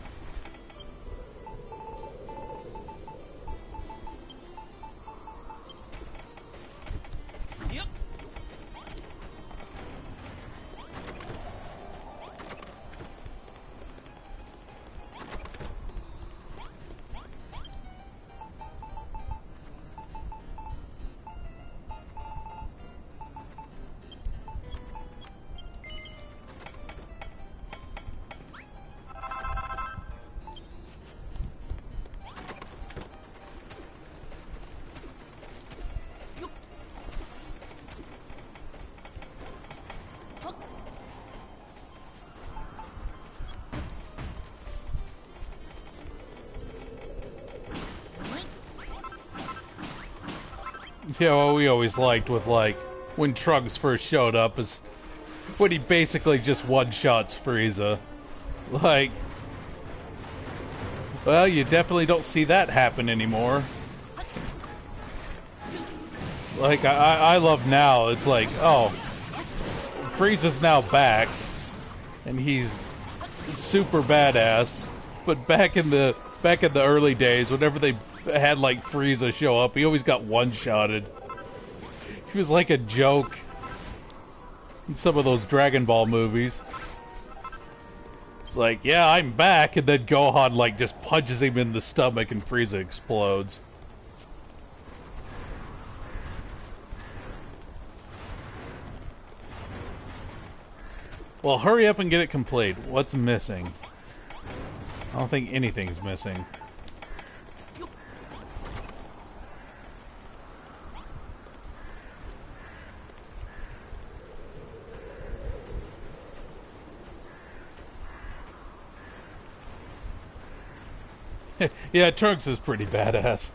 Yeah, what we always liked with, like, when Trunks first showed up is when he basically just one-shots Frieza. Like, well, you definitely don't see that happen anymore. Like, I love now, it's like, oh, Frieza's now back, and he's super badass, but back in the early days, whenever they had like Frieza show up, he always got one-shotted. He was like a joke in some of those Dragon Ball movies. It's like, yeah, I'm back, and then Gohan like just punches him in the stomach and Frieza explodes. Well, hurry up and get it complete. What's missing? I don't think anything's missing. Yeah, Trunks is pretty badass.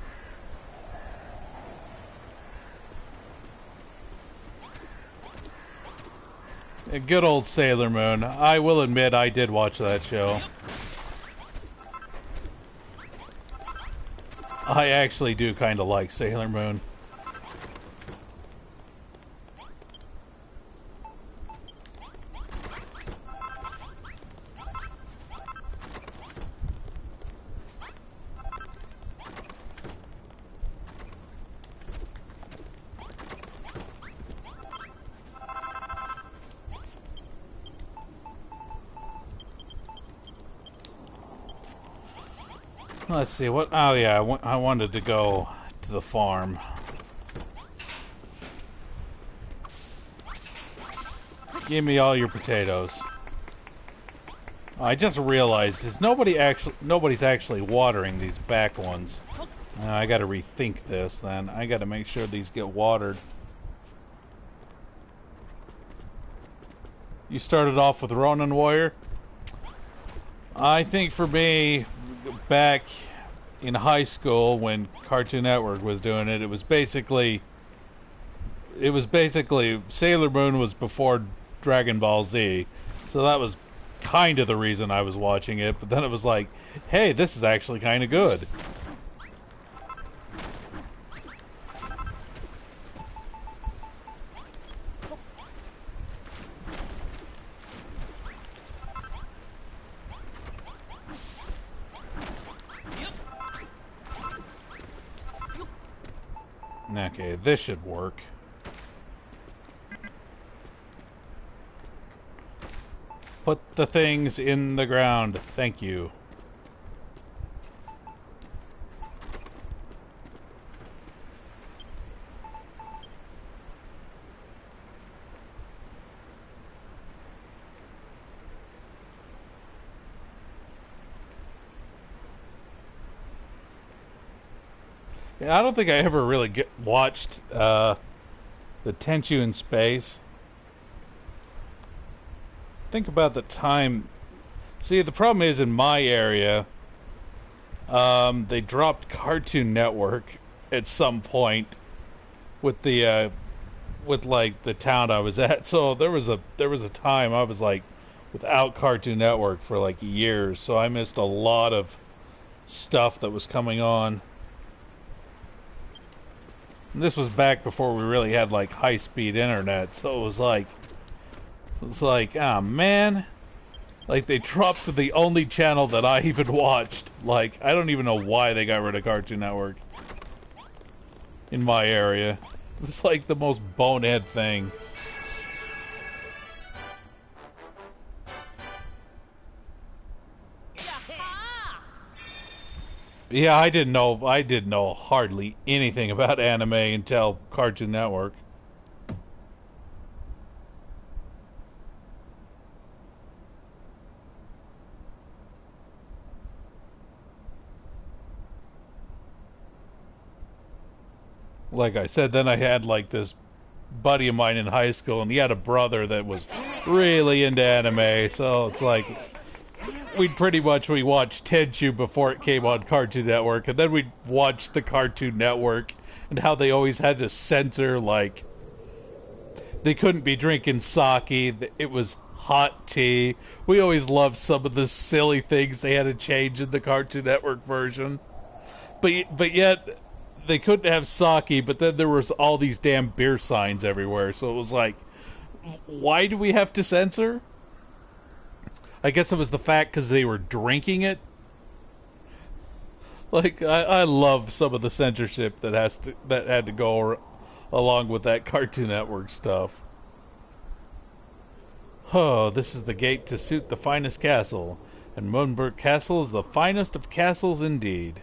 A good old Sailor Moon. I will admit I did watch that show. I actually do kind of like Sailor Moon. Let's see, what... Oh, yeah, I wanted to go to the farm. Give me all your potatoes. I just realized nobody's actually watering these back ones. I gotta rethink this then. I gotta make sure these get watered. You started off with Ronin Warrior? I think for me, back in high school when Cartoon Network was doing it, it was basically Sailor Moon was before Dragon Ball Z. So that was kind of the reason I was watching it, but then it was like, hey, this is actually kind of good. Okay, this should work. Put the things in the ground. Thank you. Yeah, I don't think I ever really watched the Tenchu in Space. Think about the time. See, the problem is in my area, they dropped Cartoon Network at some point with the like the town I was at. So there was a time I was like without Cartoon Network for like years. So I missed a lot of stuff that was coming on. And this was back before we really had like high-speed internet. So it was like, ah, man. Like, they dropped the only channel that I even watched. Like, I don't even know why they got rid of Cartoon Network in my area. It was like the most bonehead thing. Yeah, I didn't know hardly anything about anime until Cartoon Network. Like I said, then I had like this buddy of mine in high school, and he had a brother that was really into anime, so it's like we watched Tenchu before it came on Cartoon Network, and then we'd watch the Cartoon Network and how they always had to censor, like, they couldn't be drinking sake, it was hot tea. We always loved some of the silly things they had to change in the Cartoon Network version. But yet they couldn't have sake, but then there was all these damn beer signs everywhere, so it was like, why do we have to censor? I guess it was the fact because they were drinking it. Like, I love some of the censorship that had to go along with that Cartoon Network stuff. Oh, this is the gate to suit the finest castle, and MoonBrooke Castle is the finest of castles indeed.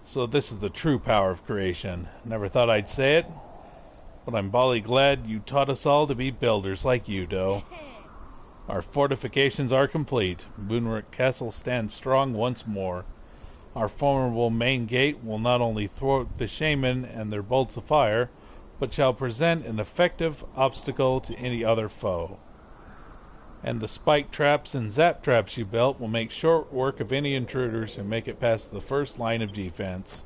So this is the true power of creation. Never thought I'd say it, but I'm bally glad you taught us all to be builders like you, Doe. Our fortifications are complete. MoonBrooke Castle stands strong once more. Our formidable main gate will not only thwart the shaman and their bolts of fire, but shall present an effective obstacle to any other foe. And the spike traps and zap traps you built will make short work of any intruders who make it past the first line of defense.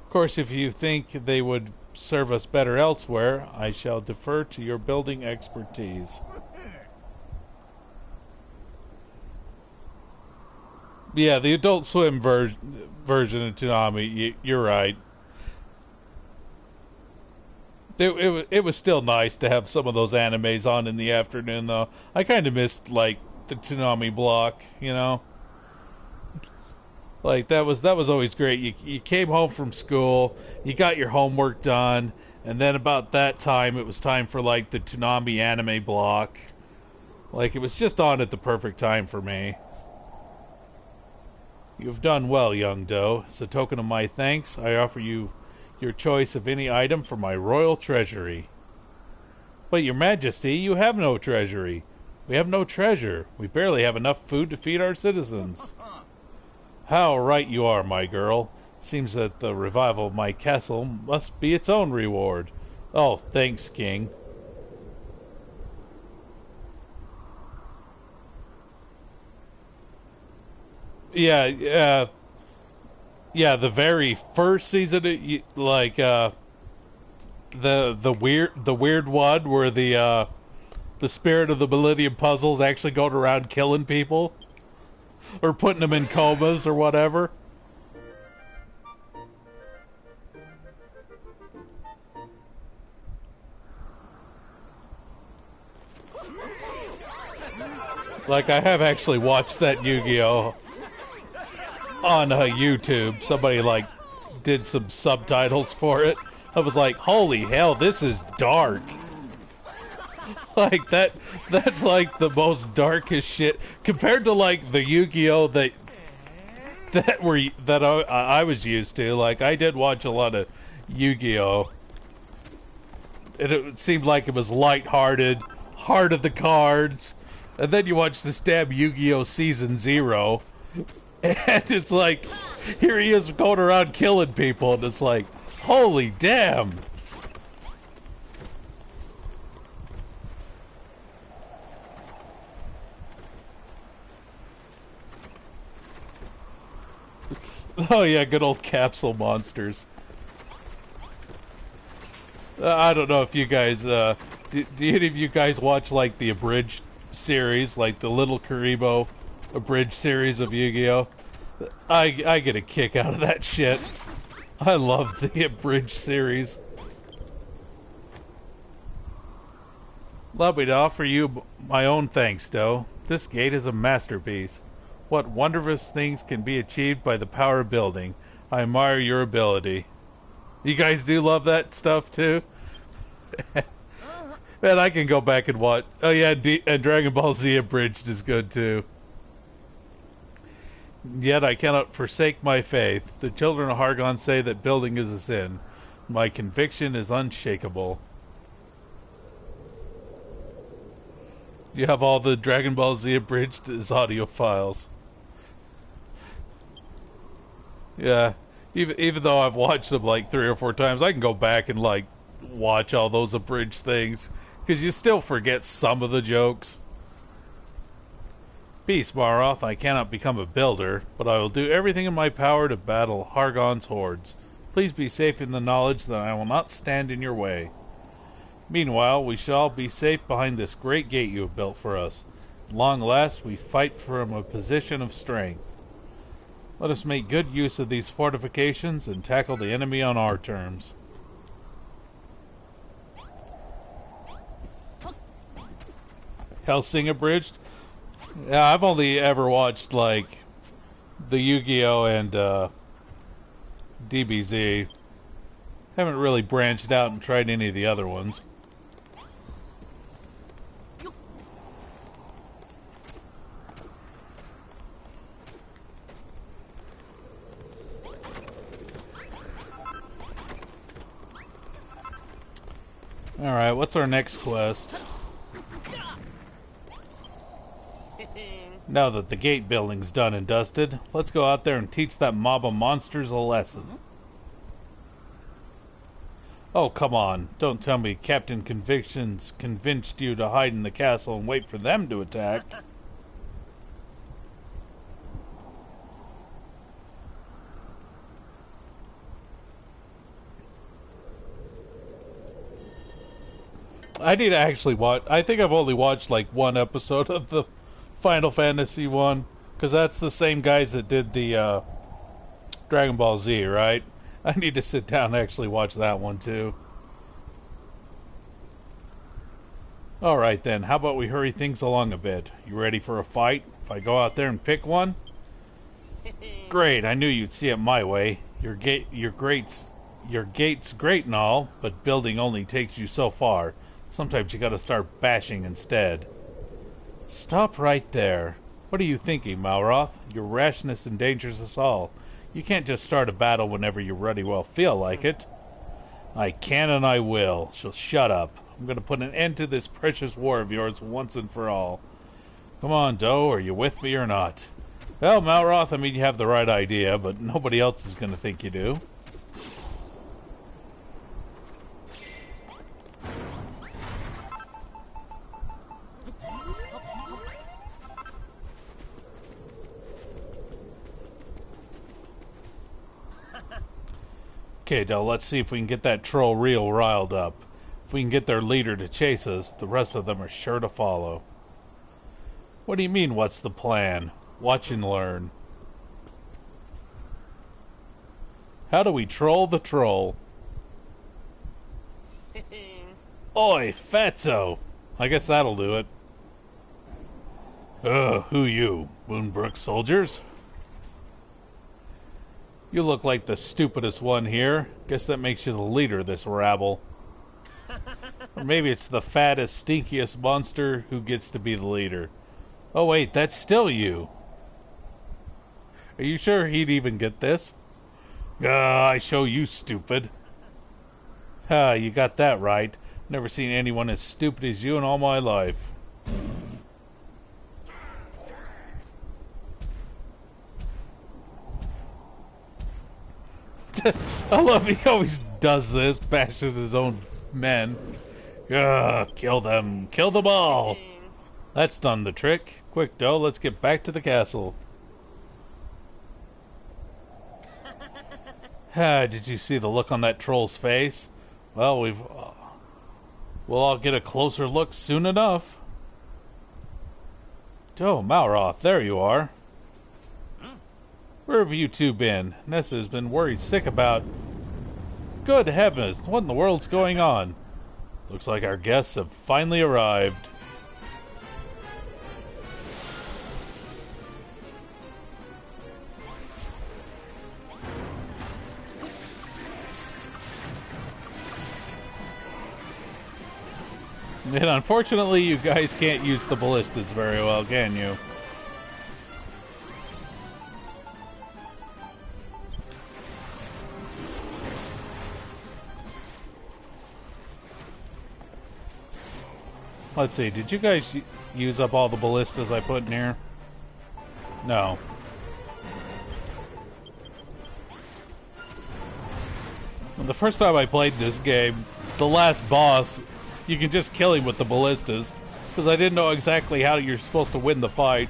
Of course, if you think they would serve us better elsewhere, I shall defer to your building expertise. Yeah, the Adult Swim version of Toonami, you're right. It was still nice to have some of those animes on in the afternoon, though. I kind of missed, like, the Toonami block, you know? Like, that was always great. You came home from school, you got your homework done, and then about that time, it was time for, like, the Toonami anime block. Like, it was just on at the perfect time for me. You've done well, young Doe. As a token of my thanks, I offer you your choice of any item from my royal treasury. But your majesty, you have no treasury. We have no treasure. We barely have enough food to feed our citizens. How right you are, my girl. Seems that the revival of my castle must be its own reward. Oh, thanks, King. Yeah, the very first season, the weird one where the spirit of the Millennium Puzzles actually going around killing people or putting them in comas or whatever. Like, I have actually watched that Yu-Gi-Oh! On YouTube. Somebody, like, did some subtitles for it. I was like, holy hell, this is dark. Like, that's like the most darkest shit. Compared to, like, the Yu-Gi-Oh! that I was used to. Like, I did watch a lot of Yu-Gi-Oh! And it seemed like it was lighthearted, heart of the cards. And then you watch this damn Yu-Gi-Oh! Season 0, and it's like, here he is going around killing people, and it's like, holy damn! Oh yeah, good old capsule monsters. I don't know if you guys, do any of you guys watch, like, the abridged series, like the Little Karibo abridged series of Yu-Gi-Oh? I get a kick out of that shit. I love the abridged series. Allow me to offer you my own thanks, Doe. This gate is a masterpiece. What wondrous things can be achieved by the power of building. I admire your ability. You guys do love that stuff too? Man, I can go back and watch. Oh yeah, and Dragon Ball Z Abridged is good too. Yet I cannot forsake my faith. The children of Hargon say that building is a sin. My conviction is unshakable. You have all the Dragon Ball Z Abridged as audio files. Yeah, even though I've watched them like 3 or 4 times, I can go back and like watch all those abridged things. Because you still forget some of the jokes. Peace, Maroth. I cannot become a builder, but I will do everything in my power to battle Hargon's hordes. Please be safe in the knowledge that I will not stand in your way. Meanwhile, we shall be safe behind this great gate you have built for us. At long last, we fight from a position of strength. Let us make good use of these fortifications and tackle the enemy on our terms. Hellsing Abridged? Yeah, I've only ever watched, like, the Yu-Gi-Oh! And, DBZ. Haven't really branched out and tried any of the other ones. Alright, what's our next quest? Now that the gate building's done and dusted, let's go out there and teach that mob of monsters a lesson. Oh, come on. Don't tell me Captain Convictions convinced you to hide in the castle and wait for them to attack. I need to actually watch. I think I've only watched like one episode of the Final Fantasy one, because that's the same guys that did the Dragon Ball Z, right? I need to sit down and actually watch that one too. Alright then, how about we hurry things along a bit? You ready for a fight? If I go out there and pick one? Great, I knew you'd see it my way. Your gate's great and all, but building only takes you so far. Sometimes you gotta start bashing instead. Stop right there. What are you thinking, Malroth? Your rashness endangers us all. You can't just start a battle whenever you really well feel like it. I can and I will, so shut up. I'm gonna put an end to this precious war of yours once and for all. Come on, Doe, are you with me or not? Well, Malroth, I mean, you have the right idea, but nobody else is gonna think you do. Okay, Doe, let's see if we can get that troll real riled up. If we can get their leader to chase us, the rest of them are sure to follow. What do you mean, what's the plan? Watch and learn. How do we troll the troll? Oi, fatso! I guess that'll do it. Who you? MoonBrooke soldiers? You look like the stupidest one here. Guess that makes you the leader of this rabble. Or maybe it's the fattest, stinkiest monster who gets to be the leader. Oh wait, that's still you. Are you sure he'd even get this? I show you, stupid. Ha, you got that right. Never seen anyone as stupid as you in all my life. I love he always does this, bashes his own men. Kill them all. That's done the trick. Quick, Doe, let's get back to the castle. Did you see the look on that troll's face? Well, we'll all get a closer look soon enough. Doe, Malroth, there you are. Where have you two been? Nessa's been worried sick about... Good heavens, what in the world's going on? Looks like our guests have finally arrived. And unfortunately, you guys can't use the ballistas very well, can you? Let's see, did you guys use up all the ballistas I put in here? No. Well, the first time I played this game, the last boss, you can just kill him with the ballistas, because I didn't know exactly how you're supposed to win the fight.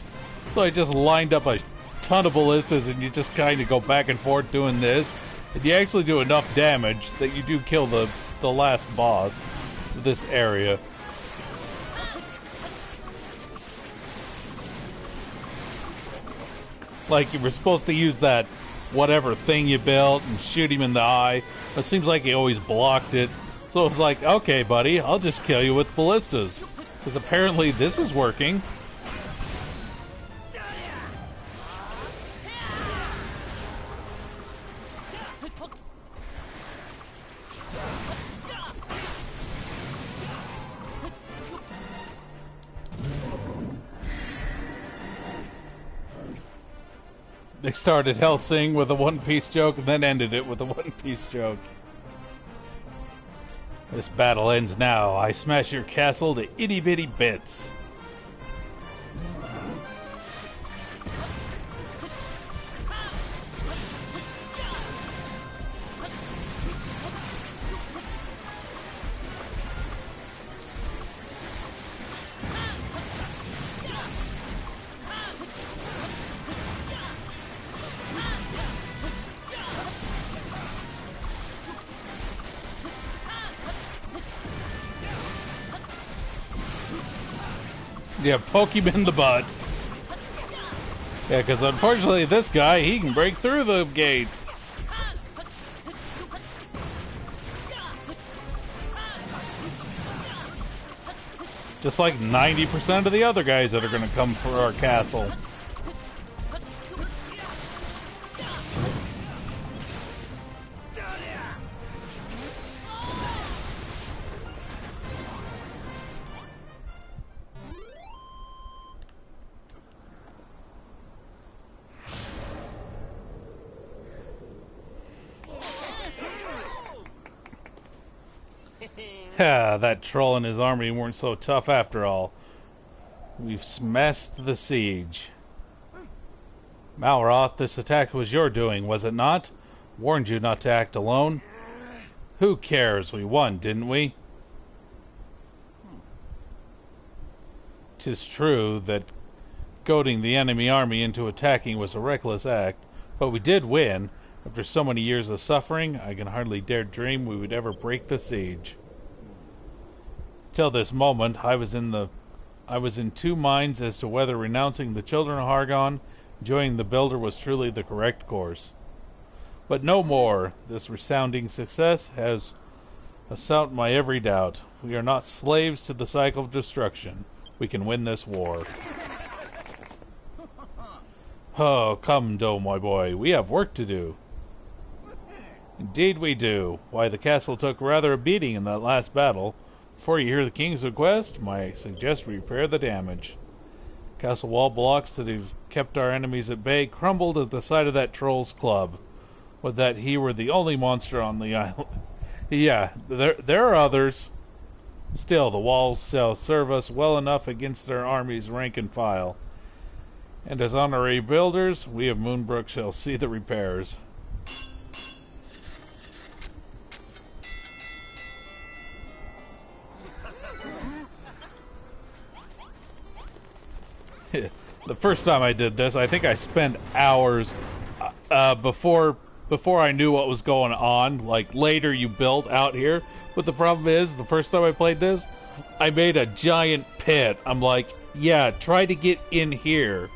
So I just lined up a ton of ballistas, and you just kind of go back and forth doing this, and you actually do enough damage that you do kill the last boss of this area. Like, you were supposed to use that whatever thing you built and shoot him in the eye. It seems like he always blocked it. So it was like, okay, buddy, I'll just kill you with ballistas. Because apparently this is working. They started Hellsing with a one-piece joke and then ended it with a one-piece joke. This battle ends now. I smash your castle to itty-bitty bits. Yeah, poke him in the butt. Yeah, because unfortunately this guy, he can break through the gate. Just like 90% of the other guys that are going to come for our castle. Ha, that troll and his army weren't so tough after all. We've smashed the siege. Malroth, this attack was your doing, was it not? Warned you not to act alone. Who cares? We won, didn't we? 'Tis true that goading the enemy army into attacking was a reckless act, but we did win. After so many years of suffering, I can hardly dare dream we would ever break the siege. Till this moment, I was in two minds as to whether renouncing the children of Hargon, joining the Builder was truly the correct course. But no more. This resounding success has assailed my every doubt. We are not slaves to the cycle of destruction. We can win this war. Oh, come, Doe, my boy. We have work to do. Indeed we do. Why, the castle took rather a beating in that last battle. Before you hear the king's request, I suggest we repair the damage. Castle wall blocks that have kept our enemies at bay crumbled at the sight of that troll's club. Would that he were the only monster on the island. Yeah, there are others. Still, the walls shall serve us well enough against their army's rank and file. And as honorary builders, we of MoonBrooke shall see the repairs. The first time I did this, I think I spent hours before I knew what was going on. Like, later you build out here. But the problem is, the first time I played this, I made a giant pit. I'm like, yeah, try to get in here.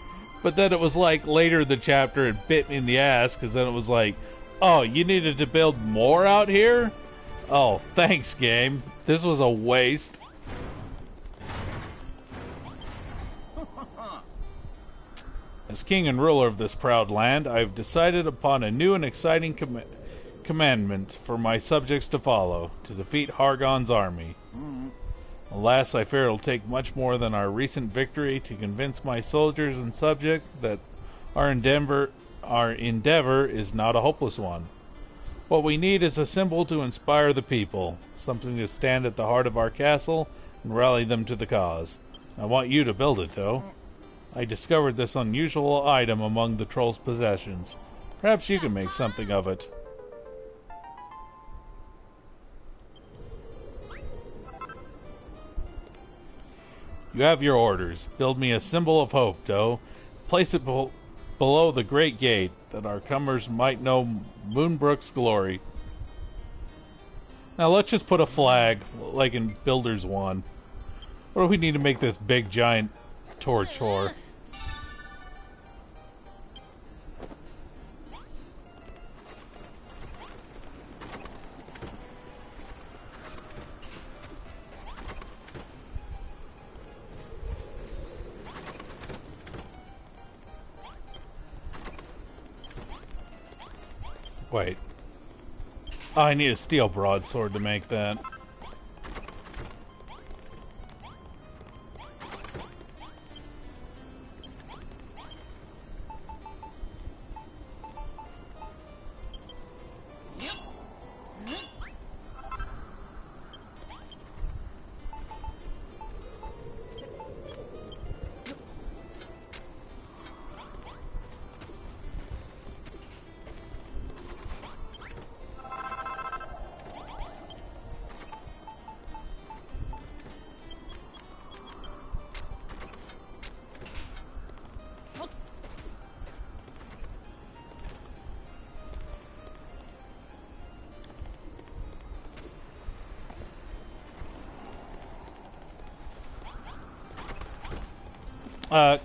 But then it was like, later in the chapter, it bit me in the ass, because then it was like, oh, you needed to build more out here? Oh, thanks, game. This was a waste. As king and ruler of this proud land, I have decided upon a new and exciting commandment for my subjects to follow, to defeat Hargon's army. Alas, I fear it'll take much more than our recent victory to convince my soldiers and subjects that our endeavor is not a hopeless one. What we need is a symbol to inspire the people, something to stand at the heart of our castle and rally them to the cause. I want you to build it, though. I discovered this unusual item among the troll's possessions. Perhaps you can make something of it. You have your orders. Build me a symbol of hope, Doe. Place it below the great gate, that our comers might know MoonBrooke's glory. Now let's just put a flag, like in Builders 1. What do we need to make this big giant torch for? Wait. Oh, I need a steel broadsword to make that.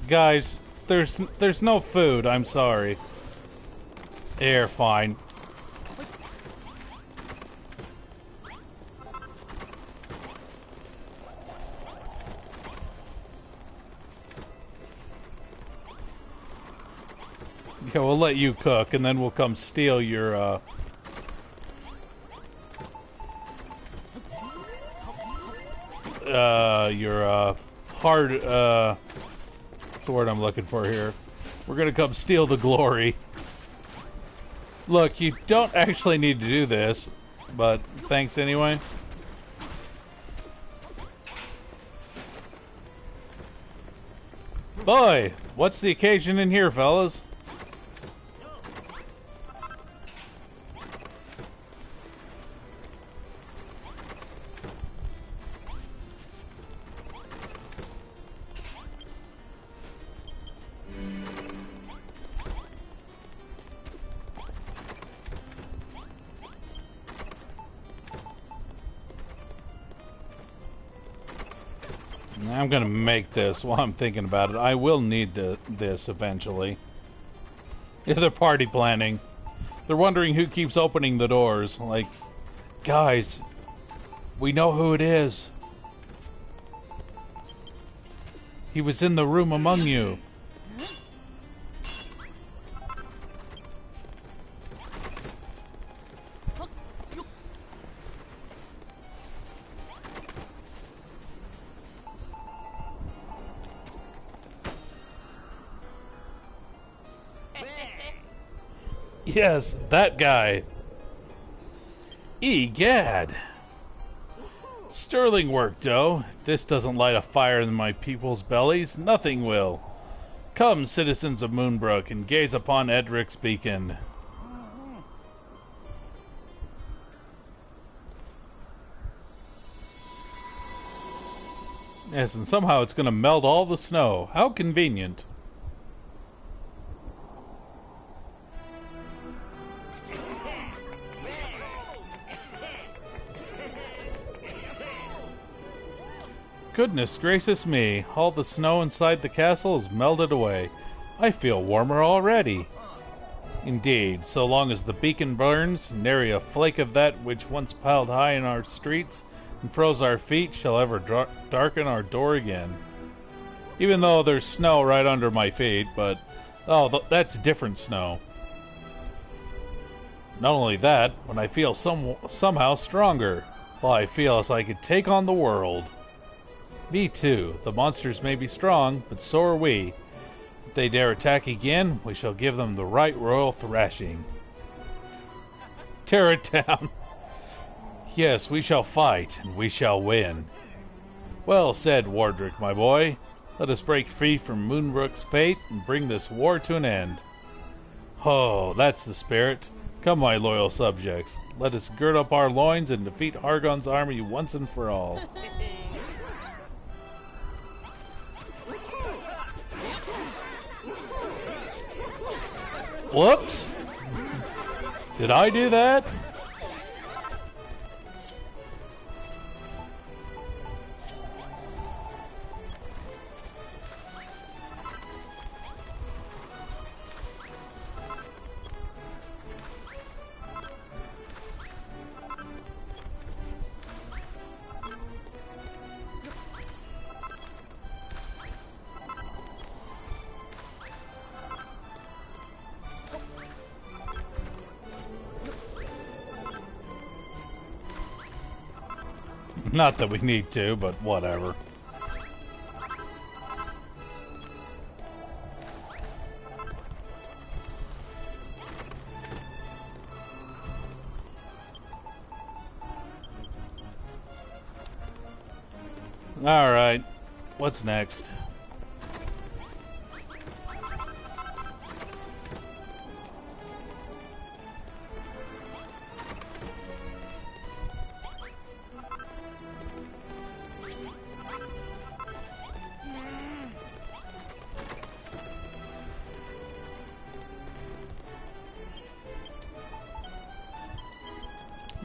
Guys, there's no food, I'm sorry. Here, fine. Yeah, we'll let you cook, and then we'll come steal your, hard, what's the word I'm looking for here? We're gonna come steal the glory. Look, you don't actually need to do this, but thanks anyway. Boy, what's the occasion in here, fellas? I'm gonna make this while I'm thinking about it. I will need this eventually. Yeah, they're party planning. They're wondering who keeps opening the doors. Like, guys, we know who it is. He was in the room among you. Yes, that guy. Egad. Sterling work, Doe. If this doesn't light a fire in my people's bellies, nothing will. Come, citizens of MoonBrooke, and gaze upon Edric's beacon. Yes, and somehow it's going to melt all the snow. How convenient. Goodness gracious me, all the snow inside the castle is melted away. I feel warmer already. Indeed, so long as the beacon burns, nary a flake of that which once piled high in our streets and froze our feet shall ever darken our door again. Even though there's snow right under my feet, but... oh, that's different snow. Not only that, when I feel somehow stronger, well, I feel as I could take on the world. Me too. The monsters may be strong, but so are we. If they dare attack again, we shall give them the right royal thrashing. Tear it down. Yes, we shall fight, and we shall win. Well said, Wardrick, my boy. Let us break free from MoonBrooke's fate and bring this war to an end. Oh, that's the spirit. Come, my loyal subjects. Let us gird up our loins and defeat Hargon's army once and for all. Whoops! Did I do that? Not that we need to, but whatever. Alright, what's next?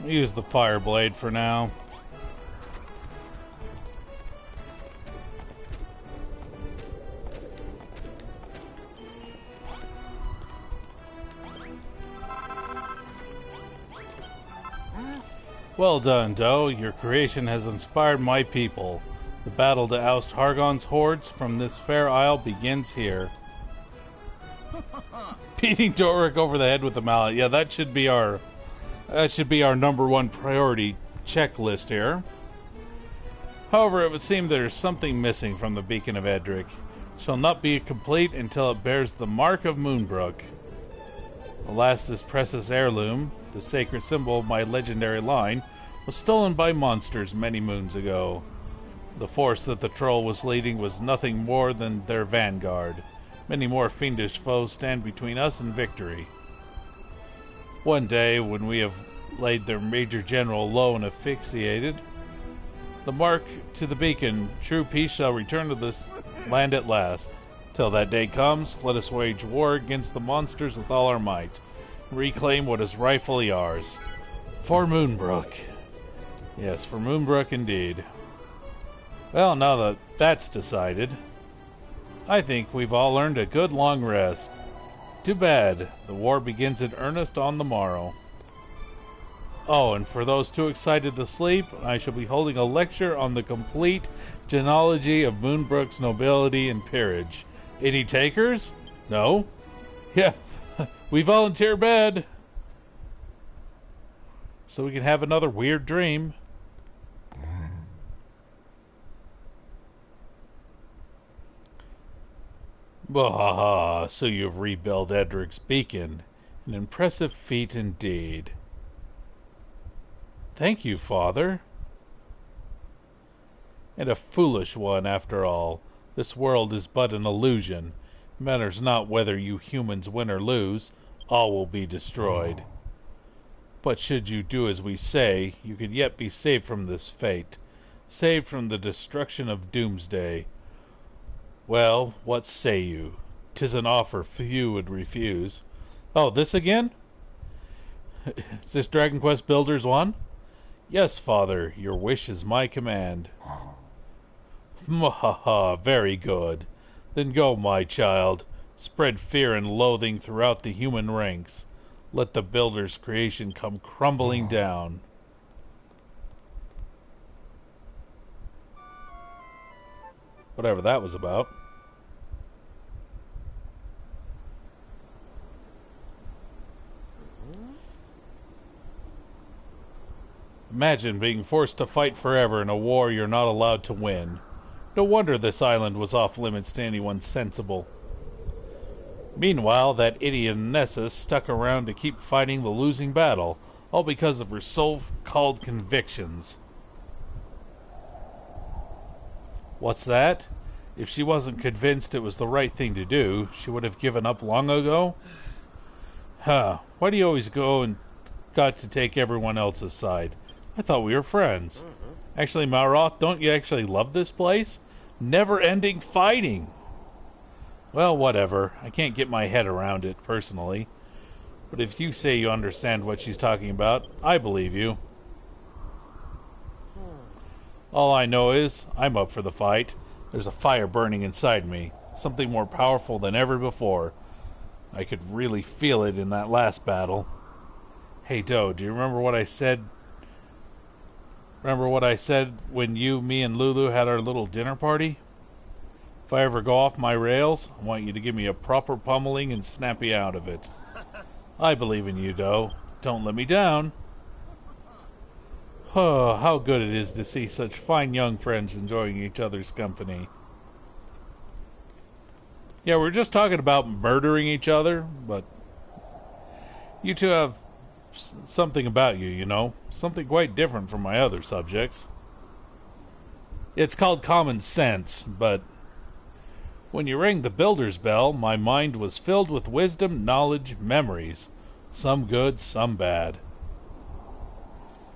Use the fire blade for now. Well done, Doe. Your creation has inspired my people. The battle to oust Hargon's hordes from this fair isle begins here. Beating Doric over the head with the mallet. Yeah, that should be our #1 priority checklist here. However, it would seem there is something missing from the Beacon of Edric. It shall not be complete until it bears the mark of MoonBrooke. Alas, this precious heirloom, the sacred symbol of my legendary line, was stolen by monsters many moons ago. The force that the troll was leading was nothing more than their vanguard. Many more fiendish foes stand between us and victory. One day, when we have laid their major general low and asphyxiated, the mark to the beacon, true peace shall return to this land at last. Till that day comes, let us wage war against the monsters with all our might, and reclaim what is rightfully ours. For MoonBrooke. Yes, for MoonBrooke indeed. Well, now that that's decided, I think we've all earned a good long rest. Too bad. The war begins in earnest on the morrow. Oh, and for those too excited to sleep, I shall be holding a lecture on the complete genealogy of MoonBrooke's nobility and peerage. Any takers? No? Yeah, we volunteer bed. So we can have another weird dream. Bah, so you've rebuilt Edric's beacon. An impressive feat indeed. Thank you, Father. And a foolish one, after all. This world is but an illusion. It matters not whether you humans win or lose. All will be destroyed. But should you do as we say, you could yet be saved from this fate. Saved from the destruction of Doomsday. Well, what say you? 'Tis an offer few would refuse. Oh, this again? Is this Dragon Quest Builders 1? Yes, Father, your wish is my command. Mwahaha, very good. Then go, my child. Spread fear and loathing throughout the human ranks. Let the Builder's creation come crumbling down. Whatever that was about. Imagine being forced to fight forever in a war you're not allowed to win. No wonder this island was off limits to anyone sensible. Meanwhile, that idiot Nessus stuck around to keep fighting the losing battle, all because of her so-called convictions. What's that? If she wasn't convinced it was the right thing to do, she would have given up long ago? Huh, why do you always go and got to take everyone else's side? I thought we were friends. Actually, Malroth, don't you actually love this place? Never-ending fighting! Well, whatever. I can't get my head around it, personally. But if you say you understand what she's talking about, I believe you. All I know is, I'm up for the fight. There's a fire burning inside me. Something more powerful than ever before. I could really feel it in that last battle. Hey, Doe, do you remember what I said? Remember what I said when you, me, and Lulu had our little dinner party? If I ever go off my rails, I want you to give me a proper pummeling and snap me out of it. I believe in you, Doe. Don't let me down. Oh, how good it is to see such fine young friends enjoying each other's company. Yeah, we're just talking about murdering each other, but you two have something about you, you know. Something quite different from my other subjects. It's called common sense, but when you rang the builder's bell, my mind was filled with wisdom, knowledge, memories. Some good, some bad.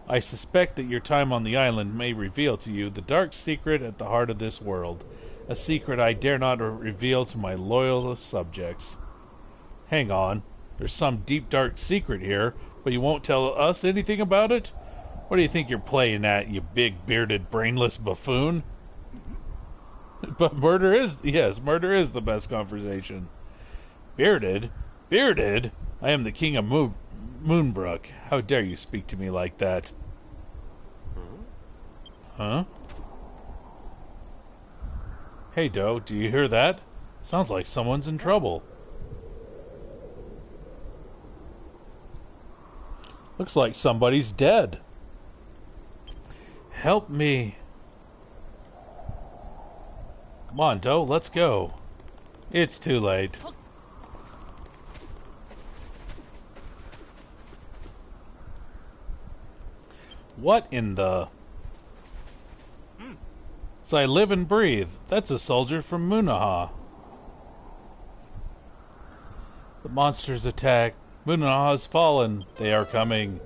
I suspect that your time on the island may reveal to you the dark secret at the heart of this world. A secret I dare not reveal to my loyalist subjects. Hang on. There's some deep dark secret here, but you won't tell us anything about it? What do you think you're playing at, you big bearded brainless buffoon? But murder is the best conversation. Bearded? Bearded? I am the king of MoonBrooke. How dare you speak to me like that? Huh? Hey, Doe, do you hear that? Sounds like someone's in trouble. Looks like somebody's dead. Help me. Come on, Doe, let's go. It's too late. What in the... As I live and breathe. That's a soldier from Moonaha. The monsters attack. Moonaha has fallen. They are coming.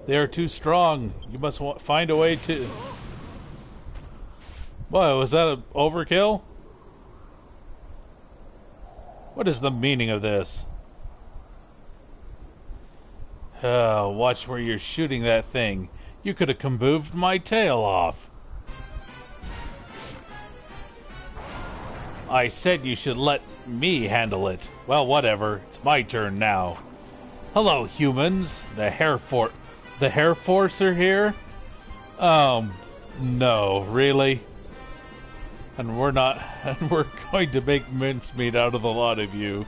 They are too strong. You must find a way to... What, was that an overkill? What is the meaning of this? Watch where you're shooting that thing. You could have kabooved my tail off. I said you should let me handle it. Well, whatever. It's my turn now. Hello, humans. The Hair Force are here? No, really? And we're going to make mincemeat out of a lot of you.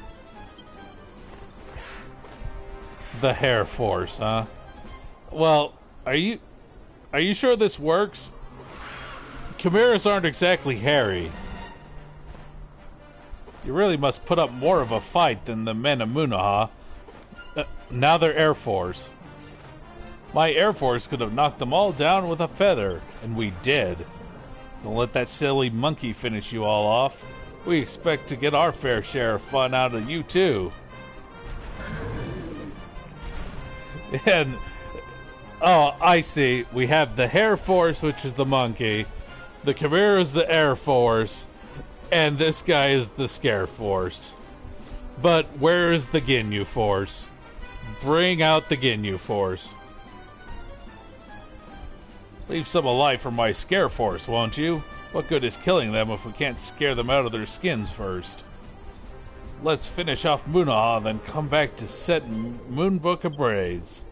The Hair Force, huh? Well, are you sure this works? Chimeras aren't exactly hairy. You really must put up more of a fight than the men of Moonaha. Now they're Air Force. My Air Force could have knocked them all down with a feather, and we did. Don't let that silly monkey finish you all off. We expect to get our fair share of fun out of you, too. And, oh, I see. We have the Hair Force, which is the monkey. The Chimera is the Air Force. And this guy is the Scare Force. But where is the Ginyu Force? Bring out the Ginyu Force. Leave some alive for my Scare Force, won't you? What good is killing them if we can't scare them out of their skins first? Let's finish off Moonaha, then come back to set MoonBrooke ablaze.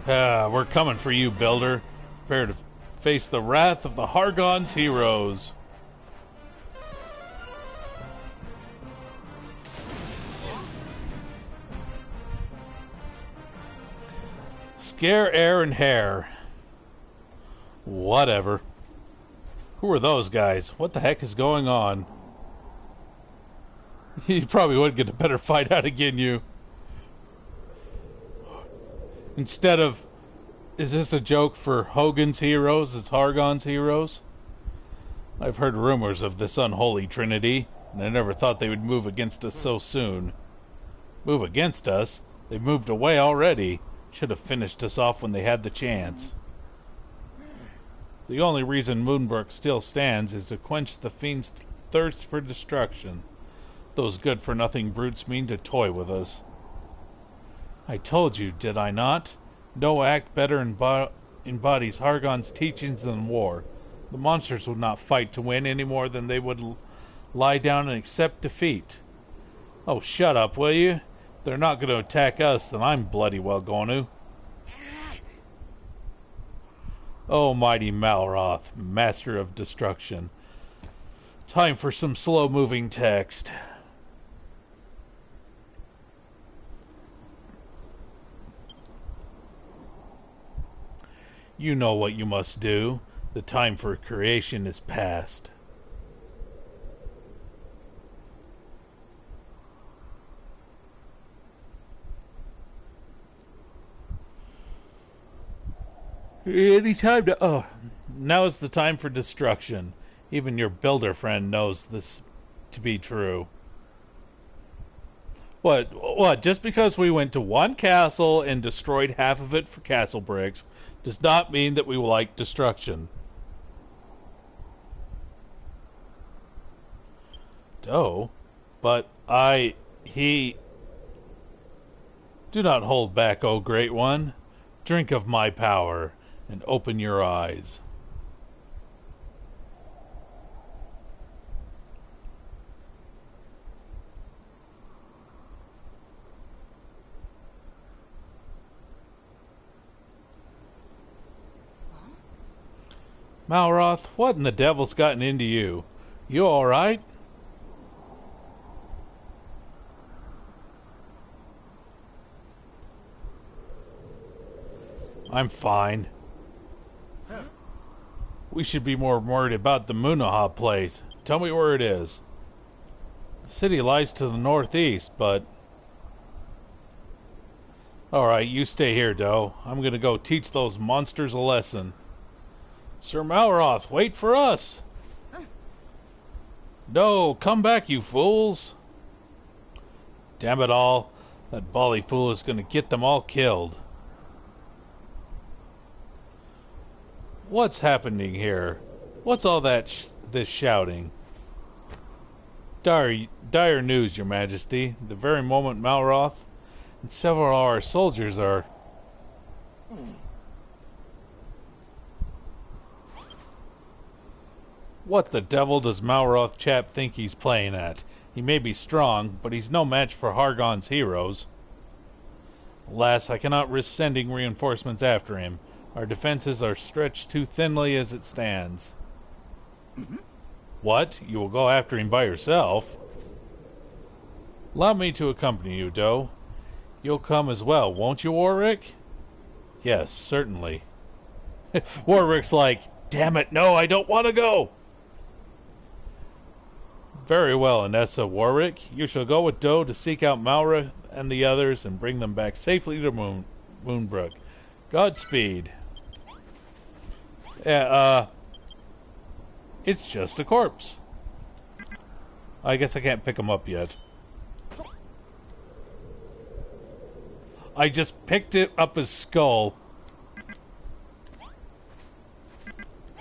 We're coming for you, Builder. Prepare to face the wrath of the Hargon's heroes. Scare, air, and hair. Whatever. Who are those guys? What the heck is going on? You probably would get a better fight out of Ginyu. Instead of... Is this a joke for Hogan's heroes? It's Hargon's heroes? I've heard rumors of this unholy trinity, and I never thought they would move against us so soon. Move against us? They've moved away already. Should have finished us off when they had the chance. The only reason MoonBrooke still stands is to quench the fiend's thirst for destruction. Those good-for-nothing brutes mean to toy with us. I told you, did I not? No act better embodies Hargon's teachings than war. The monsters would not fight to win any more than they would lie down and accept defeat. Oh, shut up, will you? If they're not going to attack us, then I'm bloody well going to. Oh, mighty Malroth, master of destruction. Time for some slow-moving text. You know what you must do. The time for creation is past. Any time to... Oh, now is the time for destruction. Even your builder friend knows this to be true. What? Just because we went to one castle and destroyed half of it for castle bricks does not mean that we like destruction. Oh, but he... Do not hold back, O Great One. Drink of my power and open your eyes. Malroth, what in the devil's gotten into you? You all right? I'm fine. We should be more worried about the Moonaha place. Tell me where it is. The city lies to the northeast, but... Alright, you stay here, Doe. I'm gonna go teach those monsters a lesson. Sir Malroth, wait for us! No, come back, you fools! Damn it all, that bally fool is gonna get them all killed. What's happening here? What's all that this shouting? Dire news, Your Majesty. The very moment Malroth and several of our soldiers are... What the devil does Malroth chap think he's playing at? He may be strong, but he's no match for Hargon's heroes. Alas, I cannot risk sending reinforcements after him. Our defenses are stretched too thinly as it stands. What? You will go after him by yourself? Allow me to accompany you, Doe. You'll come as well, won't you, Warwick? Yes, certainly. Warwick's like, damn it, no, I don't want to go! Very well, Anessa Warwick. You shall go with Doe to seek out Malra and the others and bring them back safely to MoonBrooke. Godspeed. It's just a corpse. I guess I can't pick him up yet. I just picked it up his skull.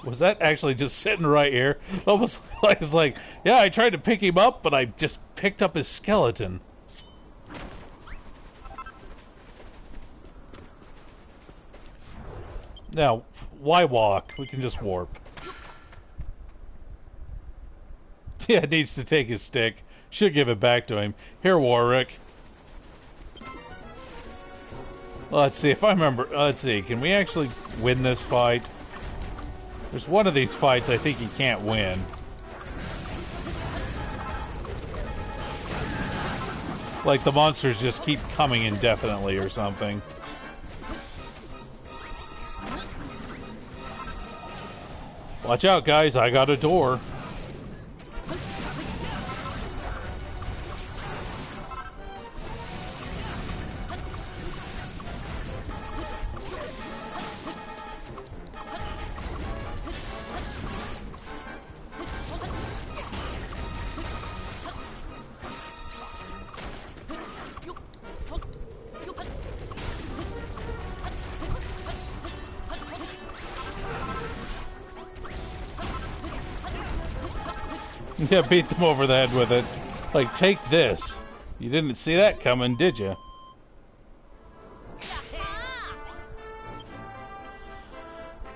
Was that actually just sitting right here? Almost like it's like, yeah, I tried to pick him up, but I just picked up his skeleton. Now, why walk? We can just warp. Yeah, it needs to take his stick. Should give it back to him. Here, Warwick. Let's see if I remember. Let's see. Can we actually win this fight? There's one of these fights I think he can't win. Like the monsters just keep coming indefinitely or something. Watch out, guys. I got a door. Yeah, beat them over the head with it. Like, take this. You didn't see that coming, did you?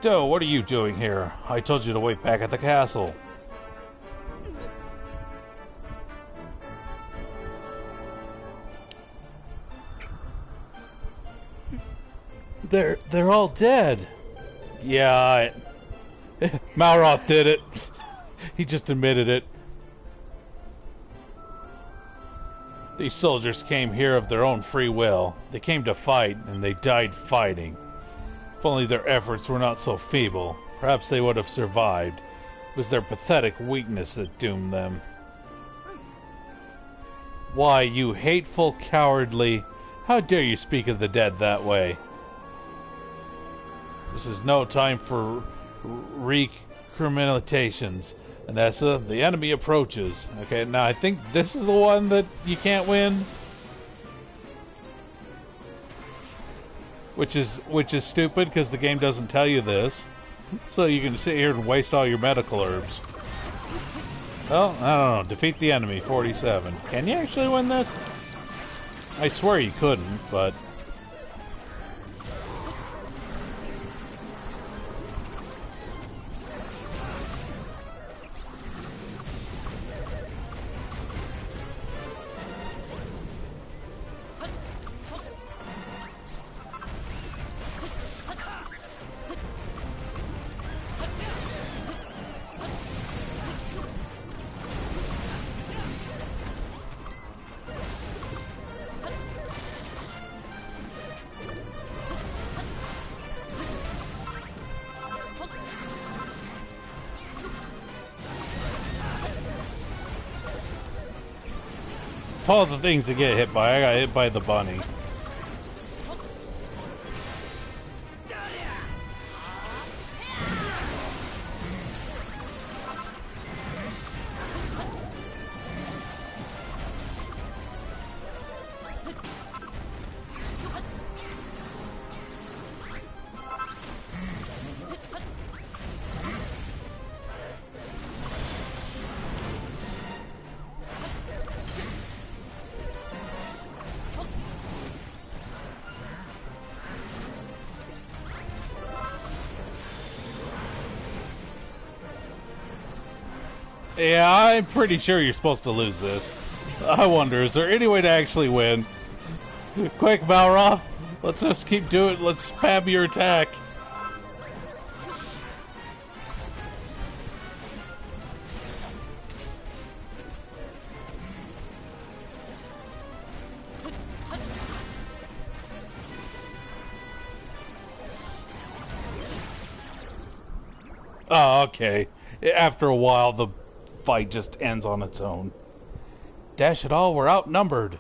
Doe, what are you doing here? I told you to wait back at the castle. They're all dead. Yeah, Malroth did it. He just admitted it. These soldiers came here of their own free will. They came to fight, and they died fighting. If only their efforts were not so feeble, perhaps they would have survived. It was their pathetic weakness that doomed them. Why, you hateful, cowardly... How dare you speak of the dead that way? This is no time for recriminations. Anessa, the enemy approaches. Okay, now I think this is the one that you can't win. Which is stupid because the game doesn't tell you this. So you can sit here and waste all your medical herbs. Well, I don't know. Defeat the enemy, 47. Can you actually win this? I swear you couldn't, but... all the things to get hit by. I got hit by the bunny. Yeah, I'm pretty sure you're supposed to lose this. I wonder, is there any way to actually win? Quick, Balroth! Let's just keep doing it. Let's spam your attack. Oh, okay. After a while, the fight just ends on its own. Dash it all, we're outnumbered.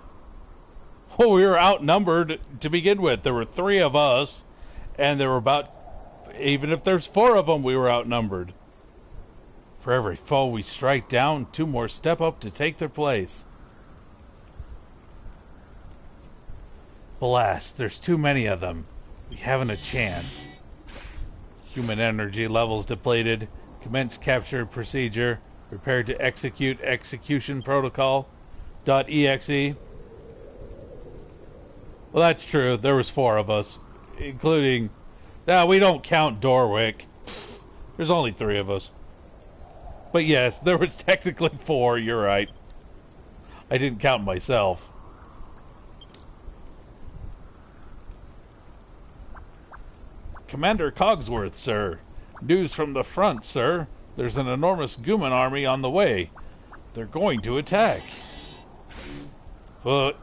Well, we were outnumbered to begin with. There were 3 of us, and there were about... Even if there's 4 of them, we were outnumbered. For every foe we strike down, 2 more step up to take their place. Alas, there's too many of them. We haven't a chance. Human energy levels depleted. Commence capture procedure. Prepared to execute execution protocol. .exe. Well, that's true. There was 4 of us, including... Now, we don't count Dorwick. There's only 3 of us. But yes, there was technically 4. You're right. I didn't count myself. Commander Cogsworth, sir. News from the front, sir. There's an enormous Gooman army on the way. They're going to attack.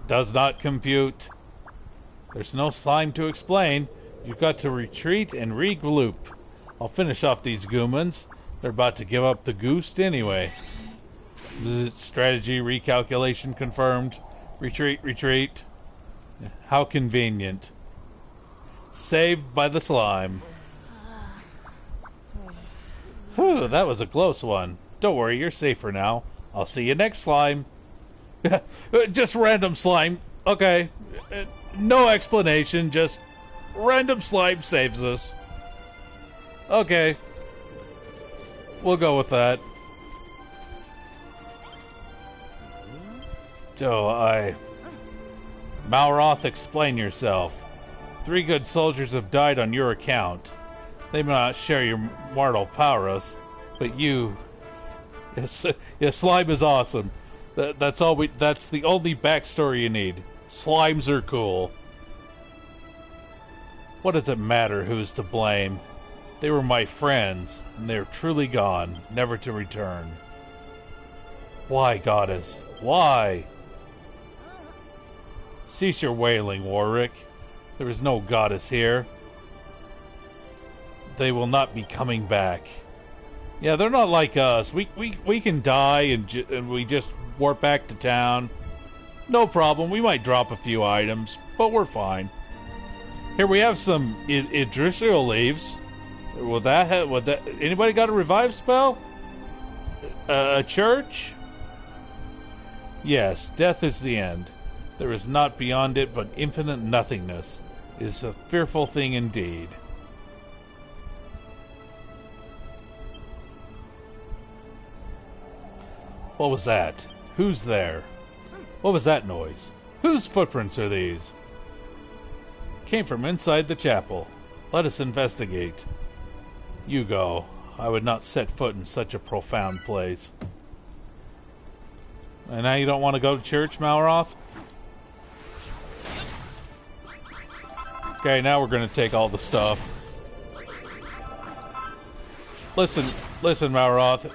Does not compute. There's no slime to explain. You've got to retreat and regroup. I'll finish off these Goomans. They're about to give up the ghost anyway. Strategy recalculation confirmed. Retreat, retreat. How convenient. Saved by the slime. Whew, that was a close one. Don't worry, you're safer now. I'll see you next slime. Just random slime. Okay. No explanation, just random slime saves us. Okay. We'll go with that. Malroth, explain yourself. 3 good soldiers have died on your account. They may not share your mortal prowess, but you... Yes, slime is awesome. That's the only backstory you need. Slimes are cool. What does it matter who's to blame? They were my friends, and they are truly gone, never to return. Why, goddess? Why? Cease your wailing, Warwick. There is no goddess here. They will not be coming back. Yeah, they're not like us. We can die and we just warp back to town. No problem. We might drop a few items, but we're fine. Here we have some Idrisil leaves. Would that anybody got a revive spell? A church? Yes, death is the end. There is naught beyond it but infinite nothingness. It is a fearful thing indeed. What was that? Who's there? What was that noise? Whose footprints are these? Came from inside the chapel. Let us investigate. You go. I would not set foot in such a profound place. And now you don't want to go to church, Malroth? Okay, now we're going to take all the stuff. Listen, Malroth.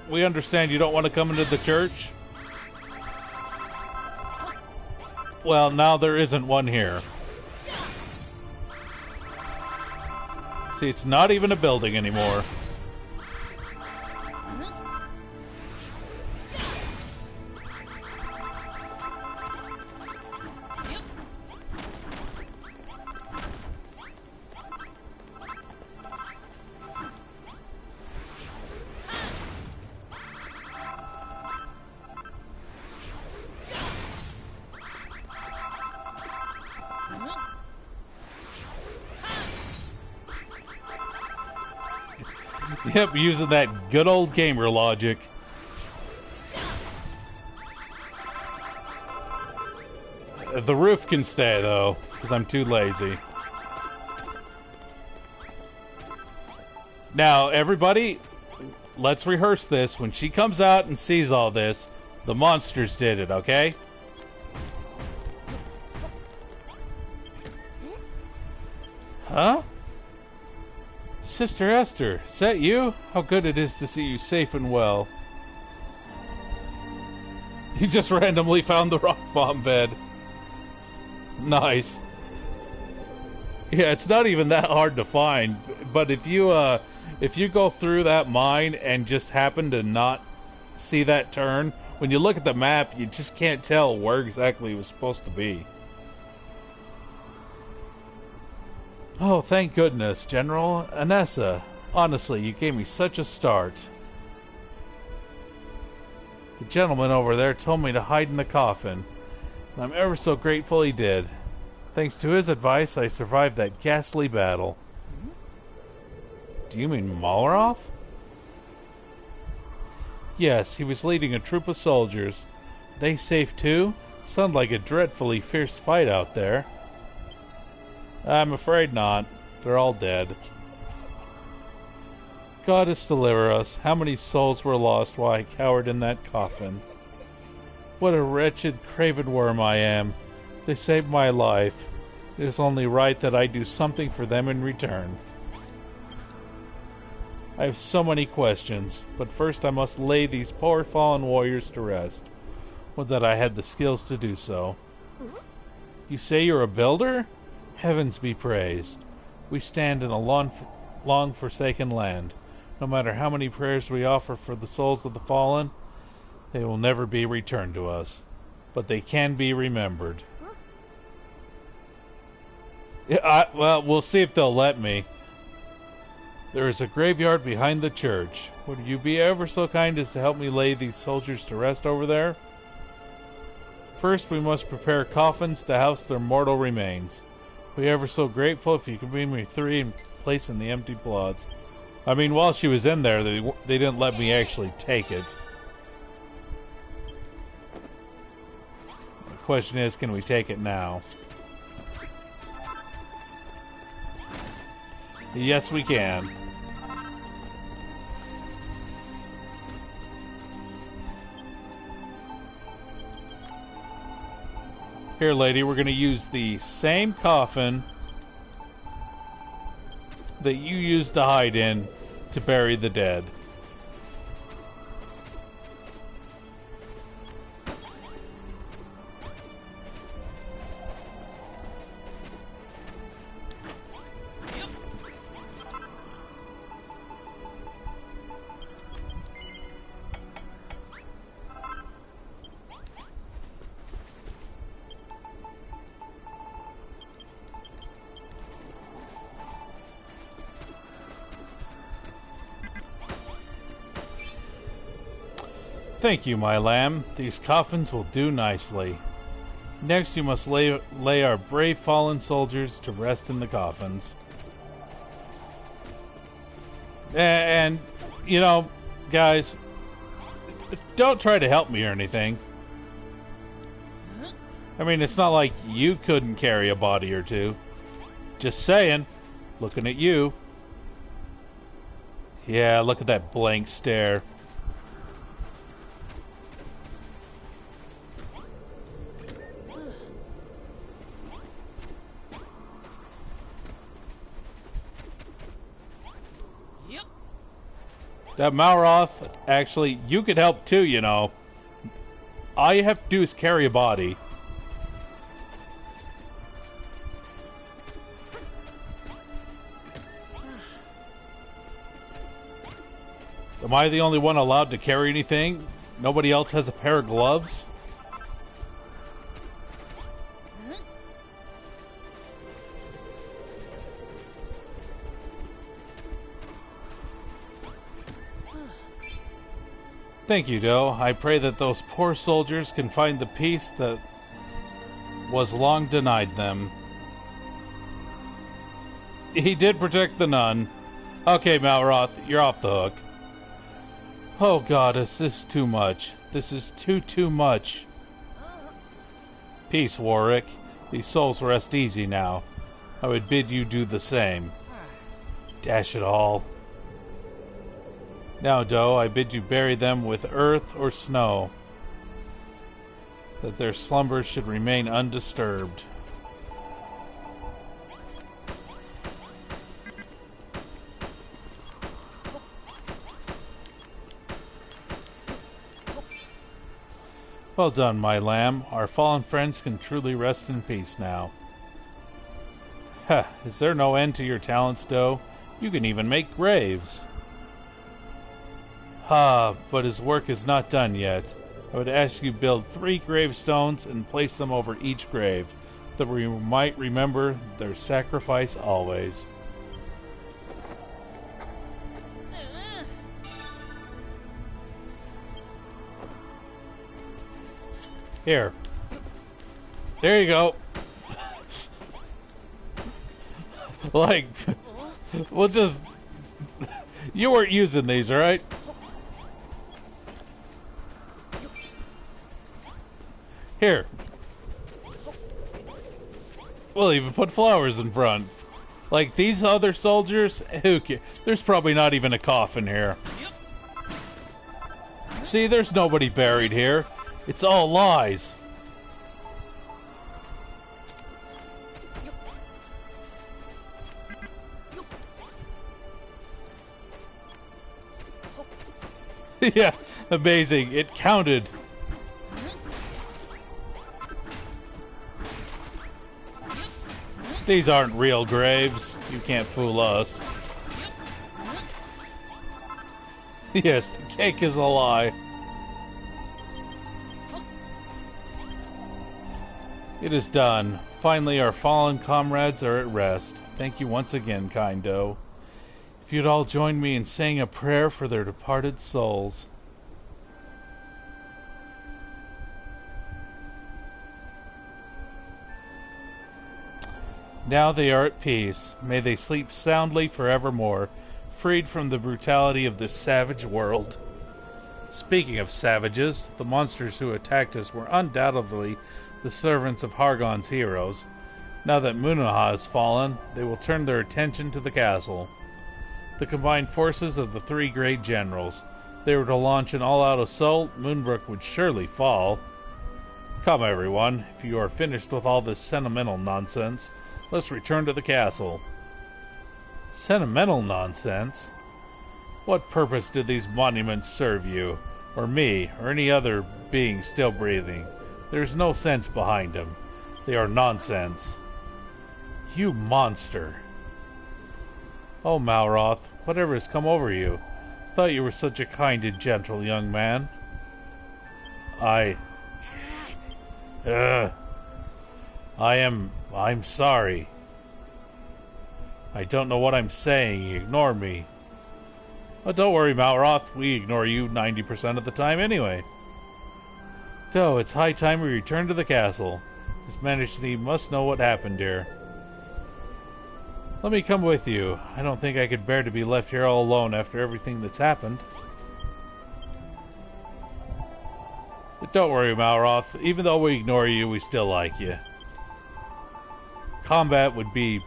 We understand you don't want to come into the church. Well, now there isn't one here. See, it's not even a building anymore. Yep, using that good old gamer logic. The roof can stay, though, because I'm too lazy. Now, everybody, let's rehearse this. When she comes out and sees all this, the monsters did it, okay? Huh? Sister Esther, is that you? How good it is to see you safe and well. You just randomly found the rock bomb bed. Nice. Yeah, it's not even that hard to find, but if you go through that mine and just happen to not see that turn, when you look at the map, you just can't tell where exactly it was supposed to be. Oh, thank goodness, General. Anessa, honestly, you gave me such a start. The gentleman over there told me to hide in the coffin, and I'm ever so grateful he did. Thanks to his advice, I survived that ghastly battle. Do you mean Malroth? Yes, he was leading a troop of soldiers. They safe too? Sounded like a dreadfully fierce fight out there. I'm afraid not. They're all dead. Goddess deliver us. How many souls were lost while I cowered in that coffin? What a wretched, craven worm I am. They saved my life. It is only right that I do something for them in return. I have so many questions, but first I must lay these poor fallen warriors to rest. Would that I had the skills to do so. You say you're a builder? Heavens be praised. We stand in a long forsaken land. No matter how many prayers we offer for the souls of the fallen, they will never be returned to us. But they can be remembered. Yeah, well, we'll see if they'll let me. There is a graveyard behind the church. Would you be ever so kind as to help me lay these soldiers to rest over there? First, we must prepare coffins to house their mortal remains. We're ever so grateful if you could bring me 3 and place in the empty plots. I mean, while she was in there, they didn't let me actually take it. The question is, can we take it now? Yes, we can. Here, lady, we're going to use the same coffin that you used to hide in to bury the dead. Thank you, my lamb. These coffins will do nicely. Next, you must lay our brave fallen soldiers to rest in the coffins. And, you know, guys, don't try to help me or anything. I mean, it's not like you couldn't carry a body or two. Just saying. Looking at you. Yeah, look at that blank stare. That Malroth, actually, you could help too, you know. All you have to do is carry a body. Am I the only one allowed to carry anything? Nobody else has a pair of gloves? Thank you, Doe. I pray that those poor soldiers can find the peace that was long denied them. He did protect the nun. Okay, Malroth, you're off the hook. Oh, Goddess, this is too much. This is too much. Peace, Warwick. These souls rest easy now. I would bid you do the same. Dash it all. Now, Doe, I bid you bury them with earth or snow, that their slumbers should remain undisturbed. Well done, my lamb. Our fallen friends can truly rest in peace now. Huh, is there no end to your talents, Doe? You can even make graves. But his work is not done yet. I would ask you build 3 gravestones and place them over each grave, that we might remember their sacrifice always. Here. There you go. Like, we'll just... You weren't using these, alright? Here. We'll even put flowers in front. Like, these other soldiers, who cares? There's probably not even a coffin here. See, there's nobody buried here. It's all lies. Yeah, amazing. It counted. These aren't real graves. You can't fool us. Yes, the cake is a lie. It is done. Finally, our fallen comrades are at rest. Thank you once again, kind Doe. If you'd all join me in saying a prayer for their departed souls. Now they are at peace. May they sleep soundly forevermore, freed from the brutality of this savage world. Speaking of savages, the monsters who attacked us were undoubtedly the servants of Hargon's heroes. Now that Moonaha has fallen, they will turn their attention to the castle. The combined forces of the 3 great generals. If they were to launch an all-out assault, MoonBrooke would surely fall. Come, everyone. If you are finished with all this sentimental nonsense, let's return to the castle. Sentimental nonsense? What purpose do these monuments serve you, or me, or any other being still breathing? There's no sense behind them. They are nonsense. You monster. Oh, Malroth, whatever has come over you? Thought you were such a kind and gentle young man. I'm sorry. I don't know what I'm saying. Ignore me. Oh, don't worry, Malroth. We ignore you 90% of the time anyway. So, it's high time we return to the castle. His Majesty must know what happened here. Let me come with you. I don't think I could bear to be left here all alone after everything that's happened. But don't worry, Malroth. Even though we ignore you, we still like you. Combat would be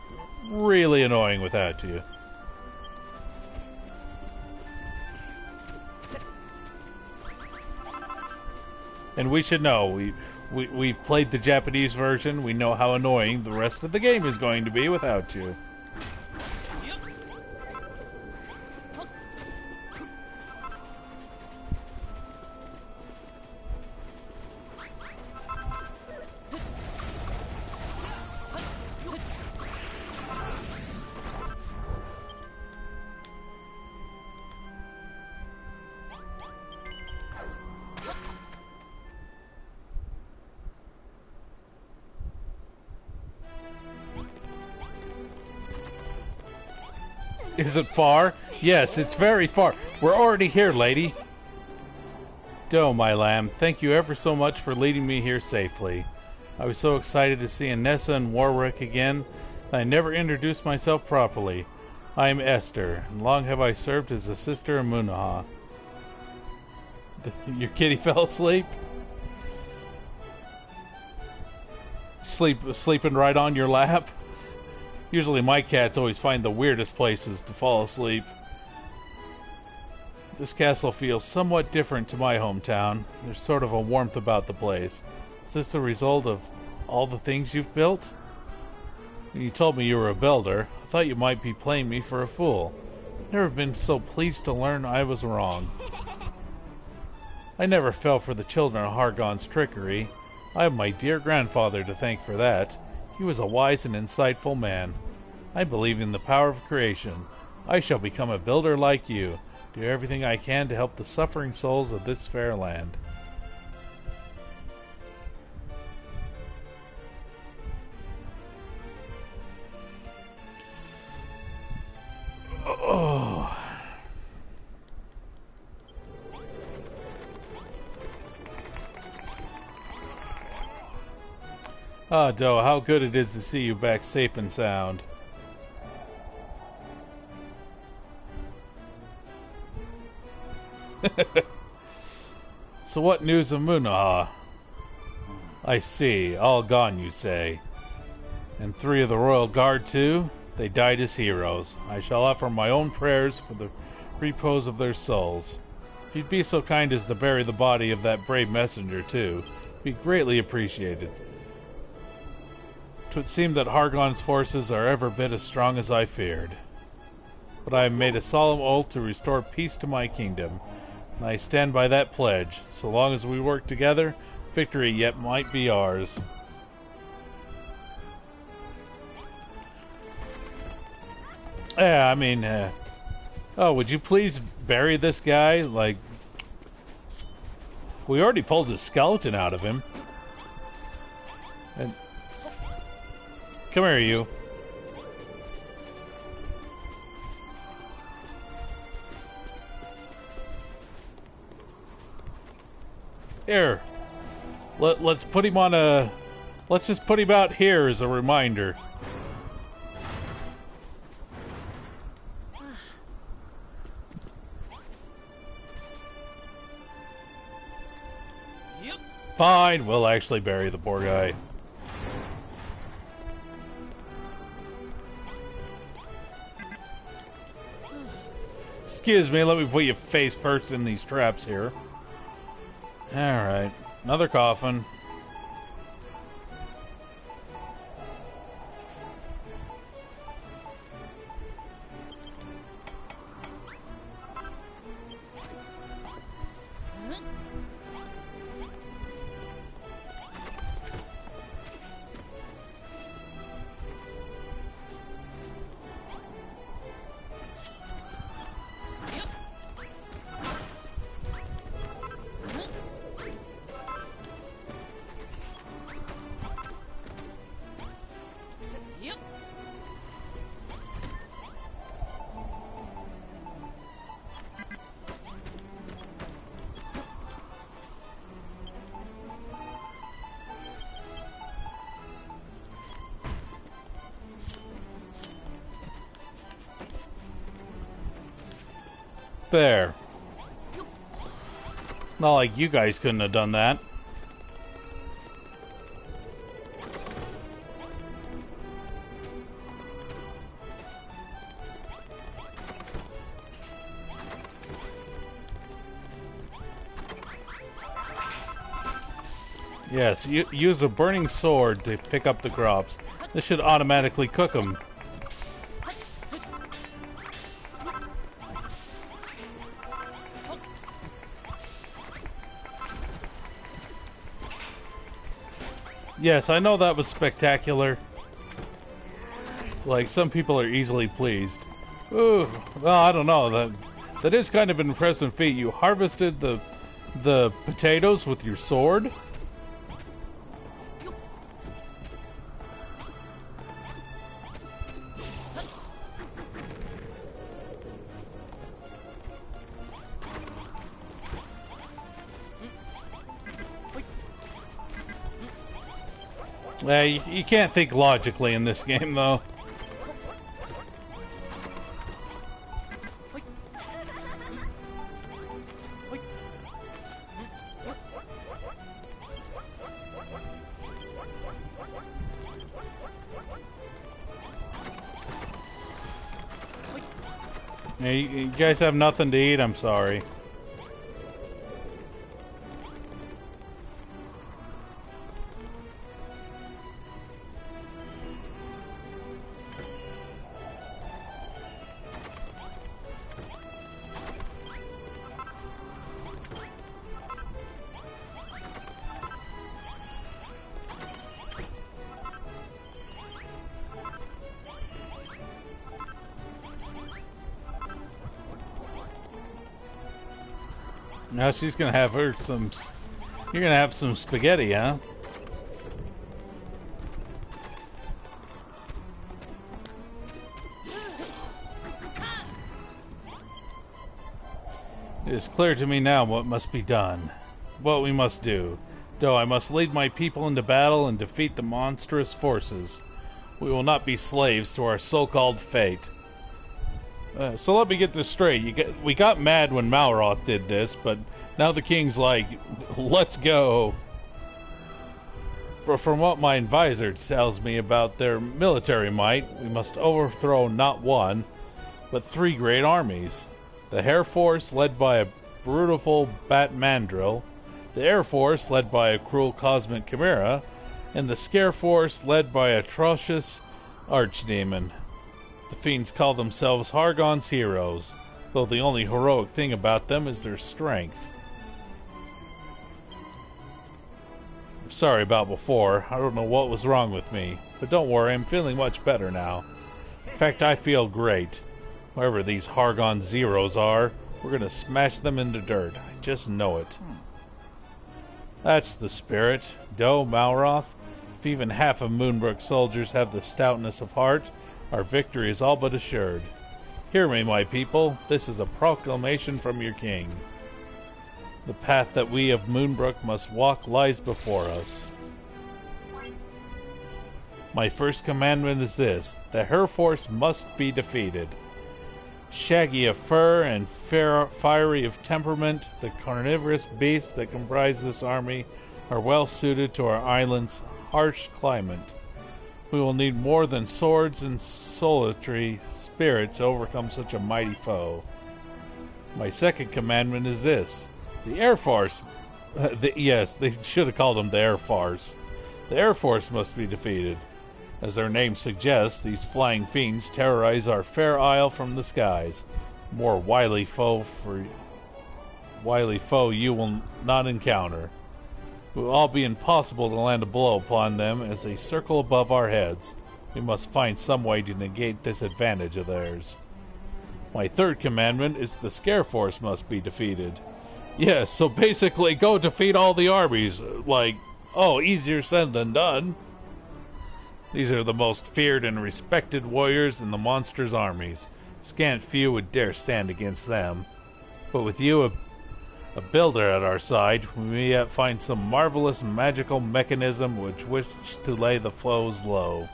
really annoying without you. And we should know, we've played the Japanese version. We know how annoying the rest of the game is going to be without you. Is it far? Yes, it's very far. We're already here, lady. Doe, my lamb, thank you ever so much for leading me here safely. I was so excited to see Anessa and Warwick again that I never introduced myself properly. I am Esther, and long have I served as a sister of Moonaha. Your kitty fell asleep? Sleeping right on your lap? Usually my cats always find the weirdest places to fall asleep. This castle feels somewhat different to my hometown. There's sort of a warmth about the place. Is this the result of all the things you've built? When you told me you were a builder, I thought you might be playing me for a fool. I've never been so pleased to learn I was wrong. I never fell for the children of Hargon's trickery. I have my dear grandfather to thank for that. He was a wise and insightful man. I believe in the power of creation. I shall become a builder like you. Do everything I can to help the suffering souls of this fair land. Oh. Ah, Doe, how good it is to see you back safe and sound. So what news of Munaha? I see, all gone, you say. And 3 of the royal guard, too? They died as heroes. I shall offer my own prayers for the repose of their souls. If you'd be so kind as to bury the body of that brave messenger, too, it'd be greatly appreciated. 'Twould seem that Hargon's forces are every bit as strong as I feared. But I have made a solemn oath to restore peace to my kingdom, and I stand by that pledge. So long as we work together, victory yet might be ours. Yeah, I mean, oh, would you please bury this guy? Like, we already pulled his skeleton out of him. And come here, you. Here. Let's put him on a... Let's just put him out here as a reminder. Fine, we'll actually bury the poor guy. Excuse me, let me put your face first in these traps here. Alright, another coffin. There. Not like you guys couldn't have done that. Yes, use a burning sword to pick up the crops. This should automatically cook them. Yes, I know that was spectacular. Like, some people are easily pleased. Ooh, well, I don't know. That is kind of an impressive feat. You harvested the potatoes with your sword? You can't think logically in this game, though. Hey, you guys have nothing to eat? I'm sorry. Now she's gonna have her some... You're gonna have some spaghetti, huh? It is clear to me now what must be done. What we must do. Though I must lead my people into battle and defeat the monstrous forces. We will not be slaves to our so-called fate. So let me get this straight. We got mad when Malroth did this, but now the king's like, let's go. But from what my advisor tells me about their military might, we must overthrow not one, but 3 great armies. The Air Force, led by a brutal Bat Mandrill, the Air Force, led by a cruel Cosmic Chimera, and the Scare Force, led by a atrocious Archdemon. The fiends call themselves Hargon's heroes, though the only heroic thing about them is their strength. I'm sorry about before. I don't know what was wrong with me, but don't worry, I'm feeling much better now. In fact, I feel great. Whoever these Hargon Zeros are, we're gonna smash them into dirt. I just know it. That's the spirit. Doe, Malroth, if even half of MoonBrooke's soldiers have the stoutness of heart, our victory is all but assured. Hear me, my people. This is a proclamation from your king. The path that we of MoonBrooke must walk lies before us. My first commandment is this. The Air Force must be defeated. Shaggy of fur and fiery of temperament, the carnivorous beasts that comprise this army are well suited to our island's harsh climate. We will need more than swords and solitary spirit to overcome such a mighty foe. My second commandment is this. The Air Force... yes, they should have called them the Air Force. The Air Force must be defeated. As their name suggests, these flying fiends terrorize our fair isle from the skies. More wily foe you will not encounter. It will all be impossible to land a blow upon them as they circle above our heads. We must find some way to negate this advantage of theirs. My third commandment is the Scare Force must be defeated. Yes, so basically go defeat all the armies. Like, oh, easier said than done. These are the most feared and respected warriors in the monster's armies. Scant few would dare stand against them. But with you, a builder at our side, we may yet find some marvelous magical mechanism which wishes to lay the foes low.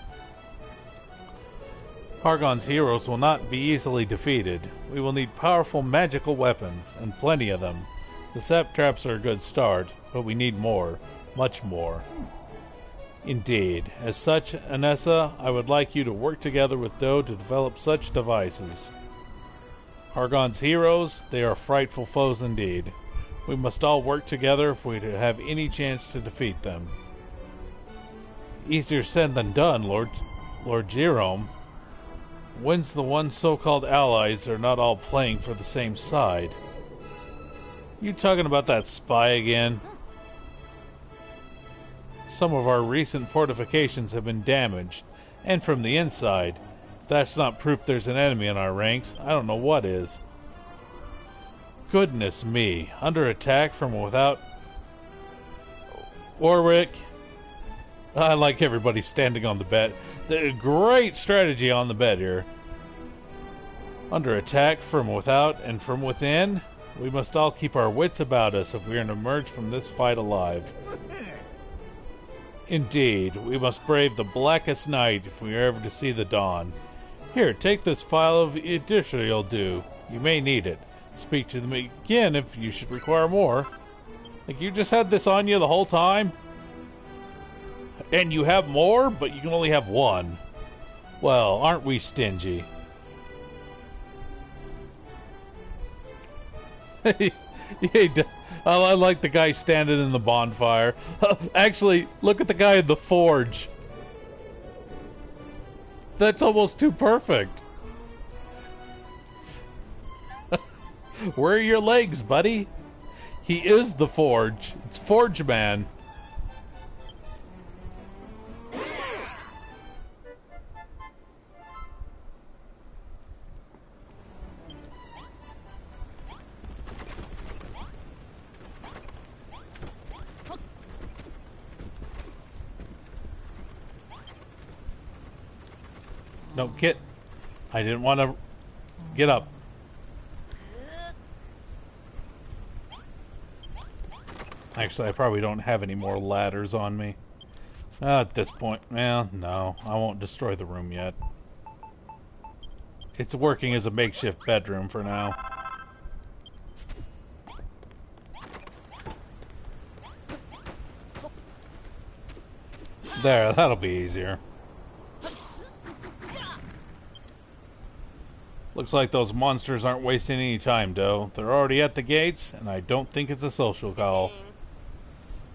Hargon's heroes will not be easily defeated. We will need powerful magical weapons, and plenty of them. The sap traps are a good start, but we need more. Much more. Indeed. As such, Anessa, I would like you to work together with Doe to develop such devices. Hargon's heroes, they are frightful foes indeed. We must all work together if we have any chance to defeat them. Easier said than done, Lord Jerome. When's the one so-called allies are not all playing for the same side? You talking about that spy again? Some of our recent fortifications have been damaged, and from the inside. If that's not proof there's an enemy in our ranks, I don't know what is. Goodness me, under attack from without... Warwick. I like everybody standing on the bed. Great strategy on the bed here. Under attack from without and from within, we must all keep our wits about us if we are to emerge from this fight alive. Indeed, we must brave the blackest night if we are ever to see the dawn. Here, take this file of edition you'll do. You may need it. Speak to them again if you should require more. Like, you just had this on you the whole time? And you have more, but you can only have one. Well, aren't we stingy? I like the guy standing in the bonfire. Actually, look at the guy in the forge. That's almost too perfect. Where are your legs, buddy? He is the forge. It's Forge Man. No, get. I didn't want to. Get up. Actually, I probably don't have any more ladders on me. At this point, well, no. I won't destroy the room yet. It's working as a makeshift bedroom for now. There, that'll be easier. Looks like those monsters aren't wasting any time, Doe. They're already at the gates, and I don't think it's a social call.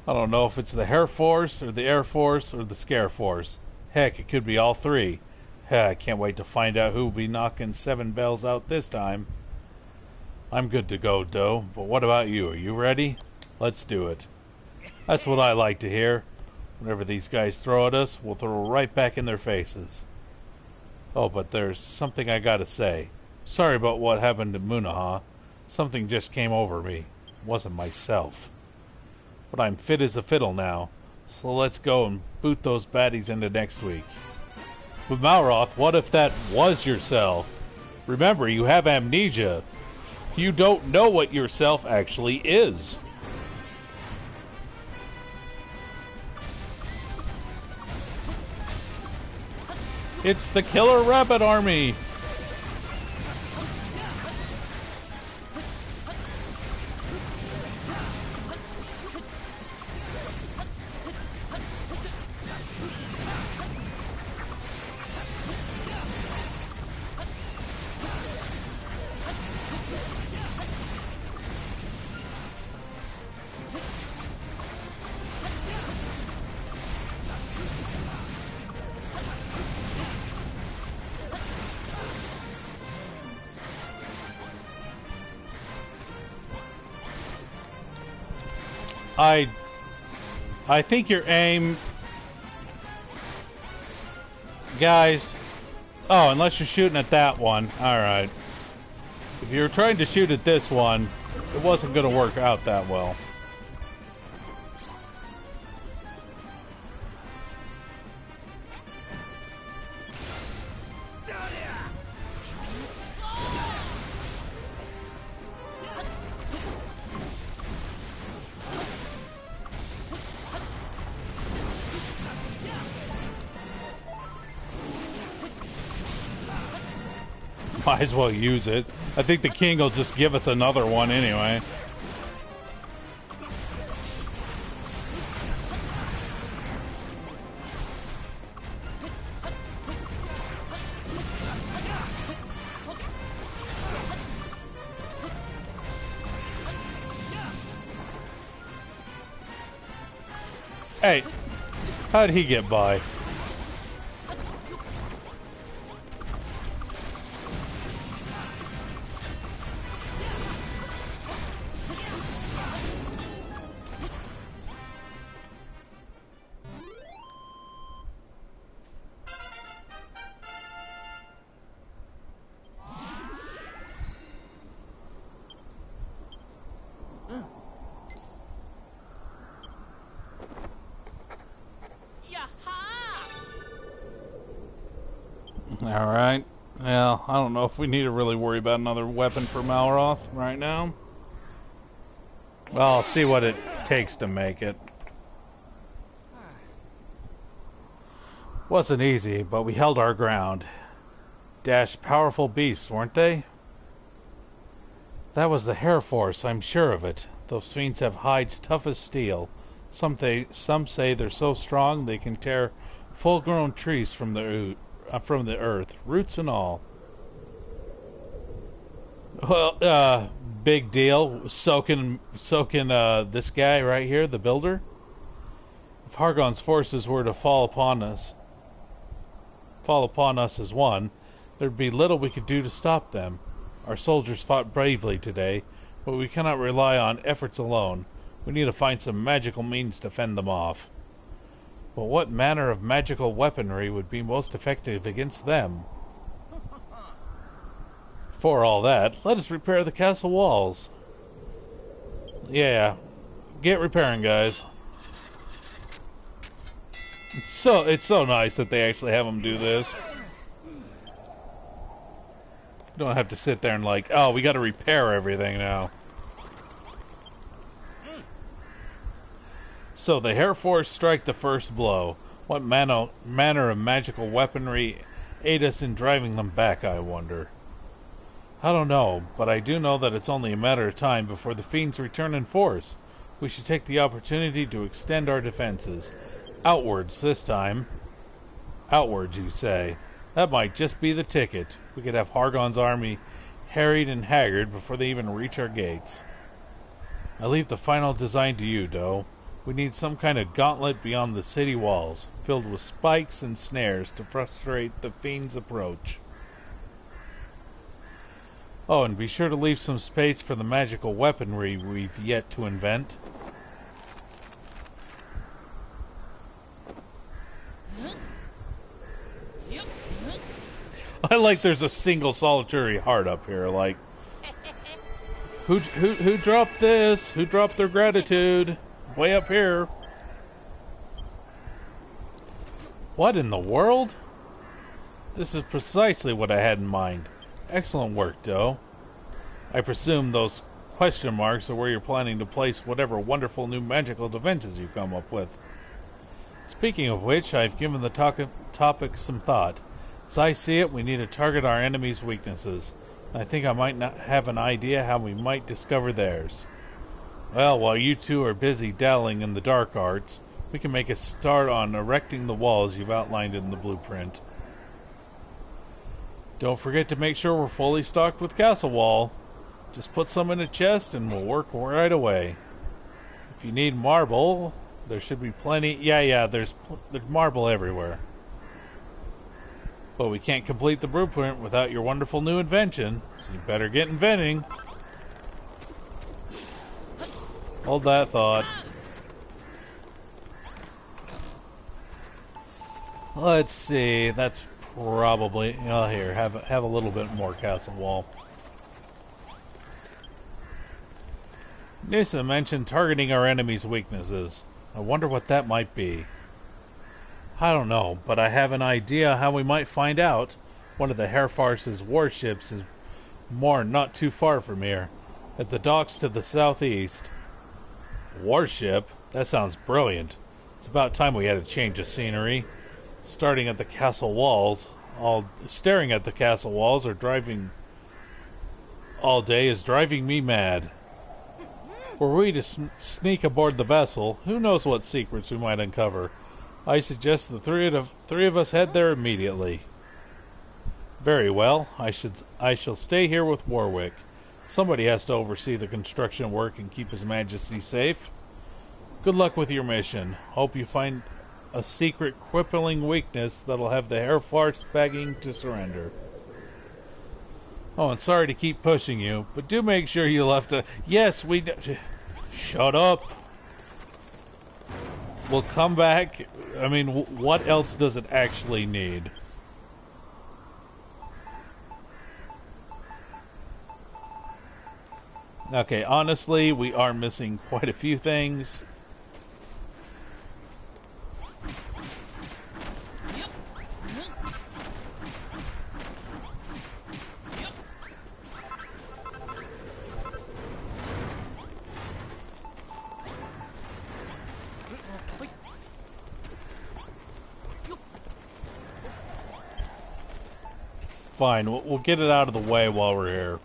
I don't know if it's the Hair Force, or the Air Force, or the Scare Force. Heck, it could be all three. I can't wait to find out who will be knocking 7 bells out this time. I'm good to go, Doe, but what about you? Are you ready? Let's do it. That's what I like to hear. Whatever these guys throw at us, we'll throw right back in their faces. Oh, but there's something I gotta say. Sorry about what happened to Munaha. Something just came over me. It wasn't myself. But I'm fit as a fiddle now. So let's go and boot those baddies into next week. With Malroth, what if that was yourself? Remember, you have amnesia. You don't know what yourself actually is. It's the Killer Rabbit Army! I think your aim... Guys... Oh, unless you're shooting at that one. Alright. If you're trying to shoot at this one, it wasn't going to work out that well. Might as well use it. I think the king will just give us another one anyway. Hey, how did he get by? Alright. Well, I don't know if we need to really worry about another weapon for Malroth right now. Well, I'll see what it takes to make it. Wasn't easy, but we held our ground. Dash powerful beasts, weren't they? That was the Hair Force, I'm sure of it. Those fiends have hides tough as steel. Some say they're so strong they can tear full-grown trees from the earth, roots and all. Well, Big deal. Soaking this guy right here, the builder. If Hargon's forces were to fall upon us as one, there'd be little we could do to stop them. Our soldiers fought bravely today, but we cannot rely on efforts alone. We need to find some magical means to fend them off. But what manner of magical weaponry would be most effective against them? For all that, let us repair the castle walls. Yeah, get repairing, guys. It's so nice that they actually have them do this. You don't have to sit there and like, oh, we got to repair everything now. So the Hair Force strike the first blow. What manner of magical weaponry aid us in driving them back, I wonder? I don't know, but I do know that it's only a matter of time before the fiends return in force. We should take the opportunity to extend our defenses. Outwards this time. Outwards, you say. That might just be the ticket. We could have Hargon's army harried and haggard before they even reach our gates. I leave the final design to you, Doe. We need some kind of gauntlet beyond the city walls, filled with spikes and snares to frustrate the fiend's approach. Oh, and be sure to leave some space for the magical weaponry we've yet to invent. I like there's a single solitary heart up here, like... Who dropped this? Who dropped their gratitude? Way up here. What in the world? This is precisely what I had in mind. Excellent work, Doe. I presume those question marks are where you're planning to place whatever wonderful new magical defenses you come up with. Speaking of which, I've given the topic some thought. As I see it, we need to target our enemies' weaknesses. I think I might not have an idea how we might discover theirs. Well, while you two are busy dabbling in the dark arts, we can make a start on erecting the walls you've outlined in the blueprint. Don't forget to make sure we're fully stocked with castle wall. Just put some in a chest and we'll work right away. If you need marble, there should be plenty. Yeah, there's marble everywhere. But we can't complete the blueprint without your wonderful new invention, so you better get inventing. Hold that thought. Let's see, that's probably... here, have a little bit more castle wall. Nissa mentioned targeting our enemy's weaknesses. I wonder what that might be. I don't know, but I have an idea how we might find out. One of the Hairfarce's warships is moored not too far from here, at the docks to the southeast. Warship? That sounds brilliant. It's about time we had a change of scenery. Staring at the castle walls or driving all day is driving me mad. Were we to sneak aboard the vessel, who knows what secrets we might uncover. I suggest the three of us head there immediately. Very well. I shall stay here with Warwick. Somebody has to oversee the construction work and keep His Majesty safe. Good luck with your mission. Hope you find a secret crippling weakness that'll have the Hairfarce begging to surrender. Oh, and sorry to keep pushing you, but do make sure you left a... Yes, we... Shut up. We'll come back. I mean, what else does it actually need? Okay, honestly, we are missing quite a few things. Fine, we'll get it out of the way while we're here.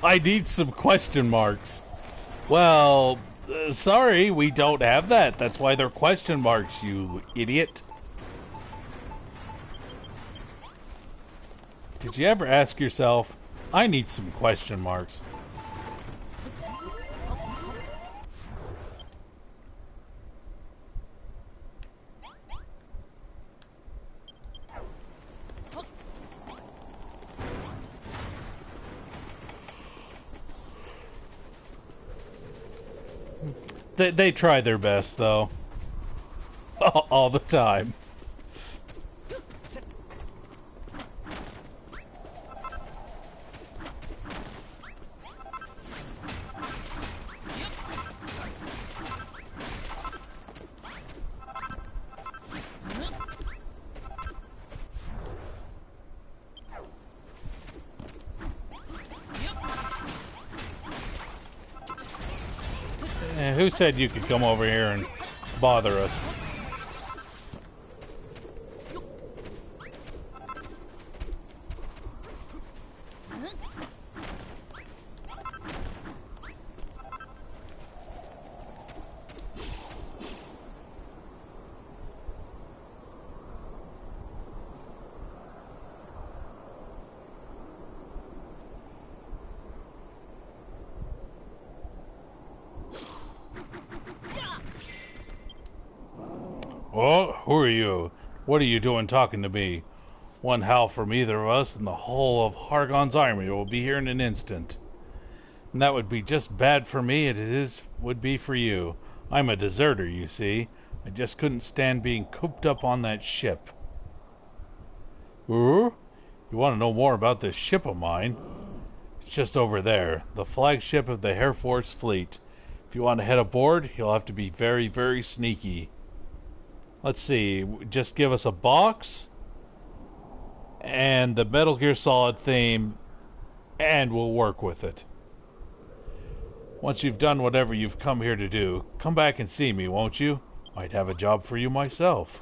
I need some question marks. Well, sorry, we don't have that. That's why they're question marks, you idiot. Did you ever ask yourself, I need some question marks? They try their best, though. All the time. Who said you could come over here and bother us? Oh, who are you? What are you doing talking to me? One howl from either of us and the whole of Hargon's army will be here in an instant. And that would be just bad for me as it would be for you. I'm a deserter, you see. I just couldn't stand being cooped up on that ship. Ooh? You want to know more about this ship of mine? It's just over there, the flagship of the Air Force fleet. If you want to head aboard, you'll have to be very, very sneaky. Let's see, just give us a box and the Metal Gear Solid theme, and we'll work with it. Once you've done whatever you've come here to do, come back and see me, won't you? Might have a job for you myself.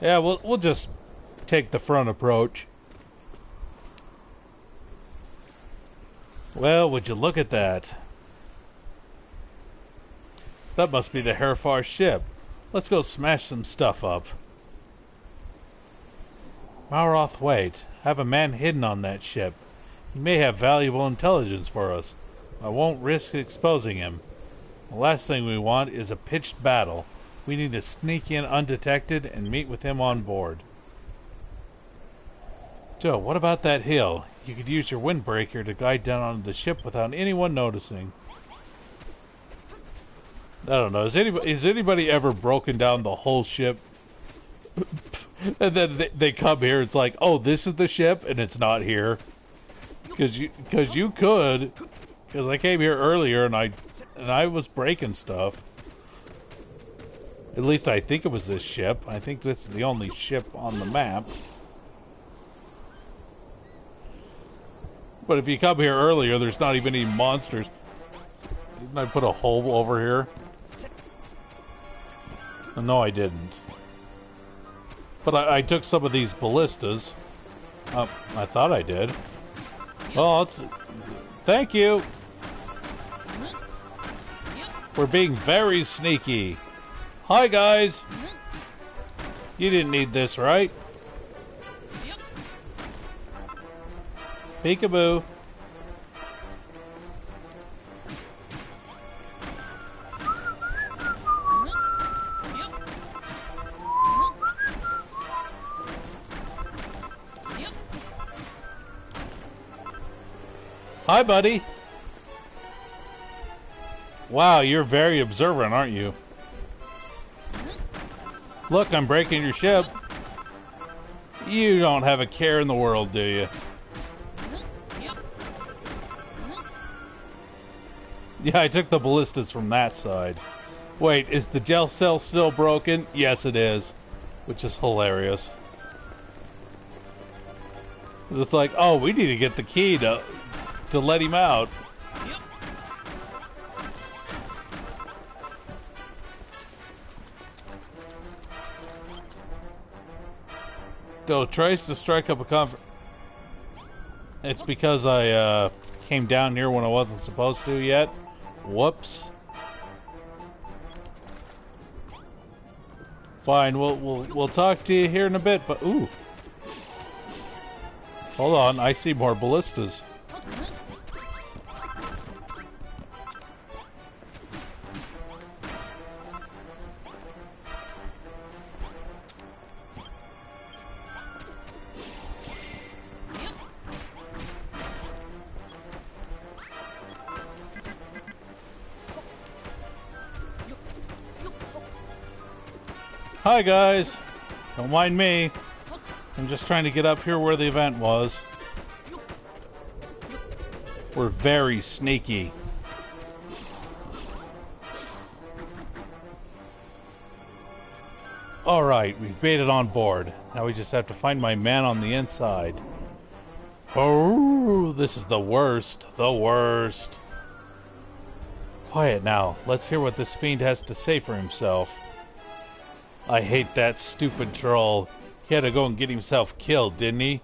Yeah, we'll just take the front approach. Well, would you look at that? That must be the Herfar ship. Let's go smash some stuff up. Mauroth, wait. I have a man hidden on that ship. He may have valuable intelligence for us. I won't risk exposing him. The last thing we want is a pitched battle. We need to sneak in undetected and meet with him on board. Joe, what about that hill? You could use your windbreaker to guide down onto the ship without anyone noticing. I don't know. Has anybody ever broken down the whole ship? And then they come here. It's like, oh, this is the ship, and it's not here. Because you could. Because I came here earlier, and I was breaking stuff. At least I think it was this ship. I think this is the only ship on the map. But if you come here earlier, there's not even any monsters. Didn't I put a hole over here? No, I didn't. But I took some of these ballistas. I thought I did. Oh, thank you. We're being very sneaky. Hi, guys. You didn't need this, right? Peekaboo. Hi, buddy. Wow, you're very observant, aren't you? Look, I'm breaking your ship. You don't have a care in the world, do you? Yeah, I took the ballistas from that side. Wait, is the gel cell still broken? Yes, it is. Which is hilarious. It's like, oh, we need to get the key to let him out. Doe tries to strike up a conversation. It's because I came down here when I wasn't supposed to yet. Whoops. Fine, we'll talk to you here in a bit, but ooh. Hold on, I see more ballistas. Hi guys, don't mind me. I'm just trying to get up here where the event was. We're very sneaky. Alright, we've made it on board. Now we just have to find my man on the inside. Oh, this is the worst. The worst. Quiet now. Let's hear what this fiend has to say for himself. I hate that stupid troll. He had to go and get himself killed, didn't he?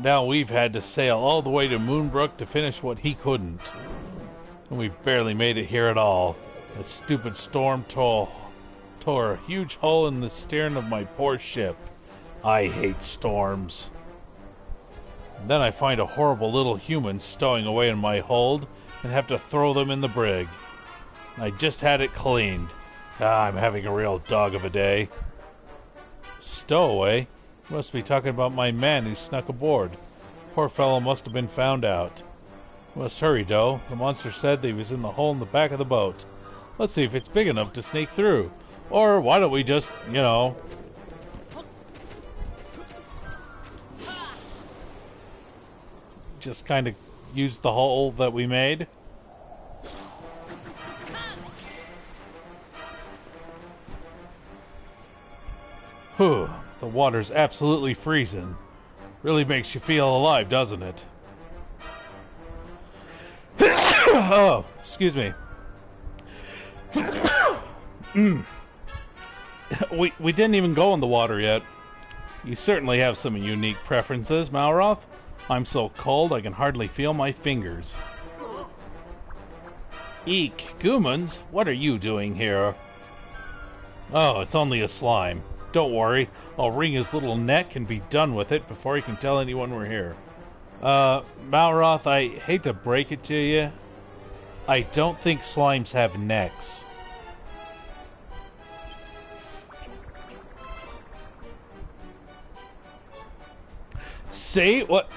Now we've had to sail all the way to MoonBrooke to finish what he couldn't. And we've barely made it here at all. That stupid storm tore a huge hole in the stern of my poor ship. I hate storms. And then I find a horrible little human stowing away in my hold and have to throw them in the brig. I just had it cleaned. I'm having a real dog of a day. Stowaway? You must be talking about my man who snuck aboard. Poor fellow must have been found out. We must hurry, Doe. The monster said that he was in the hole in the back of the boat. Let's see if it's big enough to sneak through. Or why don't we just, you know... just kind of use the hole that we made? Whew, the water's absolutely freezing. Really makes you feel alive, doesn't it? Oh, excuse me. We didn't even go in the water yet. You certainly have some unique preferences, Malroth. I'm so cold I can hardly feel my fingers. Eek, Goomans, what are you doing here? Oh, it's only a slime. Don't worry, I'll wring his little neck and be done with it before he can tell anyone we're here. Malroth, I hate to break it to you. I don't think slimes have necks. See? What?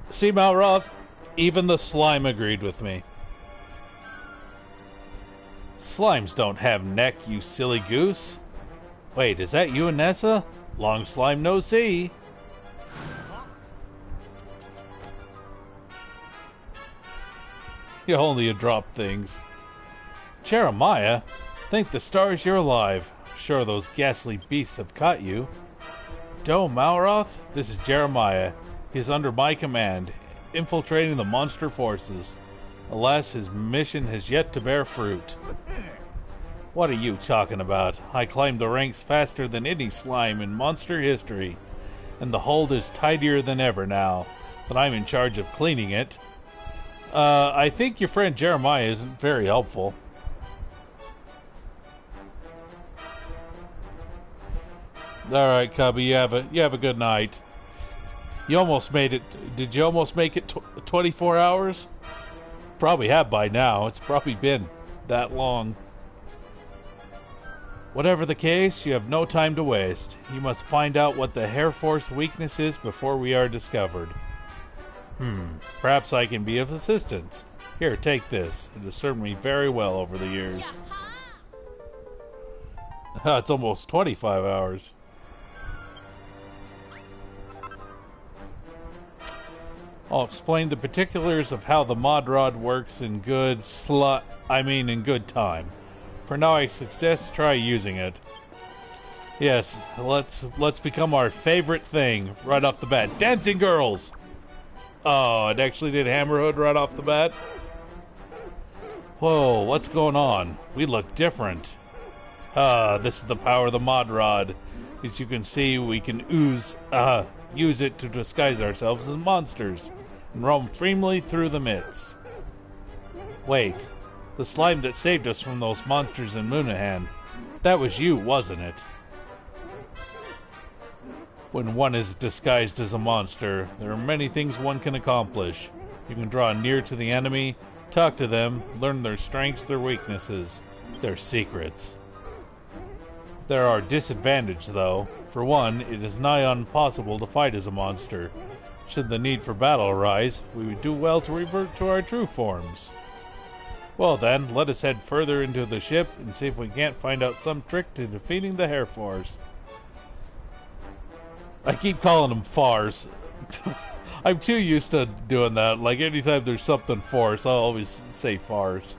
See, Malroth? Even the slime agreed with me. Slimes don't have neck, you silly goose. Wait, is that you and Nessa? Long slime no see. You only drop things. Jeremiah? Thank the stars you're alive. Sure those ghastly beasts have caught you. Doe Malroth, this is Jeremiah. He is under my command, infiltrating the monster forces. Alas, his mission has yet to bear fruit. What are you talking about? I climbed the ranks faster than any slime in monster history, and the hold is tidier than ever now that I'm in charge of cleaning it. I think your friend Jeremiah isn't very helpful. Alright, Cubby, you have a good night. You almost made it. Did you almost make it 24 hours? Probably have by now. It's probably been that long. Whatever the case, you have no time to waste. You must find out what the Hair Force weakness is before we are discovered. Perhaps I can be of assistance. Here, take this. It has served me very well over the years. It's almost 25 hours. I'll explain the particulars of how the mod rod works in good time. For now, I suggest try using it. Yes, let's become our favorite thing right off the bat. Dancing girls! Oh, it actually did Hammerhood right off the bat? Whoa, what's going on? We look different. This is the power of the mod rod. As you can see, we can use it to disguise ourselves as monsters and roam freely through the midst. Wait, the slime that saved us from those monsters in Moonahan, that was you, wasn't it? When one is disguised as a monster, there are many things one can accomplish. You can draw near to the enemy, talk to them, learn their strengths, their weaknesses, their secrets. There are disadvantages, though. For one, it is nigh impossible to fight as a monster. Should the need for battle arise, we would do well to revert to our true forms. Well then, let us head further into the ship and see if we can't find out some trick to defeating the Hair Force. I keep calling them Fars. I'm too used to doing that. Like, anytime there's something Force, I'll always say Fars.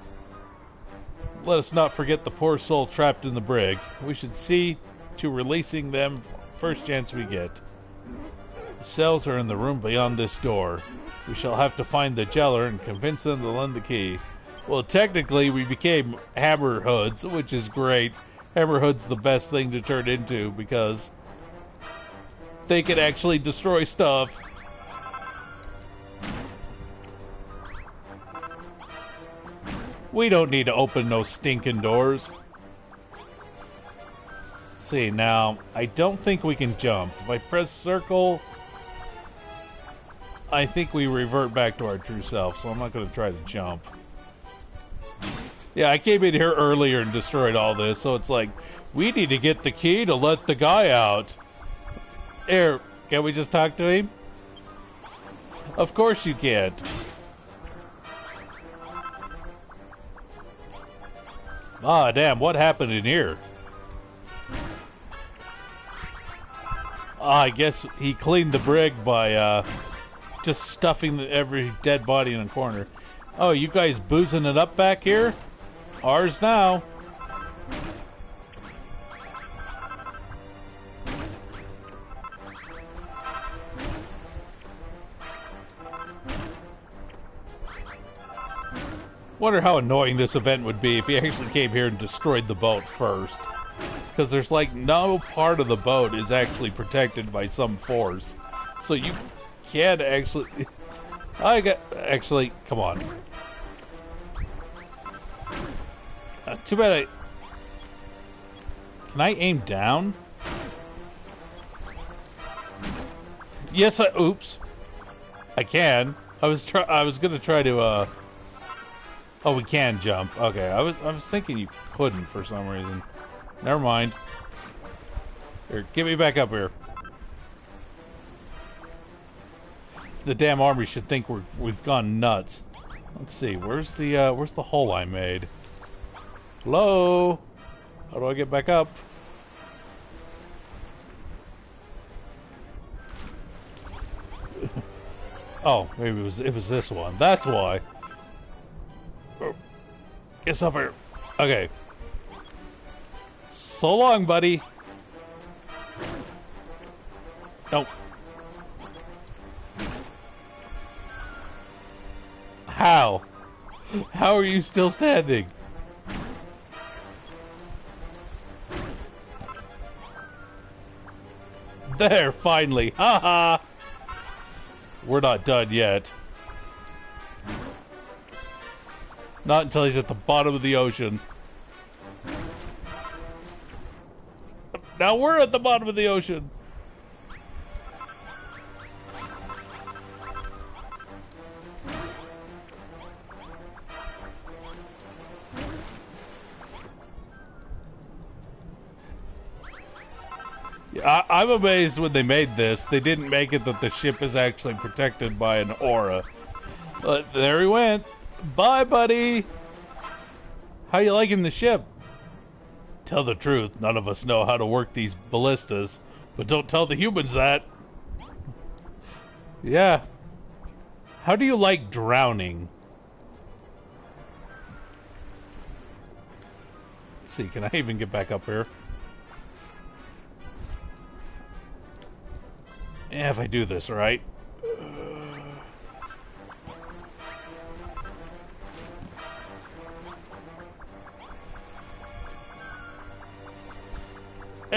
Let us not forget the poor soul trapped in the brig. We should see to releasing them first chance we get. The cells are in the room beyond this door. We shall have to find the jailer and convince them to lend the key. Well, technically, we became Hammer Hoods, which is great. Hammer Hood's the best thing to turn into because they can actually destroy stuff. We don't need to open no stinking doors. See, now, I don't think we can jump. If I press circle, I think we revert back to our true self, so I'm not going to try to jump. Yeah, I came in here earlier and destroyed all this, so it's like, we need to get the key to let the guy out. Here, can't we just talk to him? Of course you can't. Ah, damn, what happened in here? I guess he cleaned the brig by, just stuffing every dead body in a corner. Oh, you guys boozing it up back here? Ours now. Wonder how annoying this event would be if he actually came here and destroyed the boat first. Because there's like no part of the boat is actually protected by some force. So you can't actually... Actually, come on. Too bad Can I aim down? Yes, oops. I can. I was gonna try to, Oh, we can jump. Okay, I was thinking you couldn't for some reason. Never mind. Here, get me back up here. The damn army should think we've gone nuts. Let's see, where's the hole I made? Hello? How do I get back up? Oh, maybe it was this one. That's why. Get up here. Okay. So long, buddy. Nope. How? How are you still standing? There, finally. Haha. We're not done yet. Not until he's at the bottom of the ocean. Now we're at the bottom of the ocean. I'm amazed when they made this. They didn't make it that the ship is actually protected by an aura. But there he went. Bye, buddy. How you liking the ship? Tell the truth, none of us know how to work these ballistas. But don't tell the humans that. Yeah. How do you like drowning? Let's see, can I even get back up here? Yeah, if I do this right.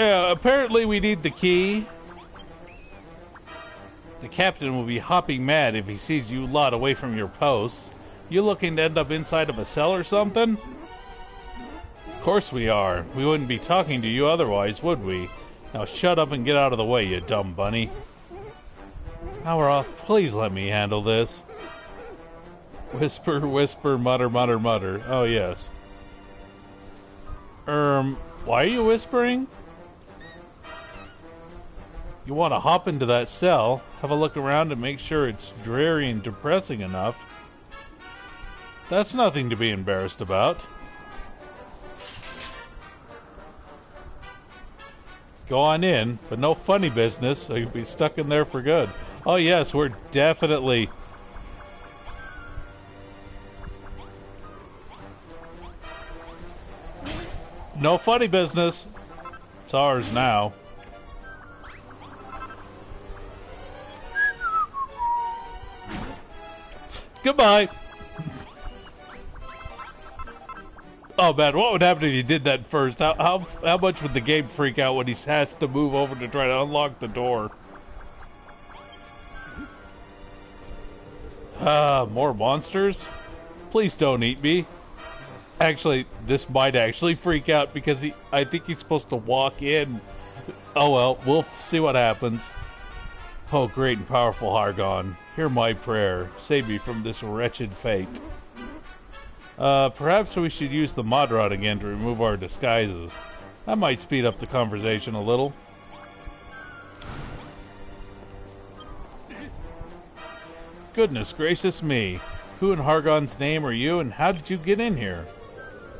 Yeah, apparently we need the key. The captain will be hopping mad if he sees you lot away from your posts. You looking to end up inside of a cell or something? Of course we are. We wouldn't be talking to you otherwise, would we? Now shut up and get out of the way, you dumb bunny. Hourroth, please let me handle this. Whisper, whisper, mutter, mutter, mutter. Oh, yes. Why are you whispering? You want to hop into that cell, have a look around and make sure it's dreary and depressing enough. That's nothing to be embarrassed about. Go on in, but no funny business, so you'll be stuck in there for good. Oh yes, we're definitely... No funny business. It's ours now. Goodbye. Oh man, what would happen if you did that first? How much would the game freak out when he has to move over to try to unlock the door? More monsters? Please don't eat me. Actually, this might actually freak out because I think he's supposed to walk in. Oh well, we'll see what happens. Oh, great and powerful Hargon, hear my prayer. Save me from this wretched fate. Perhaps we should use the mod rod again to remove our disguises. That might speed up the conversation a little. Goodness gracious me. Who in Hargon's name are you, and how did you get in here?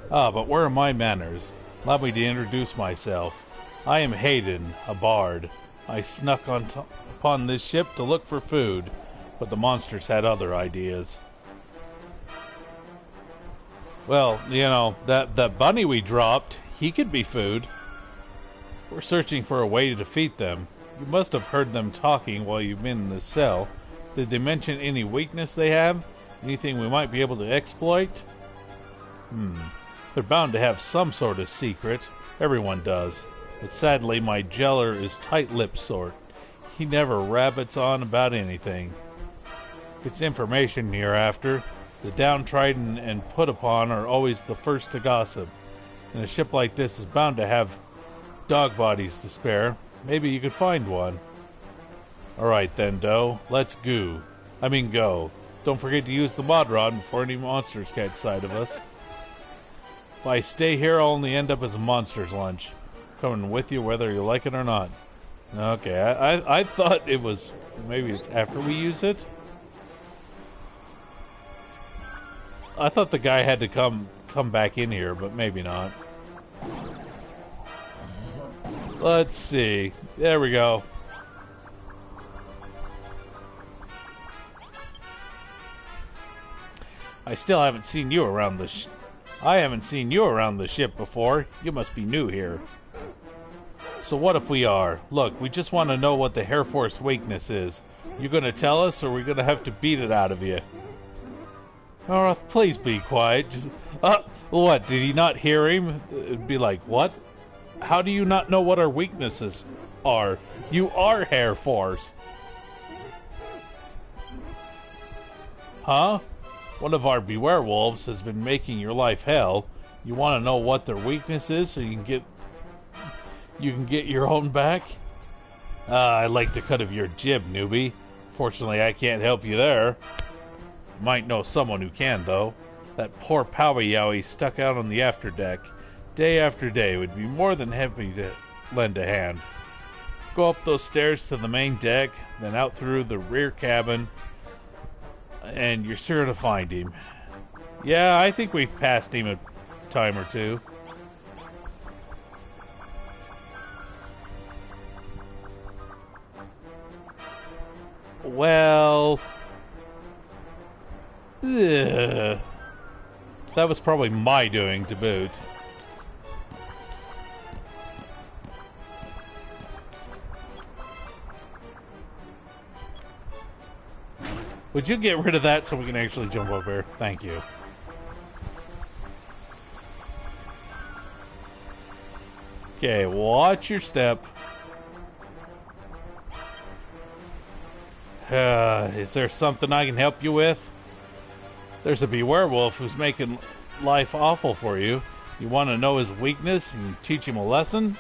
Ah, but where are my manners? Allow me to introduce myself. I am Hayden, a bard. I snuck upon this ship to look for food, but the monsters had other ideas. Well, you know, that bunny we dropped, he could be food. We're searching for a way to defeat them. You must have heard them talking while you've been in the cell. Did they mention any weakness they have? Anything we might be able to exploit? They're bound to have some sort of secret. Everyone does. But sadly, my jailer is tight-lipped sort. He never rabbits on about anything. If it's information you're after, the downtrodden and put upon are always the first to gossip. And a ship like this is bound to have dog bodies to spare. Maybe you could find one. Alright then, Doe. Let's go. Go. Don't forget to use the mod rod before any monsters catch sight of us. If I stay here, I'll only end up as a monster's lunch. Coming with you whether you like it or not. Okay, I thought it was... Maybe it's after we use it? I thought the guy had to come back in here, but maybe not. Let's see. There we go. I still haven't seen you around the ship before. You must be new here. So what if we are? Look, we just want to know what the Air Force weakness is. You gonna tell us, or are we gonna have to beat it out of you? Hourroth, please be quiet. Just, what? Did he not hear him? It'd be like, what? How do you not know what our weaknesses are? You are Air Force. Huh? One of our beware wolves has been making your life hell. You want to know what their weakness is so you can get your own back? I like the cut of your jib, newbie. Fortunately, I can't help you there. Might know someone who can, though. That poor Powie Yowie stuck out on the afterdeck. Day after day would be more than happy to lend a hand. Go up those stairs to the main deck, then out through the rear cabin, and you're sure to find him. Yeah, I think we've passed him a time or two. Well... Ugh. That was probably my doing to boot. Would you get rid of that so we can actually jump up here? Thank you. Okay, watch your step. Is there something I can help you with? There's a werewolf who's making life awful for you. You want to know his weakness and teach him a lesson?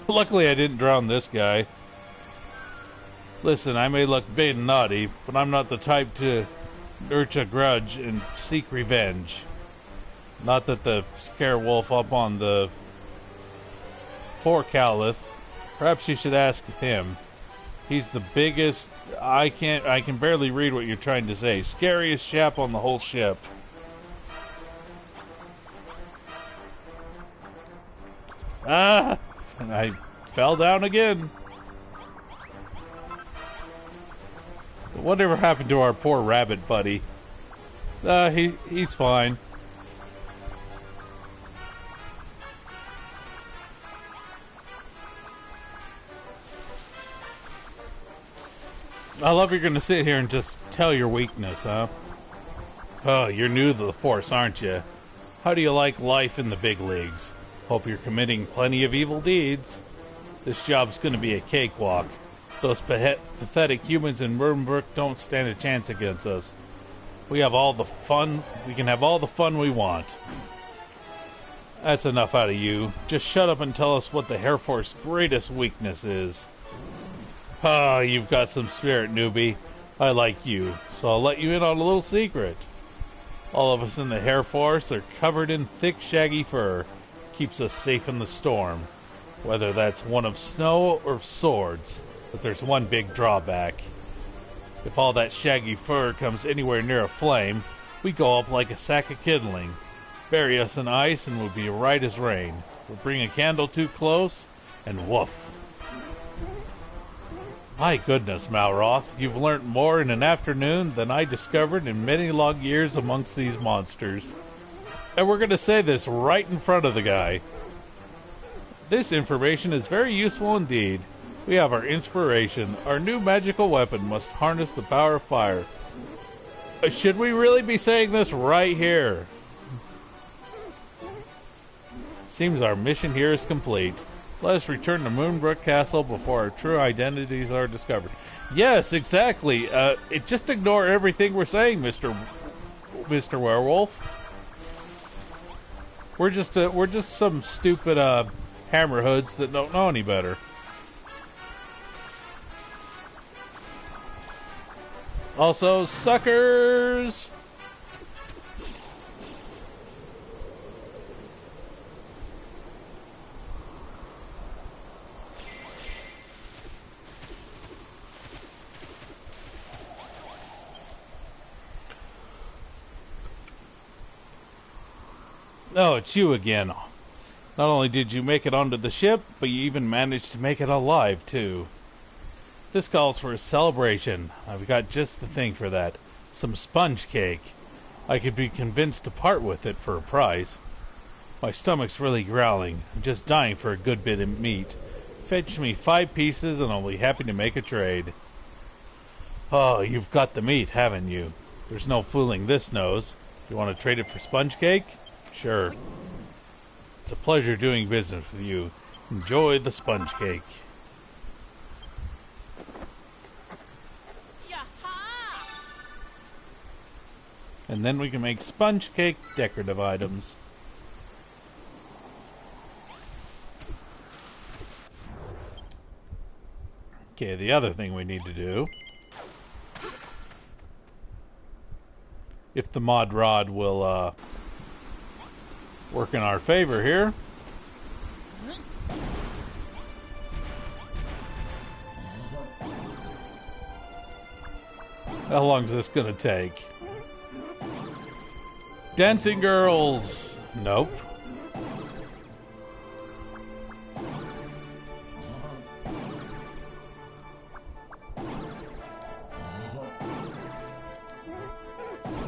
Luckily I didn't drown this guy. Listen, I may look big and naughty, but I'm not the type to nurture a grudge and seek revenge. Not that the scare wolf up on the forecalith. Perhaps you should ask him. He's the biggest. I can barely read what you're trying to say. Scariest chap on the whole ship. Ah! And I fell down again. Whatever happened to our poor rabbit buddy? He's fine. I love you're gonna sit here and just tell your weakness, huh? Oh, you're new to the force, aren't you? How do you like life in the big leagues? Hope you're committing plenty of evil deeds. This job's gonna be a cakewalk. Those pathetic humans in MoonBrooke don't stand a chance against us. We have all the fun. We can have all the fun we want. That's enough out of you. Just shut up and tell us what the Air Force's greatest weakness is. Ah, you've got some spirit, newbie. I like you, so I'll let you in on a little secret. All of us in the Air Force are covered in thick, shaggy fur. Keeps us safe in the storm. Whether that's one of snow or swords. But there's one big drawback. If all that shaggy fur comes anywhere near a flame, we go up like a sack of kindling. Bury us in ice and we'll be right as rain. We'll bring a candle too close, and woof. My goodness, Malroth, you've learnt more in an afternoon than I discovered in many long years amongst these monsters. And we're going to say this right in front of the guy. This information is very useful indeed. We have our inspiration. Our new magical weapon must harness the power of fire. Should we really be saying this right here? Seems our mission here is complete. Let us return to MoonBrooke Castle before our true identities are discovered. Yes, exactly. Just ignore everything we're saying, Mr. Werewolf. We're just some stupid hammerhoods that don't know any better. Also, suckers! Oh, it's you again. Not only did you make it onto the ship, but you even managed to make it alive, too. This calls for a celebration. I've got just the thing for that. Some sponge cake. I could be convinced to part with it for a price. My stomach's really growling. I'm just dying for a good bit of meat. Fetch me 5 pieces and I'll be happy to make a trade. Oh, you've got the meat, haven't you? There's no fooling this nose. You want to trade it for sponge cake? Sure. It's a pleasure doing business with you. Enjoy the sponge cake. And then we can make sponge cake decorative items. Okay, the other thing we need to do, if the mod rod will work in our favor here. How long is this gonna take? Dancing girls! Nope.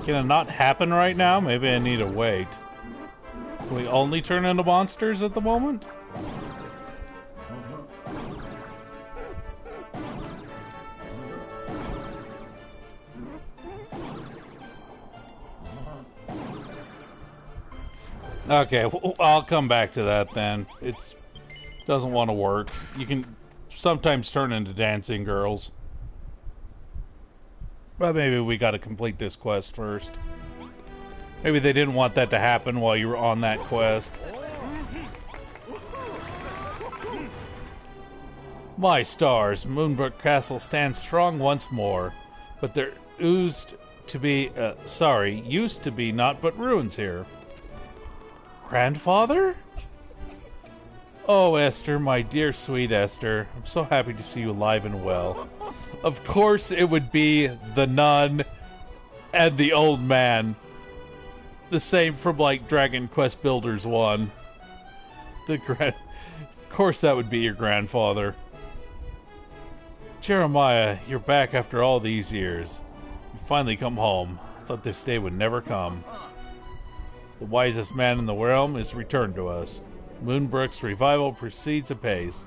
Can it not happen right now? Maybe I need to wait. Can we only turn into monsters at the moment? Okay, I'll come back to that then. It doesn't want to work. You can sometimes turn into dancing girls. But maybe we gotta complete this quest first. Maybe they didn't want that to happen while you were on that quest. My stars, MoonBrooke Castle stands strong once more. But there used to be not but ruins here. Grandfather? Oh, Esther, my dear sweet Esther. I'm so happy to see you alive and well. Of course it would be the nun and the old man. The same from, like, Dragon Quest Builders 1. Of course that would be your grandfather. Jeremiah, you're back after all these years. You finally come home. I thought this day would never come. The wisest man in the realm is returned to us. MoonBrooke's revival proceeds apace.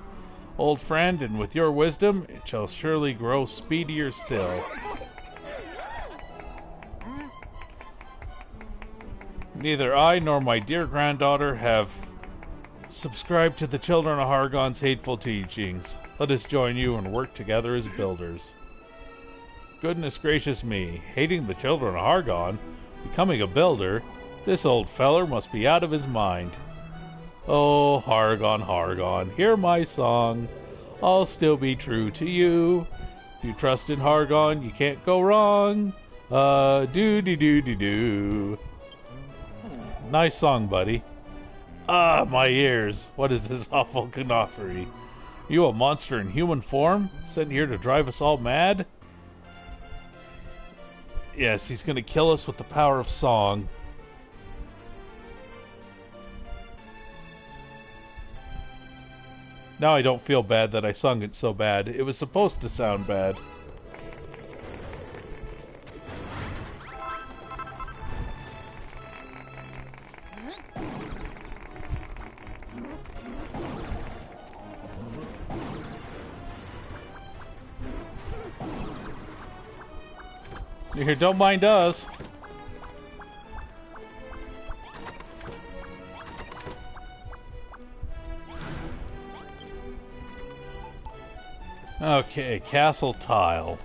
Old friend, and with your wisdom, it shall surely grow speedier still. Neither I nor my dear granddaughter have subscribed to the children of Hargon's hateful teachings. Let us join you and work together as builders. Goodness gracious me, hating the children of Hargon, becoming a builder, this old feller must be out of his mind. Oh, Hargon, Hargon, hear my song. I'll still be true to you. If you trust in Hargon, you can't go wrong. Do-de-do-de-do. Nice song, buddy. Ah, my ears. What is this awful canoffery? You a monster in human form? Sent here to drive us all mad? Yes, he's gonna kill us with the power of song. Now I don't feel bad that I sung it so bad. It was supposed to sound bad. Here, don't mind us. Okay, castle tile.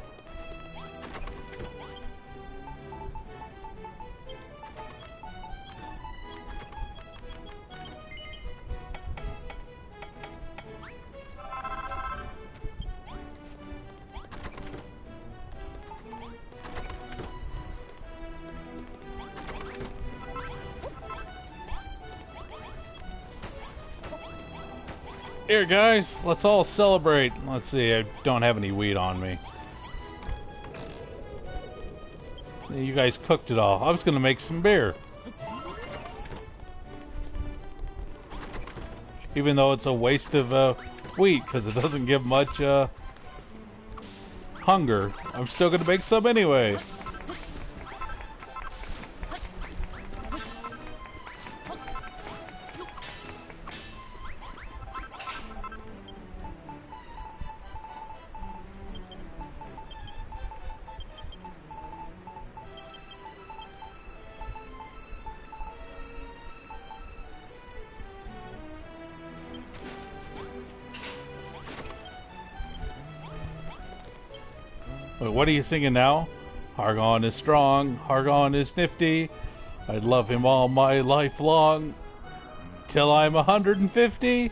Here, guys, let's all celebrate. Let's see, I don't have any weed on me. You guys cooked it all. I was gonna make some beer. Even though it's a waste of wheat, because it doesn't give much hunger. I'm still gonna make some anyway. Wait, what are you singing now? Hargon is strong, Hargon is nifty. I'd love him all my life long, till I'm 150.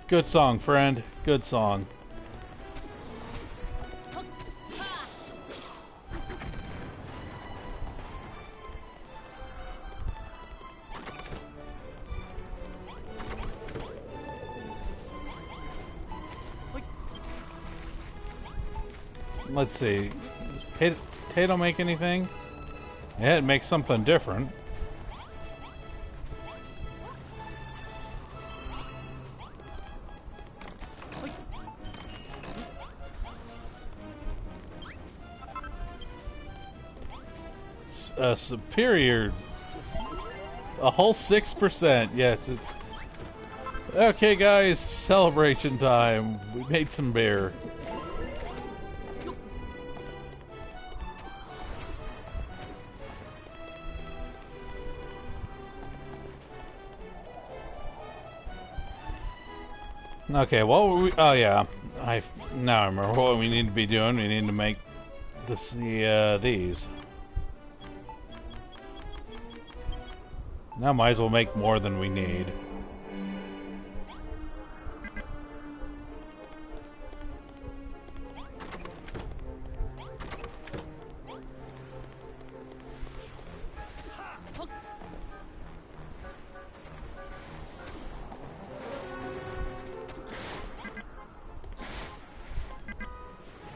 Good song, friend. Good song. Let's see. Does potato make anything? Yeah, it makes something different. Superior. A whole 6%. Yes, it's... Okay, guys. Celebration time. We made some beer. Okay, what were we... Oh, yeah. Now I remember what we need to be doing. We need to make these. Now might as well make more than we need.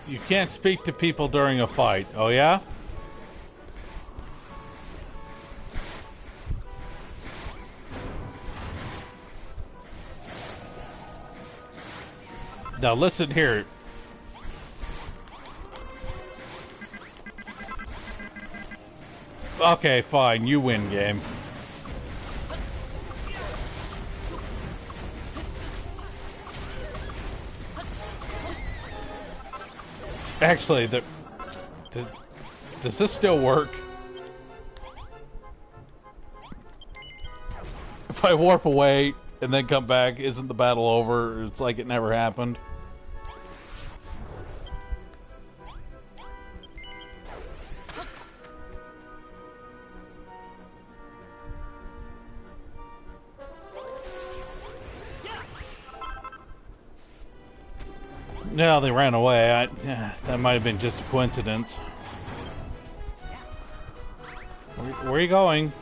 You can't speak to people during a fight. Oh, yeah? Now listen here. Okay, fine. You win, game. Actually, does this still work? If I warp away and then come back, isn't the battle over? It's like it never happened. No, they ran away. That might have been just a coincidence. Where are you going?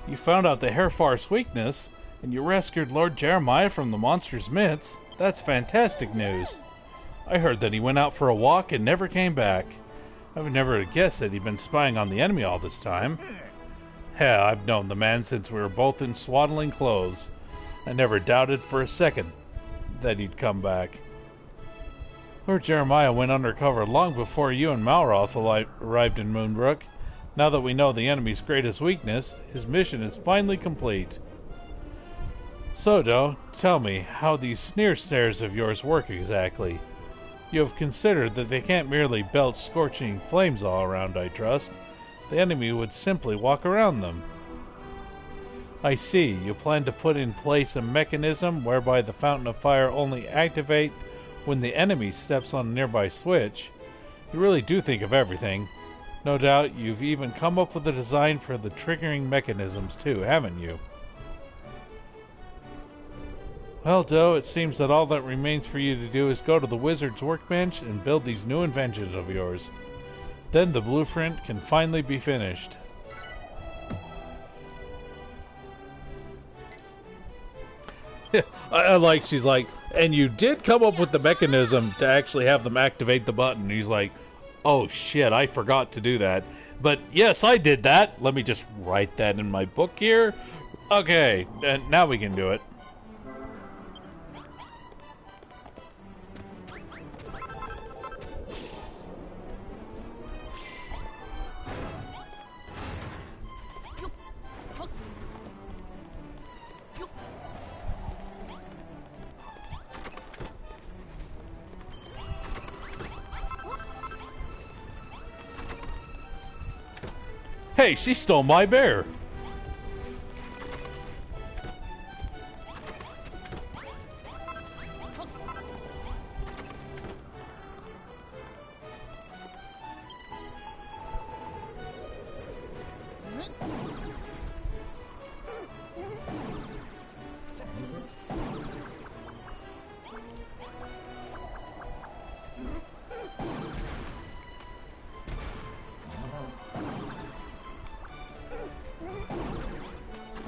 You found out the Hairfar's weakness, and you rescued Lord Jeremiah from the monster's mitts. That's fantastic news. I heard that he went out for a walk and never came back. I would never have guessed that he'd been spying on the enemy all this time. Hell, I've known the man since we were both in swaddling clothes. I never doubted for a second that he'd come back. Lord Jeremiah went undercover long before you and Malroth arrived in MoonBrooke. Now that we know the enemy's greatest weakness, his mission is finally complete. So, Do, tell me how these sneer snares of yours work exactly. You have considered that they can't merely belch scorching flames all around, I trust. The enemy would simply walk around them. I see. You plan to put in place a mechanism whereby the fountain of fire only activate when the enemy steps on a nearby switch. You really do think of everything. No doubt you've even come up with a design for the triggering mechanisms too, haven't you? Well, Do, it seems that all that remains for you to do is go to the wizard's workbench and build these new inventions of yours. Then the blueprint can finally be finished. I like, she's like, and you did come up with the mechanism to actually have them activate the button. He's like, oh shit, I forgot to do that. But yes, I did that. Let me just write that in my book here. Okay, and now we can do it. Hey, she stole my bear.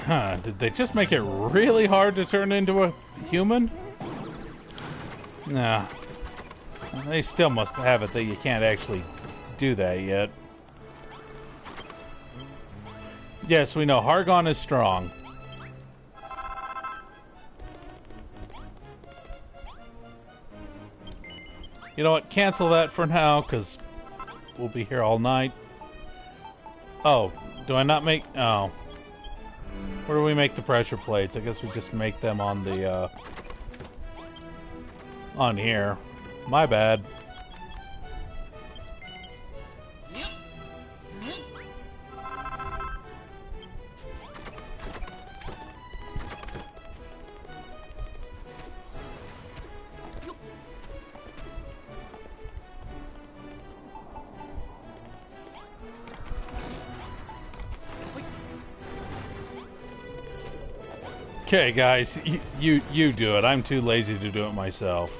Huh, did they just make it really hard to turn into a human? Nah. They still must have it that you can't actually do that yet. Yes, we know Hargon is strong. You know what? Cancel that for now, because we'll be here all night. Oh, do I not make... Oh. Where do we make the pressure plates? I guess we just make them on the, on here. My bad. Okay, guys, you do it. I'm too lazy to do it myself.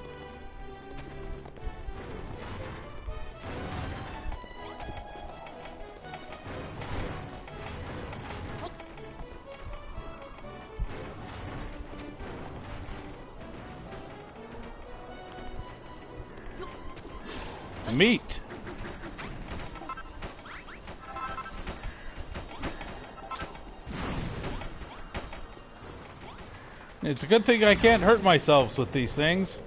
Meat. It's a good thing I can't hurt myself with these things.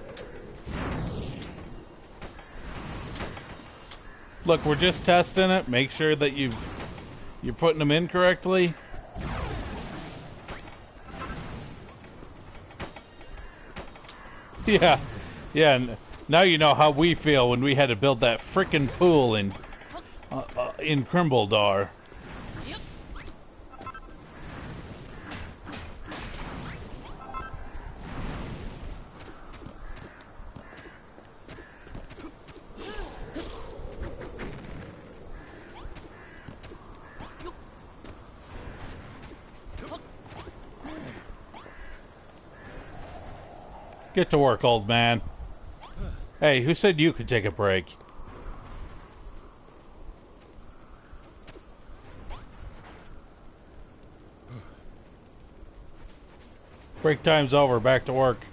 Look, we're just testing it. Make sure that you're putting them in correctly. Yeah, yeah. Now you know how we feel when we had to build that frickin' pool in Crimbledar. Get to work, old man. Hey, who said you could take a break? Break time's over. Back to work.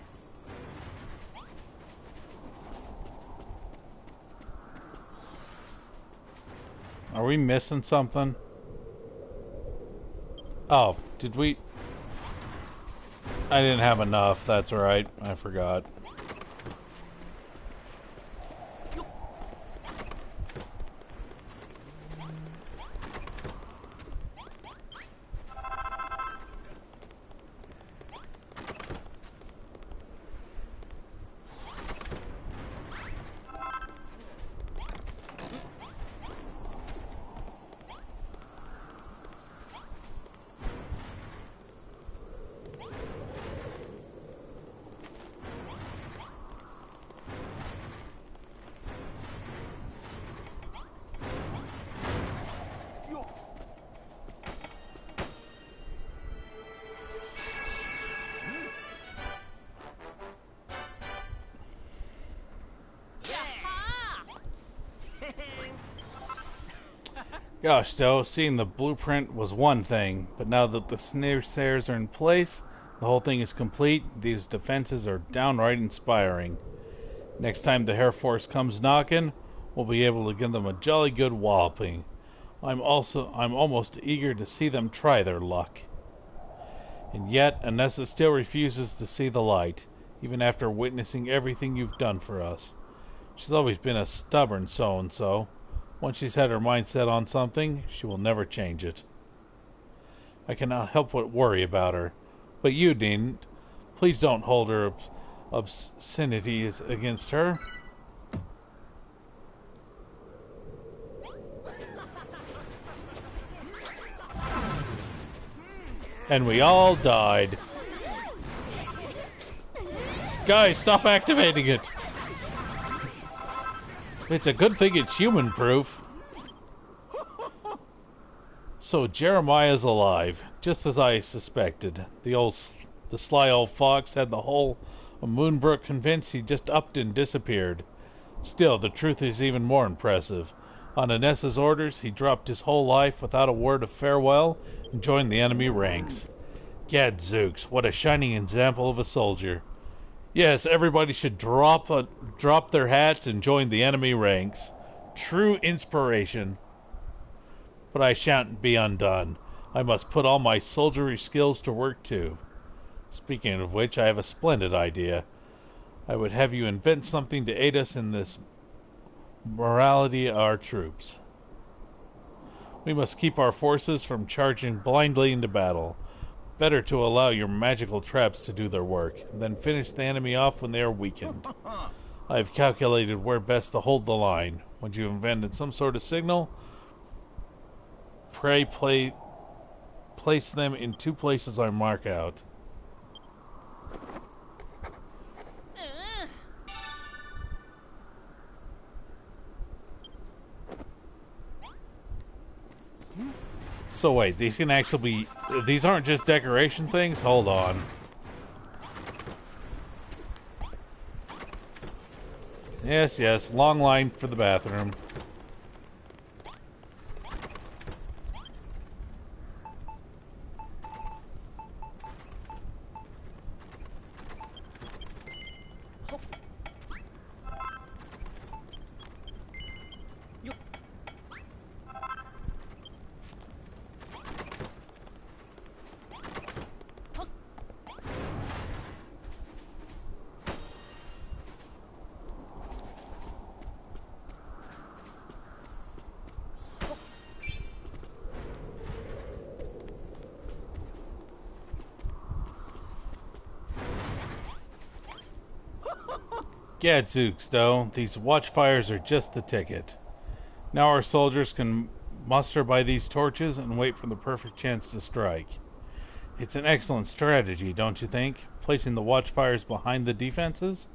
Are we missing something? Oh, did we? I didn't have enough. That's right. I forgot. Gosh, though, seeing the blueprint was one thing, but now that the stairs are in place, the whole thing is complete. These defenses are downright inspiring. Next time the Hair Force comes knocking, we'll be able to give them a jolly good walloping. I'm almost eager to see them try their luck. And yet, Anessa still refuses to see the light, even after witnessing everything you've done for us. She's always been a stubborn so-and-so. Once she's had her mind set on something, she will never change it. I cannot help but worry about her. But you needn't. Please don't hold her obscenities against her. And we all died. Guys, stop activating it. It's a good thing it's human-proof. So Jeremiah's alive, just as I suspected. The sly old fox had the whole of MoonBrooke convinced he just upped and disappeared. Still, the truth is even more impressive. On Anessa's orders, he dropped his whole life without a word of farewell and joined the enemy ranks. Gadzooks, what a shining example of a soldier. Yes, everybody should drop their hats and join the enemy ranks. True inspiration. But I shan't be undone. I must put all my soldiery skills to work too. Speaking of which, I have a splendid idea. I would have you invent something to aid us in this morality of our troops. We must keep our forces from charging blindly into battle. Better to allow your magical traps to do their work, then finish the enemy off when they are weakened. I have calculated where best to hold the line. Once you have invented some sort of signal, pray place them in 2 places I mark out. So wait, these can actually be... These aren't just decoration things? Hold on. Yes, yes. Long line for the bathroom. Gadzooks, though. These watchfires are just the ticket. Now our soldiers can muster by these torches and wait for the perfect chance to strike. It's an excellent strategy, don't you think? Placing the watchfires behind the defenses?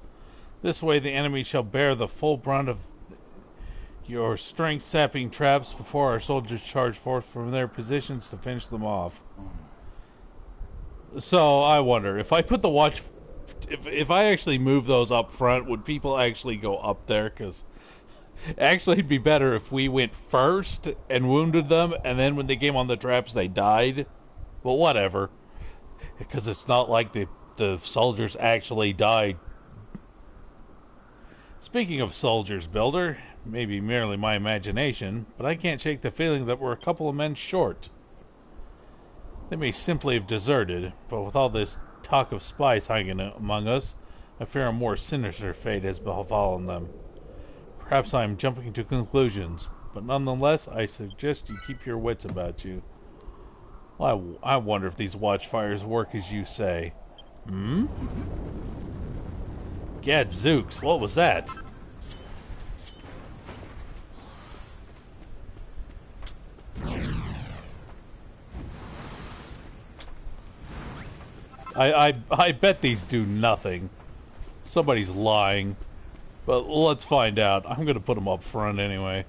This way the enemy shall bear the full brunt of your strength-sapping traps before our soldiers charge forth from their positions to finish them off. So, I wonder, if I put the watch... If I actually move those up front, would people actually go up there? Because actually it'd be better if we went first and wounded them, and then when they came on the traps, they died. But whatever. Because it's not like the soldiers actually died. Speaking of soldiers, Builder, maybe merely my imagination, but I can't shake the feeling that we're a couple of men short. They may simply have deserted, but with all this talk of spies hanging among us, I fear a more sinister fate has befallen them. Perhaps I am jumping to conclusions, but nonetheless, I suggest you keep your wits about you. Well, I wonder if these watchfires work as you say. Hmm? Gadzooks, what was that? I bet these do nothing. Somebody's lying. But let's find out. I'm gonna put them up front anyway.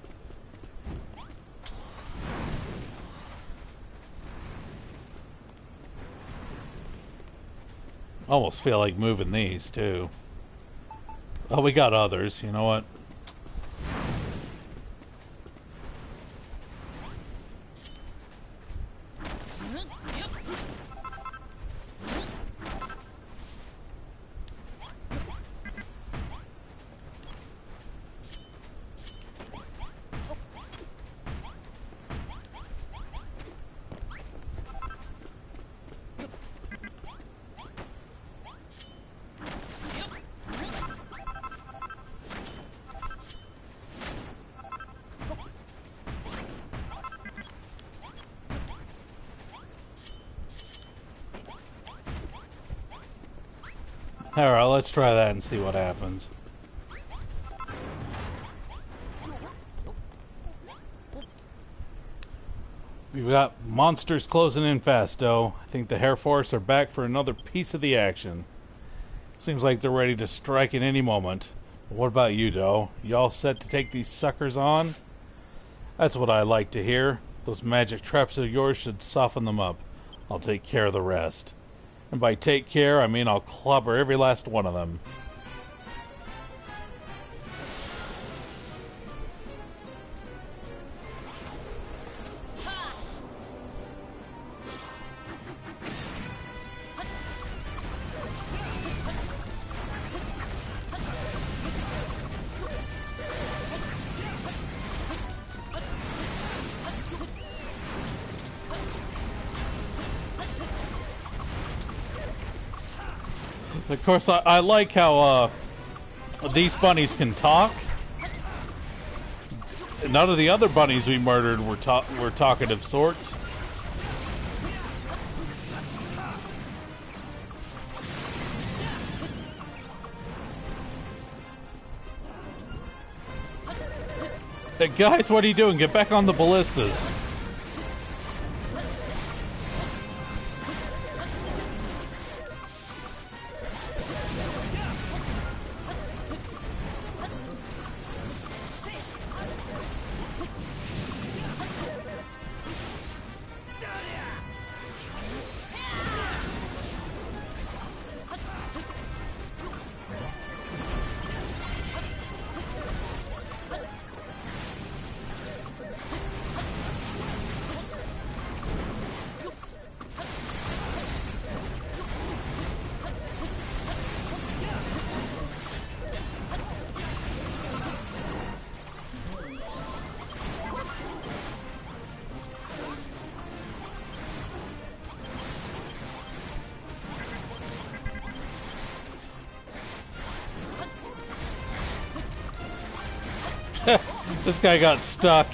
Almost feel like moving these too. Oh, we got others. You know what? Alright, let's try that and see what happens. We've got monsters closing in fast, though. I think the Air Force are back for another piece of the action. Seems like they're ready to strike at any moment. What about you, Doe? You all set to take these suckers on? That's what I like to hear. Those magic traps of yours should soften them up. I'll take care of the rest. And by take care, I mean I'll clobber every last one of them. Of course, I like how these bunnies can talk. None of the other bunnies we murdered were talkative sorts. Hey guys, what are you doing? Get back on the ballistas. This guy got stuck.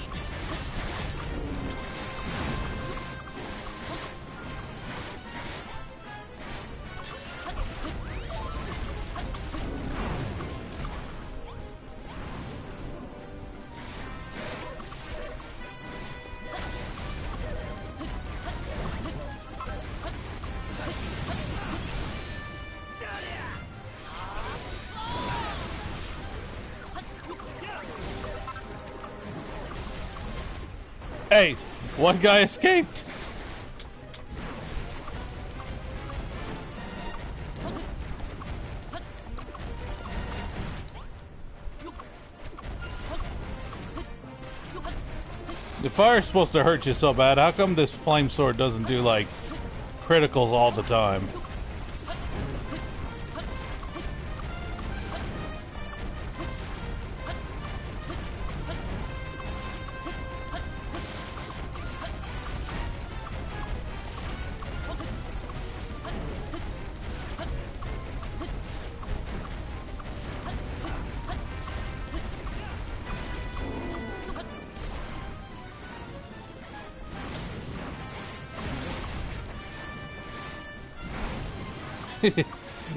Hey, one guy escaped. The fire's supposed to hurt you so bad. How come this flame sword doesn't do like criticals all the time?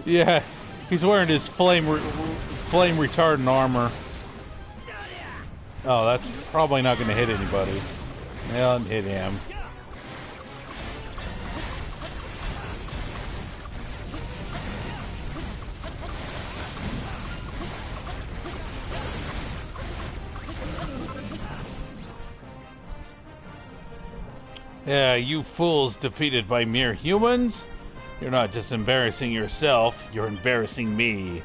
Yeah, he's wearing his flame retardant armor. Oh, that's probably not going to hit anybody. Well, it hit him. Yeah, you fools defeated by mere humans? You're not just embarrassing yourself, you're embarrassing me.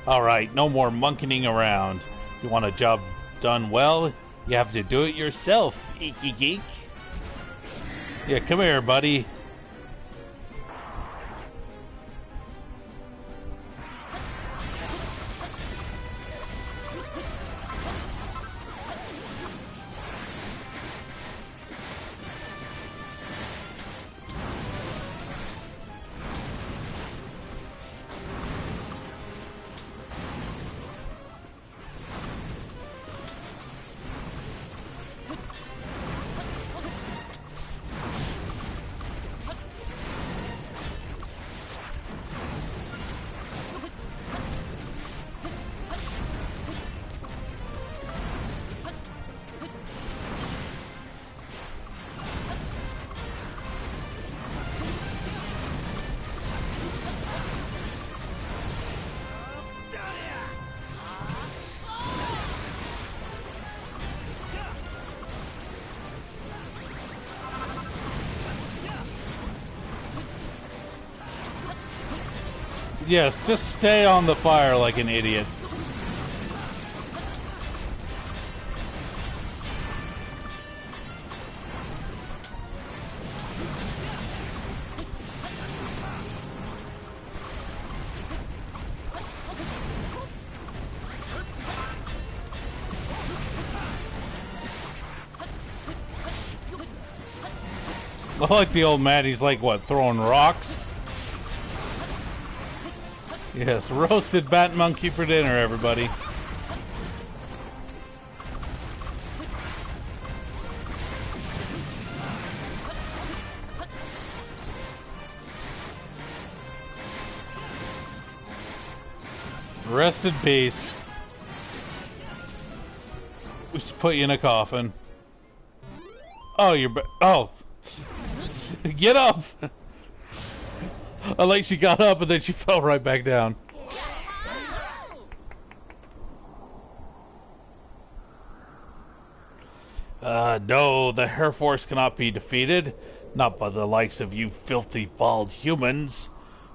Alright, no more monkeying around. You want a job done well? You have to do it yourself, eeky geek. Yeah, come here, buddy. Yes, just stay on the fire like an idiot. I like the old man, he's like, what, throwing rocks? Yes, roasted bat monkey for dinner, everybody. Rest in peace. We should put you in a coffin. Oh, you're oh. Get up! I like she got up and then she fell right back down. No, the Air Force cannot be defeated. Not by the likes of you filthy, bald humans.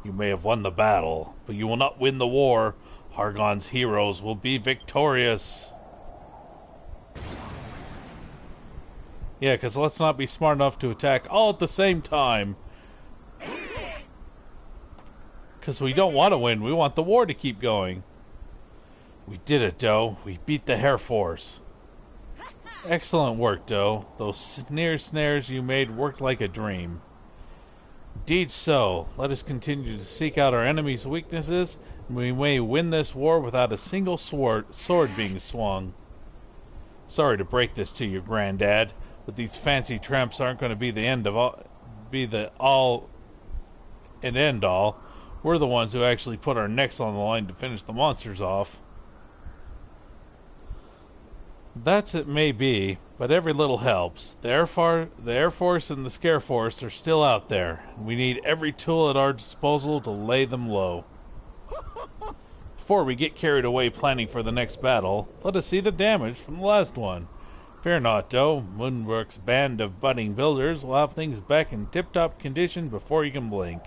You may have won the battle, but you will not win the war. Hargon's heroes will be victorious. Yeah, because let's not be smart enough to attack all at the same time. Because we don't want to win. We want the war to keep going. We did it, Doe. We beat the Air Force. Excellent work, Doe. Those snares you made worked like a dream. Indeed so. Let us continue to seek out our enemy's weaknesses, and we may win this war without a single sword being swung. Sorry to break this to you, Granddad, but these fancy tramps aren't going to be the end all. We're the ones who actually put our necks on the line to finish the monsters off. That's it may be, but every little helps. The Air Force and the Scare Force are still out there. We need every tool at our disposal to lay them low. Before we get carried away planning for the next battle, let us see the damage from the last one. Fear not, though. MoonBrooke's band of budding builders will have things back in tip-top condition before you can blink.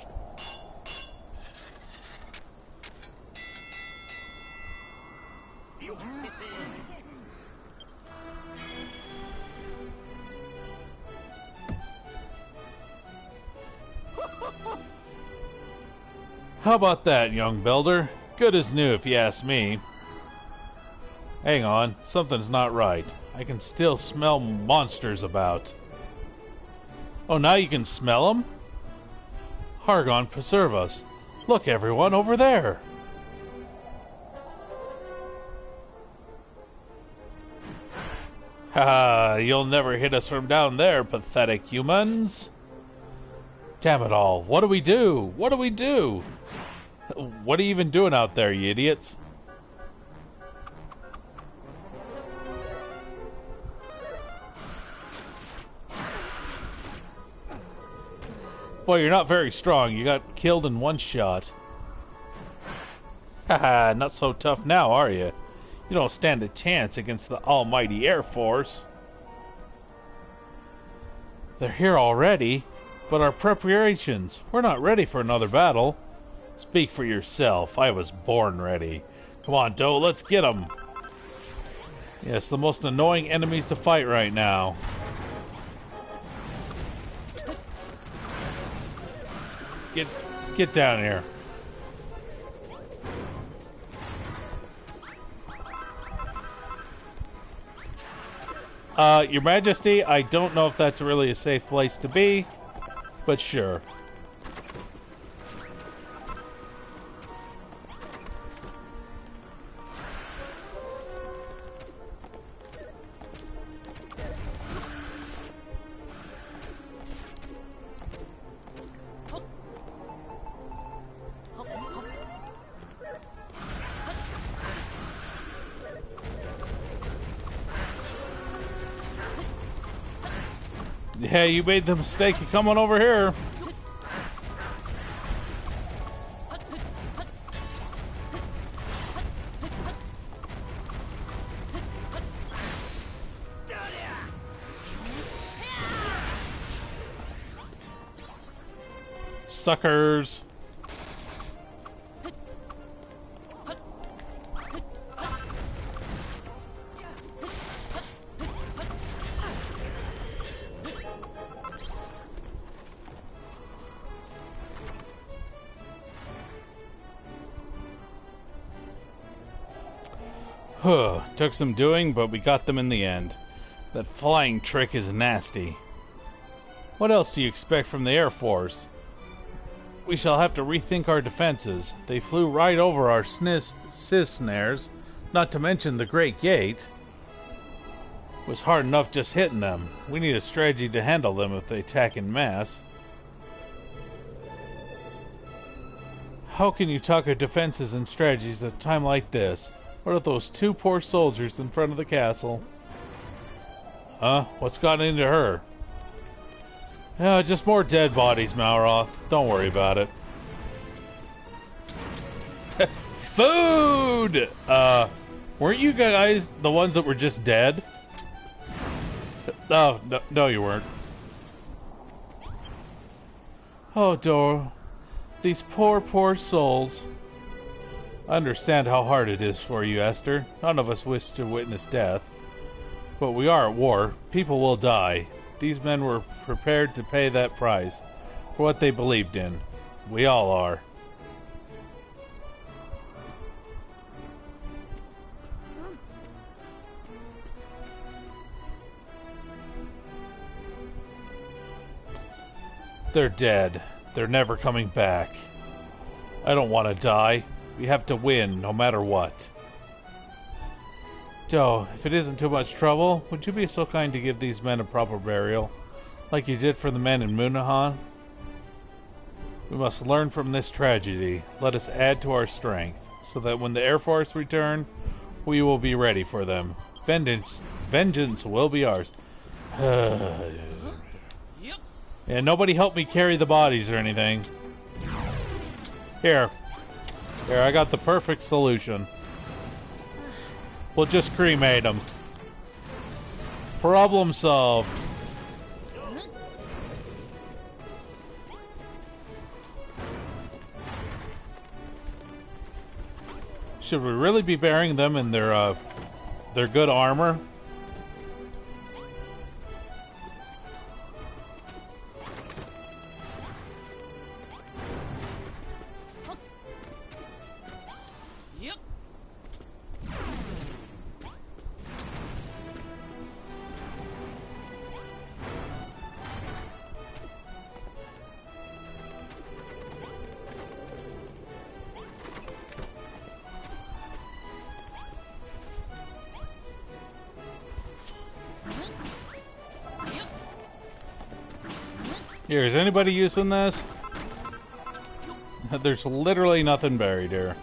How about that, young builder? Good as new, if you ask me. Hang on, something's not right. I can still smell monsters about. Oh, now you can smell them? Hargon, preserve us. Look, everyone, over there. Haha, you'll never hit us from down there, pathetic humans. Damn it all, what do we do? What do we do? What are you even doing out there, you idiots? Boy, you're not very strong. You got killed in one shot. Haha, not so tough now, are you? You don't stand a chance against the almighty Air Force. They're here already, but our preparations, we're not ready for another battle. Speak for yourself. I was born ready. Come on, Doe, let's get them. Yes, the most annoying enemies to fight right now. Get down here. Your Majesty, I don't know if that's really a safe place to be, but sure. Yeah, you made the mistake of coming over here. Suckers. Took some doing, but we got them in the end. That flying trick is nasty. What else do you expect from the Air Force? We shall have to rethink our defenses. They flew right over our snares, not to mention the Great Gate. It was hard enough just hitting them. We need a strategy to handle them if they attack in mass. How can you talk of defenses and strategies at a time like this? What are those two poor soldiers in front of the castle? Huh? What's gotten into her? Just more dead bodies, Malroth. Don't worry about it. Food! Weren't you guys the ones that were just dead? Oh, no, you weren't. Oh, Doro. These poor souls. I understand how hard it is for you, Esther. None of us wish to witness death. But we are at war. People will die. These men were prepared to pay that price for what they believed in. We all are. They're dead. They're never coming back. I don't want to die. We have to win, no matter what. Doe, if it isn't too much trouble, would you be so kind to give these men a proper burial, like you did for the men in Moonahan? We must learn from this tragedy. Let us add to our strength, so that when the Air Force return, we will be ready for them. Vengeance will be ours. Yeah, nobody helped me carry the bodies or anything. Here, I got the perfect solution. We'll just cremate them. Problem solved. Should we really be burying them in their good armor? Here, is anybody using this? There's literally nothing buried here.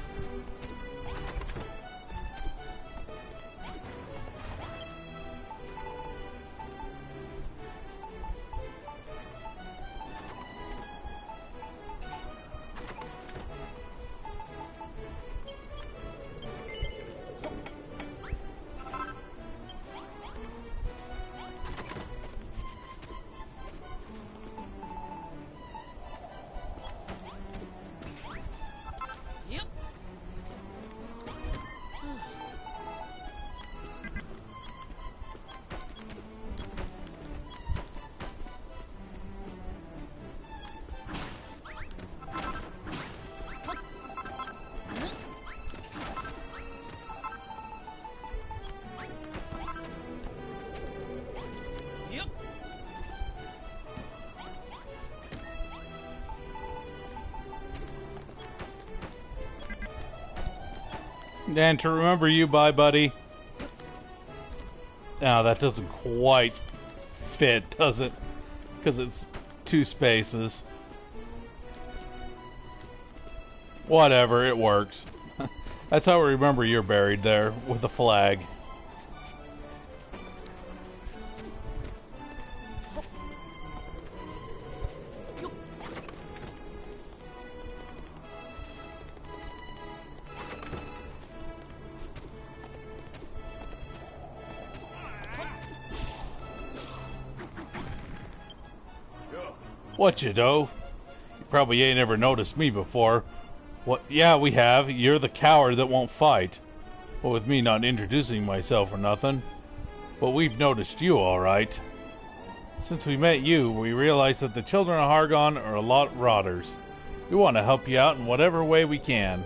And to remember you by, buddy. Now that doesn't quite fit, does it? Because it's 2 spaces. Whatever, it works. That's how I remember you're buried there, with a flag. What you do? You probably ain't ever noticed me before. What? Yeah, we have. You're the coward that won't fight. Well, with me not introducing myself or nothing. But we've noticed you, all right. Since we met you, we realized that the children of Hargon are a lot rotters. We want to help you out in whatever way we can.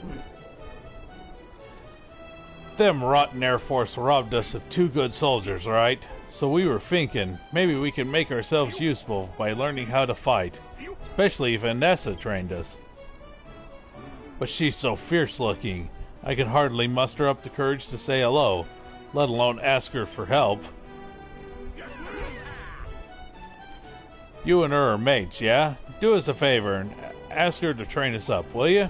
Them rotten Air Force robbed us of 2 good soldiers, right? So we were thinking, maybe we can make ourselves useful by learning how to fight. Especially if Vanessa trained us. But she's so fierce looking, I can hardly muster up the courage to say hello, let alone ask her for help. You and her are mates, yeah? Do us a favor and ask her to train us up, will you?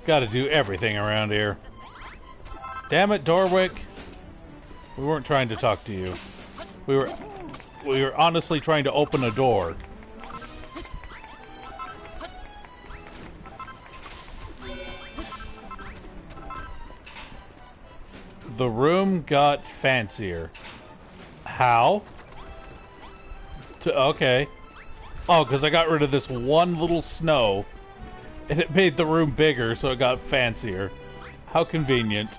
Gotta do everything around here. Damn it, Dorwick. We weren't trying to talk to you. We were honestly trying to open a door. The room got fancier. How? Okay. Oh, because I got rid of this one little snow. And it made the room bigger, so it got fancier. How convenient.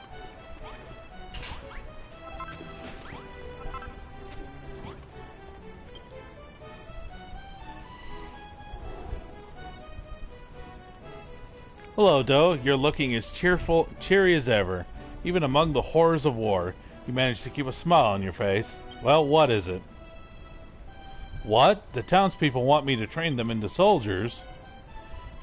Hello, Doe. You're looking as cheery as ever. Even among the horrors of war, you managed to keep a smile on your face. Well, what is it? What? The townspeople want me to train them into soldiers?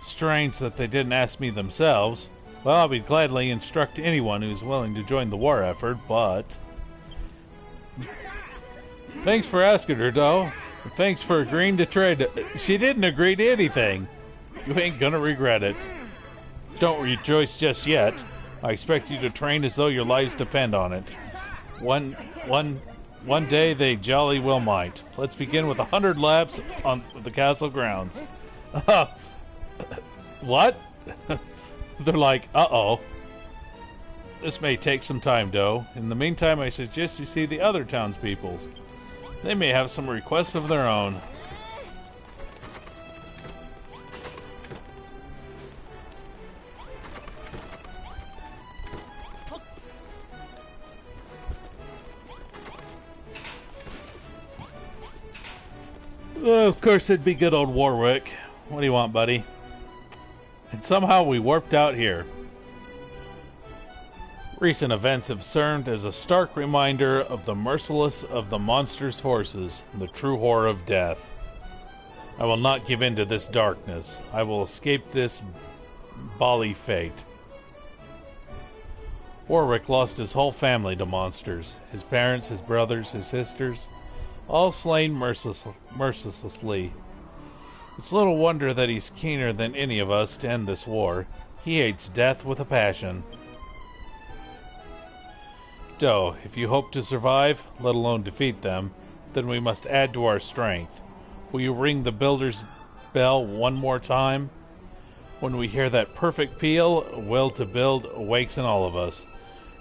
Strange that they didn't ask me themselves. Well, I'll be gladly instruct anyone who's willing to join the war effort, but... Thanks for asking her, though. Thanks for agreeing to trade. She didn't agree to anything. You ain't gonna regret it. Don't rejoice just yet. I expect you to train as though your lives depend on it. One day they jolly well might. Let's begin with 100 laps on the castle grounds. What? They're like, uh-oh. This may take some time, though. In the meantime, I suggest you see the other townspeoples. They may have some requests of their own. Oh, of course, it'd be good old Warwick. What do you want, buddy? And somehow we warped out here. Recent events have served as a stark reminder of the merciless of the monster's forces, the true horror of death. I will not give in to this darkness. I will escape this bally fate. Warwick lost his whole family to monsters. His parents, his brothers, his sisters, all slain mercilessly. It's little wonder that he's keener than any of us to end this war. He hates death with a passion. Doe, if you hope to survive, let alone defeat them, then we must add to our strength. Will you ring the builder's bell one more time? When we hear that perfect peal, a will to build awakes in all of us,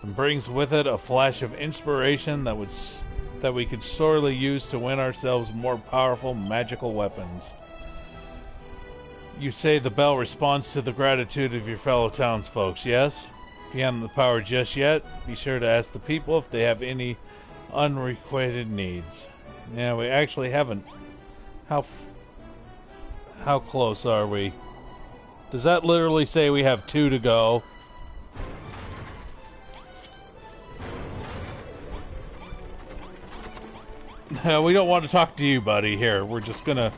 and brings with it a flash of inspiration that we could sorely use to win ourselves more powerful magical weapons. You say the bell responds to the gratitude of your fellow townsfolk, yes? If you haven't the power just yet, be sure to ask the people if they have any unrequited needs. Yeah, we actually haven't. How close are we? Does that literally say we have 2 to go? No, we don't want to talk to you, buddy. Here, we're just gonna...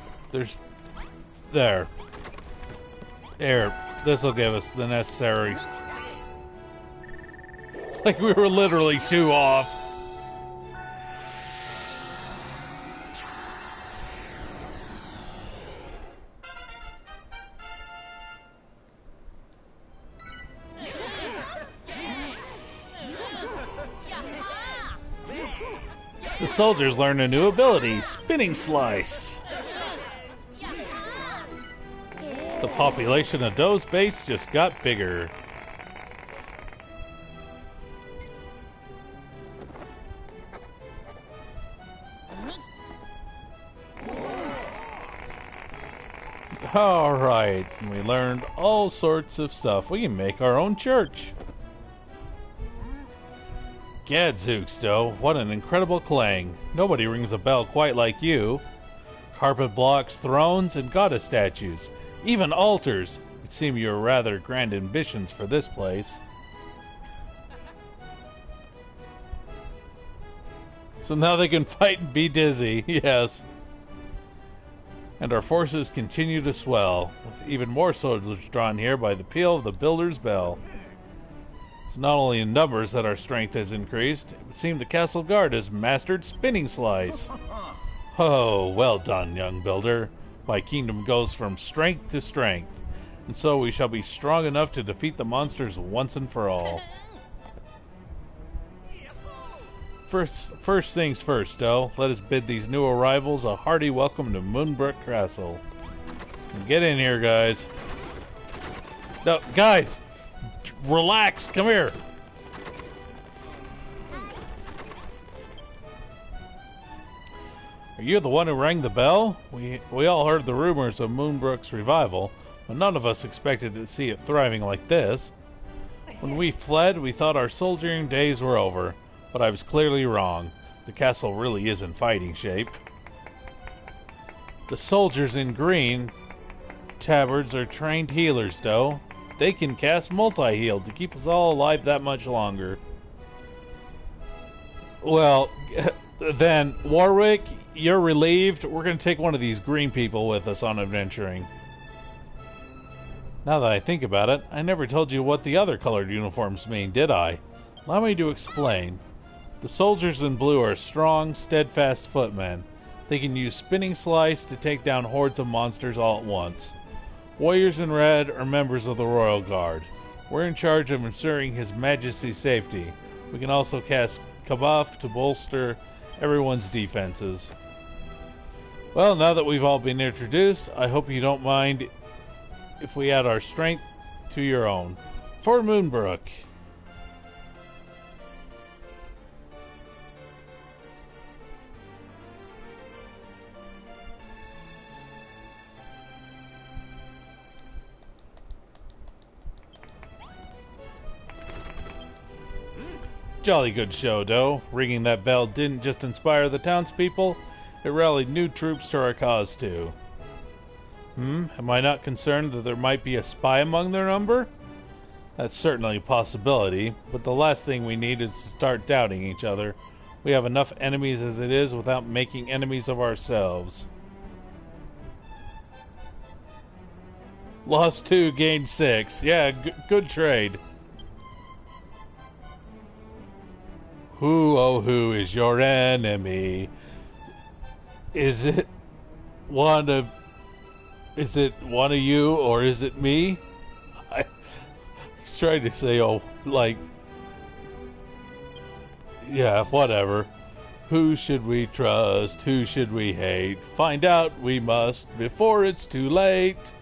There. This'll give us the necessary... Like we were literally 2 off. The soldiers learn a new ability, Spinning Slice. The population of Doe's base just got bigger. Alright, we learned all sorts of stuff. We can make our own church. Gadzooks, Doe, what an incredible clang. Nobody rings a bell quite like you. Carpet blocks, thrones, and goddess statues. Even altars. It seems you have rather grand ambitions for this place. So now they can fight and be dizzy, yes. And our forces continue to swell, with even more soldiers drawn here by the peal of the builder's bell. It's not only in numbers that our strength has increased, it would seem the castle guard has mastered Spinning Slice. Oh, well done, young builder. My kingdom goes from strength to strength, and so we shall be strong enough to defeat the monsters once and for all. First things first, Doe. Let us bid these new arrivals a hearty welcome to MoonBrooke Castle. Get in here, guys. No, guys! Relax! Come here! Are you the one who rang the bell? We all heard the rumors of MoonBrooke's revival, but none of us expected to see it thriving like this. When we fled, we thought our soldiering days were over. But I was clearly wrong. The castle really is in fighting shape. The soldiers in green tabards are trained healers, Doe. They can cast multi-heal to keep us all alive that much longer. Well, Then, Warwick, you're relieved. We're going to take one of these green people with us on adventuring. Now that I think about it, I never told you what the other colored uniforms mean, did I? Allow me to explain. The soldiers in blue are strong, steadfast footmen. They can use spinning slice to take down hordes of monsters all at once. Warriors in red are members of the Royal Guard. We're in charge of ensuring His Majesty's safety. We can also cast Kabuff to bolster everyone's defenses. Well, now that we've all been introduced, I hope you don't mind if we add our strength to your own. For MoonBrooke. Jolly good show, though. Ringing that bell didn't just inspire the townspeople, it rallied new troops to our cause, too. Am I not concerned that there might be a spy among their number? That's certainly a possibility, but the last thing we need is to start doubting each other. We have enough enemies as it is without making enemies of ourselves. Lost 2, gained 6. Yeah, good trade. Who, oh who is your enemy? Is it one of you or is it me? He's trying to say, oh, like, yeah, whatever. Who should we trust? Who should we hate? Find out we must before it's too late.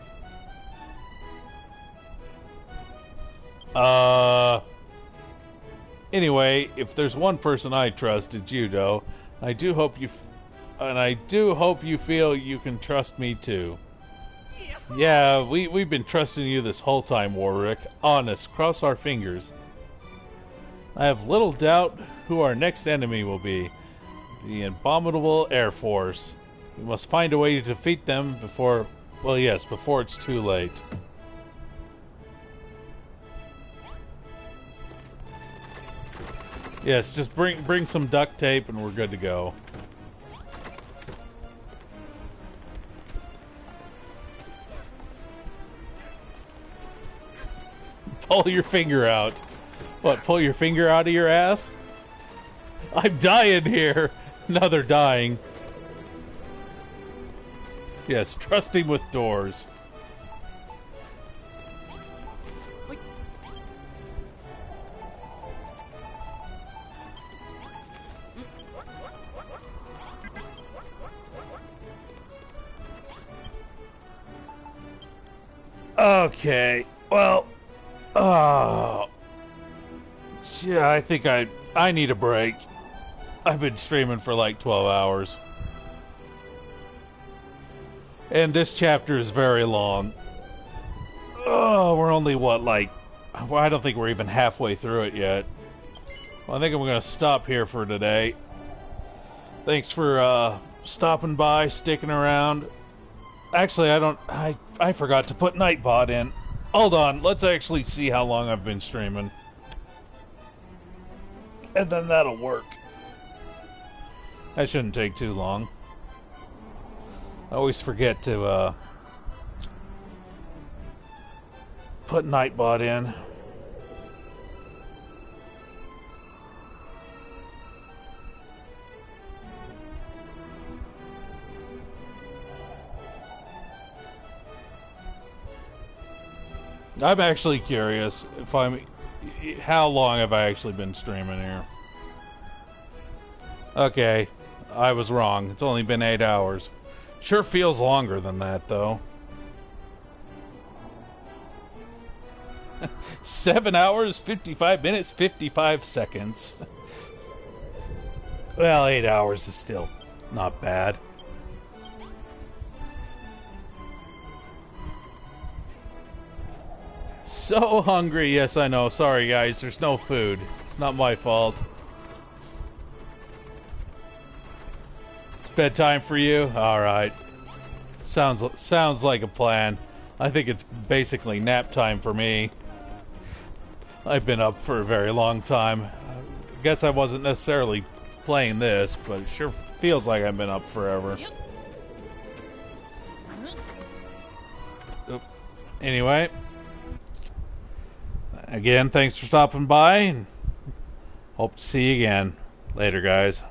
Anyway, if there's one person I trust, it's you, though. I do hope you feel you can trust me too. Yeah, we've been trusting you this whole time, Warwick. Honest, cross our fingers. I have little doubt who our next enemy will be. The abominable Air Force. We must find a way to defeat them before it's too late. Yes, just bring some duct tape and we're good to go. Pull your finger out. What, pull your finger out of your ass? I'm dying here. No, they're dying. Yes, trusting with doors. Okay, well, yeah, I think I need a break. I've been streaming for like 12 hours. And this chapter is very long. Oh, we're only, I don't think we're even halfway through it yet. Well, I think I'm going to stop here for today. Thanks for stopping by, sticking around. Actually, I forgot to put Nightbot in. Hold on, let's actually see how long I've been streaming. And then that'll work. That shouldn't take too long. I always forget to put Nightbot in. I'm actually curious how long have I actually been streaming here? Okay, I was wrong. It's only been 8 hours. Sure feels longer than that, though. 7 hours, 55 minutes, 55 seconds. Well, 8 hours is still not bad. So hungry. Yes, I know. Sorry, guys. There's no food. It's not my fault. It's bedtime for you? Alright. Sounds like a plan. I think it's basically nap time for me. I've been up for a very long time. I guess I wasn't necessarily playing this, but it sure feels like I've been up forever. Oop. Anyway, again, thanks for stopping by, and hope to see you again. Later, guys.